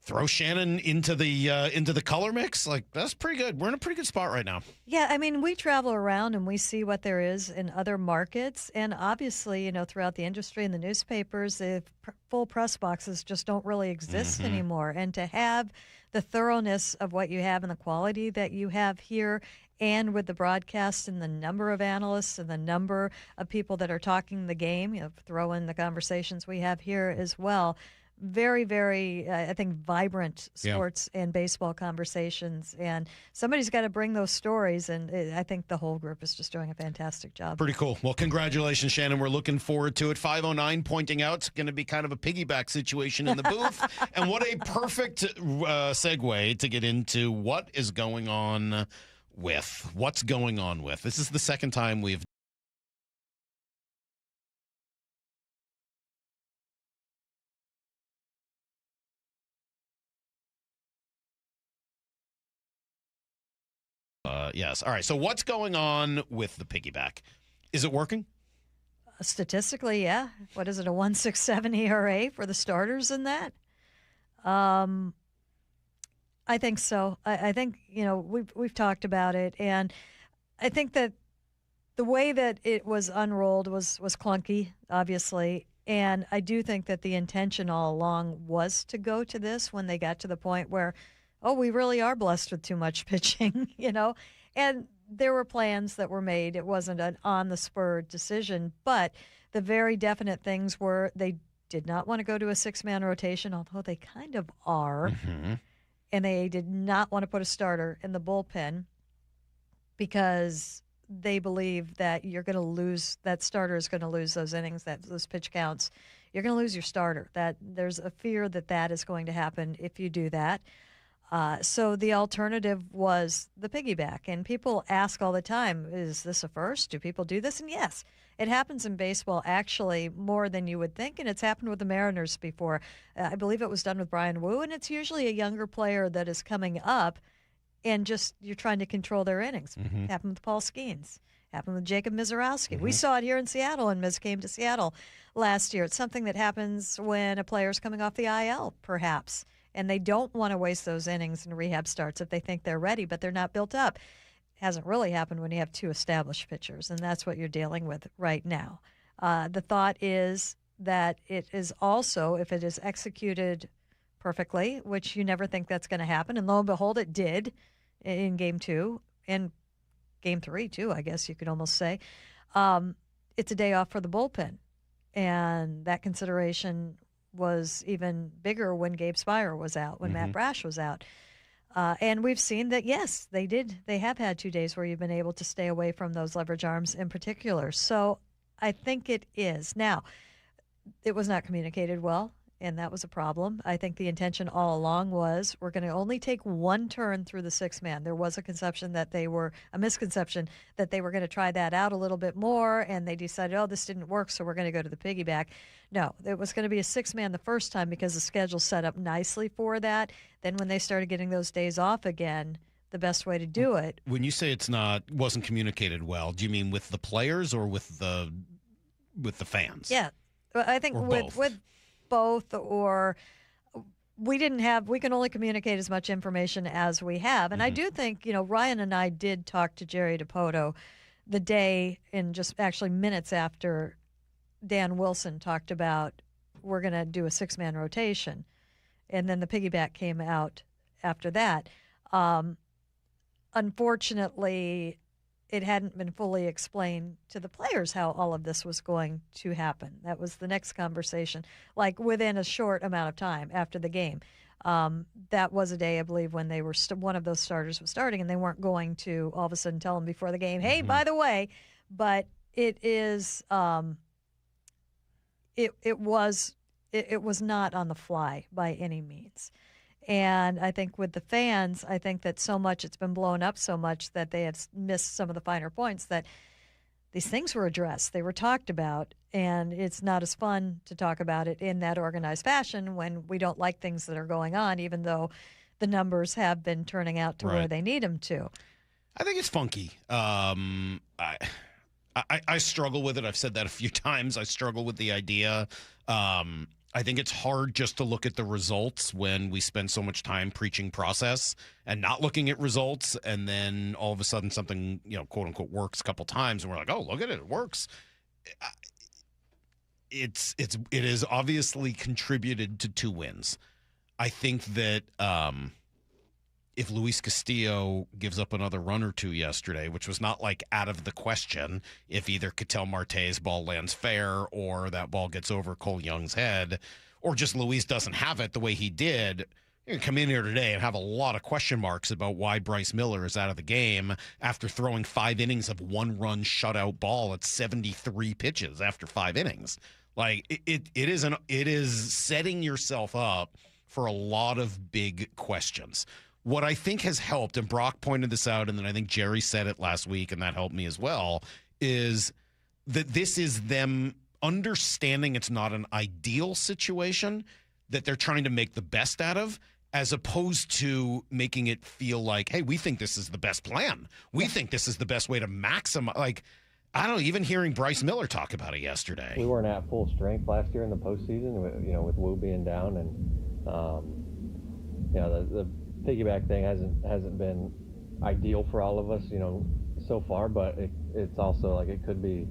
throw Shannon into the color mix. Like, that's pretty good. We're in a pretty good spot right now. Yeah, I mean, we travel around and we see what there is in other markets, and obviously, throughout the industry and the newspapers, the full press boxes just don't really exist anymore. And to have the thoroughness of what you have and the quality that you have here, and with the broadcast and the number of analysts and the number of people that are talking the game, throw in the conversations we have here as well. Very, very, I think, vibrant sports and baseball conversations. And somebody's got to bring those stories, and I think the whole group is just doing a fantastic job. Pretty cool. Well, congratulations, Shannon. We're looking forward to it. 509 pointing out it's going to be kind of a piggyback situation in the booth. And what a perfect segue to get into what's going on with. This is the second time we've yes. All right. So what's going on with the piggyback? Is it working? Statistically, yeah. What is it, a 1.67 ERA for the starters in that? I think so. I think, we've talked about it, and I think that the way that it was unrolled was clunky, obviously, and I do think that the intention all along was to go to this when they got to the point where, we really are blessed with too much pitching, and there were plans that were made. It wasn't an on-the-spur decision, but the very definite things were they did not want to go to a 6-man rotation, although they kind of are, and they did not want to put a starter in the bullpen because they believe that you're going to lose, that starter is going to lose those innings, those pitch counts. You're going to lose your starter. That there's a fear that is going to happen if you do that. So the alternative was the piggyback. And people ask all the time, is this a first? Do people do this? And yes, it happens in baseball actually more than you would think. And it's happened with the Mariners before. I believe it was done with Brian Wu. And it's usually a younger player that is coming up and just you're trying to control their innings. It happened with Paul Skeens. Happened with Jacob Mizorowski. We Mhm. saw it here in Seattle, and Miz came to Seattle last year. It's something that happens when a player's coming off the IL, perhaps, and they don't want to waste those innings and rehab starts if they think they're ready, but they're not built up. Hasn't really happened when you have two established pitchers, and that's what you're dealing with right now. The thought is that it is also, if it is executed perfectly, which you never think that's going to happen, and lo and behold, it did in Game 2 and Game 3 too, I guess you could almost say. It's a day off for the bullpen, and that consideration was even bigger when Gabe Spire was out, when Matt Brash was out. And we've seen that, yes, they have had 2 days where you've been able to stay away from those leverage arms in particular. So I think it is. Now, it was not communicated well, and that was a problem. I think the intention all along was we're going to only take one turn through the six-man. There was a misconception that they were going to try that out a little bit more, and they decided, oh, this didn't work, so we're going to go to the piggyback. No, it was going to be a six-man the first time because the schedule set up nicely for that. Then when they started getting those days off again, the best way to do it. When you say wasn't communicated well, do you mean with the players or with the fans? Yeah, I think with both, or we can only communicate as much information as we have. And I do think, Ryan and I did talk to Jerry DiPoto the day, and just actually minutes after Dan Wilson talked about we're going to do a six-man rotation. And then the piggyback came out after that. Unfortunately, it hadn't been fully explained to the players how all of this was going to happen. That was the next conversation, like within a short amount of time after the game. That was a day, I believe, when they were one of those starters was starting, and they weren't going to all of a sudden tell them before the game, hey, by the way. But it is it was not on the fly by any means. And I think with the fans, I think that so much, it's been blown up so much that they have missed some of the finer points, that these things were addressed. They were talked about, and it's not as fun to talk about it in that organized fashion when we don't like things that are going on, even though the numbers have been turning out to where they need them to. I think it's funky. I struggle with it. I've said that a few times. I struggle with the idea. I think it's hard just to look at the results when we spend so much time preaching process and not looking at results, and then all of a sudden something, quote unquote, works a couple times, and we're like, oh, look at it, it works. It has obviously contributed to 2 wins. I think that if Luis Castillo gives up another run or 2 yesterday, which was not like out of the question, if either Ketel Marte's ball lands fair or that ball gets over Cole Young's head, or just Luis doesn't have it the way he did, you can come in here today and have a lot of question marks about why Bryce Miller is out of the game after throwing 5 innings of 1-run shutout ball at 73 pitches after 5 innings. Like it is setting yourself up for a lot of big questions. What I think has helped, and Brock pointed this out, and then I think Jerry said it last week, and that helped me as well, is that this is them understanding it's not an ideal situation that they're trying to make the best out of, as opposed to making it feel like, hey, we think this is the best plan. We think this is the best way to maximize. Like, I don't know, even hearing Bryce Miller talk about it yesterday. We weren't at full strength last year in the postseason, with Wu being down, and the piggyback thing hasn't been ideal for all of us, so far, but it's also like it could be,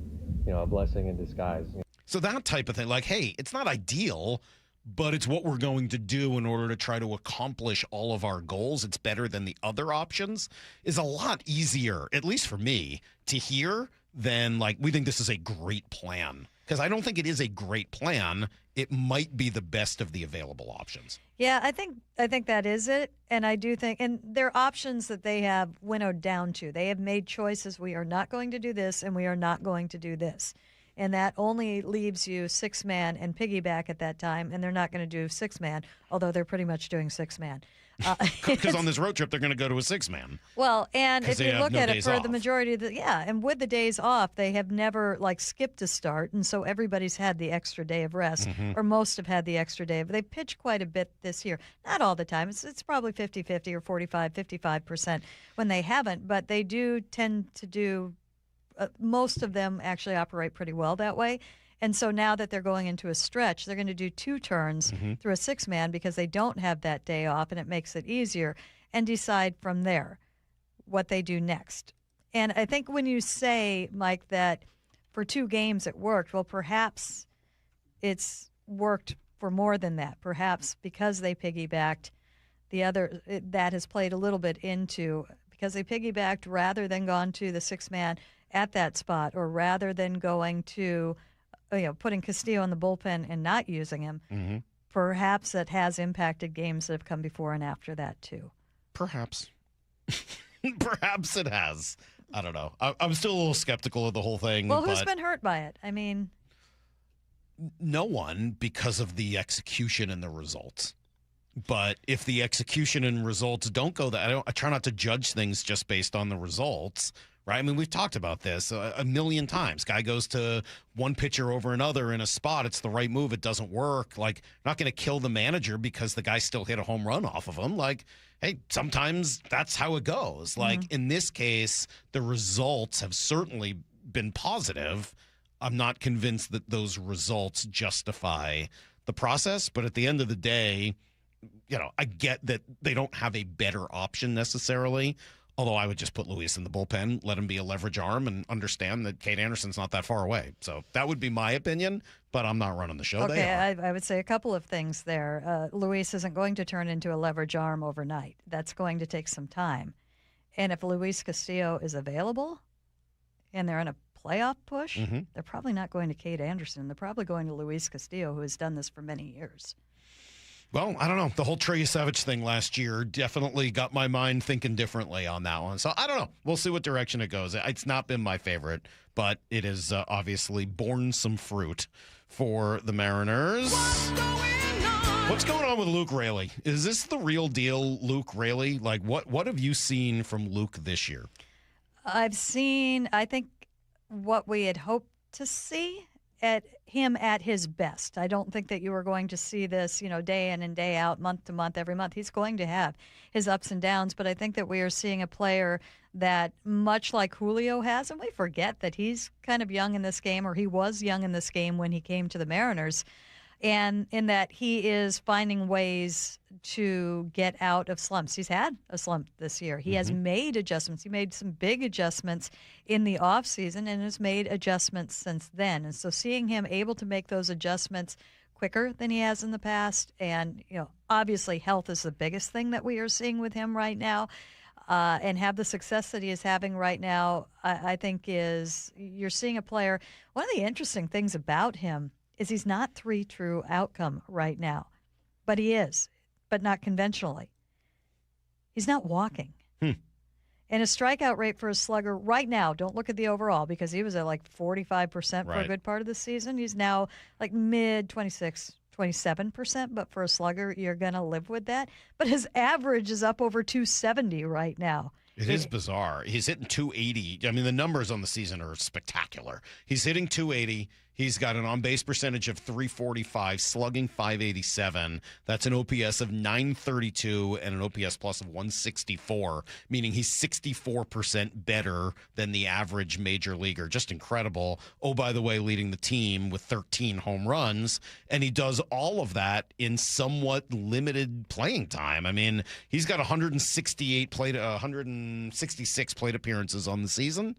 a blessing in disguise. So that type of thing, like, hey, it's not ideal, but it's what we're going to do in order to try to accomplish all of our goals. It's better than the other options, is a lot easier, at least for me, to hear than like, we think this is a great plan. Because I don't think it is a great plan. It might be the best of the available options. Yeah, I think that is it. And I do think, and there are options that they have winnowed down to. They have made choices. We are not going to do this, and we are not going to do this. And that only leaves you 6-man and piggyback at that time, and they're not going to do 6-man, although they're pretty much doing 6-man. Because on this road trip, they're going to go to a 6-man. Well, and if you look at it for off. the majority of and with the days off, they have never skipped a start, and so everybody's had the extra day of rest, or most have had the extra day. They pitch quite a bit this year. Not all the time. It's probably 50-50 or 45-55% when they haven't, but they do tend to do most of them actually operate pretty well that way. And so now that they're going into a stretch, they're going to do 2 turns through a 6-man because they don't have that day off, and it makes it easier, and decide from there what they do next. And I think when you say, Mike, that for 2 games it worked, well, perhaps it's worked for more than that. Perhaps because they piggybacked, that has played a little bit into, because they piggybacked rather than gone to the 6-man at that spot, or rather than going to, putting Castillo in the bullpen and not using him. Perhaps that has impacted games that have come before and after that too. Perhaps. Perhaps it has. I don't know. I'm still a little skeptical of the whole thing. Well, who's been hurt by it? I mean, no one, because of the execution and the results. But if the execution and results don't go that, I try not to judge things just based on the results, right? I mean, we've talked about this a million times. Guy goes to one pitcher over another in a spot. It's the right move. It doesn't work. Like, not going to kill the manager because the guy still hit a home run off of him. Like, hey, sometimes that's how it goes. Like, in this case, the results have certainly been positive. I'm not convinced that those results justify the process. But at the end of the day, I get that they don't have a better option necessarily. Although I would just put Luis in the bullpen, let him be a leverage arm, and understand that Kate Anderson's not that far away. So that would be my opinion, but I'm not running the show. Okay, I would say a couple of things there. Luis isn't going to turn into a leverage arm overnight. That's going to take some time. And if Luis Castillo is available and they're in a playoff push, they're probably not going to Kate Anderson. They're probably going to Luis Castillo, who has done this for many years. Well, I don't know. The whole Trey Savage thing last year definitely got my mind thinking differently on that one. So I don't know. We'll see what direction it goes. It's not been my favorite, but it has obviously borne some fruit for the Mariners. What's going on with Luke Raley? Is this the real deal, Luke Raley? Like, what have you seen from Luke this year? I've seen, I think, what we had hoped to see at him at his best. I don't think that you are going to see this, day in and day out, month to month, every month. He's going to have his ups and downs, but I think that we are seeing a player that, much like Julio has, and we forget that he's kind of young in this game, or he was young in this game when he came to the Mariners, and in that he is finding ways to get out of slumps. He's had a slump this year. He has made adjustments. He made some big adjustments in the offseason and has made adjustments since then. And so seeing him able to make those adjustments quicker than he has in the past, and obviously health is the biggest thing that we are seeing with him right now, and have the success that he is having right now, I think you're seeing a player. One of the interesting things about him is he's not 3 true outcome right now, but he is, but not conventionally. He's not walking. And his strikeout rate for a slugger right now, don't look at the overall, because he was at like 45% for a good part of the season. He's now like mid 26, 27%, but for a slugger, you're going to live with that. But his average is up over 270 right now. It is bizarre. He's hitting 280. I mean, the numbers on the season are spectacular. He's hitting 280. He's got an on-base percentage of 345, slugging 587. That's an OPS of 932 and an OPS plus of 164, meaning he's 64% better than the average major leaguer. Just incredible. Oh, by the way, leading the team with 13 home runs, and he does all of that in somewhat limited playing time. I mean, he's got 166 plate appearances on the season.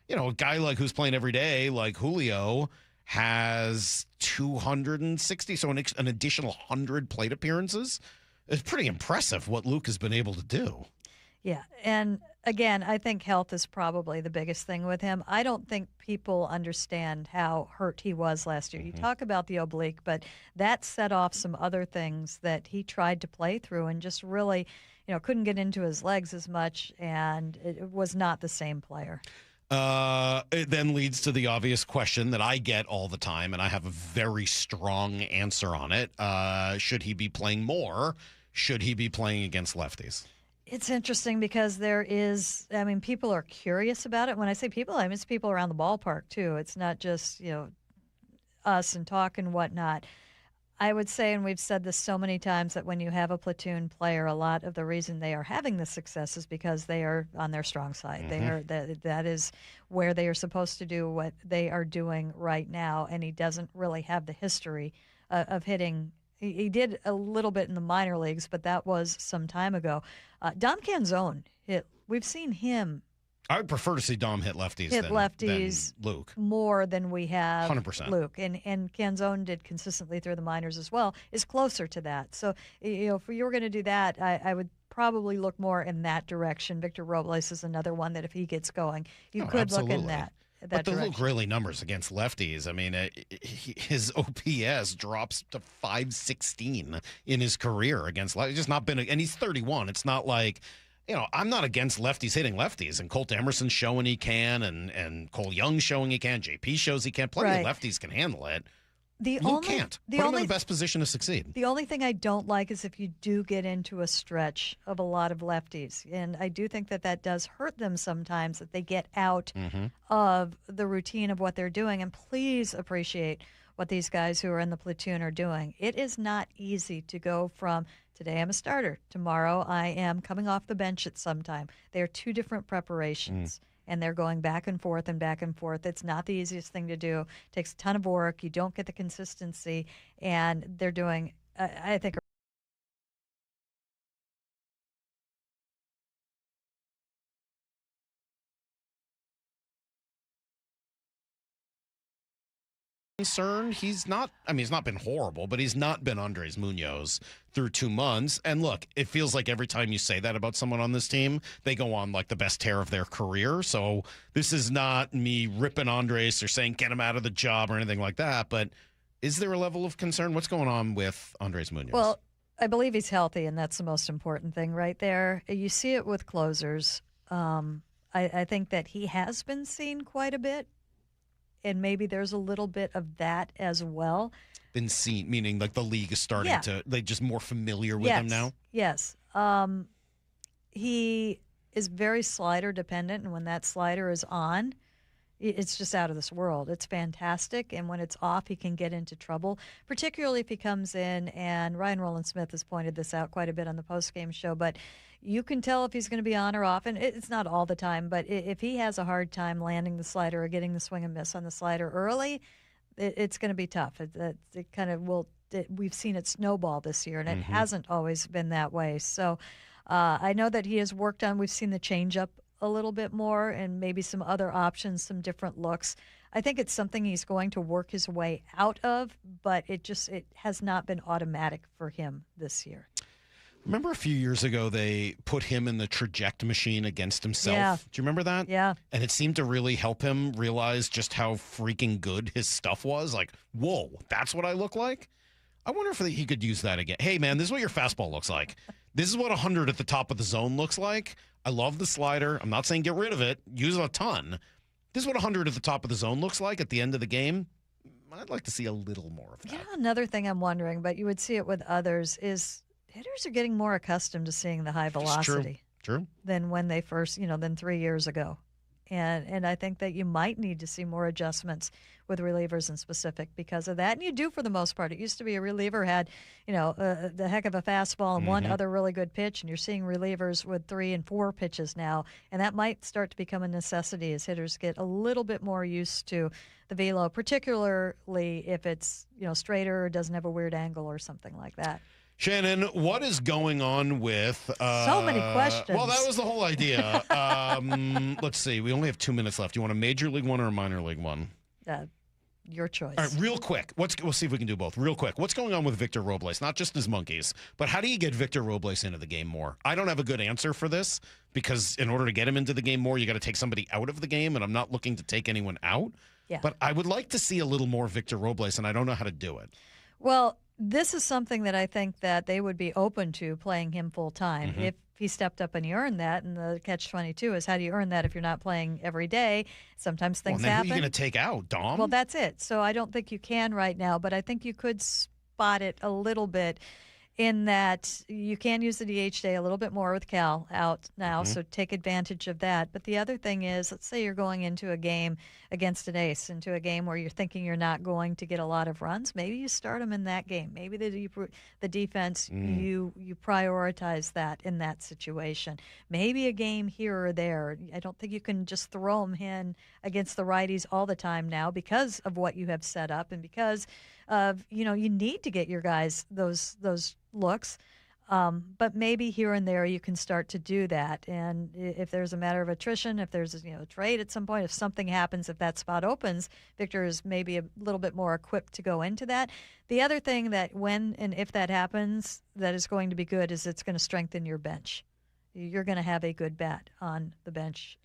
A guy who's playing every day, like Julio, has 260, so an additional 100 plate appearances. It's pretty impressive what Luke has been able to do. Yeah, and again, I think health is probably the biggest thing with him. I don't think people understand how hurt he was last year. You talk about the oblique, but that set off some other things that he tried to play through and just really, couldn't get into his legs as much, and it was not the same player. It then leads to the obvious question that I get all the time, and I have a very strong answer on it. Should he be playing more? Should he be playing against lefties? It's interesting because people are curious about it. When I say people, I mean it's people around the ballpark, too. It's not just, us and talk and whatnot. I would say, and we've said this so many times, that when you have a platoon player, a lot of the reason they are having the success is because they are on their strong side. They are that is where they are supposed to do what they are doing right now, and he doesn't really have the history of hitting. He did a little bit in the minor leagues, but that was some time ago. Dom Canzone hit. We've seen him. I would prefer to see Dom hit lefties than Luke. More than we have 100%. Luke. And Canzone did consistently through the minors as well, is closer to that. So, if you were going to do that, I would probably look more in that direction. Victor Robles is another one that if he gets going, you could absolutely. look in that But the direction. Luke Riley numbers against lefties, I mean, his OPS drops to 516 in his career against lefties. It's just not been, and he's 31. It's not like, I'm not against lefties hitting lefties, and Colt Emerson's showing he can, and Cole Young's showing he can, JP shows he can. Plenty of lefties can handle it. Luke can't. Put him in the best position to succeed. The only thing I don't like is if you do get into a stretch of a lot of lefties. And I do think that does hurt them sometimes, that they get out of the routine of what they're doing. And please appreciate what these guys who are in the platoon are doing. It is not easy to go from today I'm a starter, tomorrow I am coming off the bench at some time. They are two different preparations. And they're going back and forth and back and forth. It's not the easiest thing to do. It takes a ton of work. You don't get the consistency. And they're doing, I think, concerned. He's not been horrible, but he's not been Andres Munoz through 2 months. And look, it feels like every time you say that about someone on this team, they go on like the best tear of their career. So this is not me ripping Andres or saying get him out of the job or anything like that. But is there a level of concern? What's going on with Andres Munoz? Well, I believe he's healthy, and that's the most important thing right there. You see it with closers. I think that he has been seen quite a bit. And maybe there's a little bit of that as well. Been seen, meaning like the league is starting to, like, just more familiar with him now? Yes. He is very slider dependent, and when that slider is on, it's just out of this world. It's fantastic, and when it's off, he can get into trouble, particularly if he comes in, and Ryan Rowland-Smith has pointed this out quite a bit on the postgame show, but you can tell if he's going to be on or off, and it's not all the time, but if he has a hard time landing the slider or getting the swing and miss on the slider early, it's going to be tough. It kind of will. We've seen it snowball this year, and it hasn't always been that way. So I know that he has worked on, we've seen the changeup a little bit more and maybe some other options, some different looks. I think it's something he's going to work his way out of, but it has not been automatic for him this year. Remember a few years ago they put him in the traject machine against himself? Yeah. Do you remember that? Yeah. And it seemed to really help him realize just how freaking good his stuff was. Like, whoa, that's what I look like? I wonder if he could use that again. Hey, man, this is what your fastball looks like. This is what 100 at the top of the zone looks like. I love the slider. I'm not saying get rid of it. Use it a ton. This is what 100 at the top of the zone looks like at the end of the game. I'd like to see a little more of that. You know, another thing I'm wondering, but you would see it with others, is hitters are getting more accustomed to seeing the high velocity. True. Than when they first, than 3 years ago. And I think that you might need to see more adjustments with relievers in specific because of that. And you do for the most part. It used to be a reliever had, the heck of a fastball and one other really good pitch, and you're seeing relievers with 3 and 4 pitches now. And that might start to become a necessity as hitters get a little bit more used to the velo, particularly if it's, straighter or doesn't have a weird angle or something like that. Shannon, what is going on with... so many questions. Well, that was the whole idea. Let's see. We only have 2 minutes left. You want a major league one or a minor league one? Your choice. All right, real quick. We'll see if we can do both. Real quick. What's going on with Victor Robles? Not just his monkeys, but how do you get Victor Robles into the game more? I don't have a good answer for this because in order to get him into the game more, you got to take somebody out of the game, and I'm not looking to take anyone out. Yeah. But I would like to see a little more Victor Robles, and I don't know how to do it. Well, this is something that I think that they would be open to playing him full time if he stepped up and he earned that. And the catch-22 is how do you earn that if you're not playing every day? Sometimes things happen. Who are you going to take out, Dom? Well, that's it. So I don't think you can right now, but I think you could spot it a little bit. in that you can use the DH day a little bit more with Cal out now, Mm-hmm. so take advantage of that. But the other thing is, let's say you're going into a game against an ace, into a game where you're thinking you're not going to get a lot of runs. Maybe you start them in that game. Maybe the defense, you prioritize that in that situation. Maybe a game here or there. I don't think you can just throw them in against the righties all the time now because of what you have set up and because of, you need to get your guys those looks. But maybe here and there you can start to do that. And if there's a matter of attrition, if there's a trade at some point, if something happens, if that spot opens, Victor is maybe a little bit more equipped to go into that. The other thing that when and if that happens that is going to be good is it's going to strengthen your bench. You're going to have a good bat on the bench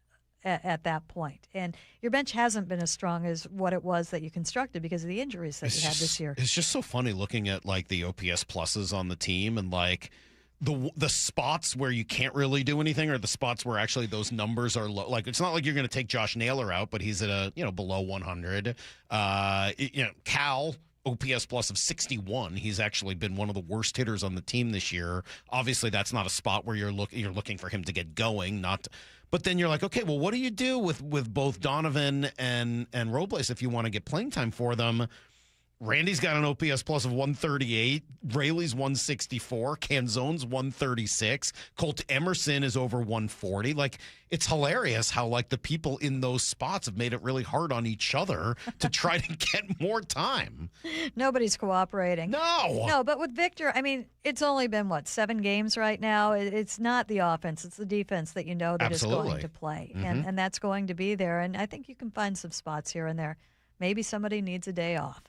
at that point. And your bench hasn't been as strong as what it was that you constructed because of the injuries that you had this year. It's just so funny looking at like the OPS pluses on the team and like the spots where you can't really do anything or the spots where actually those numbers are low. Like, it's not like you're going to take Josh Naylor out, but he's at a, below 100. Cal, OPS plus of 61. He's actually been one of the worst hitters on the team this year. Obviously, that's not a spot where you're looking for him to get going, But then you're like, okay, well, what do you do with both Donovan and Robles if you want to get playing time for them? Randy's got an OPS plus of 138. Rayleigh's 164. Canzone's 136. Colt Emerson is over 140. Like, it's hilarious how, like, the people in those spots have made it really hard on each other to try to get more time. Nobody's cooperating. No, but with Victor, I mean, it's only been, 7 games right now? It's not the offense. It's the defense that is going to play. Mm-hmm. And that's going to be there. And I think you can find some spots here and there. Maybe somebody needs a day off.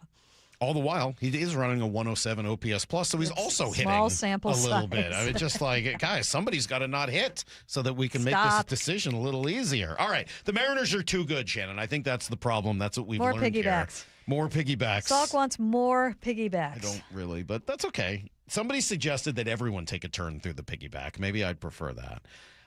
All the while, he is running a 107 OPS plus, so he's also hitting a little bit. I mean, just like, guys, somebody's got to not hit so that we can make this decision a little easier. All right, the Mariners are too good, Shannon. I think that's the problem. That's what we've learned here. More piggybacks. Salk wants more piggybacks. I don't really, but that's okay. Somebody suggested that everyone take a turn through the piggyback. Maybe I'd prefer that.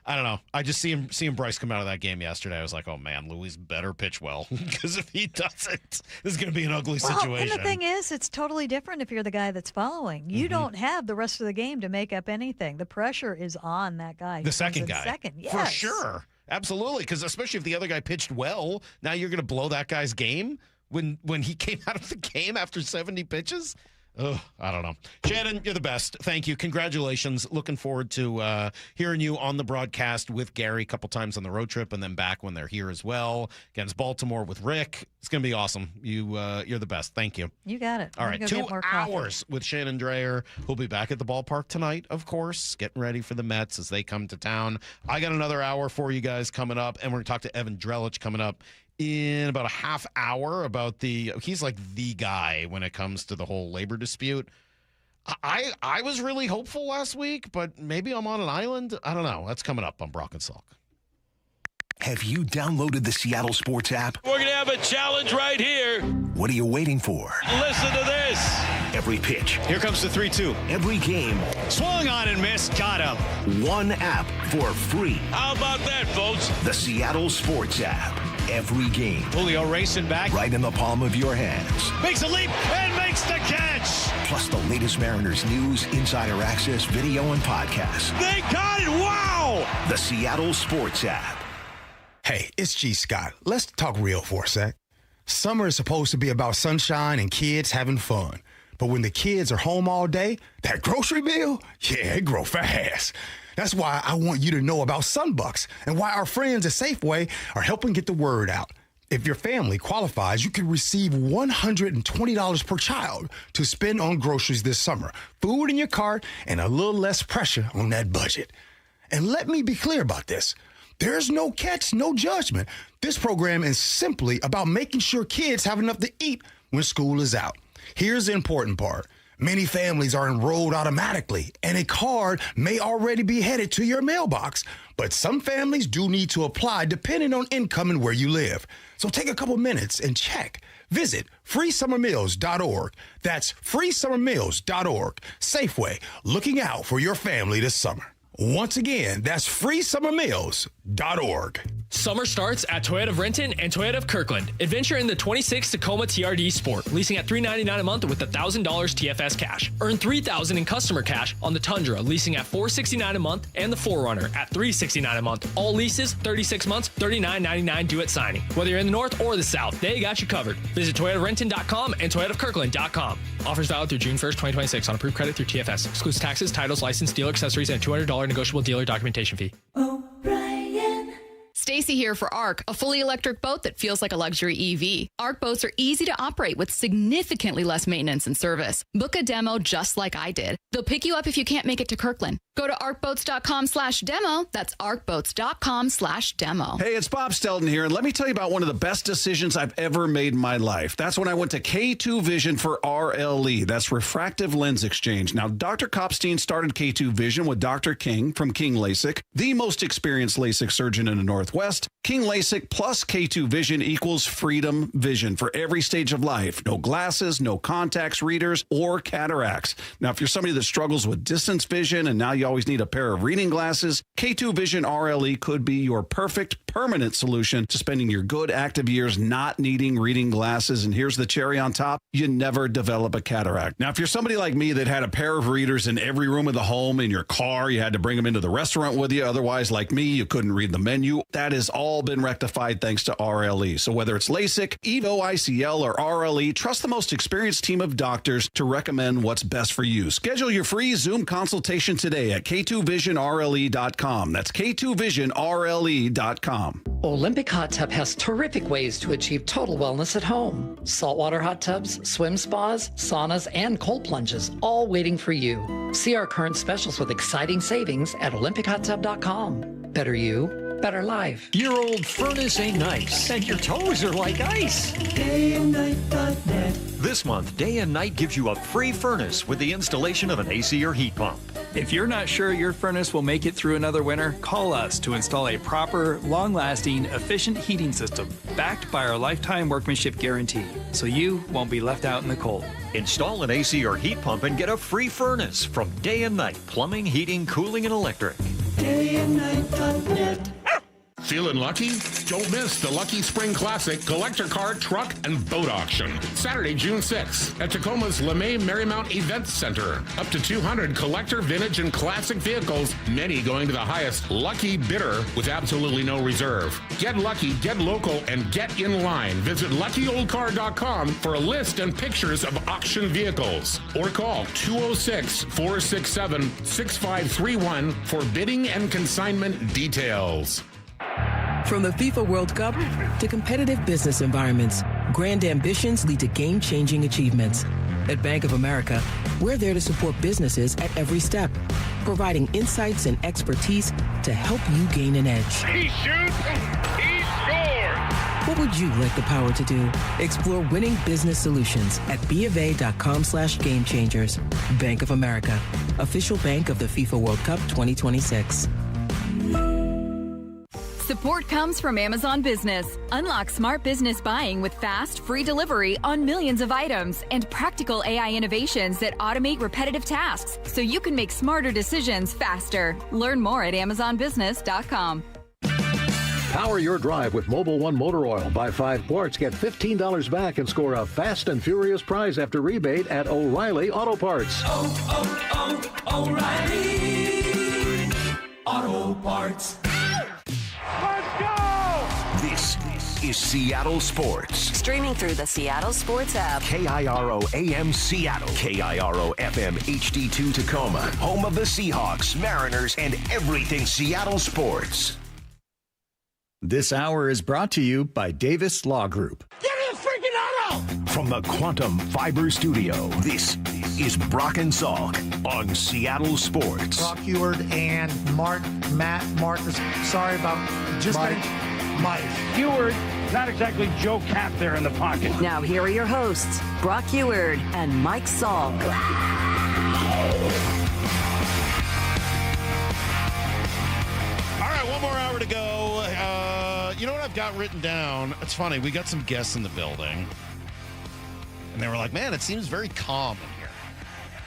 I don't know. I just seeing Bryce come out of that game yesterday. I was like, oh, man, Luis better pitch well because if he doesn't, this is going to be an ugly situation. And the thing is, it's totally different if you're the guy that's following. You don't have the rest of the game to make up anything. The pressure is on that guy. The second guy. Yes. For sure. Absolutely. Because especially if the other guy pitched well, now you're going to blow that guy's game when he came out of the game after 70 pitches. Oh, I don't know. Shannon, you're the best. Thank you. Congratulations. Looking forward to hearing you on the broadcast with Gary a couple times on the road trip and then back when they're here as well. Against Baltimore with Rick. It's going to be awesome. You're the best. Thank you. You got it. All right, 2 hours with Shannon Dreyer. We'll be back at the ballpark tonight, of course, getting ready for the Mets as they come to town. I got another hour for you guys coming up, and we're going to talk to Evan Drellich coming up in about a half hour about he's like the guy when it comes to the whole labor dispute. I was really hopeful last week, but maybe I'm on an island. I don't know. That's coming up on Brock and Salk. Have you downloaded the Seattle Sports app? We're going to have a challenge right here. What are you waiting for? Listen to this. Every pitch. Here comes the 3-2. Every game. Swung on and missed. Got him. One app for free. How about that, folks? The Seattle Sports app. Every game. Julio racing back. Right in the palm of your hands. Makes a leap and makes the catch. Plus the latest Mariners news, insider access, video, and podcasts. They got it. Wow. The Seattle Sports app. Hey, it's G. Scott. Let's talk real for a sec. Summer is supposed to be about sunshine and kids having fun. But when the kids are home all day, that grocery bill, yeah, it grows fast. That's why I want you to know about Sunbucks and why our friends at Safeway are helping get the word out. If your family qualifies, you can receive $120 per child to spend on groceries this summer, food in your cart, and a little less pressure on that budget. And let me be clear about this. There's no catch, no judgment. This program is simply about making sure kids have enough to eat when school is out. Here's the important part. Many families are enrolled automatically, and a card may already be headed to your mailbox. But some families do need to apply depending on income and where you live. So take a couple minutes and check. Visit freesummermeals.org. That's freesummermeals.org. Safeway, looking out for your family this summer. Once again, that's freesummermeals.org. Summer starts at Toyota of Renton and Toyota of Kirkland. Adventure in the 26 Tacoma TRD Sport, leasing at $399 a month with $1,000 TFS cash. Earn $3,000 in customer cash on the Tundra, leasing at $469 a month, and the 4Runner at $369 a month. All leases, 36 months, $39.99 due at signing. Whether you're in the north or the south, they got you covered. Visit ToyotaRenton.com and ToyotaofKirkland.com. Offers valid through June 1st, 2026 on approved credit through TFS. Excludes taxes, titles, license, dealer accessories, and $200 negotiable dealer documentation fee. Stacy here for ARC, a fully electric boat that feels like a luxury EV. ARC boats are easy to operate with significantly less maintenance and service. Book a demo just like I did. They'll pick you up if you can't make it to Kirkland. Go to arcboats.com/demo. That's arcboats.com/demo. Hey, it's Bob Stelton here, and let me tell you about one of the best decisions I've ever made in my life. That's when I went to K2 Vision for RLE. That's refractive lens exchange. Now, Dr. Kopstein started K2 Vision with Dr. King from King LASIK, the most experienced LASIK surgeon in the Northwest. King LASIK plus K2 Vision equals freedom vision for every stage of life. No glasses, no contacts, readers, or cataracts. Now, if you're somebody that struggles with distance vision and now you always need a pair of reading glasses, K2 Vision RLE could be your perfect permanent solution to spending your good active years not needing reading glasses. And here's the cherry on top: you never develop a cataract. Now, if you're somebody like me that had a pair of readers in every room of the home, in your car, you had to bring them into the restaurant with you. Otherwise, like me, you couldn't read the menu. That has all been rectified thanks to RLE. So whether it's LASIK, EVO ICL, or RLE, trust the most experienced team of doctors to recommend what's best for you. Schedule your free Zoom consultation today at K2VisionRLE.com. That's K2VisionRLE.com. Olympic Hot Tub has terrific ways to achieve total wellness at home. Saltwater hot tubs, swim spas, saunas, and cold plunges, all waiting for you. See our current specials with exciting savings at OlympicHotTub.com. Better you, better life. Your old furnace ain't nice, and your toes are like ice. DayandNight.net. This month, Day and Night gives you a free furnace with the installation of an AC or heat pump. If you're not sure your furnace will make it through another winter, call us to install a proper, long-lasting, efficient heating system backed by our lifetime workmanship guarantee, so you won't be left out in the cold. Install an AC or heat pump and get a free furnace from Day and Night Plumbing, Heating, Cooling, and Electric. DayandNight.net. Feeling lucky? Don't miss the Lucky Spring Classic Collector Car, Truck, and Boat Auction. Saturday, June 6th at Tacoma's LeMay Marymount Event Center. Up to 200 collector, vintage, and classic vehicles, many going to the highest lucky bidder with absolutely no reserve. Get lucky, get local, and get in line. Visit LuckyOldCar.com for a list and pictures of auction vehicles. Or call 206-467-6531 for bidding and consignment details. From the FIFA World Cup to competitive business environments, grand ambitions lead to game-changing achievements. At Bank of America, we're there to support businesses at every step, providing insights and expertise to help you gain an edge. He shoots, he scores! What would you like the power to do? Explore winning business solutions at BofA.com/gamechangers. Bank of America, official bank of the FIFA World Cup 2026. Support comes from Amazon Business. Unlock smart business buying with fast, free delivery on millions of items and practical AI innovations that automate repetitive tasks so you can make smarter decisions faster. Learn more at AmazonBusiness.com. Power your drive with Mobil 1 Motor Oil. Buy 5 quarts, get $15 back, and score a fast and furious prize after rebate at O'Reilly Auto Parts. O'Reilly Auto Parts. This is Seattle Sports. Streaming through the Seattle Sports app. KIRO AM Seattle. KIRO FM HD2 Tacoma. Home of the Seahawks, Mariners, and everything Seattle sports. This hour is brought to you by Davis Law Group. Give me a freaking auto! From the Quantum Fiber Studio, this is Brock and Salk on Seattle Sports. Brock Heward and Matt Marcus. Sorry about just Mike. Heward, not exactly Joe Cap there in the pocket. Now here are your hosts, Brock Heward and Mike Salk. All right, one more hour to go. You know what I've got written down? It's funny. We got some guests in the building, and they were like, man, it seems very calm in here.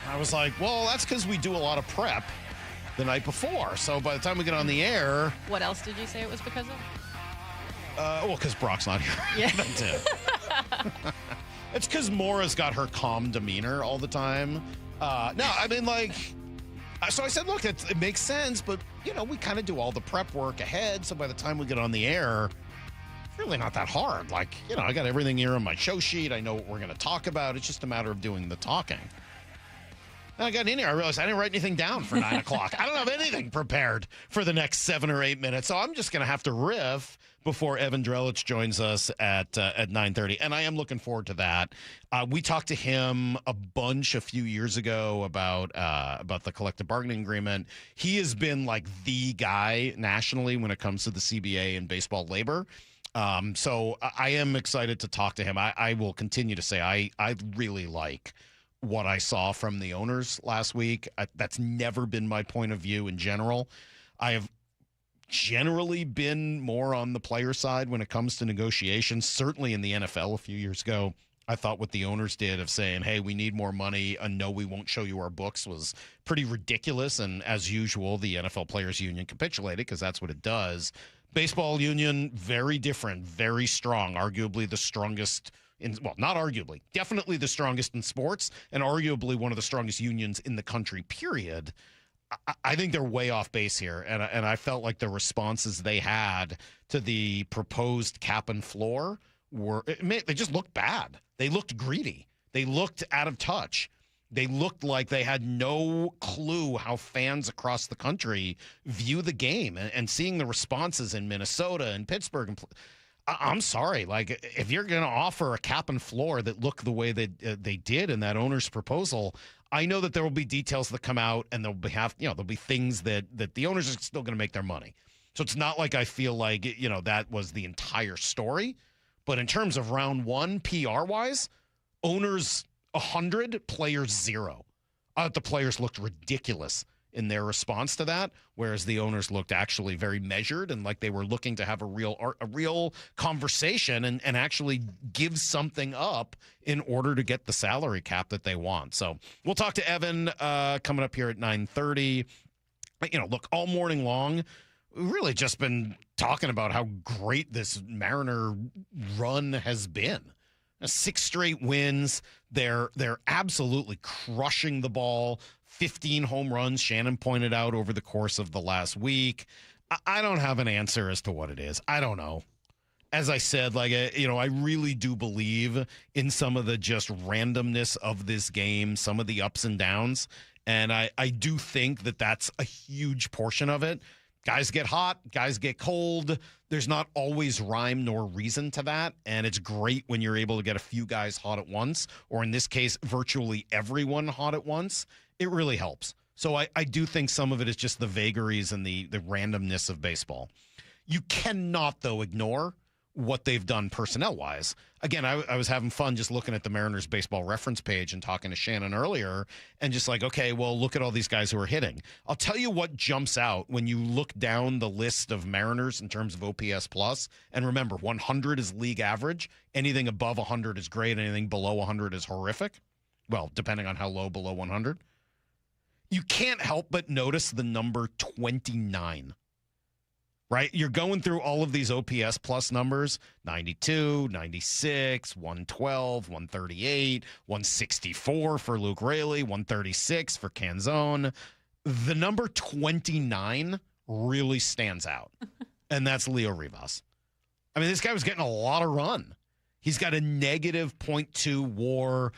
And I was like, well, that's because we do a lot of prep. the night before. So by the time we get on the air... What else did you say it was because of? Well, because Brock's not here. Yeah. That's it. It's because Maura's got her calm demeanor all the time. No, I mean, like... So I said, look, it makes sense, but, you know, we kind of do all the prep work ahead, so by the time we get on the air, it's really not that hard. Like, you know, I got everything here on my show sheet. I know what we're going to talk about. It's just a matter of doing the talking. And I got in here, I realized I didn't write anything down for 9 o'clock. I don't have anything prepared for the next 7 or 8 minutes, so I'm just going to have to riff before Evan Drellich joins us at 9:30, and I am looking forward to that. We talked to him a bunch a few years ago about the collective bargaining agreement. He has been like the guy nationally when it comes to the CBA and baseball labor. So I am excited to talk to him. I will continue to say I really like what I saw from the owners last week. That's never been my point of view in general. I have generally been more on the player side when it comes to negotiations. Certainly in the NFL a few years ago, I thought what the owners did of saying, hey, we need more money and no, we won't show you our books was pretty ridiculous. And as usual, the NFL Players Union capitulated because that's what it does. Baseball union, very different, very strong, arguably the strongest not arguably, definitely the strongest in sports and arguably one of the strongest unions in the country, period. I think they're way off base here, and I felt like the responses they had to the proposed cap and floor they just looked bad. They looked greedy. They looked out of touch. They looked like they had no clue how fans across the country view the game, and seeing the responses in Minnesota and Pittsburgh. I'm sorry, like if you're going to offer a cap and floor that look the way that they did in that owner's proposal, I know that there will be details that come out, and there'll be things that the owners are still going to make their money. So it's not like I feel like that was the entire story. But in terms of round one, PR wise, owners 100, players 0. The players looked ridiculous in their response to that, whereas the owners looked actually very measured and like they were looking to have a real conversation and actually give something up in order to get the salary cap that they want. So we'll talk to Evan coming up here at 9:30. Look, all morning long, we've really just been talking about how great this Mariner run has been. 6 straight wins. They're absolutely crushing the ball. 15 home runs, Shannon pointed out, over the course of the last week. I don't have an answer as to what it is. I don't know. As I said, I really do believe in some of the just randomness of this game, some of the ups and downs. And I do think that that's a huge portion of it. Guys get hot, guys get cold. There's not always rhyme nor reason to that. And it's great when you're able to get a few guys hot at once, or in this case, virtually everyone hot at once. It really helps. So I do think some of it is just the vagaries and the randomness of baseball. You cannot, though, ignore what they've done personnel-wise. Again, I was having fun just looking at the Mariners baseball reference page and talking to Shannon earlier and just like, okay, well, look at all these guys who are hitting. I'll tell you what jumps out when you look down the list of Mariners in terms of OPS plus. And remember, 100 is league average. Anything above 100 is great. Anything below 100 is horrific. Well, depending on how low below 100. You can't help but notice the number 29. Right? You're going through all of these OPS plus numbers, 92, 96, 112, 138, 164 for Luke Raley, 136 for Canzone. The number 29 really stands out, and that's Leo Rivas. I mean, this guy was getting a lot of run. He's got a negative .2 WAR.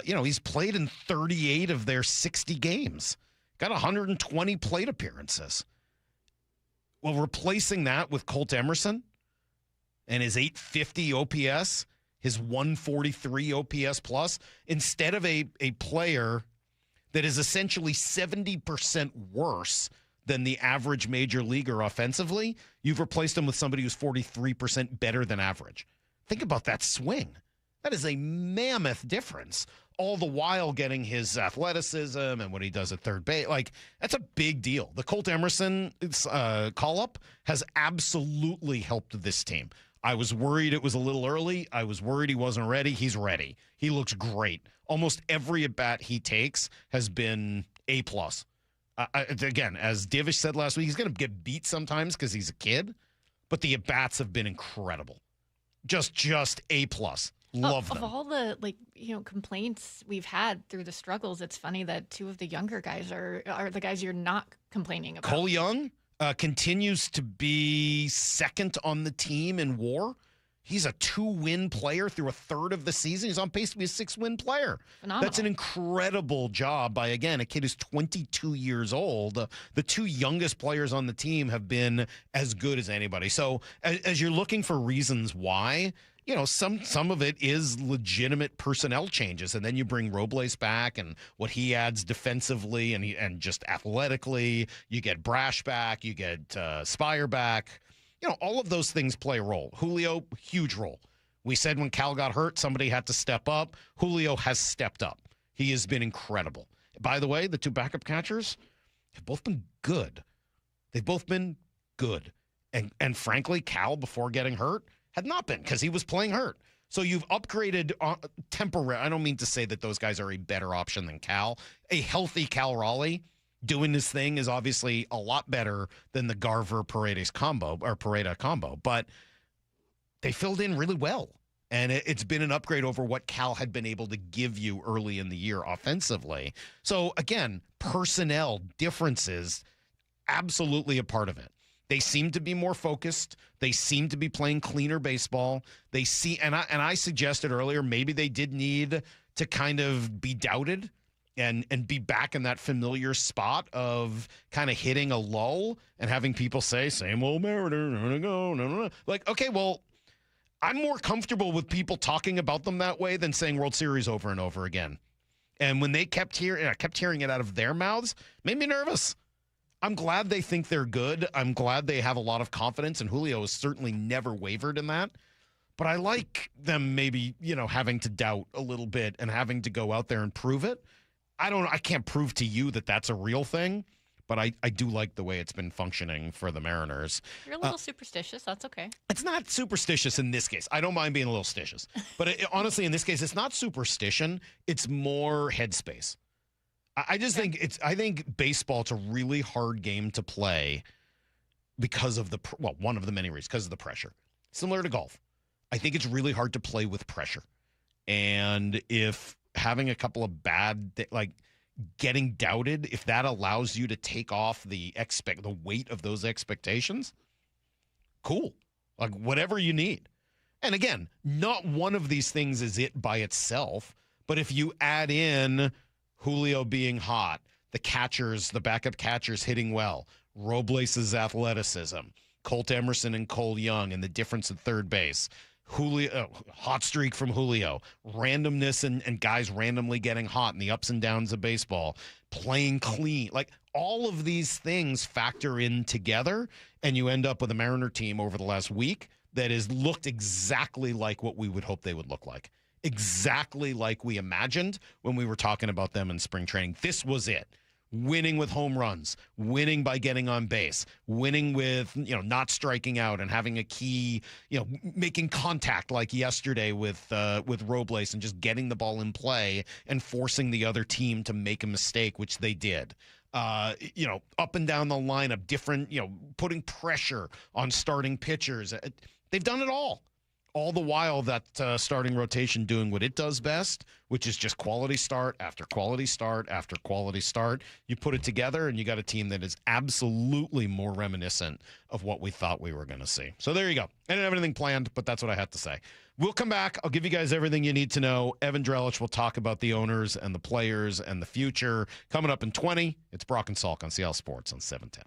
He's played in 38 of their 60 games. Got 120 plate appearances. Well, replacing that with Colt Emerson and his 850 OPS, his 143 OPS plus, instead of a player that is essentially 70% worse than the average major leaguer offensively, you've replaced him with somebody who's 43% better than average. Think about that swing. That is a mammoth difference, all the while getting his athleticism and what he does at third base. Like, that's a big deal. The Colt Emerson call-up has absolutely helped this team. I was worried it was a little early. I was worried he wasn't ready. He's ready. He looks great. Almost every at-bat he takes has been A+. Again, as Divish said last week, he's going to get beat sometimes because he's a kid, but the at-bats have been incredible. Just A+. Love them. Of all the complaints we've had through the struggles, it's funny that two of the younger guys are the guys you're not complaining about. Cole Young continues to be second on the team in WAR. He's a 2-win player through a third of the season. He's on pace to be a 6-win player. Phenomenal. That's an incredible job by, again, a kid who's 22 years old. The two youngest players on the team have been as good as anybody. So as you're looking for reasons why, some of it is legitimate personnel changes. And then you bring Robles back and what he adds defensively and just athletically. You get Brash back. You get Spire back. All of those things play a role. Julio, huge role. We said when Cal got hurt, somebody had to step up. Julio has stepped up. He has been incredible. By the way, the two backup catchers have both been good. They've both been good. And frankly, Cal, before getting hurt, had not been because he was playing hurt. So you've upgraded temporary. I don't mean to say that those guys are a better option than Cal. A healthy Cal Raleigh doing this thing is obviously a lot better than the Garver-Paredes combo or Pareda combo, but they filled in really well. And it's been an upgrade over what Cal had been able to give you early in the year offensively. So again, personnel differences, absolutely a part of it. They seem to be more focused. They seem to be playing cleaner baseball. They see, and I suggested earlier, maybe they did need to kind of be doubted and be back in that familiar spot of kind of hitting a lull and having people say, same old Mariner, no. Like, okay, well, I'm more comfortable with people talking about them that way than saying World Series over and over again. And when they kept hearing it out of their mouths, made me nervous. I'm glad they think they're good. I'm glad they have a lot of confidence, and Julio has certainly never wavered in that. But I like them maybe, having to doubt a little bit and having to go out there and prove it. I can't prove to you that that's a real thing, but I do like the way it's been functioning for the Mariners. You're a little superstitious. That's okay. It's not superstitious in this case. I don't mind being a little stitious. But honestly, in this case, it's not superstition. It's more headspace. I think baseball, it's a really hard game to play because of one of the many reasons, because of the pressure. Similar to golf. I think it's really hard to play with pressure. And if having a couple of bad, getting doubted, if that allows you to take off the weight of those expectations, cool. Like whatever you need. And again, not one of these things is it by itself, but if you add in Julio being hot, the backup catchers hitting well, Robles' athleticism, Colt Emerson and Cole Young and the difference at third base, Julio, hot streak from Julio, randomness and guys randomly getting hot in the ups and downs of baseball, playing clean. Like all of these things factor in together, and you end up with a Mariner team over the last week that has looked exactly like what we would hope they would look like. Exactly like we imagined when we were talking about them in spring training. This was it. Winning with home runs, winning by getting on base, winning with, not striking out and having a key, making contact like yesterday with Robles and just getting the ball in play and forcing the other team to make a mistake, which they did. Up and down the lineup, different, putting pressure on starting pitchers. They've done it all. All the while that starting rotation doing what it does best, which is just quality start after quality start after quality start. You put it together, and you got a team that is absolutely more reminiscent of what we thought we were going to see. So there you go. I didn't have anything planned, but that's what I had to say. We'll come back. I'll give you guys everything you need to know. Evan Drellich will talk about the owners and the players and the future. Coming up in 20, it's Brock and Salk on Seattle Sports on 710.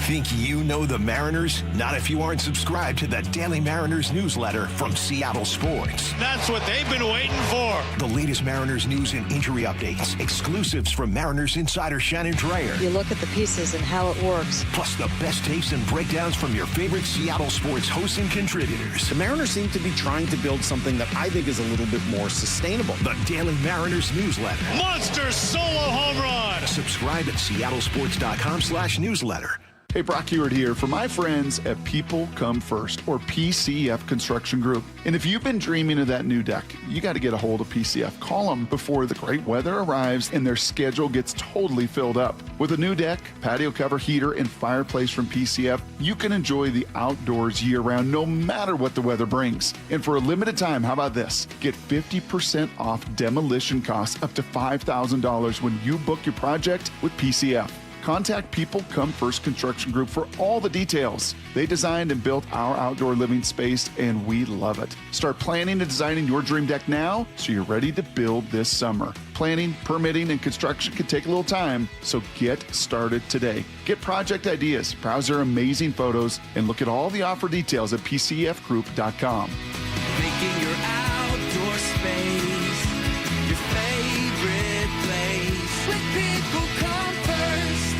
Think you know the Mariners? Not if you aren't subscribed to the Daily Mariners newsletter from Seattle Sports. That's what they've been waiting for. The latest Mariners news and injury updates, exclusives from Mariners insider Shannon Dreyer. You look at the pieces and how it works. Plus the best takes and breakdowns from your favorite Seattle Sports hosts and contributors. The Mariners seem to be trying to build something that I think is a little bit more sustainable. The Daily Mariners newsletter. Monster solo home run. Subscribe at seattlesports.com/newsletter. Hey, Brock Ewart here for my friends at People Come First, or PCF Construction Group. And if you've been dreaming of that new deck, you got to get a hold of PCF. Call them before the great weather arrives and their schedule gets totally filled up. With a new deck, patio cover, heater, and fireplace from PCF, you can enjoy the outdoors year-round no matter what the weather brings. And for a limited time, how about this? Get 50% off demolition costs up to $5,000 when you book your project with PCF. Contact People Come First Construction Group for all the details. They designed and built our outdoor living space, and we love it. Start planning and designing your dream deck now so you're ready to build this summer. Planning, permitting, and construction can take a little time, so get started today. Get project ideas, browse their amazing photos, and look at all the offer details at pcfgroup.com. Making your outdoor space your favorite place. With People Come First.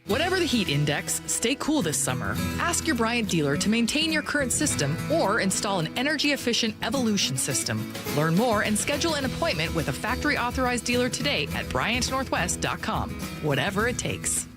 Whatever the heat index, stay cool this summer. Ask your Bryant dealer to maintain your current system or install an energy-efficient Evolution system. Learn more and schedule an appointment with a factory-authorized dealer today at BryantNorthwest.com. Whatever it takes.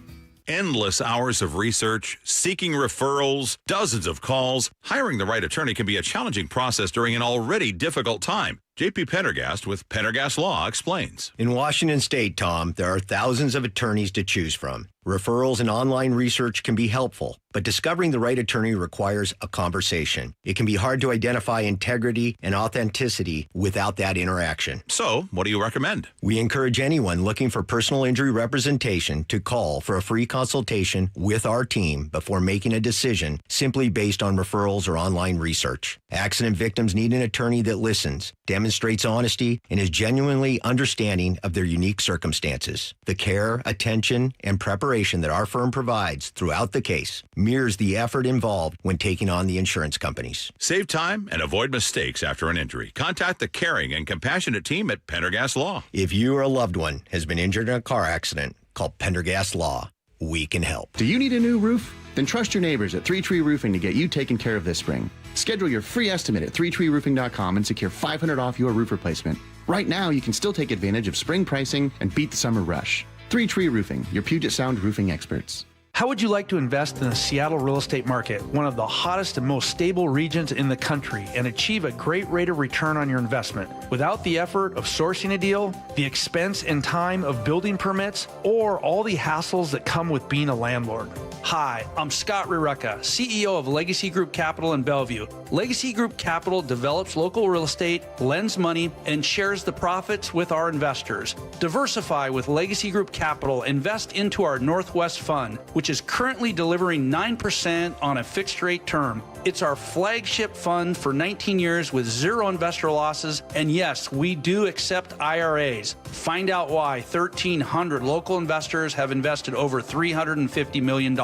Endless hours of research, seeking referrals, dozens of calls. Hiring the right attorney can be a challenging process during an already difficult time. J.P. Pendergast with Pendergast Law explains. In Washington State, Tom, there are thousands of attorneys to choose from. Referrals and online research can be helpful, but discovering the right attorney requires a conversation. It can be hard to identify integrity and authenticity without that interaction. So, what do you recommend? We encourage anyone looking for personal injury representation to call for a free consultation with our team before making a decision simply based on referrals or online research. Accident victims need an attorney that listens, demonstrates honesty, and is genuinely understanding of their unique circumstances. The care, attention, and preparation that our firm provides throughout the case mirrors the effort involved when taking on the insurance companies. Save time and avoid mistakes after an injury. Contact the caring and compassionate team at Pendergast Law. If you or a loved one has been injured in a car accident, call Pendergast Law. We can help. Do you need a new roof? Then trust your neighbors at 3 Tree Roofing to get you taken care of this spring. Schedule your free estimate at 3treeroofing.com and secure $500 off your roof replacement. Right now, you can still take advantage of spring pricing and beat the summer rush. 3 Tree Roofing, your Puget Sound roofing experts. How would you like to invest in the Seattle real estate market, one of the hottest and most stable regions in the country, and achieve a great rate of return on your investment without the effort of sourcing a deal, the expense and time of building permits, or all the hassles that come with being a landlord? Hi, I'm Scott Rireka, CEO of Legacy Group Capital in Bellevue. Legacy Group Capital develops local real estate, lends money, and shares the profits with our investors. Diversify with Legacy Group Capital. Invest into our Northwest Fund, which is currently delivering 9% on a fixed rate term. It's our flagship fund for 19 years with zero investor losses. And yes, we do accept IRAs. Find out why 1,300 local investors have invested over $350 million.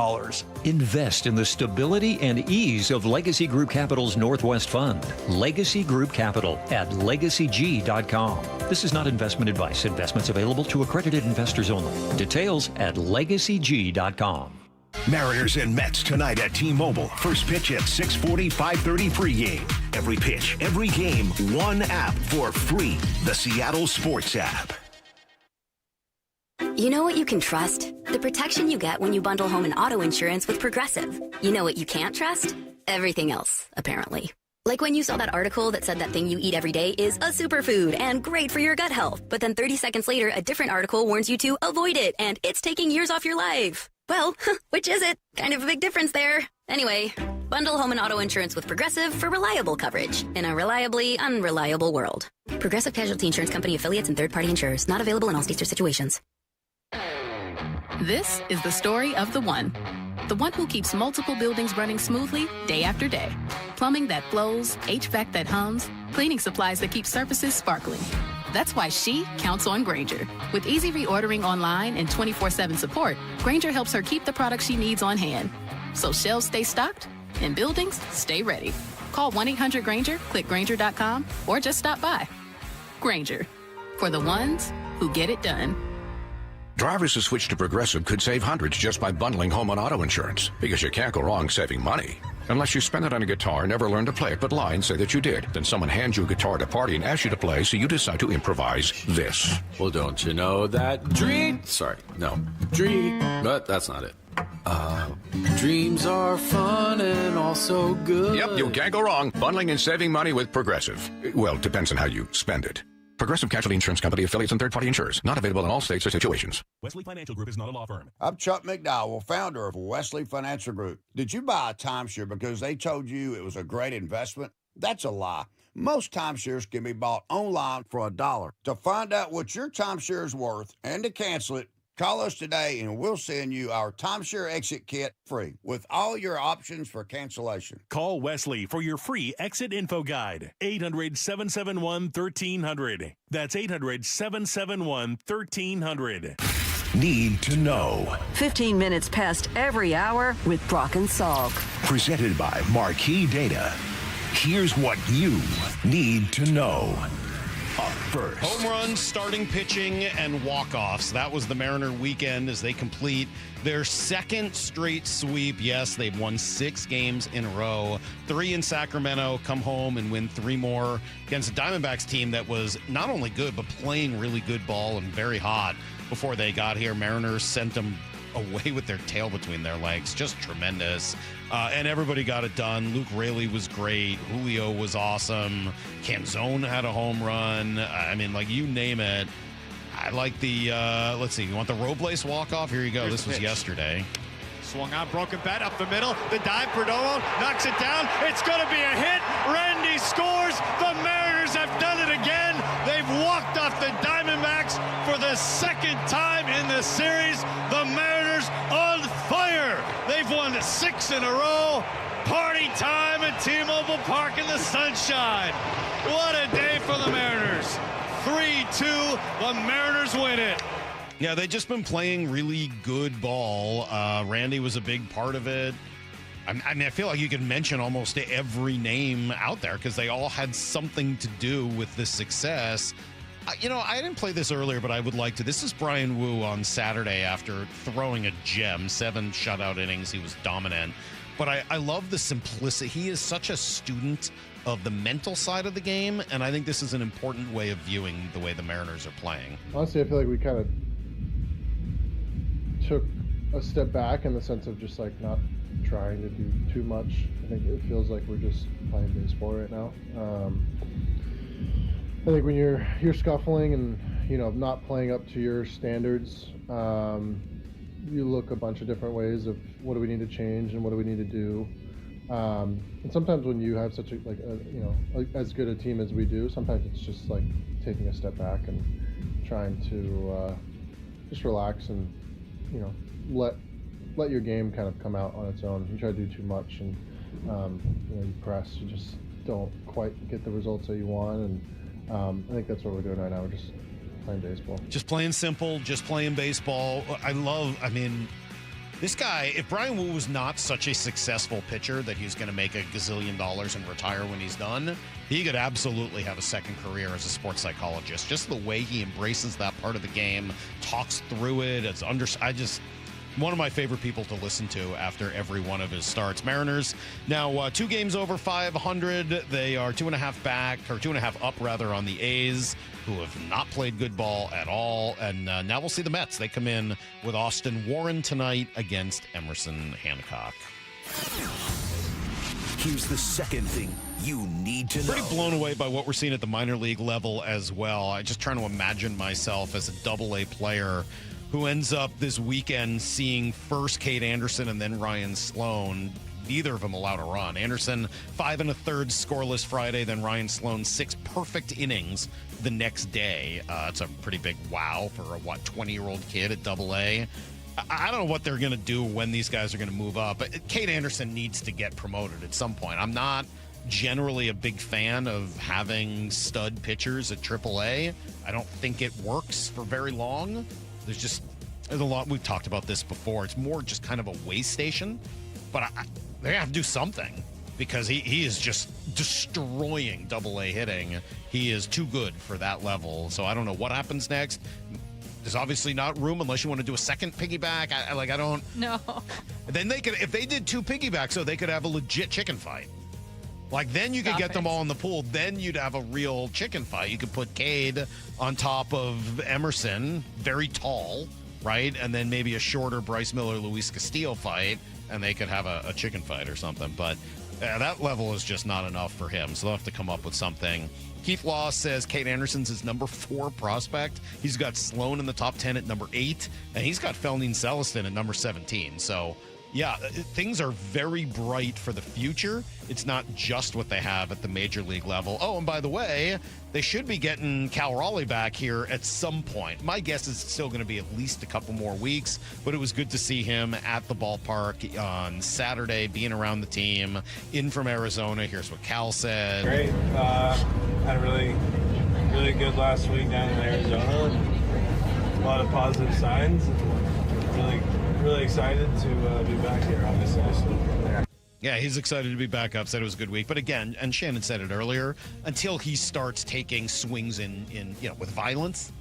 Invest in the stability and ease of Legacy Group Capital's Northwest Fund. Legacy Group Capital at legacyg.com. This is not investment advice. Investments available to accredited investors only. Details at legacyg.com. Mariners and Mets tonight at T-Mobile. First pitch at 6:40, 5:30 pregame. Every pitch, every game, one app for free. The Seattle Sports app. You know what you can trust? The protection you get when you bundle home and auto insurance with Progressive. You know what you can't trust? Everything else, apparently. Like when you saw that article that said that thing you eat every day is a superfood and great for your gut health. But then 30 seconds later, a different article warns you to avoid it and it's taking years off your life. Well, which is it? Kind of a big difference there. Anyway, bundle home and auto insurance with Progressive for reliable coverage in a reliably unreliable world. Progressive Casualty Insurance Company affiliates and third-party insurers. Not available in all states or situations. This is the story of the one who keeps multiple buildings running smoothly day after day. Plumbing that flows, HVAC that hums, cleaning supplies that keep surfaces sparkling. That's why she counts on Grainger. With easy reordering online and 24/7 support, Grainger helps her keep the products she needs on hand. So shelves stay stocked and buildings stay ready. Call 1-800-GRAINGER, click Grainger.com, or just stop by. Grainger, for the ones who get it done. Drivers who switch to Progressive could save hundreds just by bundling home and auto insurance, because you can't go wrong saving money. Unless you spend it on a guitar, never learn to play it, but lie and say that you did. Then someone hands you a guitar at a party and asks you to play, so you decide to improvise this. Well, don't you know that but that's not it. Dreams are fun and also good. Yep, you can't go wrong. Bundling and saving money with Progressive. Well, depends on how you spend it. Progressive Casualty Insurance Company, affiliates, and third-party insurers. Not available in all states or situations. Wesley Financial Group is not a law firm. I'm Chuck McDowell, founder of Wesley Financial Group. Did you buy a timeshare because they told you it was a great investment? That's a lie. Most timeshares can be bought online for $1. To find out what your timeshare is worth and to cancel it, call us today and we'll send you our timeshare exit kit free with all your options for cancellation. Call Wesley for your free exit info guide. 800-771-1300. That's 800-771-1300. Need to know. 15 minutes past every hour with Brock and Salk. Presented by Marquee Data. Here's what you need to know. Up first. Home runs, starting pitching, and walk-offs. That was the Mariner weekend as they complete their second straight sweep. Yes, they've won 6 games in a row. 3 in Sacramento, come home and win 3 more against a Diamondbacks team that was not only good, but playing really good ball and very hot before they got here. Mariners sent them away with their tail between their legs. Just tremendous. And everybody got it done. Luke Raley was great. Julio was awesome. Canzone had a home run. I mean, like, you name it. I like the, let's see, you want the Robles walk-off? Here you go. This was yesterday. Swung on, broken bat up the middle. The dive, Perdomo knocks it down. It's going to be a hit. Randy scores. The Mariners have done it again. They've walked off the Diamondbacks for the second time in the series. The Mariners on fire. They've won 6 in a row. Party time at T-Mobile Park in the sunshine. What a day for the Mariners. 3-2. The Mariners win it. Yeah, they've just been playing really good ball. Randy was a big part of it. I mean, I feel like you could mention almost every name out there because they all had something to do with this success. You know, I didn't play this earlier, but I would like to. This is Brian Wu on Saturday after throwing a gem, 7 shutout innings. He was dominant. But I love the simplicity. He is such a student of the mental side of the game, and I think this is an important way of viewing the way the Mariners are playing. Honestly, I feel like we kind of took a step back in the sense of just like not trying to do too much. I think it feels like we're just playing baseball right now. I think when you're scuffling and not playing up to your standards, you look a bunch of different ways of what do we need to change and what do we need to do. And sometimes when you have such as good a team as we do, sometimes it's just like taking a step back and trying to just relax and let your game kind of come out on its own. You try to do too much and you press, you just don't quite get the results that you want. And I think that's what we're doing right now. We're just playing baseball. Just playing simple, just playing baseball. This guy, if Brian Wu was not such a successful pitcher that he's going to make $1 gazillion and retire when he's done, he could absolutely have a second career as a sports psychologist. Just the way he embraces that part of the game, talks through it. One of my favorite people to listen to after every one of his starts. Mariners now 2 games over 500. They are 2.5 up on the A's, who have not played good ball at all. And now we'll see the Mets. They come in with Austin Warren tonight against Emerson Hancock. Here's the second thing you need to know. Pretty blown away by what we're seeing at the minor league level as well. I'm just trying to imagine myself as a Double-A player who ends up this weekend seeing first Cade Anderson and then Ryan Sloan. Neither of them allowed a run. Anderson, 5 1/3 scoreless Friday, then Ryan Sloan, 6 perfect innings the next day. It's a pretty big wow for a 20-year-old kid at Double-A. I don't know what they're going to do when these guys are going to move up. But Cade Anderson needs to get promoted at some point. I'm not generally a big fan of having stud pitchers at Triple-A. I don't think it works for very long. There's a lot. We've talked about this before. It's more just kind of a way station. But they have to do something because he is just destroying Double-A hitting. He is too good for that level. So I don't know what happens next. There's obviously not room unless you want to do a second piggyback. I don't. No. Then they could, if they did 2 piggybacks, so they could have a legit chicken fight. Like, then you could get them all in the pool. Then you'd have a real chicken fight. You could put Cade on top of Emerson, very tall, right? And then maybe a shorter Bryce Miller-Luis Castillo fight, and they could have a chicken fight or something. But that level is just not enough for him, so they'll have to come up with something. Keith Law says Kate Anderson's his number 4 prospect. He's got Sloan in the top 10 at number 8, and he's got Felnine Celestin at number 17. So, yeah, things are very bright for the future. It's not just what they have at the major league level. Oh, and by the way, they should be getting Cal Raleigh back here at some point. My guess is it's still going to be at least a couple more weeks, but it was good to see him at the ballpark on Saturday, being around the team, in from Arizona. Here's what Cal said. Great. Had a really good last week down in Arizona. A lot of positive signs. Really excited to be back here, obviously. So, yeah, he's excited to be back up. Said it was a good week. But again, and Shannon said it earlier, until he starts taking swings in with violence,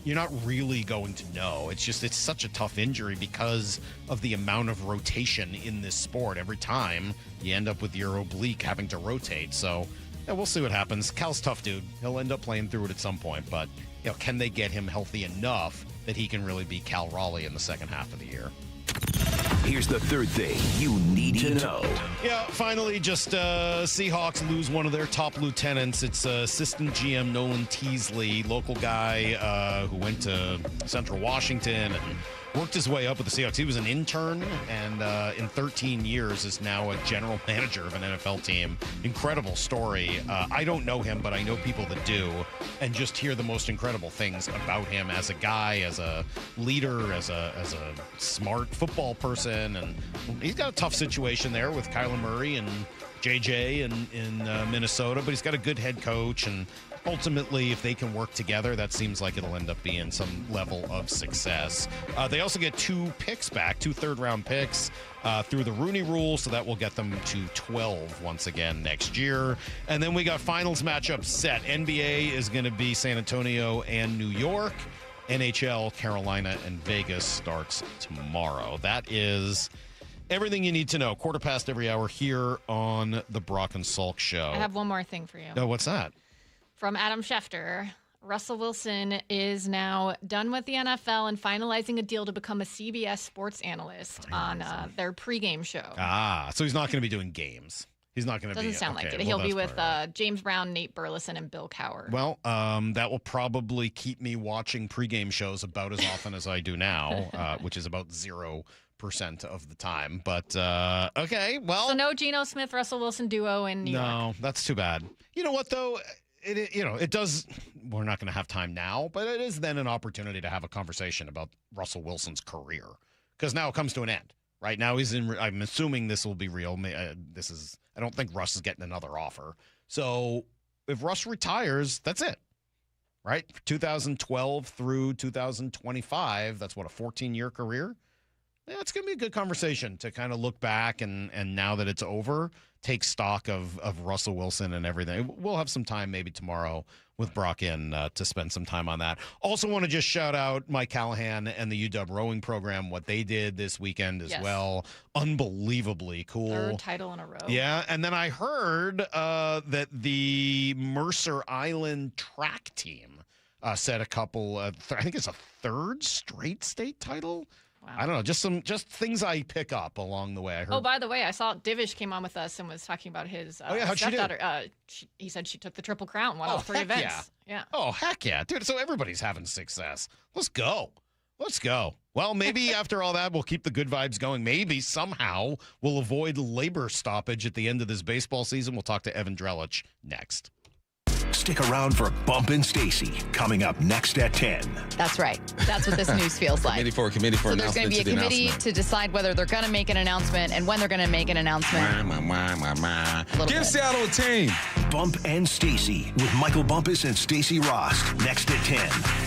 you're not really going to know. It's such a tough injury because of the amount of rotation in this sport. Every time you end up with your oblique having to rotate. So, yeah, we'll see what happens. Cal's tough dude. He'll end up playing through it at some point. But, can they get him healthy enough that he can really be Cal Raleigh in the second half of the year? Here's the third thing you need to know. Yeah, finally, just Seahawks lose one of their top lieutenants. It's assistant GM Nolan Teasley, local guy who went to Central Washington and worked his way up with the Seahawks. He was an intern and in 13 years is now a general manager of an NFL team. Incredible story. I don't know him, but I know people that do, and just hear the most incredible things about him as a guy, as a leader, as a smart football person. And he's got a tough situation there with Kyler Murray and JJ in Minnesota, but he's got a good head coach, and ultimately, if they can work together, that seems like it'll end up being some level of success. They also get 2 picks back, 2 third-round picks through the Rooney Rule, so that will get them to 12 once again next year. And then we got finals matchups set. NBA is going to be San Antonio and New York. NHL, Carolina, and Vegas starts tomorrow. That is everything you need to know. 1/4 every hour here on the Brock and Salk Show. I have one more thing for you. Oh, what's that? From Adam Schefter, Russell Wilson is now done with the NFL and finalizing a deal to become a CBS sports analyst on their pregame show. So he's not going to be doing games. He's not going to be. Doesn't sound like it. He'll be with James Brown, Nate Burleson, and Bill Cowher. Well, that will probably keep me watching pregame shows about as often as I do now, which is about 0% of the time. But, okay, well. So no Geno Smith, Russell Wilson duo in New York. No, that's too bad. You know what, though? It does. We're not going to have time now, but it is then an opportunity to have a conversation about Russell Wilson's career, because now it comes to an end. Right now he's in. I'm assuming this will be real. I don't think Russ is getting another offer. So if Russ retires, that's it. Right, 2012 through 2025. That's what, a 14-year career. Yeah, it's going to be a good conversation to kind of look back and now that it's over, take stock of Russell Wilson and everything. We'll have some time maybe tomorrow with Brock in to spend some time on that. Also want to just shout out Mike Callahan and the UW rowing program, what they did this weekend as well. Unbelievably cool. 3rd title in a row. Yeah, and then I heard that the Mercer Island track team set a couple, I think it's a 3rd straight state title. Wow. I don't know, just things I pick up along the way. I heard. Oh, by the way, I saw Divish came on with us and was talking about his stepdaughter. He said she took the Triple Crown, won all 3 events. Yeah. Oh, heck yeah, dude. So everybody's having success. Let's go. Well, maybe after all that, we'll keep the good vibes going. Maybe somehow we'll avoid labor stoppage at the end of this baseball season. We'll talk to Evan Drellich next. Stick around for Bump and Stacy coming up next at 10. That's right. That's what this news feels like. Committee for so there's going to be a committee to decide whether they're going to make an announcement and when they're going to make an announcement. Give Seattle a team. Bump and Stacy with Michael Bumpus and Stacy Rost next at 10.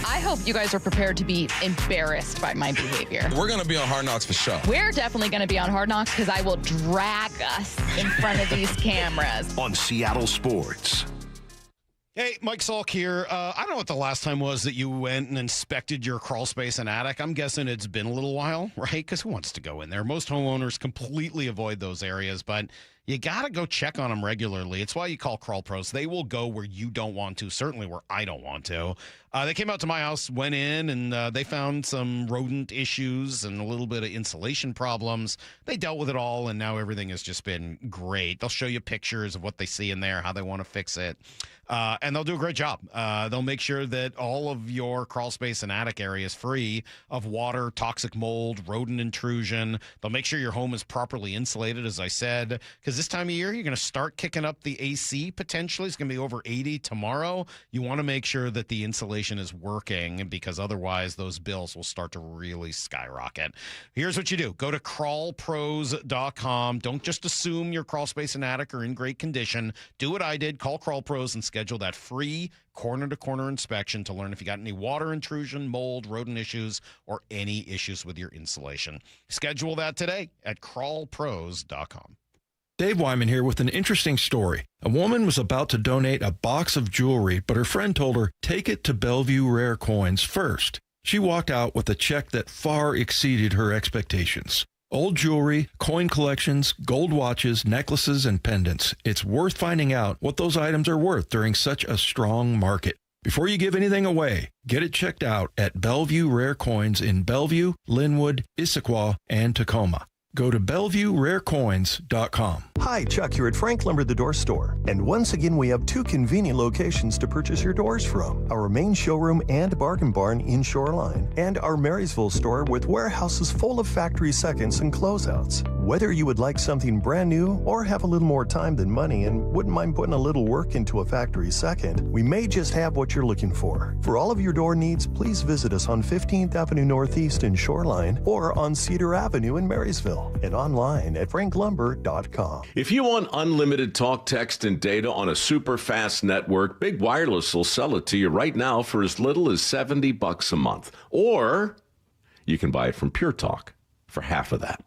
I hope you guys are prepared to be embarrassed by my behavior. We're going to be on Hard Knocks for sure. We're definitely going to be on Hard Knocks because I will drag us in front of these cameras. On Seattle Sports. Hey, Mike Salk here. I don't know what the last time was that you went and inspected your crawl space and attic. I'm guessing it's been a little while, right? Because who wants to go in there? Most homeowners completely avoid those areas. But you got to go check on them regularly. It's why you call Crawl Pros. They will go where you don't want to, certainly where I don't want to. They came out to my house, went in, and they found some rodent issues and a little bit of insulation problems. They dealt with it all, and now everything has just been great. They'll show you pictures of what they see in there, how they want to fix it, and they'll do a great job. They'll make sure that all of your crawl space and attic area is free of water, toxic mold, rodent intrusion. They'll make sure your home is properly insulated, as I said, because this time of year, you're going to start kicking up the AC potentially. It's going to be over 80 tomorrow. You want to make sure that the insulation is working, because otherwise those bills will start to really skyrocket. Here's what you do. Go to crawlpros.com. Don't just assume your crawl space and attic are in great condition. Do what I did. Call Crawl Pros and schedule that free corner-to-corner inspection to learn if you got any water intrusion, mold, rodent issues, or any issues with your insulation. Schedule that today at crawlpros.com. Dave Wyman here with an interesting story. A woman was about to donate a box of jewelry, but her friend told her, take it to Bellevue Rare Coins first. She walked out with a check that far exceeded her expectations. Old jewelry, coin collections, gold watches, necklaces, and pendants. It's worth finding out what those items are worth during such a strong market. Before you give anything away, get it checked out at Bellevue Rare Coins in Bellevue, Linwood, Issaquah, and Tacoma. Go to BellevueRareCoins.com. Hi, Chuck here at Frank Lumber, the Door Store. And once again, we have 2 convenient locations to purchase your doors from. Our main showroom and bargain barn in Shoreline. And our Marysville store with warehouses full of factory seconds and closeouts. Whether you would like something brand new or have a little more time than money and wouldn't mind putting a little work into a factory second, we may just have what you're looking for. For all of your door needs, please visit us on 15th Avenue Northeast in Shoreline or on Cedar Avenue in Marysville. And online at franklumber.com. If you want unlimited talk, text, and data on a super fast network, Big Wireless will sell it to you right now for as little as $70 a month. Or you can buy it from Pure Talk for half of that.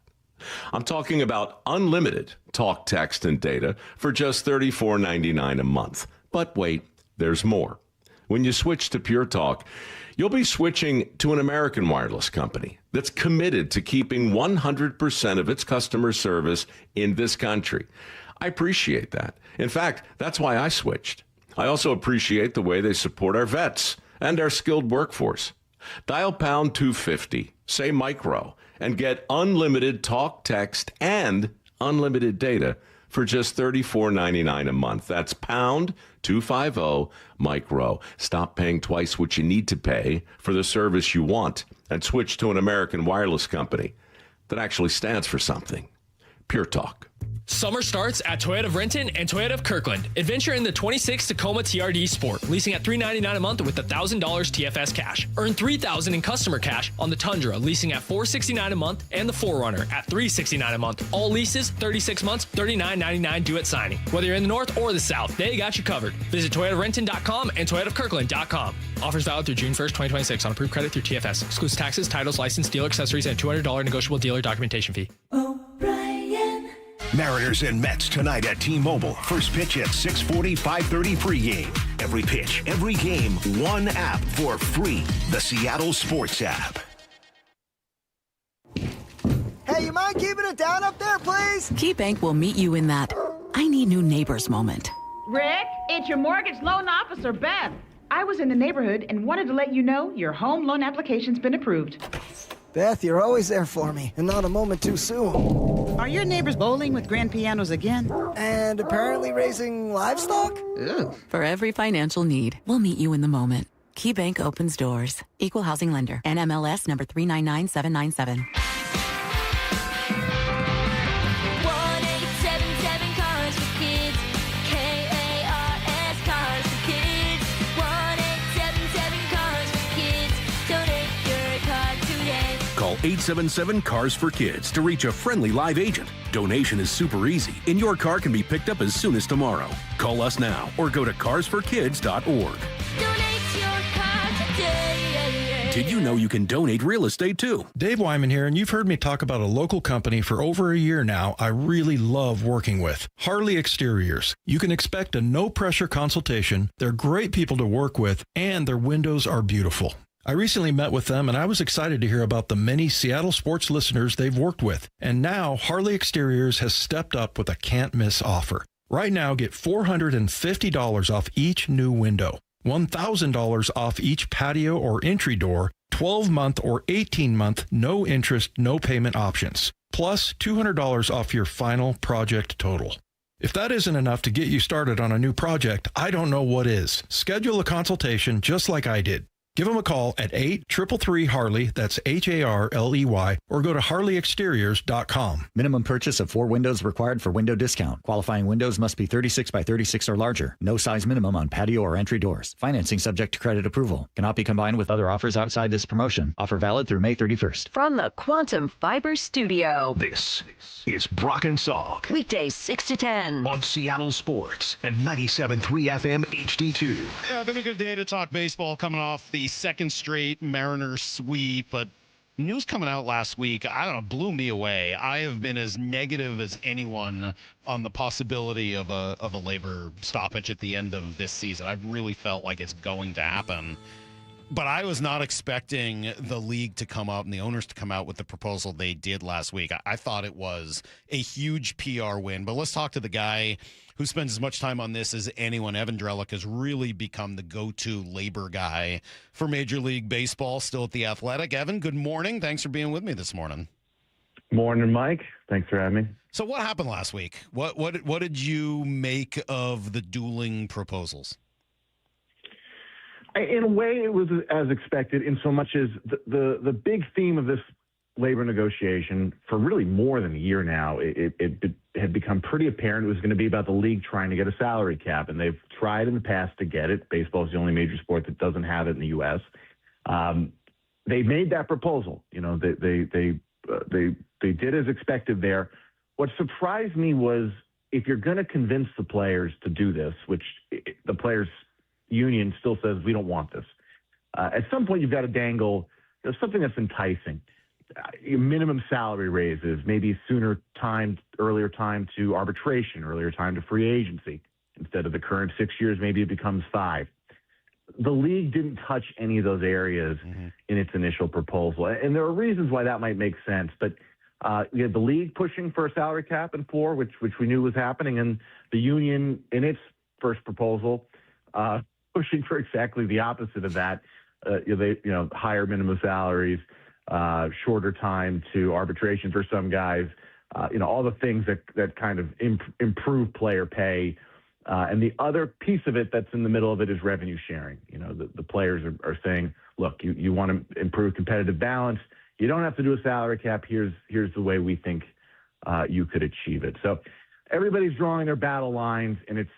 I'm talking about unlimited talk, text, and data for just $34.99 a month. But wait, there's more. When you switch to Pure Talk, you'll be switching to an American wireless company that's committed to keeping 100% of its customer service in this country. I appreciate that. In fact, that's why I switched. I also appreciate the way they support our vets and our skilled workforce. Dial pound 250, say micro, and get unlimited talk, text, and unlimited data for just $34.99 a month. That's pound 250 micro. Stop paying twice what you need to pay for the service you want and switch to an American wireless company that actually stands for something. Pure Talk. Summer starts at Toyota of Renton and Toyota of Kirkland. Adventure in the 26 Tacoma TRD Sport, leasing at $399 a month with $1,000 TFS cash. Earn $3,000 in customer cash on the Tundra, leasing at $469 a month, and the 4Runner at $369 a month. All leases, 36 months, $39.99 due at signing. Whether you're in the north or the south, they got you covered. Visit ToyotaRenton.com and ToyotaofKirkland.com. Offers valid through June 1st, 2026 on approved credit through TFS. Excludes taxes, titles, license, dealer accessories, and $200 negotiable dealer documentation fee. Mariners and Mets tonight at T-Mobile. First pitch at 6:40, 5:30 pregame. Every pitch, every game, one app for free. The Seattle Sports app. Hey, you mind keeping it down up there, please? KeyBank will meet you in that I need new neighbors moment. Rick, it's your mortgage loan officer, Beth. I was in the neighborhood and wanted to let you know your home loan application's been approved. Beth, you're always there for me, and not a moment too soon. Are your neighbors bowling with grand pianos again? And apparently raising livestock? Ew. For every financial need, we'll meet you in the moment. KeyBank opens doors. Equal housing lender. NMLS number 399797. 1-877 Cars for Kids. KARS Cars for Kids. 1-877 Cars for Kids. Donate your car today. Call 877 Cars for Kids to reach a friendly live agent. Donation is super easy, and your car can be picked up as soon as tomorrow. Call us now or go to carsforkids.org. Donate your car today. Did you know you can donate real estate too? Dave Wyman here, and you've heard me talk about a local company for over a year now I really love working with. Harley Exteriors. You can expect a no-pressure consultation. They're great people to work with, and their windows are beautiful. I recently met with them, and I was excited to hear about the many Seattle sports listeners they've worked with. And now Harley Exteriors has stepped up with a can't-miss offer. Right now, get $450 off each new window, $1,000 off each patio or entry door, 12-month or 18-month no interest, no payment options, plus $200 off your final project total. If that isn't enough to get you started on a new project, I don't know what is. Schedule a consultation just like I did. Give them a call at 833-HARLEY, that's HARLEY, or go to harleyexteriors.com. Minimum purchase of 4 windows required for window discount. Qualifying windows must be 36 by 36 or larger. No size minimum on patio or entry doors. Financing subject to credit approval. Cannot be combined with other offers outside this promotion. Offer valid through May 31st. From the Quantum Fiber Studio. This is Brock and Salk. Weekdays 6 to 10. On Seattle Sports and 97.3 FM HD2. Yeah, been a good day to talk baseball coming off the second straight Mariners sweep, but news coming out last week, I don't know, blew me away. I have been as negative as anyone on the possibility of a labor stoppage at the end of this season. I've really felt like it's going to happen. But I was not expecting the league to come out and the owners to come out with the proposal they did last week. I thought it was a huge PR win. But let's talk to the guy who spends as much time on this as anyone. Evan Drellich has really become the go-to labor guy for Major League Baseball, still at The Athletic. Evan, good morning. Thanks for being with me this morning. Morning, Mike. Thanks for having me. So what happened last week? What did you make of the dueling proposals? In a way, it was as expected, in so much as the big theme of this labor negotiation for really more than a year now, it had become pretty apparent it was going to be about the league trying to get a salary cap, and they've tried in the past to get it. Baseball is the only major sport that doesn't have it in the U.S. They made that proposal. You know, they did as expected there. What surprised me was if you're going to convince the players to do this, which the players union still says we don't want this. At some point, you've got to dangle something that's enticing. Minimum salary raises, maybe earlier time to arbitration, earlier time to free agency. Instead of the current 6 years, maybe it becomes 5. The league didn't touch any of those areas in its initial proposal. And there are reasons why that might make sense. But you had the league pushing for a salary cap and floor, which we knew was happening, and the union in its first proposal pushing for exactly the opposite of that. Higher minimum salaries, shorter time to arbitration for some guys, all the things that kind of improve player pay. And the other piece of it that's in the middle of it is revenue sharing. The players are saying, look, you want to improve competitive balance. You don't have to do a salary cap. Here's the way we think you could achieve it. So everybody's drawing their battle lines, and it's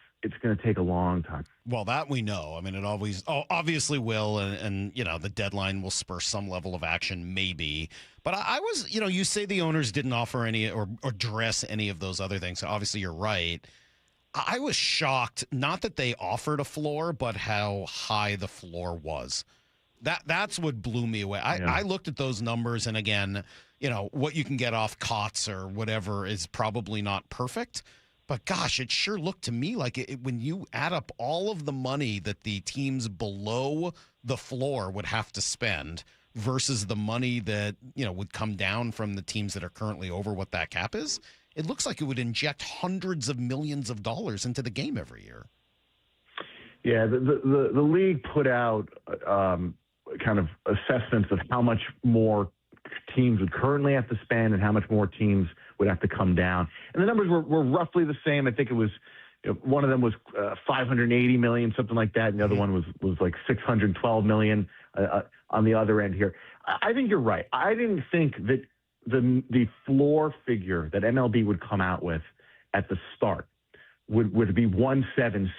going to take a long time. Well, that we know. I mean, it always obviously will, and the deadline will spur some level of action, maybe. But I was, you say the owners didn't offer any or address any of those other things. So obviously, you're right. I was shocked, not that they offered a floor, but how high the floor was. That's what blew me away. I looked at those numbers, and again, what you can get off COTS or whatever is probably not perfect. But gosh, it sure looked to me like when you add up all of the money that the teams below the floor would have to spend versus the money that, would come down from the teams that are currently over what that cap is, it looks like it would inject hundreds of millions of dollars into the game every year. Yeah, the league put out kind of assessments of how much more teams would currently have to spend and how much more teams would have to come down. And the numbers were roughly the same. I think it was, one of them was $580 million, something like that. And the other one was like $612 million on the other end here. I think you're right. I didn't think that the floor figure that MLB would come out with at the start would be 170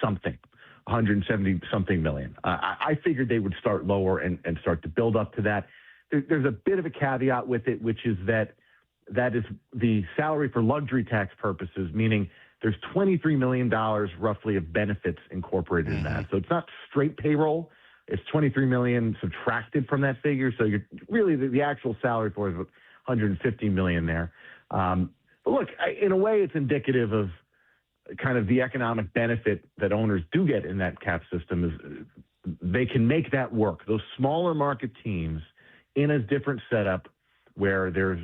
something million. I figured they would start lower and start to build up to that. There's a bit of a caveat with it, which is that is the salary for luxury tax purposes, meaning there's $23 million roughly of benefits incorporated in that. So it's not straight payroll. It's $23 million subtracted from that figure. So you're really the actual salary for is $150 million there. But look, in a way, it's indicative of kind of the economic benefit that owners do get in that cap system is they can make that work. Those smaller market teams in a different setup where there's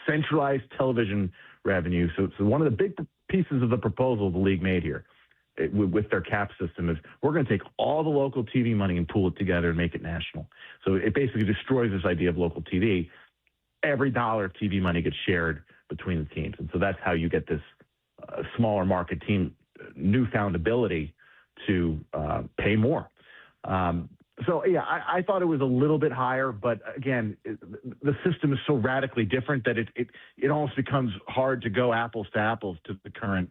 centralized television revenue. So one of the big pieces of the proposal the league made here with their cap system is we're going to take all the local TV money and pool it together and make it national. So it basically destroys this idea of local TV. Every dollar of TV money gets shared between the teams. And so that's how you get this smaller market team newfound ability to pay more. I thought it was a little bit higher, but again, the system is so radically different that it almost becomes hard to go apples to apples to the current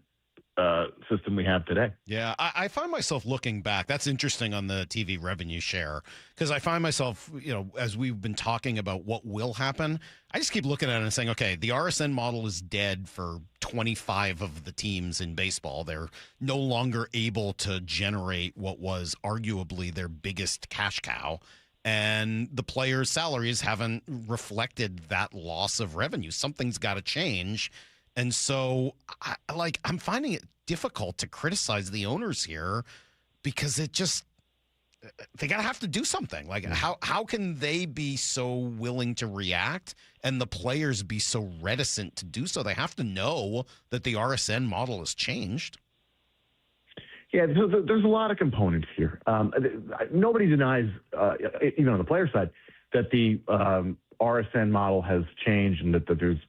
system we have today. Yeah, I find myself looking back. That's interesting on the TV revenue share, because I find myself, as we've been talking about what will happen, I just keep looking at it and saying, okay, the RSN model is dead for 25 of the teams in baseball. They're no longer able to generate what was arguably their biggest cash cow. And the players' salaries haven't reflected that loss of revenue. Something's got to change. And so, I'm finding it difficult to criticize the owners here because they gotta have to do something. Like, how can they be so willing to react and the players be so reticent to do so? They have to know that the RSN model has changed. Yeah, there's a lot of components here. Nobody denies, even on the player side, that the RSN model has changed and that there's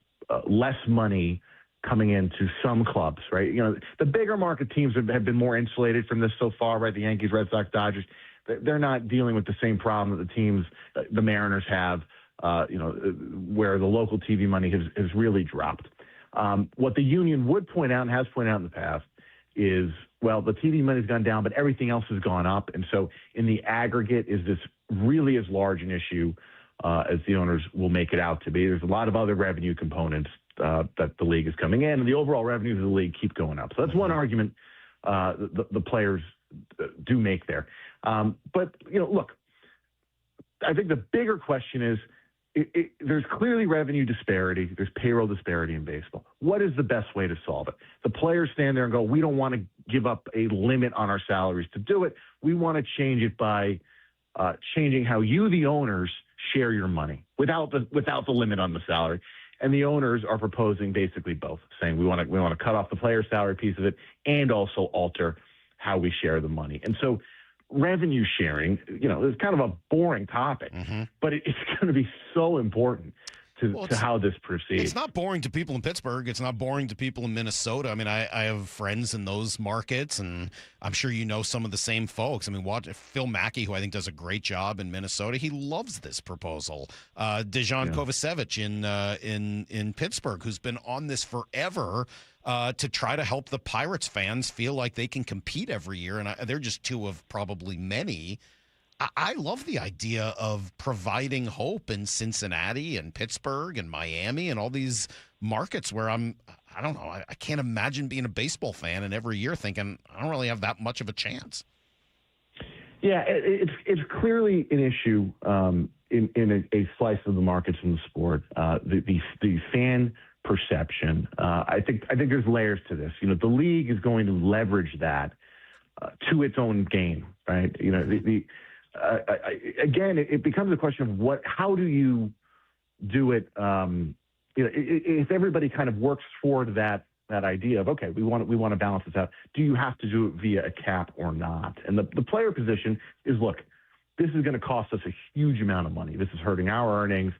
less money coming into some clubs, right? The bigger market teams have been more insulated from this so far, right? The Yankees, Red Sox, Dodgers, they're not dealing with the same problem that the teams, the Mariners have, where the local TV money has really dropped. What the union would point out and has pointed out in the past is, well, the TV money's gone down, but everything else has gone up. And so in the aggregate, is this really as large an issue as the owners will make it out to be? There's a lot of other revenue components that the league is coming in, and the overall revenues of the league keep going up. So that's one argument the players do make there. But, look, I think the bigger question is there's clearly revenue disparity. There's payroll disparity in baseball. What is the best way to solve it? The players stand there and go, we don't want to give up a limit on our salaries to do it. We want to change it by changing how you, the owners, share your money without the limit on the salary. And the owners are proposing basically both, saying we want to cut off the player salary piece of it and also alter how we share the money. And so revenue sharing, is kind of a boring topic, but it's going to be so important to how this proceeds. It's not boring to people in Pittsburgh. It's not boring to people in Minnesota. I mean, I have friends in those markets, and I'm sure some of the same folks. I mean, Phil Mackey, who I think does a great job in Minnesota, he loves this proposal. Dejan Kovacevic in Pittsburgh, who's been on this forever to try to help the Pirates fans feel like they can compete every year, and they're just two of probably many. I love the idea of providing hope in Cincinnati and Pittsburgh and Miami and all these markets where I don't know, I can't imagine being a baseball fan and every year thinking I don't really have that much of a chance. Yeah, it's clearly an issue in a slice of the markets in the sport. The fan perception. I think there's layers to this. The league is going to leverage that to its own gain, right? Again, it becomes a question of how do you do it? If everybody kind of works toward that idea of, okay, we want to balance this out. Do you have to do it via a cap or not? And the player position is, look, this is going to cost us a huge amount of money. This is hurting our earnings.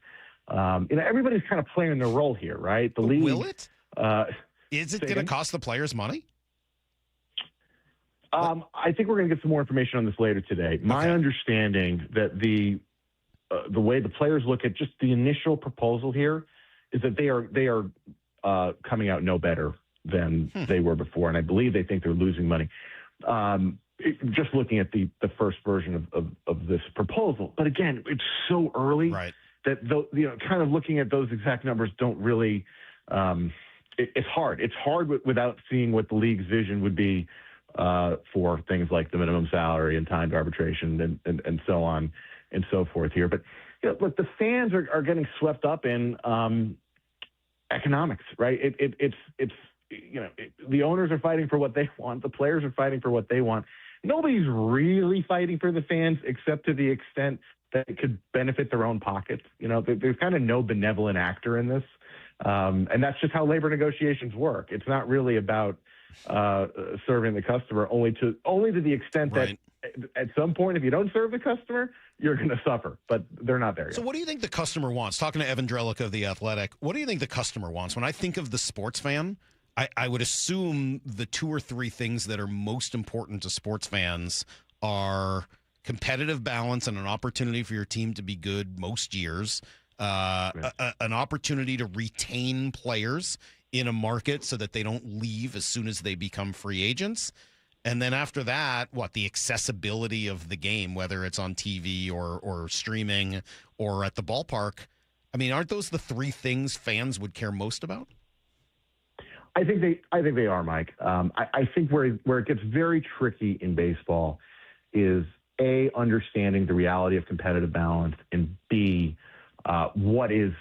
Everybody's kind of playing their role here, right? The league. Will it? Is it going to cost the players money? I think we're going to get some more information on this later today. My understanding that the way the players look at just the initial proposal here is that they are coming out no better than they were before, and I believe they think they're losing money. Just looking at the first version of this proposal, but again, it's so early that kind of looking at those exact numbers don't really. It's hard. It's hard without seeing what the league's vision would be. For things like the minimum salary and timed arbitration and so on and so forth here. But look, the fans are getting swept up in economics, right? It's the owners are fighting for what they want. The players are fighting for what they want. nobody's really fighting for the fans except to the extent that it could benefit their own pockets. There's kind of no benevolent actor in this. And that's just how labor negotiations work. It's not really about serving the customer only to the extent that at some point, if you don't serve the customer, you're going to suffer. But they're not there yet. So what do you think the customer wants? Talking to Evan Drellich of The Athletic, what do you think the customer wants? When I think of the sports fan, I would assume the 2 or 3 things that are most important to sports fans are competitive balance and an opportunity for your team to be good most years, an opportunity to retain players in a market so that they don't leave as soon as they become free agents. And then after that, the accessibility of the game, whether it's on TV or streaming or at the ballpark. I mean, aren't those the 3 things fans would care most about? I think they are, Mike. I think where it gets very tricky in baseball is A, understanding the reality of competitive balance, and B, what is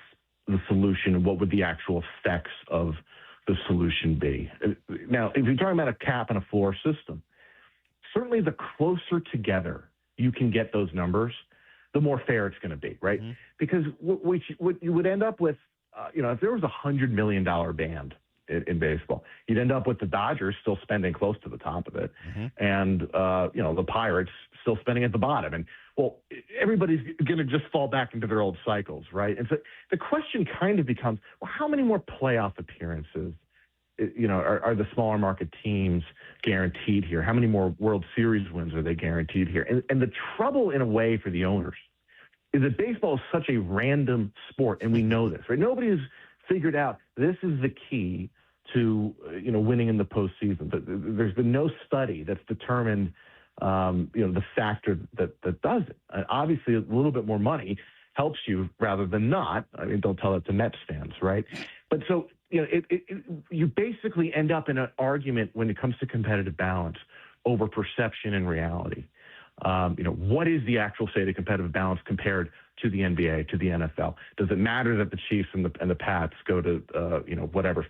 the solution and what would the actual effects of the solution be? Now, if you're talking about a cap and a floor system, certainly the closer together you can get those numbers, the more fair it's going to be, right? Mm-hmm. Because what you would end up with, if there was a $100 million band in baseball, you'd end up with the Dodgers still spending close to the top of it, and the Pirates still spending at the bottom. And everybody's going to just fall back into their old cycles, right? And so the question kind of becomes, how many more playoff appearances, are the smaller market teams guaranteed here? How many more World Series wins are they guaranteed here? And the trouble, in a way, for the owners is that baseball is such a random sport, and we know this, right? Nobody has figured out this is the key to winning in the postseason. There's been no study that's determined the factor that does it. Obviously, a little bit more money helps you rather than not. I mean, don't tell that to Mets fans, right? But so you basically end up in an argument when it comes to competitive balance over perception and reality. What is the actual state of competitive balance compared to the NBA, to the NFL? Does it matter that the Chiefs and the Pats go to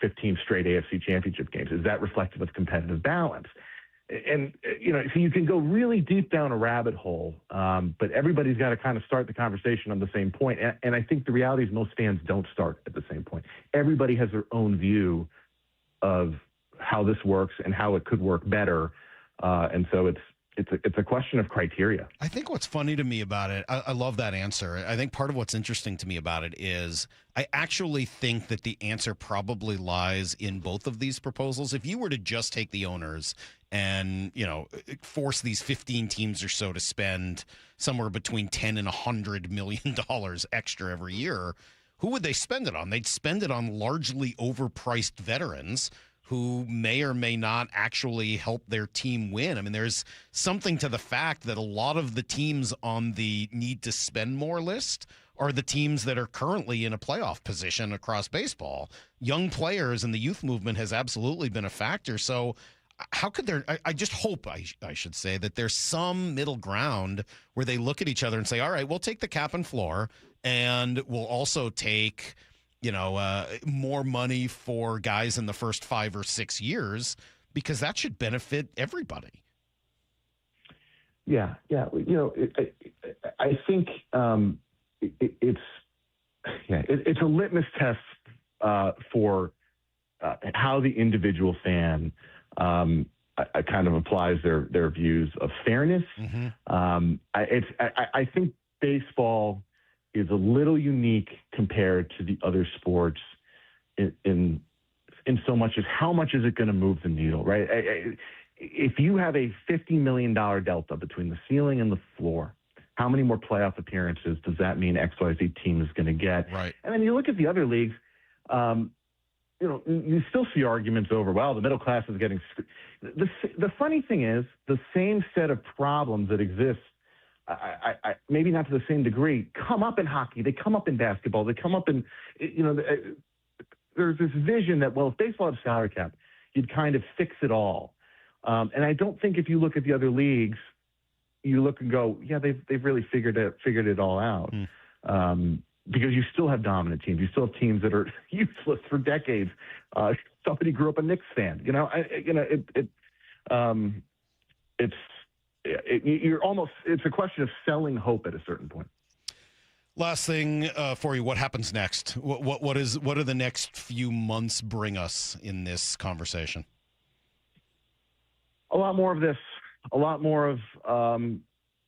15 straight AFC championship games? Is that reflective of competitive balance? And so you can go really deep down a rabbit hole, but everybody's got to kind of start the conversation on the same point. And I think the reality is most fans don't start at the same point. Everybody has their own view of how this works and how it could work better, and so it's a question of criteria. I think what's funny to me about it, I love that answer. I think part of what's interesting to me about it is I actually think that the answer probably lies in both of these proposals. If you were to just take the owners and, force these 15 teams or so to spend somewhere between $10 and $100 million extra every year, who would they spend it on? They'd spend it on largely overpriced veterans who may or may not actually help their team win. I mean, there's something to the fact that a lot of the teams on the need to spend more list are the teams that are currently in a playoff position across baseball. Young players and the youth movement has absolutely been a factor. So how could there, I just hope, I should say, that there's some middle ground where they look at each other and say, all right, we'll take the cap and floor, and we'll also take more money for guys in the first 5 or 6 years, because that should benefit everybody. Yeah. I think it's a litmus test for how the individual fan kind of applies their views of fairness. Mm-hmm. I think baseball is a little unique compared to the other sports in so much as how much is it going to move the needle, right? If you have a $50 million delta between the ceiling and the floor, how many more playoff appearances does that mean XYZ team is going to get? Right. And then you look at the other leagues, you still see arguments over, well, the middle class is getting the funny thing is the same set of problems that exist, I maybe not to the same degree, come up in hockey. They come up in basketball. They come up in, there's this vision that, well, if baseball had a salary cap, you'd kind of fix it all. And I don't think if you look at the other leagues, you look and go, yeah, they've really figured it all out. Because you still have dominant teams. You still have teams that are useless for decades. Somebody grew up a Knicks fan. It's it's a question of selling hope at a certain point. Last thing for you, what happens next? What do the next few months bring us in this conversation? A lot more of this. A lot more of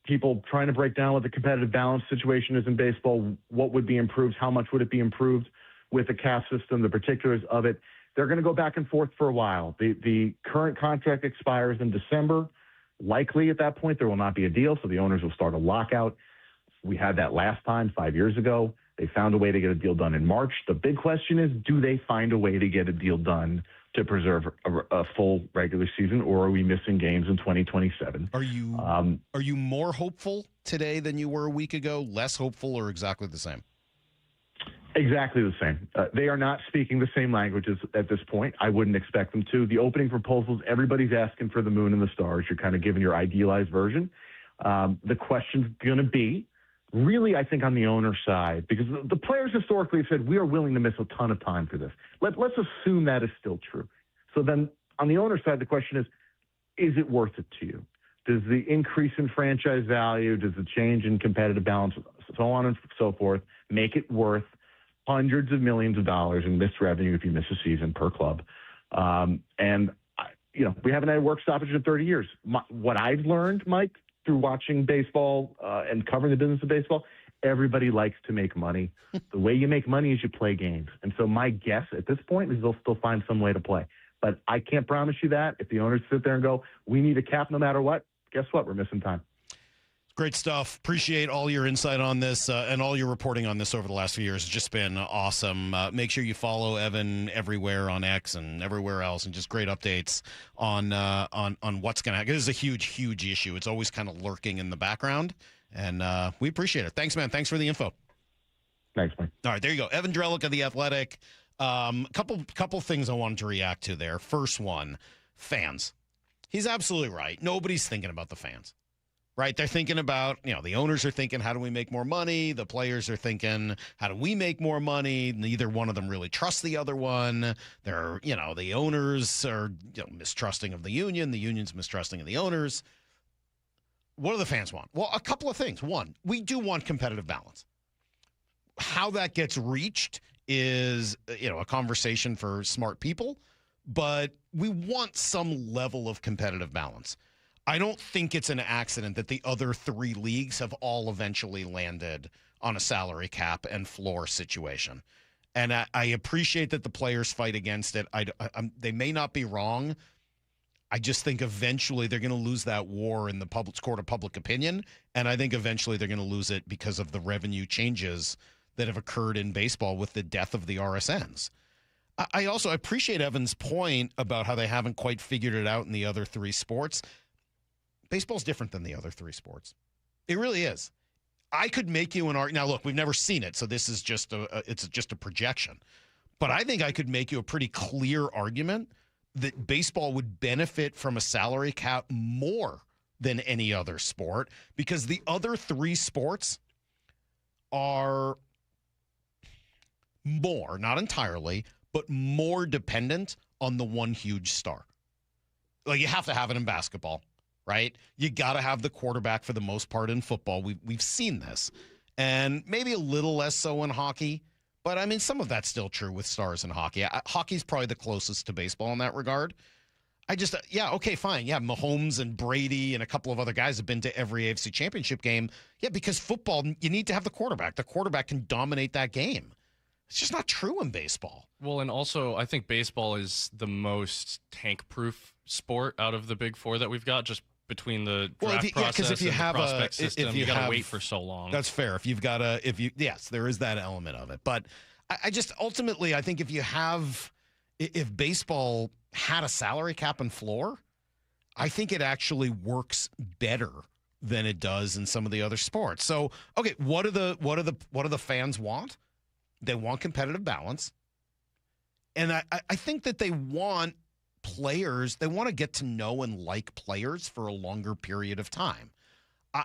people trying to break down what the competitive balance situation is in baseball. What would be improved? How much would it be improved with the cap system? The particulars of it. They're going to go back and forth for a while. The current contract expires in December. Likely at that point there will not be a deal, so the owners will start a lockout. We had that last time 5 years ago. They found a way to get a deal done in March. The big question is, do they find a way to get a deal done to preserve a full regular season, or are we missing games in 2027? Are you more hopeful today than you were a week ago, less hopeful, or exactly the same? Exactly the same. They are not speaking the same languages at this point. I wouldn't expect them to. The opening proposals, everybody's asking for the moon and the stars. You're kind of giving your idealized version. The question's going to be, really, I think, on the owner side, because the players historically have said, we are willing to miss a ton of time for this. Let's assume that is still true. So then on the owner side, the question is it worth it to you? Does the increase in franchise value, does the change in competitive balance, so on and so forth, make it worth hundreds of millions of dollars in missed revenue if you miss a season per club? We haven't had a work stoppage in 30 years. What I've learned, Mike, through watching baseball and covering the business of baseball, everybody likes to make money. The way you make money is you play games. And so my guess at this point is they'll still find some way to play. But I can't promise you that. If the owners sit there and go, we need a cap no matter what, guess what? We're missing time. Great stuff. Appreciate all your insight on this and all your reporting on this over the last few years. It's just been awesome. Make sure you follow Evan everywhere on X and everywhere else, and just great updates on what's going to happen. It is a huge, huge issue. It's always kind of lurking in the background, and we appreciate it. Thanks, man. Thanks for the info. Thanks, man. All right, there you go. Evan Drellich of The Athletic. Couple things I wanted to react to there. First one, fans. He's absolutely right. Nobody's thinking about the fans. Right? They're thinking about, the owners are thinking, how do we make more money? The players are thinking, how do we make more money? Neither one of them really trusts the other one. They're, the owners are mistrusting of the union. The union's mistrusting of the owners. What do the fans want? Well, a couple of things. One, we do want competitive balance. How that gets reached is, a conversation for smart people, but we want some level of competitive balance. I don't think it's an accident that the other three leagues have all eventually landed on a salary cap and floor situation. And I appreciate that the players fight against it. They may not be wrong. I just think eventually they're going to lose that war in the court of public opinion. And I think eventually they're going to lose it because of the revenue changes that have occurred in baseball with the death of the RSNs. I also appreciate Evan's point about how they haven't quite figured it out in the other three sports. Baseball's different than the other three sports. It really is. I could make you an argument. Now, look, we've never seen it, so this is just a projection. But I think I could make you a pretty clear argument that baseball would benefit from a salary cap more than any other sport, because the other three sports are more, not entirely, but more dependent on the one huge star. Like, you have to have it in basketball. Right? You got to have the quarterback for the most part in football. We've seen this. And maybe a little less so in hockey. But, I mean, some of that's still true with stars in hockey. Hockey's probably the closest to baseball in that regard. Okay, fine. Yeah, Mahomes and Brady and a couple of other guys have been to every AFC championship game. Yeah, because football, you need to have the quarterback. The quarterback can dominate that game. It's just not true in baseball. Well, and also, I think baseball is the most tank-proof sport out of the big four that we've got, just between the draft process and the prospect system. You got to wait for so long. That's fair. Yes, there is that element of it. But I just ultimately, I think if baseball had a salary cap and floor, I think it actually works better than it does in some of the other sports. So, okay, what do the fans want? They want competitive balance. And I think that they want players, they want to get to know and like players for a longer period of time.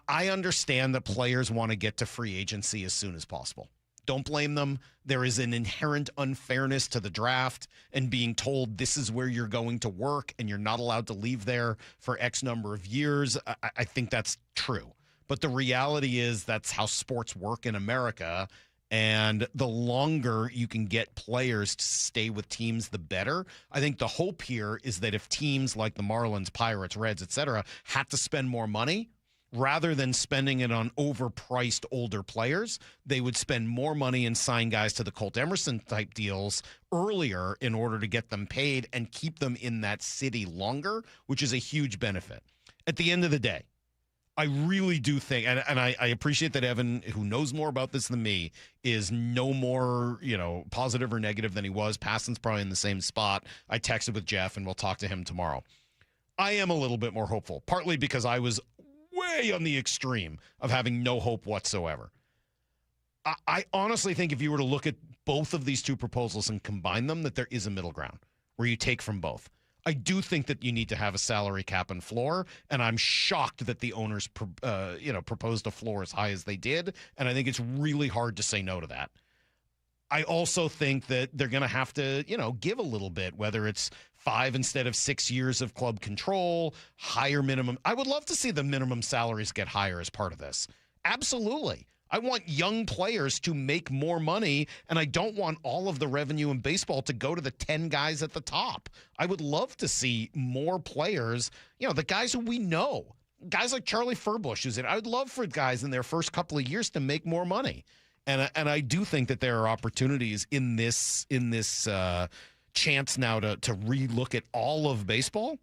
I understand that players want to get to free agency as soon as possible. Don't blame them. There is an inherent unfairness to the draft and being told this is where you're going to work and you're not allowed to leave there for X number of years. I think that's true. But the reality is that's how sports work in America. And the longer you can get players to stay with teams, the better. I think the hope here is that if teams like the Marlins, Pirates, Reds, et cetera, had to spend more money, rather than spending it on overpriced older players, they would spend more money and sign guys to the Colt Emerson type deals earlier in order to get them paid and keep them in that city longer, which is a huge benefit. At the end of the day, I really do think, and I appreciate that Evan, who knows more about this than me, is no more, positive or negative than he was. Passan's probably in the same spot. I texted with Jeff, and we'll talk to him tomorrow. I am a little bit more hopeful, partly because I was way on the extreme of having no hope whatsoever. I honestly think if you were to look at both of these two proposals and combine them, that there is a middle ground where you take from both. I do think that you need to have a salary cap and floor, and I'm shocked that the owners proposed a floor as high as they did, and I think it's really hard to say no to that. I also think that they're going to have to, give a little bit, whether it's 5 instead of 6 years of club control, higher minimum. I would love to see the minimum salaries get higher as part of this. Absolutely. I want young players to make more money, and I don't want all of the revenue in baseball to go to the 10 guys at the top. I would love to see more players, the guys who we know, guys like Charlie Furbush, I would love for guys in their first couple of years to make more money. And I do think that there are opportunities in this chance now to relook at all of baseball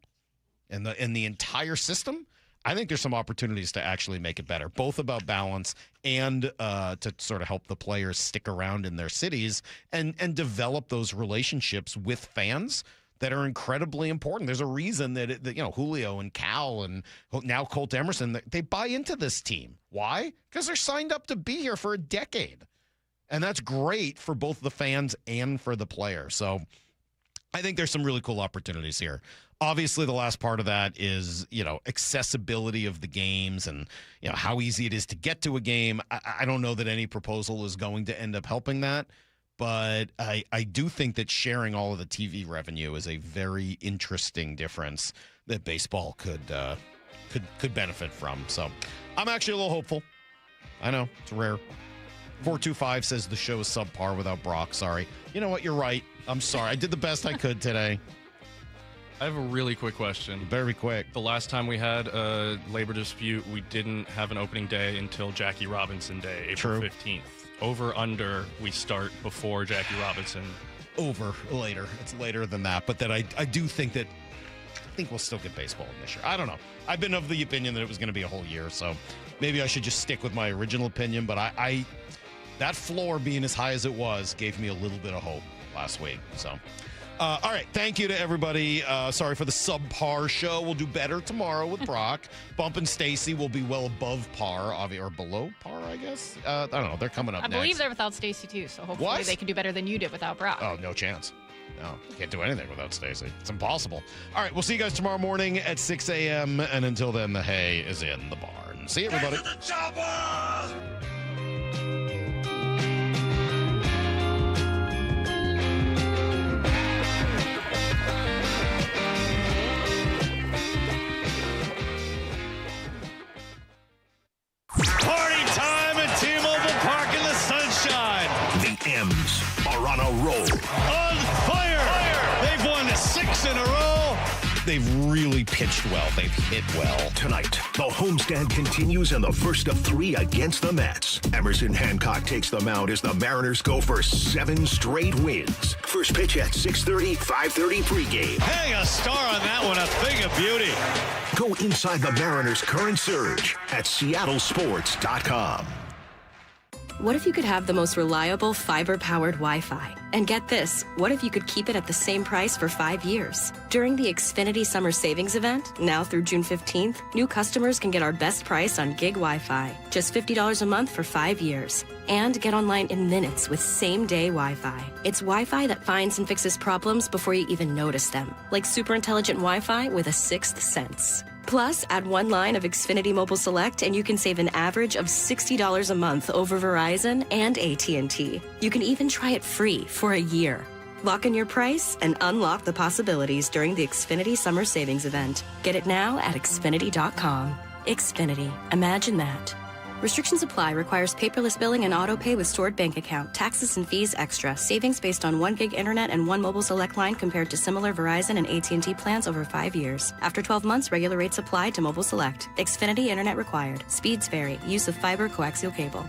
and the entire system. I think there's some opportunities to actually make it better, both about balance and to sort of help the players stick around in their cities and develop those relationships with fans that are incredibly important. There's a reason that Julio and Cal and now Colt Emerson, they buy into this team. Why? Because they're signed up to be here for a decade. And that's great for both the fans and for the players. So I think there's some really cool opportunities here. Obviously, the last part of that is, accessibility of the games and, how easy it is to get to a game. I don't know that any proposal is going to end up helping that. But I do think that sharing all of the TV revenue is a very interesting difference that baseball could benefit from. So I'm actually a little hopeful. I know, it's rare. 425 says the show is subpar without Brock. Sorry. You know what? You're right. I'm sorry. I did the best I could today. I have a really quick question. Very quick. The last time we had a labor dispute, we didn't have an opening day until Jackie Robinson Day, April 15th. Over, under, we start before Jackie Robinson. Over, later. It's later than that. But that I do think that we'll still get baseball in this year. I don't know. I've been of the opinion that it was going to be a whole year. So maybe I should just stick with my original opinion. But I that floor being as high as it was gave me a little bit of hope last week. So, all right. Thank you to everybody. Sorry for the subpar show. We'll do better tomorrow with Brock. Bump and Stacy will be well above par, or below par, I guess. I don't know. They're coming up next. I believe they're without Stacy, too. So hopefully they can do better than you did without Brock. Oh, no chance. No, can't do anything without Stacy. It's impossible. All right. We'll see you guys tomorrow morning at 6 a.m. And until then, the hay is in the barn. See you, everybody. Party time at T-Mobile Park in the sunshine. The M's are on a roll. On fire. They've won 6 in a row. They've really pitched well. They've hit well. Tonight, the homestand continues in the first of 3 against the Mets. Emerson Hancock takes the mound as the Mariners go for 7 straight wins. First pitch at 6:30, 5:30 pregame. Hang a star on that one, a thing of beauty. Go inside the Mariners' current surge at seattlesports.com. What if you could have the most reliable fiber-powered Wi-Fi? And get this, what if you could keep it at the same price for 5 years? During the Xfinity Summer Savings Event, now through June 15th, new customers can get our best price on gig Wi-Fi, just $50 a month for 5 years. And get online in minutes with same-day Wi-Fi. It's Wi-Fi that finds and fixes problems before you even notice them, like super intelligent Wi-Fi with a 6th sense. Plus, add one line of Xfinity Mobile Select and you can save an average of $60 a month over Verizon and AT&T. You can even try it free for a year. Lock in your price and unlock the possibilities during the Xfinity Summer Savings Event. Get it now at Xfinity.com. Xfinity. Imagine that. Restrictions apply. Requires paperless billing and auto pay with stored bank account. Taxes and fees extra. Savings based on 1 gig internet and 1 mobile select line compared to similar Verizon and AT&T plans over 5 years. After 12 months, regular rates apply to mobile select. Xfinity internet required. Speeds vary. Use of fiber coaxial cable.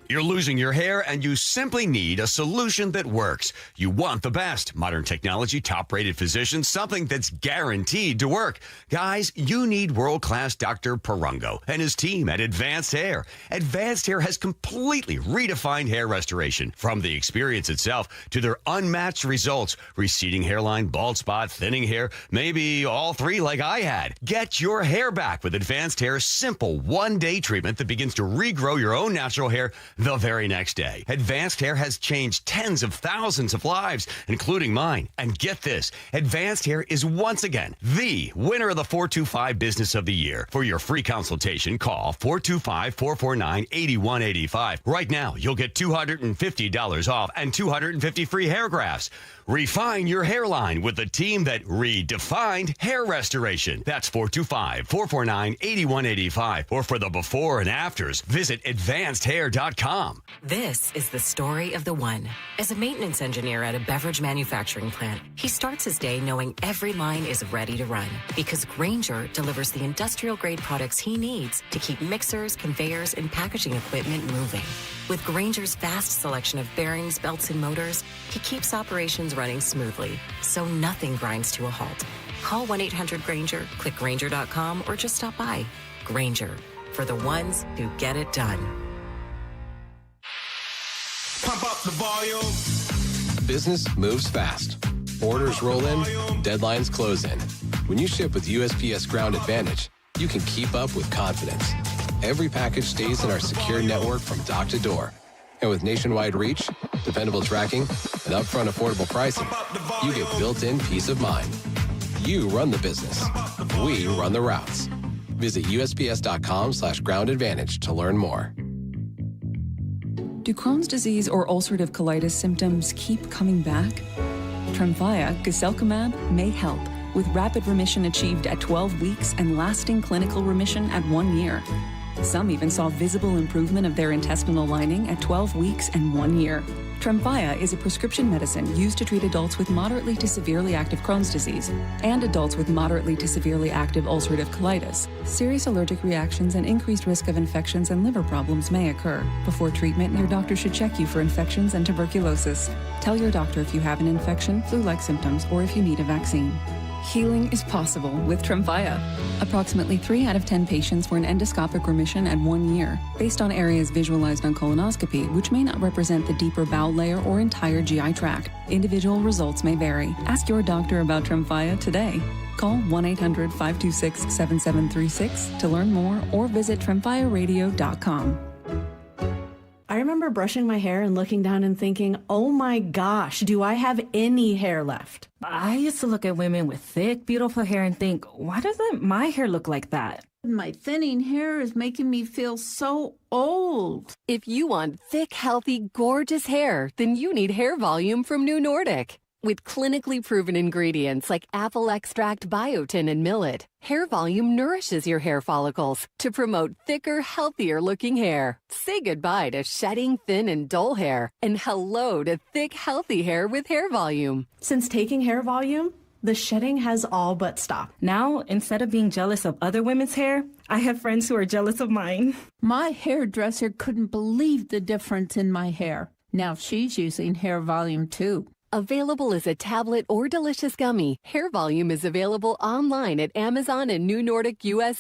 You're losing your hair and you simply need a solution that works. You want the best. Modern technology, top-rated physicians, something that's guaranteed to work. Guys, you need world-class Dr. Perungo and his team at Advanced Hair. Advanced Hair has completely redefined hair restoration. From the experience itself to their unmatched results. Receding hairline, bald spot, thinning hair, maybe all three like I had. Get your hair back with Advanced Hair's simple one-day treatment that begins to regrow your own natural hair the very next day. Advanced Hair has changed tens of thousands of lives, including mine. And get this, Advanced Hair is once again the winner of the 425 Business of the Year. For your free consultation, call 425-449-8185. Right now, you'll get $250 off and 250 free hair grafts. Refine your hairline with the team that redefined hair restoration. That's 425-449-8185. Or for the before and afters, visit advancedhair.com. This is the story of the one. As a maintenance engineer at a beverage manufacturing plant, he starts his day knowing every line is ready to run because Grainger delivers the industrial-grade products he needs to keep mixers, conveyors, and packaging equipment moving. With Grainger's vast selection of bearings, belts, and motors, he keeps operations running smoothly, so nothing grinds to a halt. Call 1-800-GRAINGER, click Grainger.com, or just stop by. Grainger, for the ones who get it done. Pump up the volume. Business moves fast. Orders roll in, deadlines close in. When you ship with USPS Ground Advantage, you can keep up with confidence. Every package stays in our secure network from dock to door. And with nationwide reach, dependable tracking, and upfront affordable pricing, you get built-in peace of mind. You run the business. We run the routes. Visit USPS.com/Ground Advantage to learn more. Do Crohn's disease or ulcerative colitis symptoms keep coming back? Tremfya, guselkumab, may help, with rapid remission achieved at 12 weeks and lasting clinical remission at 1 year. Some even saw visible improvement of their intestinal lining at 12 weeks and 1 year. Tremfya is a prescription medicine used to treat adults with moderately to severely active Crohn's disease and adults with moderately to severely active ulcerative colitis. Serious allergic reactions and increased risk of infections and liver problems may occur. Before treatment, your doctor should check you for infections and tuberculosis. Tell your doctor if you have an infection, flu-like symptoms, or if you need a vaccine. Healing is possible with Tremfya. Approximately 3 out of 10 patients were in endoscopic remission at 1 year, based on areas visualized on colonoscopy, which may not represent the deeper bowel layer or entire GI tract. Individual results may vary. Ask your doctor about Tremfya today. Call 1-800-526-7736 to learn more or visit tremfyaradio.com. I remember brushing my hair and looking down and thinking, oh my gosh, do I have any hair left? I used to look at women with thick, beautiful hair and think, why doesn't my hair look like that? My thinning hair is making me feel so old. If you want thick, healthy, gorgeous hair, then you need Hair Volume from New Nordic. With clinically proven ingredients like apple extract, biotin, and millet, Hair Volume nourishes your hair follicles to promote thicker, healthier-looking hair. Say goodbye to shedding, thin, and dull hair, and hello to thick, healthy hair with Hair Volume. Since taking Hair Volume, the shedding has all but stopped. Now, instead of being jealous of other women's hair, I have friends who are jealous of mine. My hairdresser couldn't believe the difference in my hair. Now she's using Hair Volume too. Available as a tablet or delicious gummy, Hair Volume is available online at Amazon and New Nordic US